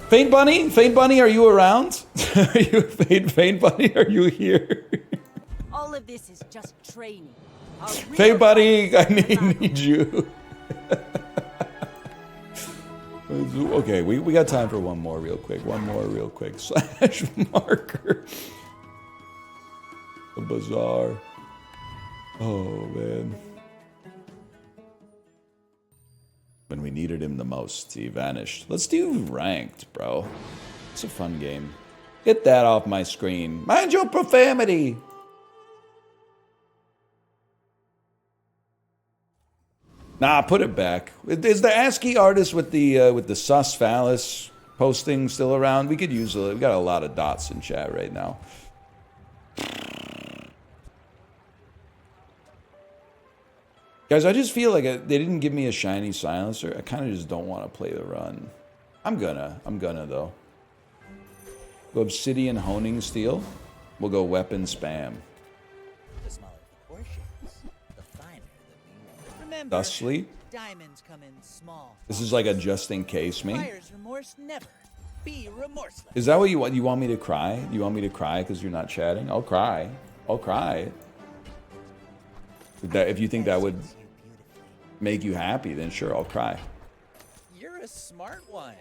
Faint Bunny? Faint Bunny, are you around? Are you Faint Bunny? Are you here? All of this is just training. Faint Bunny, I need you. Okay, we got time for one more real quick. One more real quick. Slash marker. The bazaar. Oh, man. When we needed him the most, he vanished. Let's do ranked, bro. It's a fun game. Get that off my screen. Mind your profanity. Nah, put it back. Is the ASCII artist with the sus phallus posting still around? We could use a. We got a lot of dots in chat right now. Guys, I just feel like they didn't give me a shiny silencer. I kind of just don't want to play the run. I'm gonna though. Go Obsidian Honing Steel. We'll go Weapon Spam. The smaller the portions, the finer the reward. Remember, Thusly. diamonds come in small. This is like a just in case me. Buyer's remorse never. Be remorseless. Is that what you want? You want me to cry? You want me to cry because you're not chatting? I'll cry. I'll cry. If you think that would make you happy, then sure, I'll cry. You're a smart one.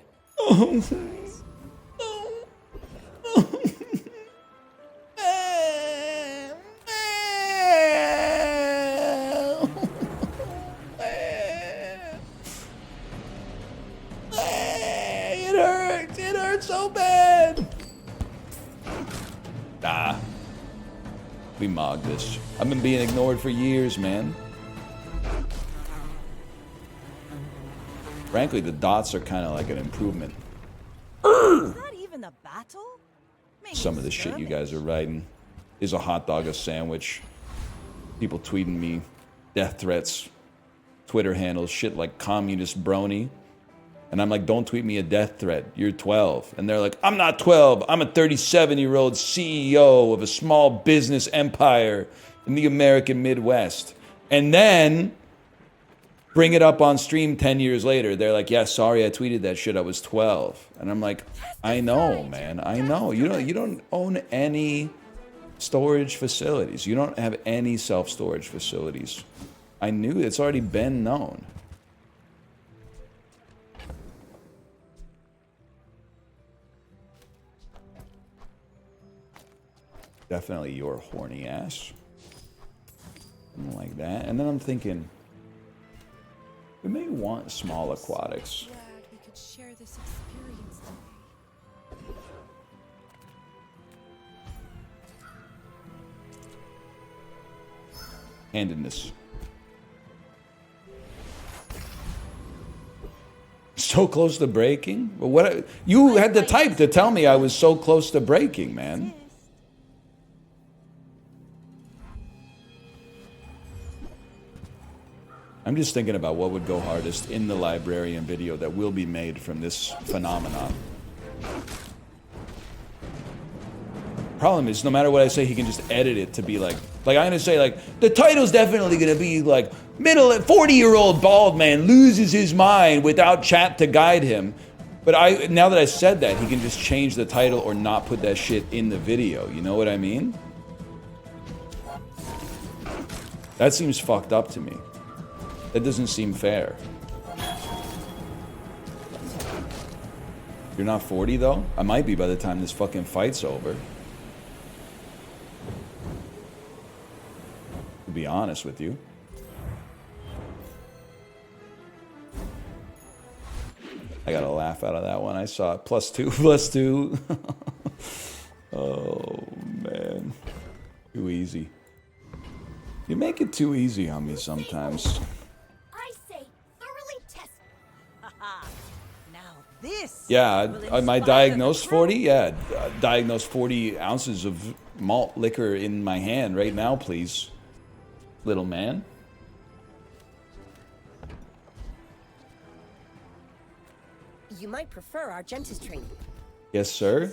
It hurts. It hurts so bad. Nah. We mog this. I've been being ignored for years, man. Frankly, the dots are kind of like an improvement. Is that even a battle? Maybe Some of the shit you guys are writing. Is a hot dog a sandwich? People tweeting me death threats, Twitter handles, shit like communist brony. And I'm like, don't tweet me a death threat. You're 12. And they're like, I'm not 12. I'm a 37-year-old CEO of a small business empire in the American Midwest. And then bring it up on stream 10 years later. They're like, yeah, sorry, I tweeted that shit. I was 12. And I'm like, I know, man. I know. You don't own any storage facilities. You don't have any self-storage facilities. I knew it's already been known. Definitely your horny ass. Something like that. And then I'm thinking, we may want small aquatics. Glad we could share this experience today. Handedness. So close to breaking? But what you had the type to tell me I was so close to breaking, man. I'm just thinking about what would go hardest in the librarian video that will be made from this phenomenon. Problem is, no matter what I say, he can just edit it to be like I'm gonna say like, the title's definitely gonna be like, 40-year-old bald man loses his mind without chat to guide him. But now that I said that, he can just change the title or not put that shit in the video. You know what I mean? That seems fucked up to me. That doesn't seem fair. You're not 40 though? I might be by the time this fucking fight's over. To be honest with you. I got a laugh out of that one. I saw it. +2, +2. Oh, man. Too easy. You make it too easy on me sometimes. I say thoroughly test. Now this. Yeah, am I diagnosed 40? Yeah, diagnosed 40 ounces of malt liquor in my hand right now, please. Little man. You might prefer our Gentis training. Yes, sir.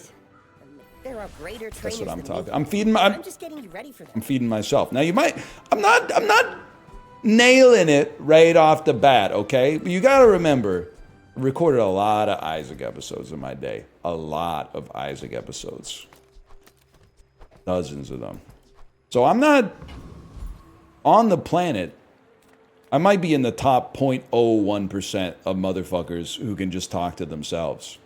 There are greater trainers. That's what I'm than talking. me. I'm feeding I'm just getting you ready for that. I'm feeding myself. Now you might. I'm not nailing it right off the bat. Okay, but you got to remember, I recorded a lot of Isaac episodes in my day. A lot of Isaac episodes. Dozens of them. So I'm not on the planet. I might be in the top 0.01% of motherfuckers who can just talk to themselves.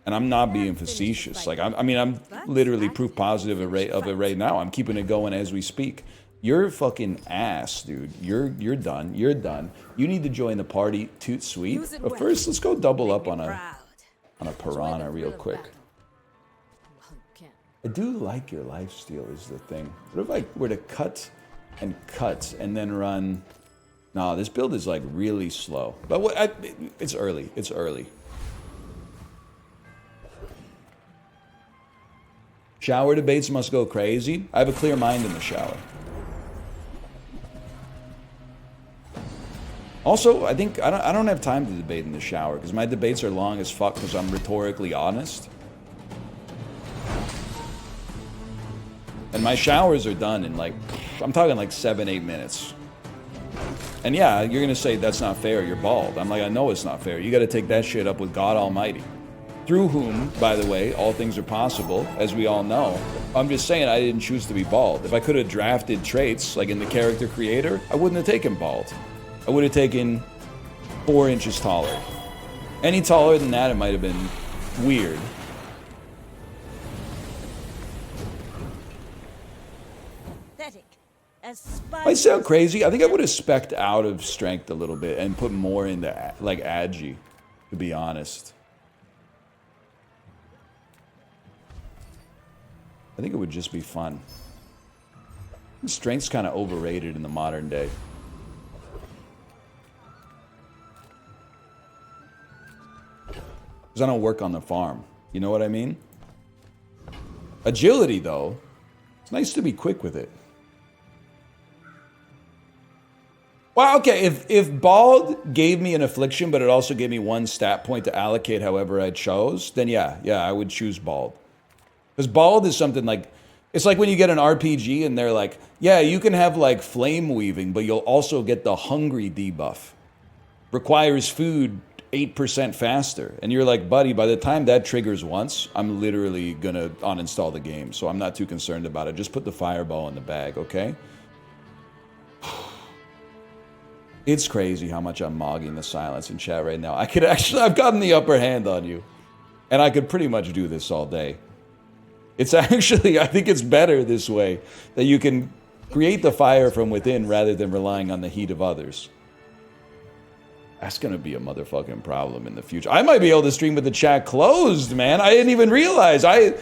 And I'm not being facetious. Like, I'm literally proof positive of it right now. I'm keeping it going as we speak. You're fucking ass, dude. You're done. You're done. You need to join the party, toot sweet. But first, let's go double up on a piranha real quick. I do like your lifesteal is the thing. What if I were to cut and then run? No, this build is like really slow. But it's early. It's early. Shower debates must go crazy. I have a clear mind in the shower. Also, I think I don't have time to debate in the shower because my debates are long as fuck because I'm rhetorically honest. And my showers are done in like, I'm talking like 7-8 minutes. And yeah, you're gonna say that's not fair, you're bald. I'm like, I know it's not fair. You gotta take that shit up with God Almighty. Through whom, by the way, all things are possible, as we all know. I'm just saying I didn't choose to be bald. If I could have drafted traits, like in the character creator, I wouldn't have taken bald. I would have taken 4 inches taller. Any taller than that, it might have been weird. I sound crazy. I think I would have specced out of strength a little bit and put more into like agi, to be honest. I think it would just be fun. Strength's kind of overrated in the modern day. Because I don't work on the farm. You know what I mean? Agility, though. It's nice to be quick with it. Well, okay, if bald gave me an affliction, but it also gave me 1 stat point to allocate however I chose, then yeah, I would choose bald. Because bald is something like, it's like when you get an RPG and they're like, yeah, you can have like flame weaving, but you'll also get the hungry debuff. Requires food 8% faster. And you're like, buddy, by the time that triggers once, I'm literally gonna uninstall the game. So I'm not too concerned about it. Just put the fireball in the bag, okay? It's crazy how much I'm mogging the silence in chat right now. I've gotten the upper hand on you. And I could pretty much do this all day. It's actually, I think it's better this way, that you can create the fire from within rather than relying on the heat of others. That's gonna be a motherfucking problem in the future. I might be able to stream with the chat closed, man. I didn't even realize. I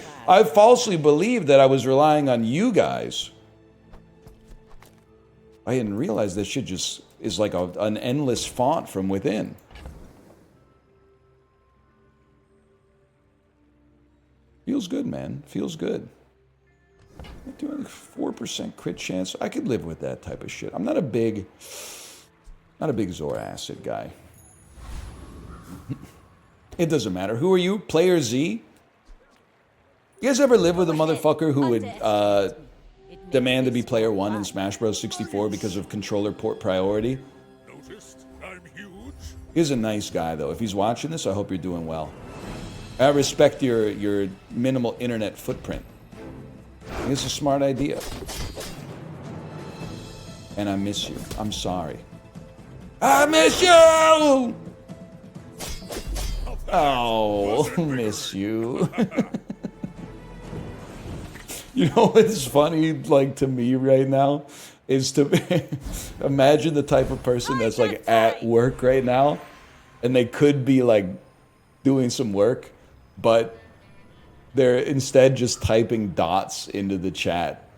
falsely believed that I was relying on you guys. I didn't realize this shit just is like an endless font from within. Feels good, man. Feels good. 4% crit chance. I could live with that type of shit. I'm not a big Zoroacid guy. It doesn't matter. Who are you? Player Z? You guys ever live with a motherfucker who would demand to be player 1 in Smash Bros. 64 because of controller port priority? Noticed I'm huge. He's a nice guy, though. If he's watching this, I hope you're doing well. I respect your minimal internet footprint. I think it's a smart idea. And I miss you. I'm sorry. I miss you! Oh, miss you. You know what's funny, like, to me right now? Is to imagine the type of person that's, like, at work right now, and they could be, like, doing some work, but they're instead just typing dots into the chat.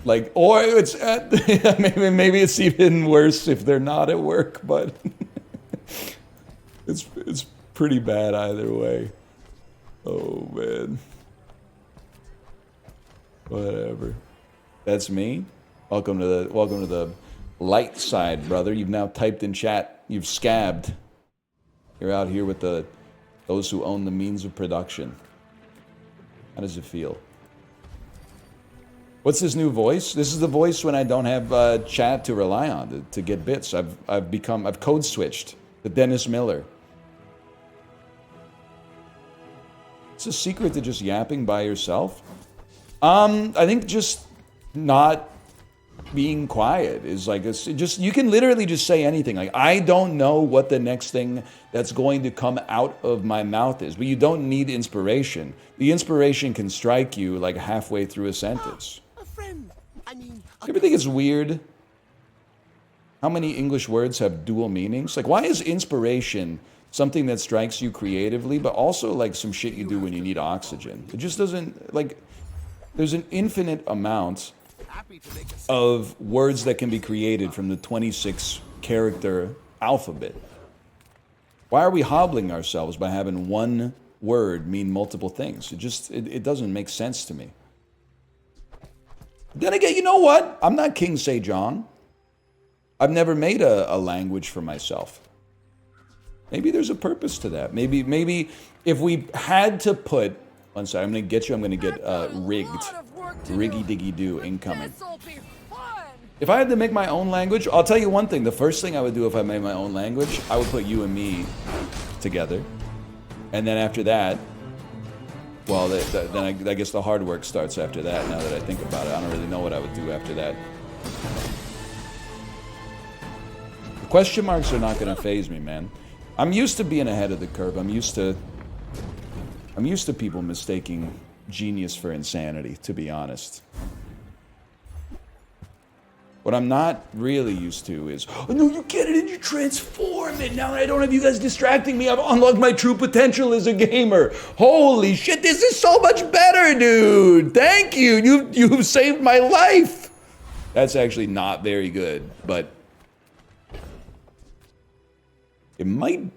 Like, or it's at, maybe it's even worse if they're not at work, but it's pretty bad either way. Oh man. Whatever. That's me. Welcome to the light side, brother. You've now typed in chat. You've scabbed. You're out here with those who own the means of production. How does it feel? What's this new voice? This is the voice when I don't have chat to rely on to get bits. I've code switched to Dennis Miller. It's a secret to just yapping by yourself. I think just not being quiet is like you can literally just say anything. Like, I don't know what the next thing that's going to come out of my mouth is, but you don't need inspiration. The inspiration can strike you like halfway through a sentence. A friend. I mean, You ever think it's weird how many English words have dual meanings? Like, why is inspiration something that strikes you creatively, but also like some shit you do when you need oxygen? It just doesn't, like, there's an infinite amount of words that can be created from the 26 character alphabet. Why are we hobbling ourselves by having one word mean multiple things? It doesn't make sense to me. Then again, you know what? I'm not King Sejong. I've never made a language for myself. Maybe there's a purpose to that. Maybe if we had to put, one second, I'm gonna get rigged. Riggy diggy do incoming. If I had to make my own language, I'll tell you one thing. The first thing I would do if I made my own language, I would put you and me together. And then after that, well, then I guess the hard work starts after that, now that I think about it. I don't really know what I would do after that. The question marks are not going to faze me, man. I'm used to being ahead of the curve. I'm used to people mistaking genius for insanity, to be honest. What I'm not really used to is, oh no, you get it and you transform it. Now I don't have you guys distracting me. I've unlocked my true potential as a gamer. Holy shit, this is so much better, dude. Thank you. You've saved my life. That's actually not very good, but it might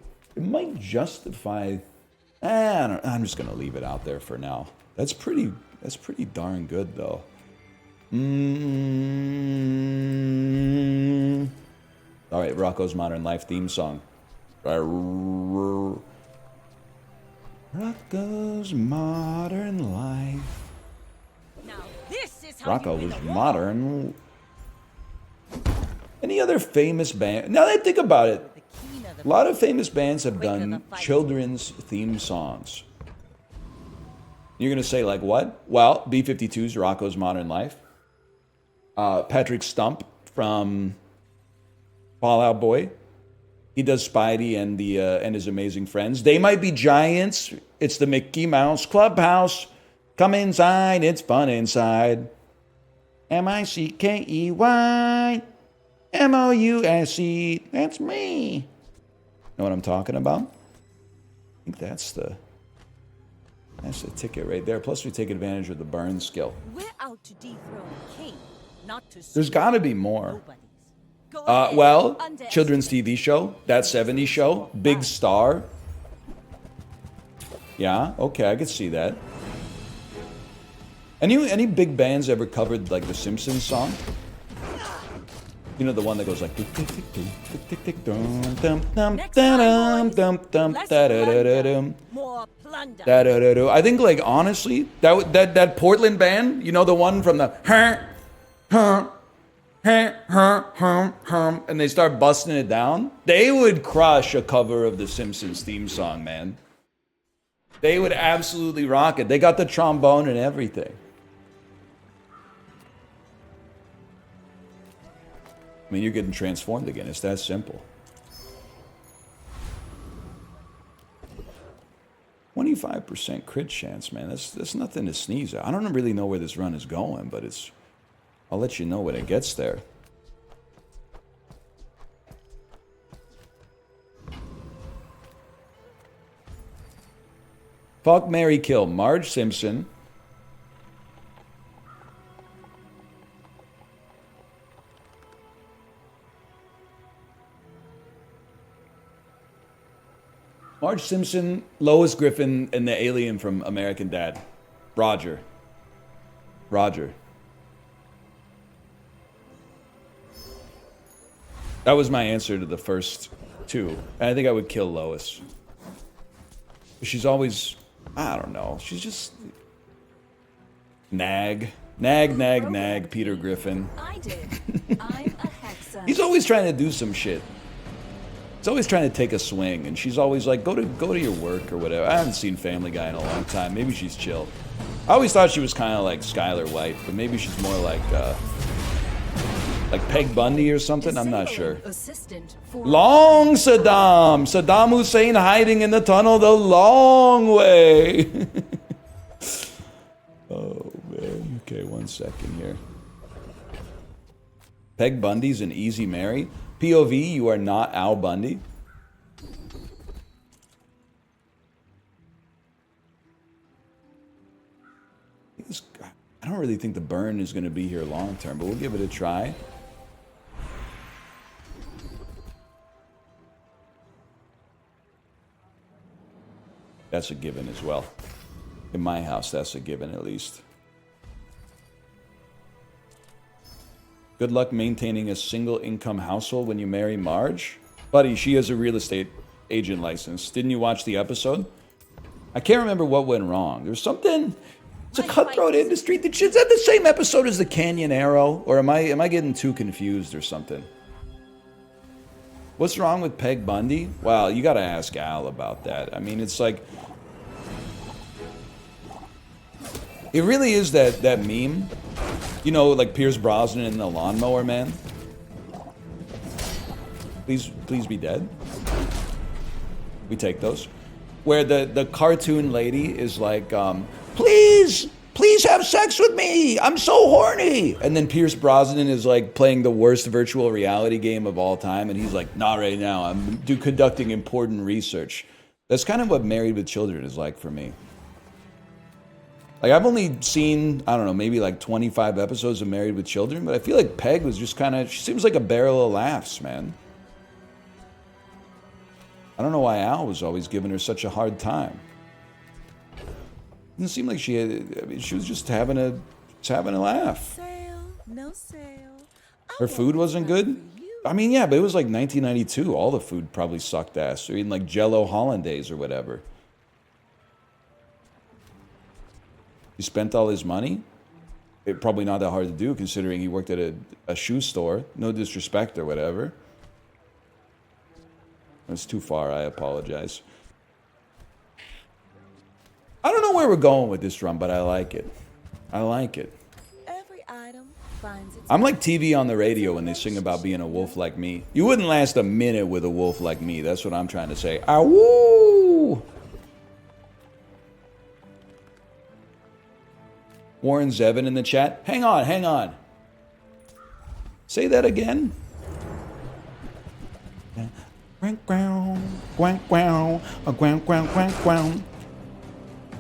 justify. I'm just gonna leave it out there for now. That's pretty darn good though. All right, Rocco's Modern Life theme song. Rocco's Modern Life. Now this is how Rocco was modern. Any other famous band? Now that I think about it, a lot of famous bands have done children's theme songs. You're gonna say like what? Well, B-52's Rocco's Modern Life. Patrick Stump from Fall Out Boy. He does Spidey and his amazing friends. They Might Be Giants. It's the Mickey Mouse Clubhouse. Come inside, it's fun inside. M-I-C-K-E-Y M-O-U-S-E. That's me. Know what I'm talking about? I think that's the ticket right there. Plus we take advantage of the burn skill. We're out to dethrone a king, not to. There's got to be more. Well, children's TV show, That 70s Show, Big Star. Yeah, okay, I could see that. Any big bands ever covered like the Simpsons song? You know the one that goes like tick tick tick tick tick tick dum dum dum dum dum dum da da da da dum. Da da da da. I think like honestly, that Portland band, you know the one from the and they start busting it down, they would crush a cover of the Simpsons theme song, man. They would absolutely rock it. They got the trombone and everything. I mean, you're getting transformed again. It's that simple. 25% crit chance, man. That's nothing to sneeze at. I don't really know where this run is going, but I'll let you know when it gets there. Fuck, marry, kill. Marge Simpson. Marge Simpson, Lois Griffin, and the alien from American Dad. Roger. That was my answer to the first two. And I think I would kill Lois. She's always, I don't know, she's just nag, Peter Griffin. I did. I'm a hexer. He's always trying to do some shit. He's always trying to take a swing, and she's always like, go to your work or whatever. I haven't seen Family Guy in a long time. Maybe she's chill. I always thought she was kind of like Skylar White, but maybe she's more like Peg Bundy or something. I'm not sure. Long Saddam. Saddam Hussein hiding in the tunnel the long way. Oh, man. Okay, 1 second here. Peg Bundy's an easy marry. POV, you are not Al Bundy. I don't really think the burn is going to be here long term, but we'll give it a try. That's a given as well. In my house, that's a given at least. Good luck maintaining a single income household when you marry Marge. Buddy, she has a real estate agent license. Didn't you watch the episode? I can't remember what went wrong. There's something It's a cutthroat industry. Is that the same episode as the Canyon Arrow, or am I getting too confused or something? What's wrong with Peg Bundy? Well, you gotta ask Al about that. I mean, it's like, it really is that meme, you know, like Pierce Brosnan in the Lawnmower Man. Please be dead. We take those. Where the cartoon lady is like, please have sex with me. I'm so horny. And then Pierce Brosnan is like playing the worst virtual reality game of all time. And he's like, not right now. I'm conducting important research. That's kind of what Married with Children is like for me. Like, I've only seen, I don't know, maybe like 25 episodes of Married with Children. But I feel like Peg was just kind of, she seems like a barrel of laughs, man. I don't know why Al was always giving her such a hard time. Didn't seem like she had, I mean, she was just having a laugh. Sale, no sale. Her food wasn't good? I mean, yeah, but it was like 1992. All the food probably sucked ass. Or eating like Jell-O Hollandaise or whatever. He spent all his money? It probably not that hard to do considering he worked at a shoe store. No disrespect or whatever. That's too far, I apologize. I don't know where we're going with this run, but I like it. I like it. Every item finds its I'm like TV on the radio when they sing about being a wolf like me. You wouldn't last a minute with a wolf like me. That's what I'm trying to say. Awoo! Warren Zevin in the chat. Hang on. Say that again.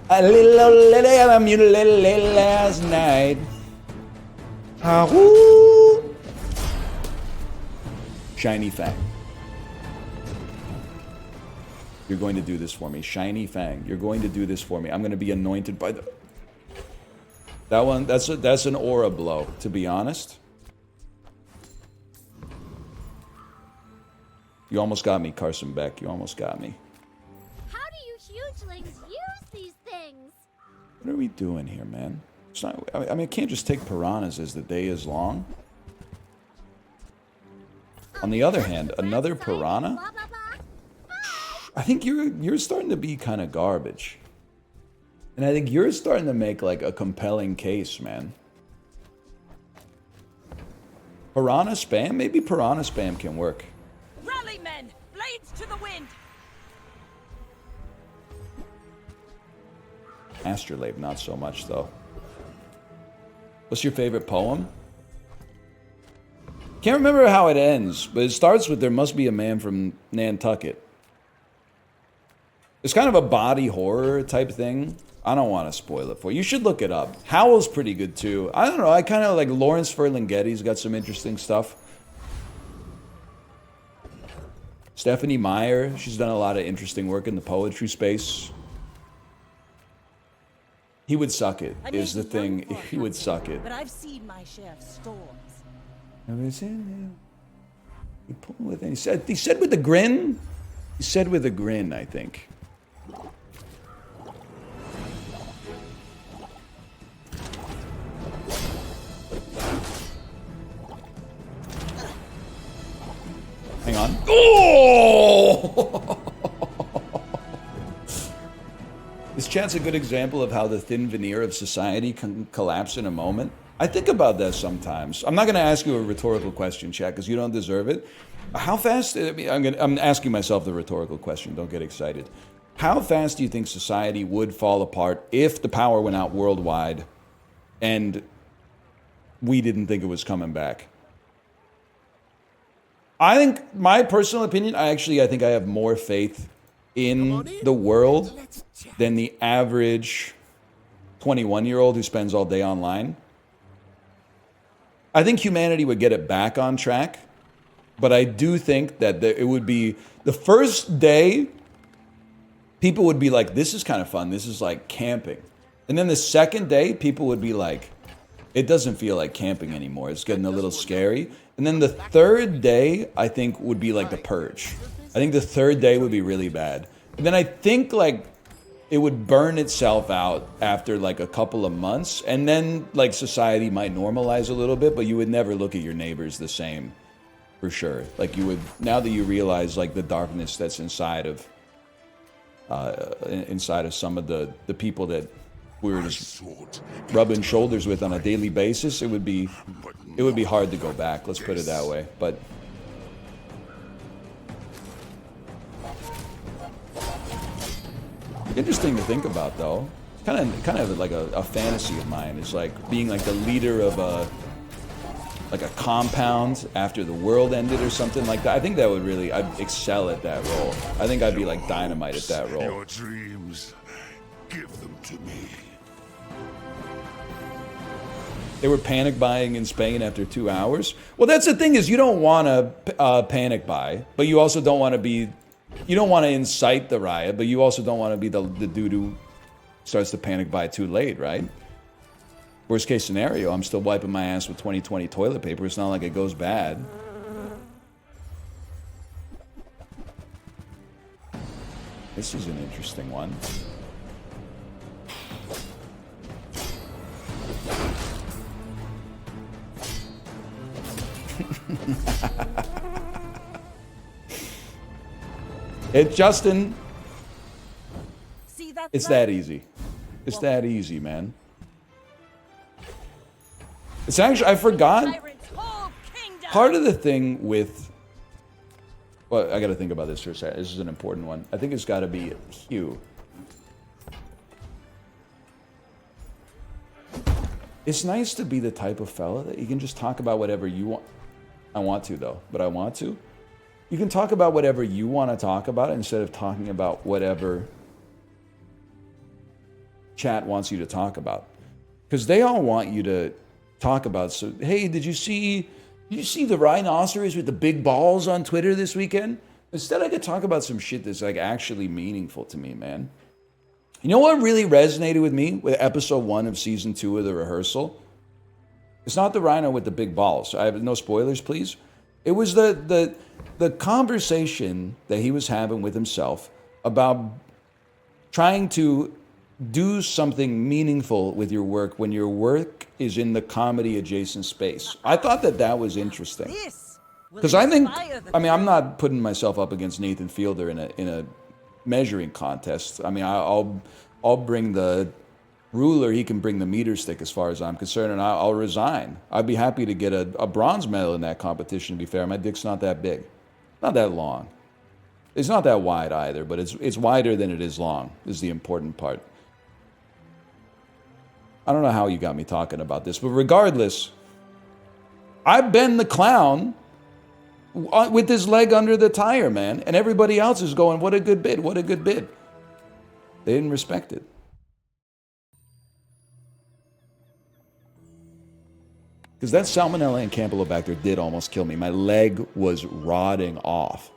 A little lady I mutilated last night. Woo! Shiny Fang. You're going to do this for me. Shiny Fang. You're going to do this for me. I'm going to be anointed by the... That one, that's an aura blow, to be honest. You almost got me, Carson Beck. You almost got me. How do you hugelings use these things? What are we doing here, man? It's not, I mean, I can't just take piranhas as the day is long. On the other hand, another piranha? I think you're starting to be kind of garbage. And I think you're starting to make like a compelling case, man. Piranha spam? Maybe piranha spam can work. Rally, men! Blades to the wind! Astrolabe, not so much, though. What's your favorite poem? Can't remember how it ends, but it starts with, there must be a man from Nantucket. It's kind of a body horror type thing. I don't want to spoil it for you. You should look it up. Howl's pretty good, too. I don't know. I kind of like Lawrence Ferlinghetti's got some interesting stuff. Stephanie Meyer, she's done a lot of interesting work in the poetry space. He would suck it, is the thing. He would suck it. But I've seen my share of storms. He pulled with it. He said with a grin. He said with a grin, I think. Hang on. Oh! Is chat's a good example of how the thin veneer of society can collapse in a moment? I think about that sometimes. I'm not going to ask you a rhetorical question, chat, because you don't deserve it. How fast? I'm asking myself the rhetorical question. Don't get excited. How fast do you think society would fall apart if the power went out worldwide and we didn't think it was coming back? I think, my personal opinion, I think I have more faith in the world than the average 21-year-old who spends all day online. I think humanity would get it back on track, but I do think that it would be the first day, people would be like, this is kind of fun. This is like camping. And then the second day, people would be like, it doesn't feel like camping anymore. It's getting a little scary. And then the third day, I think, would be like the purge. I think the third day would be really bad. And then I think like it would burn itself out after like a couple of months, and then like society might normalize a little bit, but you would never look at your neighbors the same, for sure. Like you would, now that you realize like the darkness that's inside of some of the people that we were just rubbing shoulders with on a daily basis, it would be hard to go back. Let's put it that way. But interesting to think about, though. Kind of like a fantasy of mine. It's like being like the leader of a compound after the world ended or something like that. I think that would really, I'd excel at that role. I think I'd be like dynamite at that role. Your dreams, give them to me. They were panic buying in Spain after 2 hours. Well, that's the thing, is you don't want to panic buy, but you also don't want to be, you don't want to incite the riot, but you also don't want to be the dude who starts to panic buy too late, right? Worst case scenario, I'm still wiping my ass with 2020 toilet paper. It's not like it goes bad. This is an interesting one. Justin, See, that's it's that easy. It's that easy, man. It's actually, I forgot. Part of the thing with, well, I got to think about this for a second. This is an important one. I think it's got to be Hugh. It's nice to be the type of fella that you can just talk about whatever you want. I want to, though, but I want to. You can talk about whatever you want to talk about instead of talking about whatever chat wants you to talk about. Because they all want you to talk about, so, hey, did you see the rhinoceros with the big balls on Twitter this weekend? Instead, I could talk about some shit that's like actually meaningful to me, man. You know what really resonated with me with episode 1 of season 2 of The Rehearsal? It's not the rhino with the big balls. I have no spoilers, please. It was the conversation that he was having with himself about trying to do something meaningful with your work when your work is in the comedy adjacent space. I thought that was interesting. Because I think, I mean, I'm not putting myself up against Nathan Fielder in a measuring contest. I mean, I'll bring the ruler, he can bring the meter stick as far as I'm concerned, and I'll resign. I'd be happy to get a bronze medal in that competition, to be fair. My dick's not that big. Not that long. It's not that wide either, but it's wider than it is long, is the important part. I don't know how you got me talking about this, but regardless, I've been the clown with his leg under the tire, man, and everybody else is going, what a good bid, what a good bid. They didn't respect it. Because that Salmonella and Campylobacter did almost kill me. My leg was rotting off.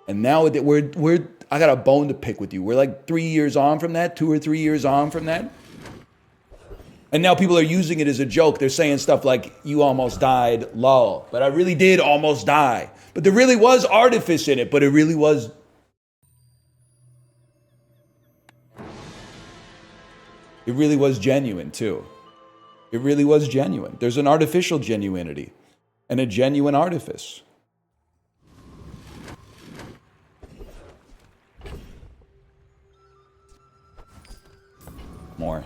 And now I got a bone to pick with you. We're like 3 years on from that, 2 or 3 years on from that. And now people are using it as a joke. They're saying stuff like, you almost died, lol. But I really did almost die. But there really was artifice in it, but it really was. It really was genuine, too. It really was genuine. There's an artificial genuinity and a genuine artifice. More.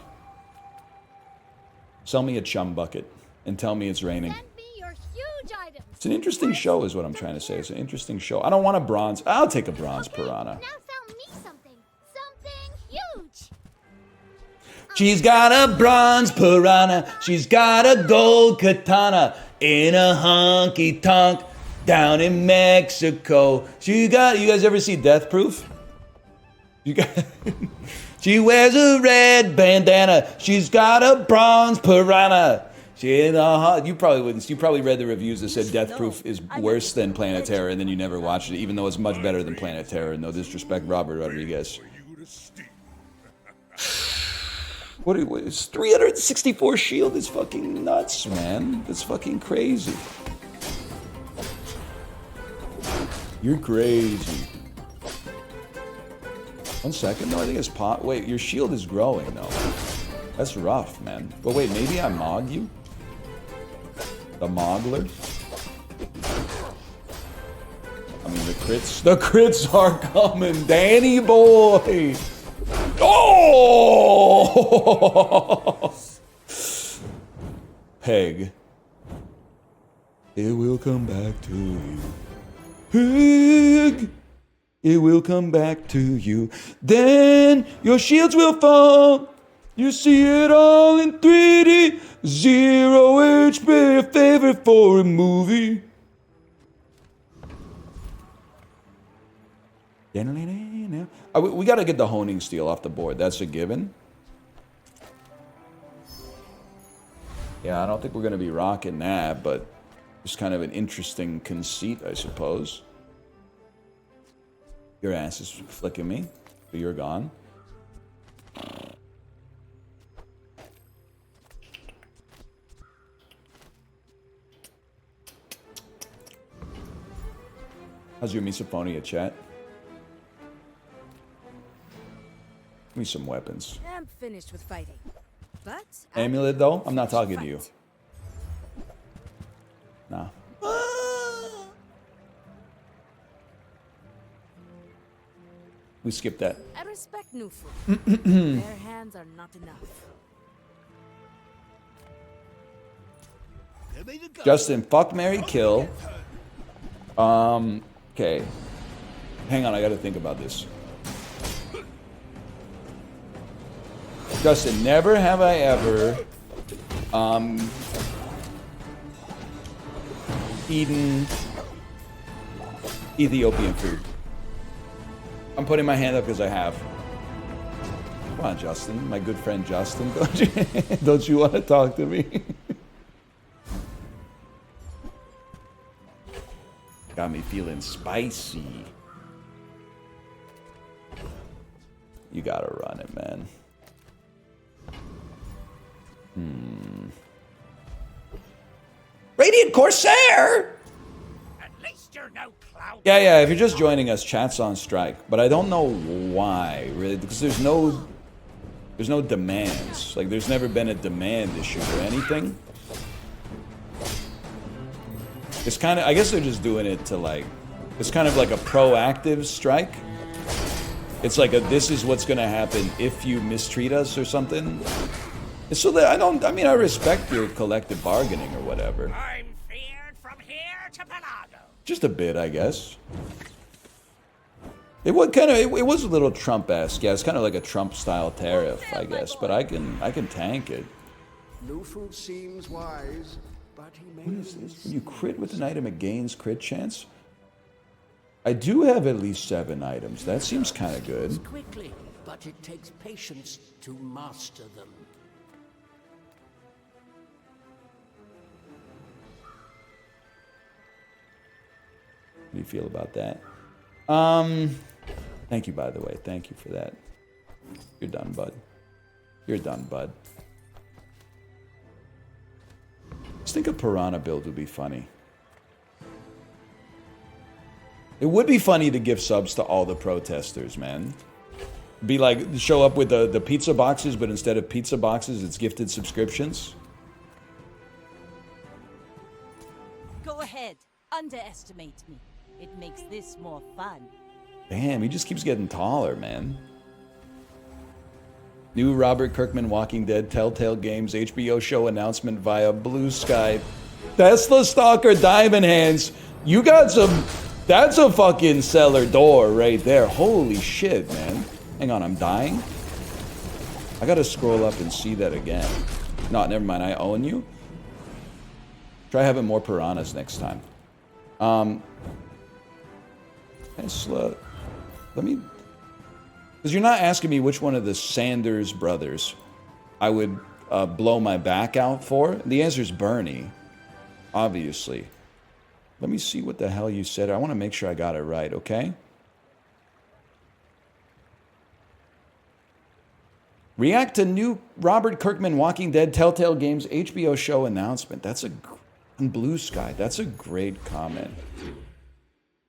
Sell me a chum bucket and tell me it's raining. Send me your huge items. It's an interesting show is what I'm trying to say. It's an interesting show. I don't want a bronze. I'll take a bronze piranha. Now sell me something. Something huge. She's got a bronze piranha. She's got a gold katana in a honky tonk down in Mexico. You guys ever see Death Proof? She wears a red bandana. She's got a bronze piranha. You probably wouldn't. You probably read the reviews that said Death Proof is worse than Planet Terror, and then you never watched it, even though it's much better than Planet Terror. No disrespect, Robert Rodriguez. What is 364 shield is fucking nuts, man. That's fucking crazy. You're crazy. 1 second, though. I think it's pot. Wait, your shield is growing, though. That's rough, man. But wait, maybe I mog you? The Mogler? I mean, the crits are coming, Danny boy! Oh! Peg. It will come back to you. Peg! It will come back to you. Then your shields will fall. You see it all in 3D. 0 HP, favorite for a movie. We gotta get the honing steel off the board. That's a given. Yeah, I don't think we're gonna be rocking that, but it's kind of an interesting conceit, I suppose. Your ass is flicking me, but you're gone. How's your misophonia, chat? Give me some weapons. I'm finished with fighting. But Amulet, though? I'm not talking to you. Nah. We skipped that. I respect Nufu. Their hands are not enough. Justin, fuck, marry, kill. Okay. Hang on, I gotta think about this. Justin, never have I ever eaten Ethiopian food. I'm putting my hand up because I have. Come on, Justin, my good friend Justin. Don't you want to talk to me? Got me feeling spicy. You gotta run it, man. Radiant Corsair! At least you're no clown. Yeah, if you're just joining us, chat's on strike. But I don't know why, really, because there's no demands. Like, there's never been a demand issue or anything. It's kind of, I guess they're just doing it to, like, it's kind of like a proactive strike. It's like a, this is what's gonna happen if you mistreat us or something. So that I respect your collective bargaining or whatever. I'm feared from here to Pelago. Just a bit, I guess. It was kind of, it was a little Trump-esque. Yeah, it's kind of like a Trump-style tariff, I guess. But I can tank it. Nufu seems wise, but he may. What is this? When you crit with an item, it gains crit chance. I do have at least 7 items. That seems kind of good. Quickly, but it takes patience to master them. What do you feel about that? Thank you, by the way. Thank you for that. You're done, bud. You're done, bud. Just think a piranha build would be funny. It would be funny to give subs to all the protesters, man. Be like, show up with the pizza boxes, but instead of pizza boxes, it's gifted subscriptions. Go ahead. Underestimate me. It makes this more fun. Damn, he just keeps getting taller, man. New Robert Kirkman Walking Dead Telltale Games HBO show announcement via Blue Sky. Tesla Stalker Diamond Hands. You got some... That's a fucking cellar door right there. Holy shit, man. Hang on, I'm dying? I gotta scroll up and see that again. No, never mind. I own you. Try having more piranhas next time. Tesla... Let me... Because you're not asking me which one of the Sanders brothers I would blow my back out for. The answer is Bernie, obviously. Let me see what the hell you said. I want to make sure I got it right, okay? React to new Robert Kirkman Walking Dead Telltale Games HBO show announcement. That's a... On Blue Sky. That's a great comment.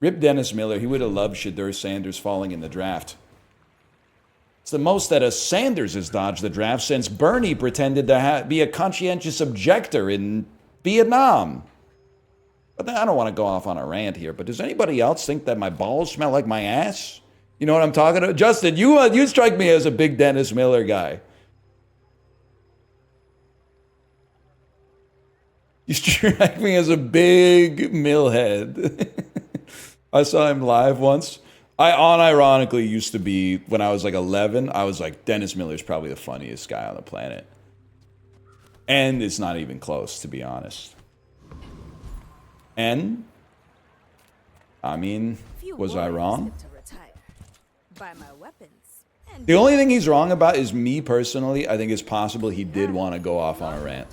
Rip Dennis Miller. He would have loved Shadur Sanders falling in the draft. It's the most that a Sanders has dodged the draft since Bernie pretended to be a conscientious objector in Vietnam. But I don't want to go off on a rant here, but does anybody else think that my balls smell like my ass? You know what I'm talking about? Justin, you strike me as a big Dennis Miller guy. You strike me as a big Millhead. I saw him live once. I unironically used to be, when I was like 11, I was like, Dennis Miller's probably the funniest guy on the planet. And it's not even close, to be honest. And, I mean, was I wrong? Buy my weapons. The only thing he's wrong about is me personally. I think it's possible he did want to go off on a rant.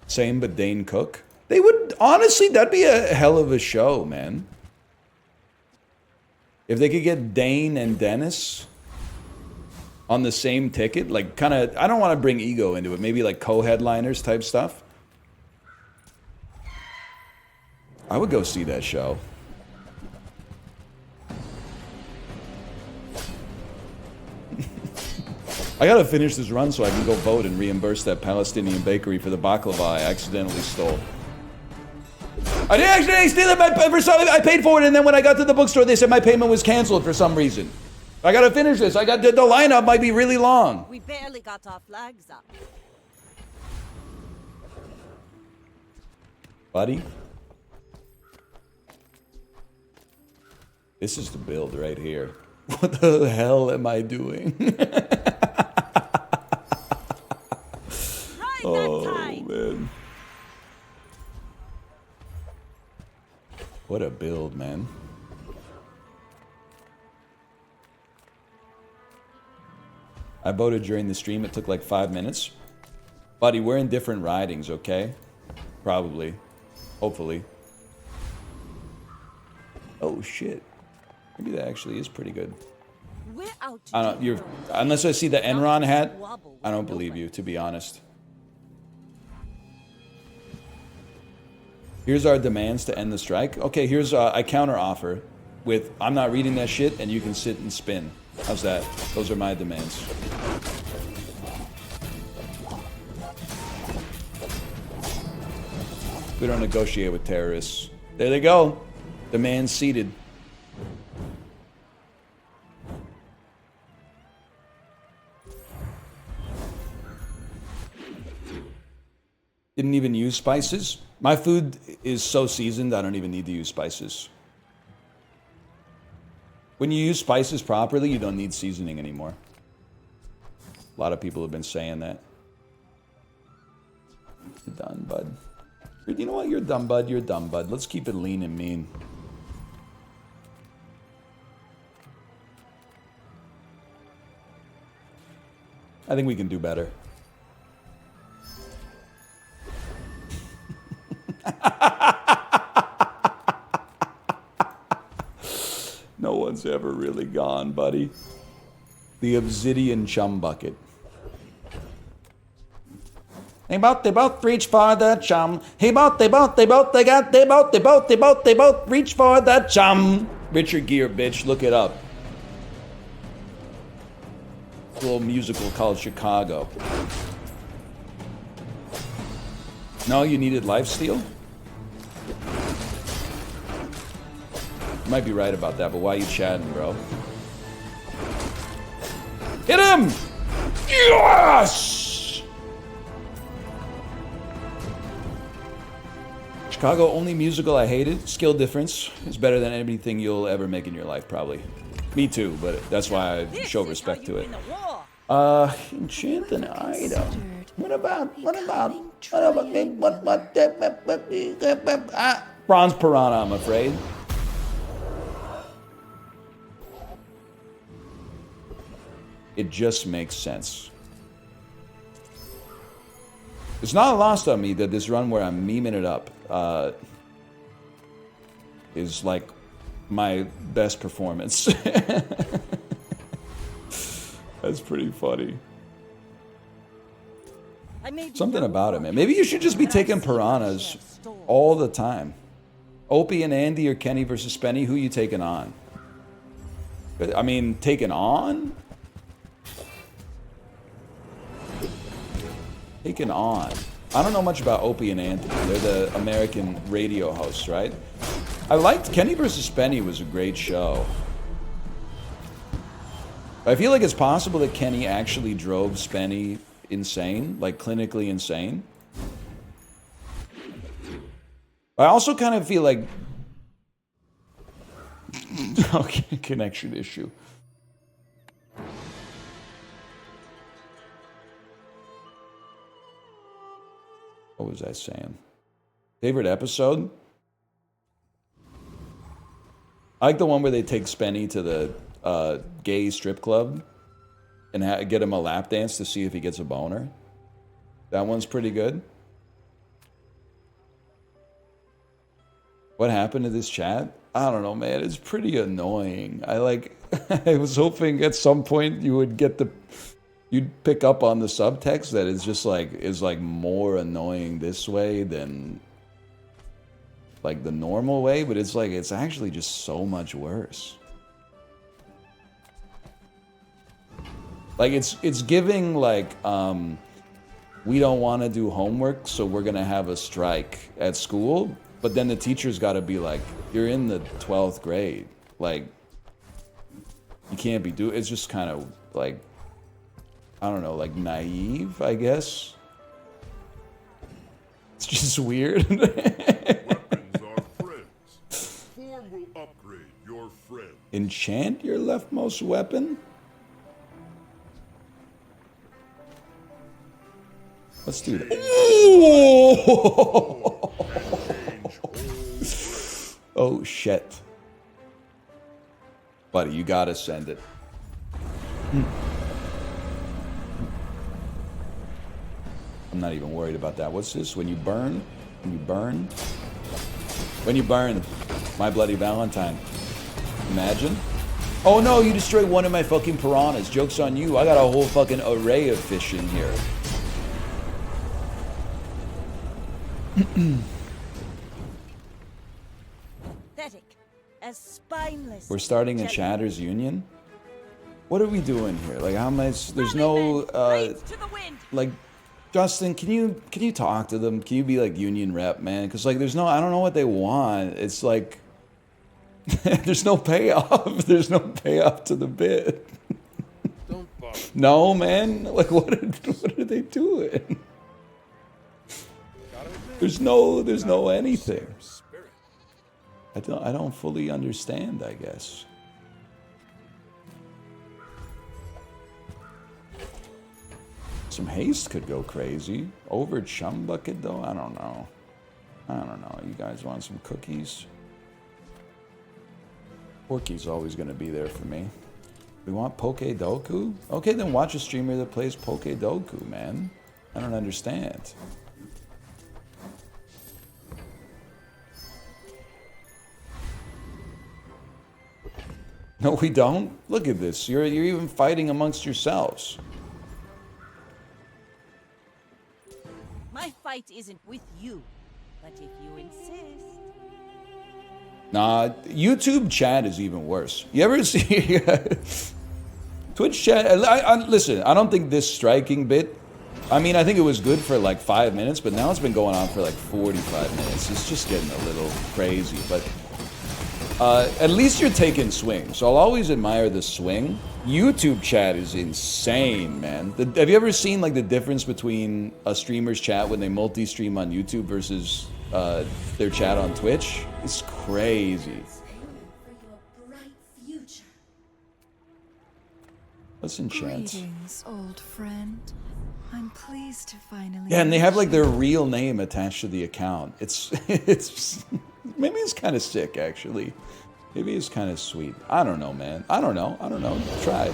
Same, but Dane Cook. They would, honestly, that'd be a hell of a show, man. If they could get Dane and Dennis on the same ticket, like kind of, I don't want to bring ego into it, maybe like co-headliners type stuff. I would go see that show. I gotta finish this run so I can go vote and reimburse that Palestinian bakery for the baklava I accidentally stole. I didn't accidentally steal it. I paid for it, and then when I got to the bookstore, they said my payment was canceled for some reason. I gotta finish this. I got the lineup might be really long. We barely got our flags up. Buddy, this is the build right here. What the hell am I doing? Oh, man. What a build, man. I voted during the stream. It took like 5 minutes. Buddy, we're in different ridings, okay? Probably. Hopefully. Oh, shit. Maybe that actually is pretty good. I don't, unless I see the Enron hat, I don't believe you, to be honest. Here's our demands to end the strike. Okay, here's I counter offer with I'm not reading that shit and you can sit and spin. How's that? Those are my demands. We don't negotiate with terrorists. There they go. Demands seated. Didn't even use spices. My food is so seasoned, I don't even need to use spices. When you use spices properly, you don't need seasoning anymore. A lot of people have been saying that. You're done, bud. You know what? You're dumb, bud. You're dumb, bud. Let's keep it lean and mean. I think we can do better. No one's ever really gone, buddy. The obsidian chum bucket. They both reach for the chum. They both reach for the chum. Richard Gere, bitch, look it up. A little musical called Chicago. No, you needed lifesteal? You might be right about that, but why are you chatting, bro? Hit him! Yes! Chicago, only musical I hated. Skill difference is better than anything you'll ever make in your life, probably. Me too, but that's why I show respect to it. Enchant an item. Bronze Piranha, I'm afraid. It just makes sense. It's not lost on me that this run where I'm memeing it up is like my best performance. That's pretty funny. Something about it, man. Maybe you should just be taking piranhas all the time. Opie and Andy or Kenny versus Spenny, who you taking on? I mean, taken on? Taken on. I don't know much about Opie and Anthony. They're the American radio hosts, right? I liked Kenny vs. Spenny was a great show. I feel like it's possible that Kenny actually drove Spenny insane, like clinically insane. I also kind of feel like... Okay, connection issue. What was I saying? Favorite episode? I like the one where they take Spenny to the gay strip club and get him a lap dance to see if he gets a boner. That one's pretty good. What happened to this chat? I don't know, man. It's pretty annoying. I was hoping at some point you would you'd pick up on the subtext that it's just is more annoying this way than like the normal way, but it's actually just so much worse. Like it's giving like we don't want to do homework, so we're gonna have a strike at school, but then the teacher's got to be like, you're in the 12th grade, like you can't be it's just kind of like, I don't know, like naive, I guess. It's just weird. Weapons are friends. Form will upgrade your friend. Enchant your leftmost weapon? Let's do that. Ooh! Oh shit. Buddy, you gotta send it. I'm not even worried about that. What's this? When you burn? When you burn? When you burn. My Bloody Valentine. Imagine. Oh no, you destroyed one of my fucking piranhas. Joke's on you. I got a whole fucking array of fish in here. Pathetic. As spineless. We're starting a chatters union? What are we doing here? Like, how am I... There's no, like... Justin, can you talk to them? Can you be like union rep, man? Because like there's no, I don't know what they want. It's like there's no payoff. There's no payoff to the bid. Don't bother. No, man. Like what are they doing? There's no anything. I don't fully understand, I guess. Some haste could go crazy. Over chum bucket though? I don't know. You guys want some cookies? Porky's always gonna be there for me. We want Poke Doku? Okay, then watch a streamer that plays Poke Doku, man. I don't understand. No, we don't? Look at this. You're even fighting amongst yourselves. My fight isn't with you, but if you insist. Nah, YouTube chat is even worse. You ever see Twitch chat? Listen, I don't think this striking bit. I mean, I think it was good for like 5 minutes, but now it's been going on for like 45 minutes. It's just getting a little crazy, but at least you're taking swings. So I'll always admire the swing. YouTube chat is insane, man. Have you ever seen like the difference between a streamer's chat when they multi-stream on YouTube versus their chat on Twitch? It's crazy. Let's enchant. Greetings, old friend. I'm pleased to finally. Yeah, and they have like their real name attached to the account. It's maybe it's kind of sick actually. Maybe it's kind of sweet. I don't know, man. I don't know. Try it.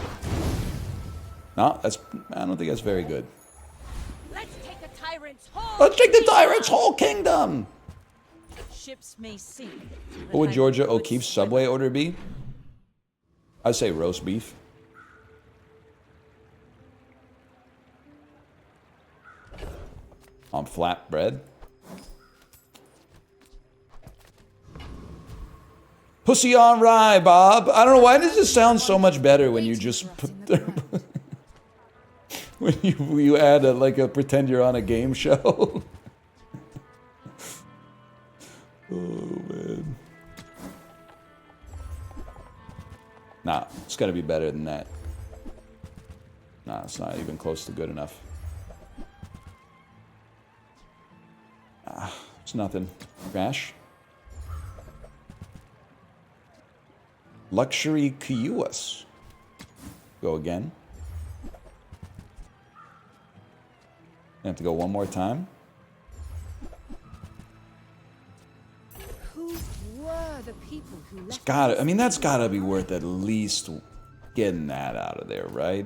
No, I don't think that's very good. Let's take the tyrant's whole kingdom. Ships may sink. What would Georgia O'Keeffe's Subway order be? I'd say roast beef. On flat bread. Pussy on rye, Bob. I don't know, why does it sound so much better when you just put when you add a pretend you're on a game show. Oh man. Nah, it's gotta be better than that. Nah, it's not even close to good enough. Ah, it's nothing. Crash. Luxury Kiyuas. Go again. I have to go one more time. Who were the people who left? It's gotta, I mean, that's gotta be worth at least getting that out of there, right?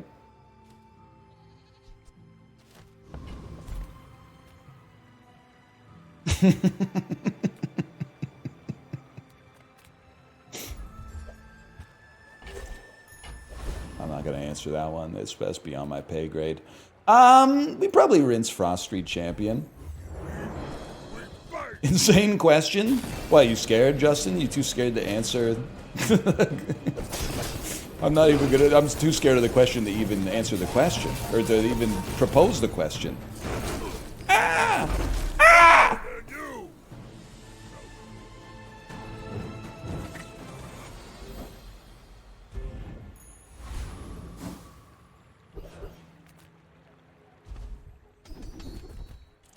I'm not gonna answer that one. It's best beyond my pay grade. We probably rinse Frost Street Champion. Insane question. Why, you scared, Justin? You too scared to answer? I'm not even gonna. I'm too scared of the question to even answer the question, or to even propose the question. Ah! Ah!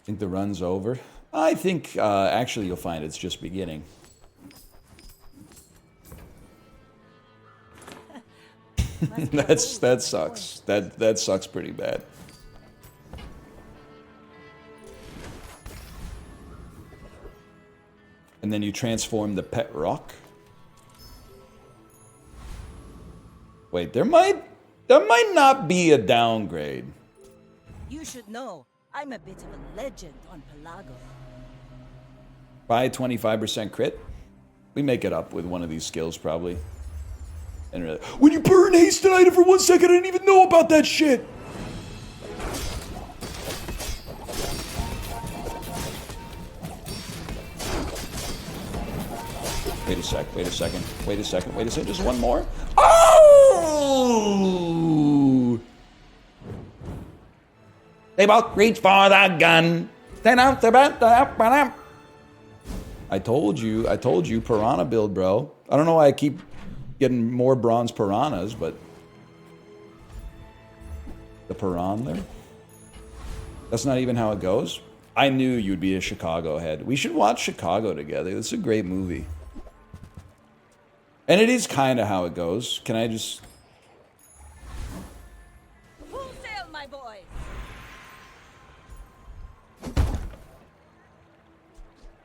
Think the run's over? I think actually you'll find it's just beginning. that sucks. That sucks pretty bad. And then you transform the pet rock. Wait, there might not be a downgrade. You should know, I'm a bit of a legend on Pelago. Buy 25% crit. We make it up with one of these skills probably. And really, when you burn haste an item for 1 second, I didn't even know about that shit. Wait a sec, wait a second, wait a second, wait a second, just one more. Oh! They both reach for the gun. I told you, piranha build, bro. I don't know why I keep getting more bronze piranhas, but the piranha there? That's not even how it goes. I knew you'd be a Chicago head. We should watch Chicago together. It's a great movie. And it is kind of how it goes. Can I just... Full sail, my boy!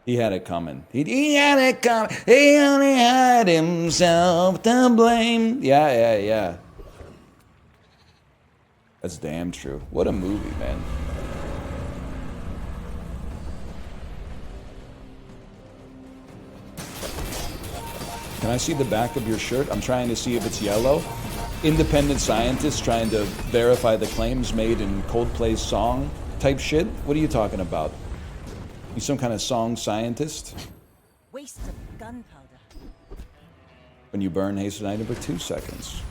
He had it coming. He had it coming. He only had himself to blame. Yeah. That's damn true. What a movie, man. Can I see the back of your shirt? I'm trying to see if it's yellow. Independent scientists trying to verify the claims made in Coldplay's song type shit? What are you talking about? You some kind of song scientist? Waste of gunpowder. When you burn haste an item for 2 seconds.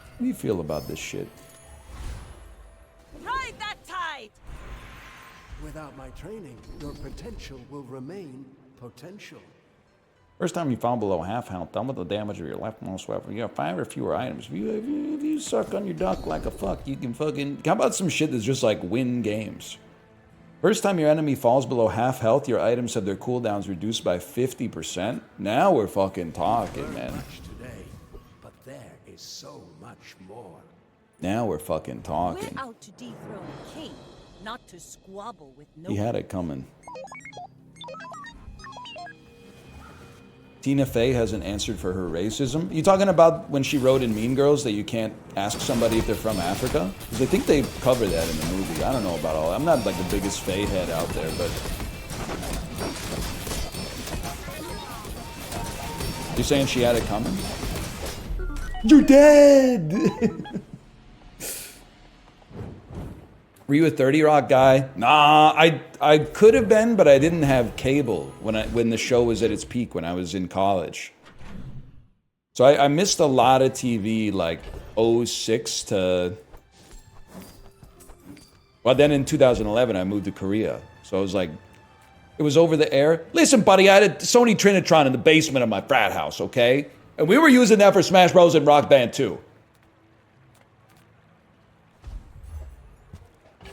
How do you feel about this shit? Ride that tide! Without my training, your potential will remain potential. First time you fall below half health, double the damage of your left mouse weapon. You have 5 or fewer items. If you suck on your duck like a fuck, you can fucking... How about some shit that's just like win games? First time your enemy falls below half health, your items have their cooldowns reduced by 50%. Now we're fucking talking, man. Today, but there is so much more. Now we're fucking talking. We're out to dethrone a king, not to squabble with nobody. He had it coming. Tina Fey hasn't answered for her racism. You talking about when she wrote in Mean Girls that you can't ask somebody if they're from Africa? Because I think they cover that in the movie. I don't know about all. I'm not like the biggest Fey head out there, but... You're saying she had it coming? You're dead! Were you a 30 Rock guy? Nah, I could have been, but I didn't have cable when the show was at its peak when I was in college. So I missed a lot of TV like 06 to... Well, then in 2011, I moved to Korea. So I was like, it was over the air. Listen, buddy, I had a Sony Trinitron in the basement of my frat house, okay? And we were using that for Smash Bros. And Rock Band 2.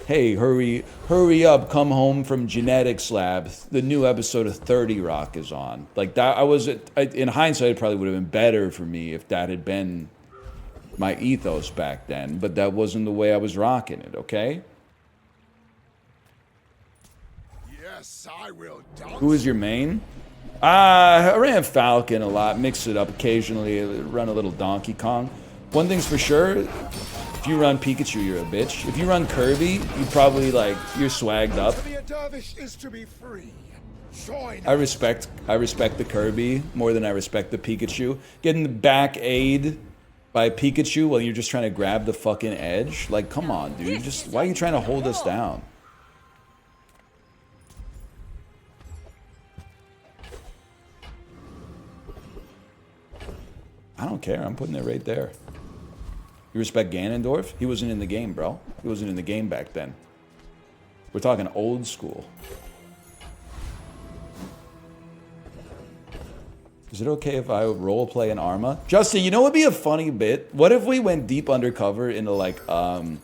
Hey, hurry up, come home from genetics lab. The new episode of 30 Rock is on. Like that, in hindsight, it probably would have been better for me if that had been my ethos back then, but that wasn't the way I was rocking it, okay? Yes, I will. Who is your main? I ran Falcon a lot, mix it up occasionally, run a little Donkey Kong. One thing's for sure, if you run Pikachu, you're a bitch. If you run Kirby, you probably you're swagged up. To be a dervish is to be free. I respect the Kirby more than I respect the Pikachu. Getting the back aid by Pikachu while you're just trying to grab the fucking edge? Like, come on, dude. Why are you trying to hold us down? I don't care. I'm putting it right there. You respect Ganondorf? He wasn't in the game, bro. He wasn't in the game back then. We're talking old school. Is it okay if I roleplay an Arma? Justin, you know what would be a funny bit? What if we went deep undercover into an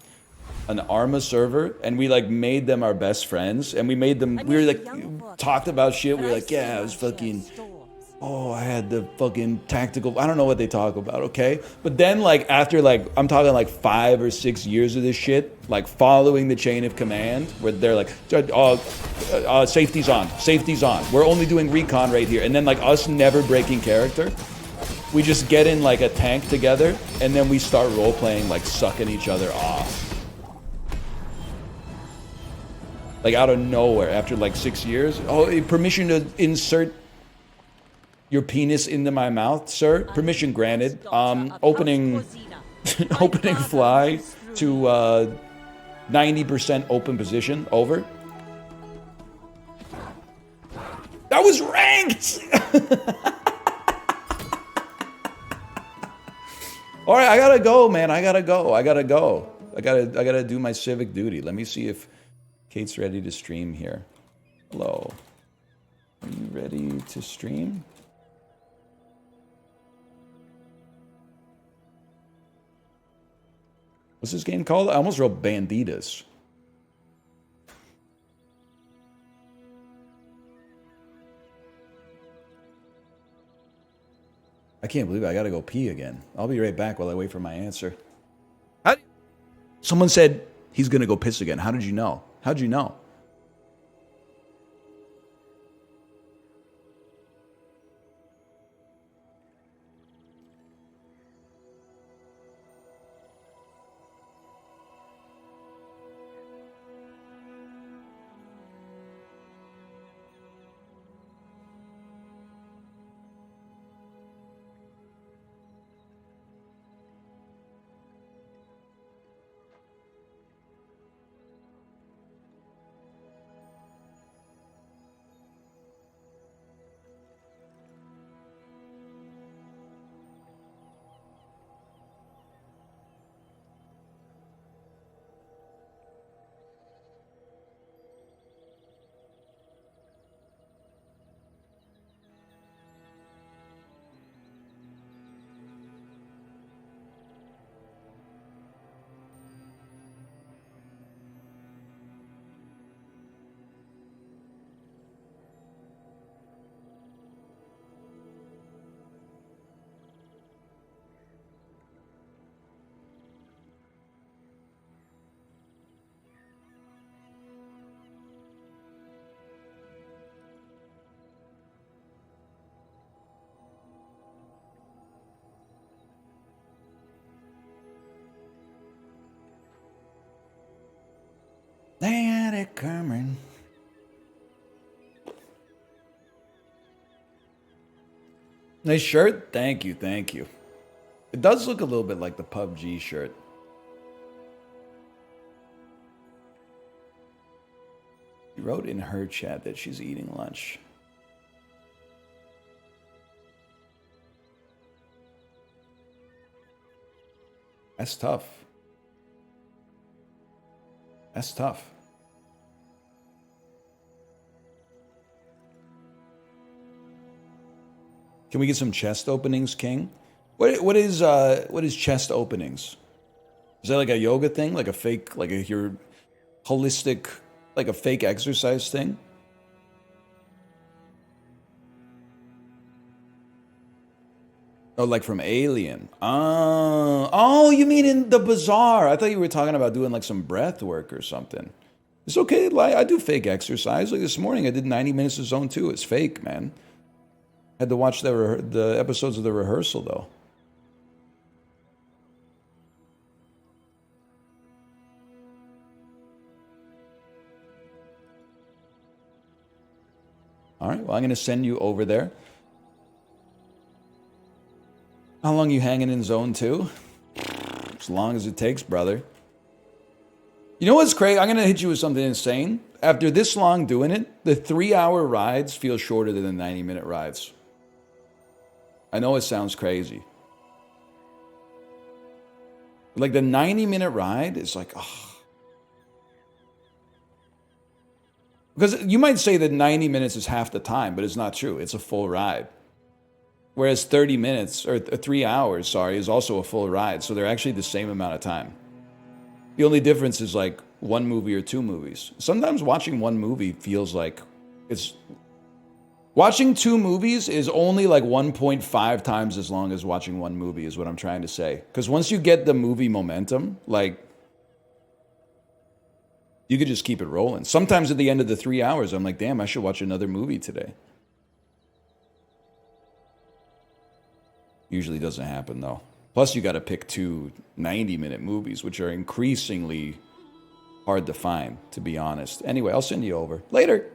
Arma server and we made them our best friends and we made them, we were talked about shit. We were like, yeah, I was fucking, oh, I had the fucking tactical, I don't know what they talk about, okay? But then after I'm talking 5 or 6 years of this shit, following the chain of command where they're like, safety's on. We're only doing recon right here. And then us never breaking character. We just get in a tank together and then we start role-playing sucking each other off. Out of nowhere after 6 years. Oh, permission to insert your penis into my mouth, sir? Permission granted. Opening fly to 90% open position. Over. That was ranked! All right, I gotta go, man. I gotta go. I gotta do my civic duty. Let me see if Kate's ready to stream here. Hello. Are you ready to stream? What's this game called? I almost wrote Banditas. I can't believe it. I gotta go pee again. I'll be right back while I wait for my answer. Someone said he's gonna go piss again. How did you know? How'd you know? They had it coming. Nice shirt? Thank you, thank you. It does look a little bit like the PUBG shirt. She wrote in her chat that she's eating lunch. That's tough. That's tough. Can we get some chest openings, King? What is chest openings? Is that like a yoga thing, like a fake, like your holistic, like a fake exercise thing? Oh, like from Alien. Oh, you mean in the bazaar? I thought you were talking about doing like some breath work or something. It's okay. Like, I do fake exercise. Like this morning, I did 90 minutes of Zone 2. It's fake, man. Had to watch the episodes of the rehearsal though. All right. Well, I'm going to send you over there. How long you hanging in Zone 2? As long as it takes, brother. You know what's crazy? I'm going to hit you with something insane. After this long doing it, the 3-hour rides feel shorter than the 90-minute rides. I know it sounds crazy. Like the 90-minute ride is like, oh. Because you might say that 90 minutes is half the time, but it's not true. It's a full ride. Whereas 30 minutes, or 3 hours, sorry, is also a full ride. So they're actually the same amount of time. The only difference is like one movie or two movies. Sometimes watching one movie feels like it's... Watching two movies is only like 1.5 times as long as watching one movie is what I'm trying to say. Because once you get the movie momentum, like... You could just keep it rolling. Sometimes at the end of the 3 hours, I'm like, damn, I should watch another movie today. Usually doesn't happen, though. Plus, you got to pick two 90-minute movies, which are increasingly hard to find, to be honest. Anyway, I'll send you over. Later.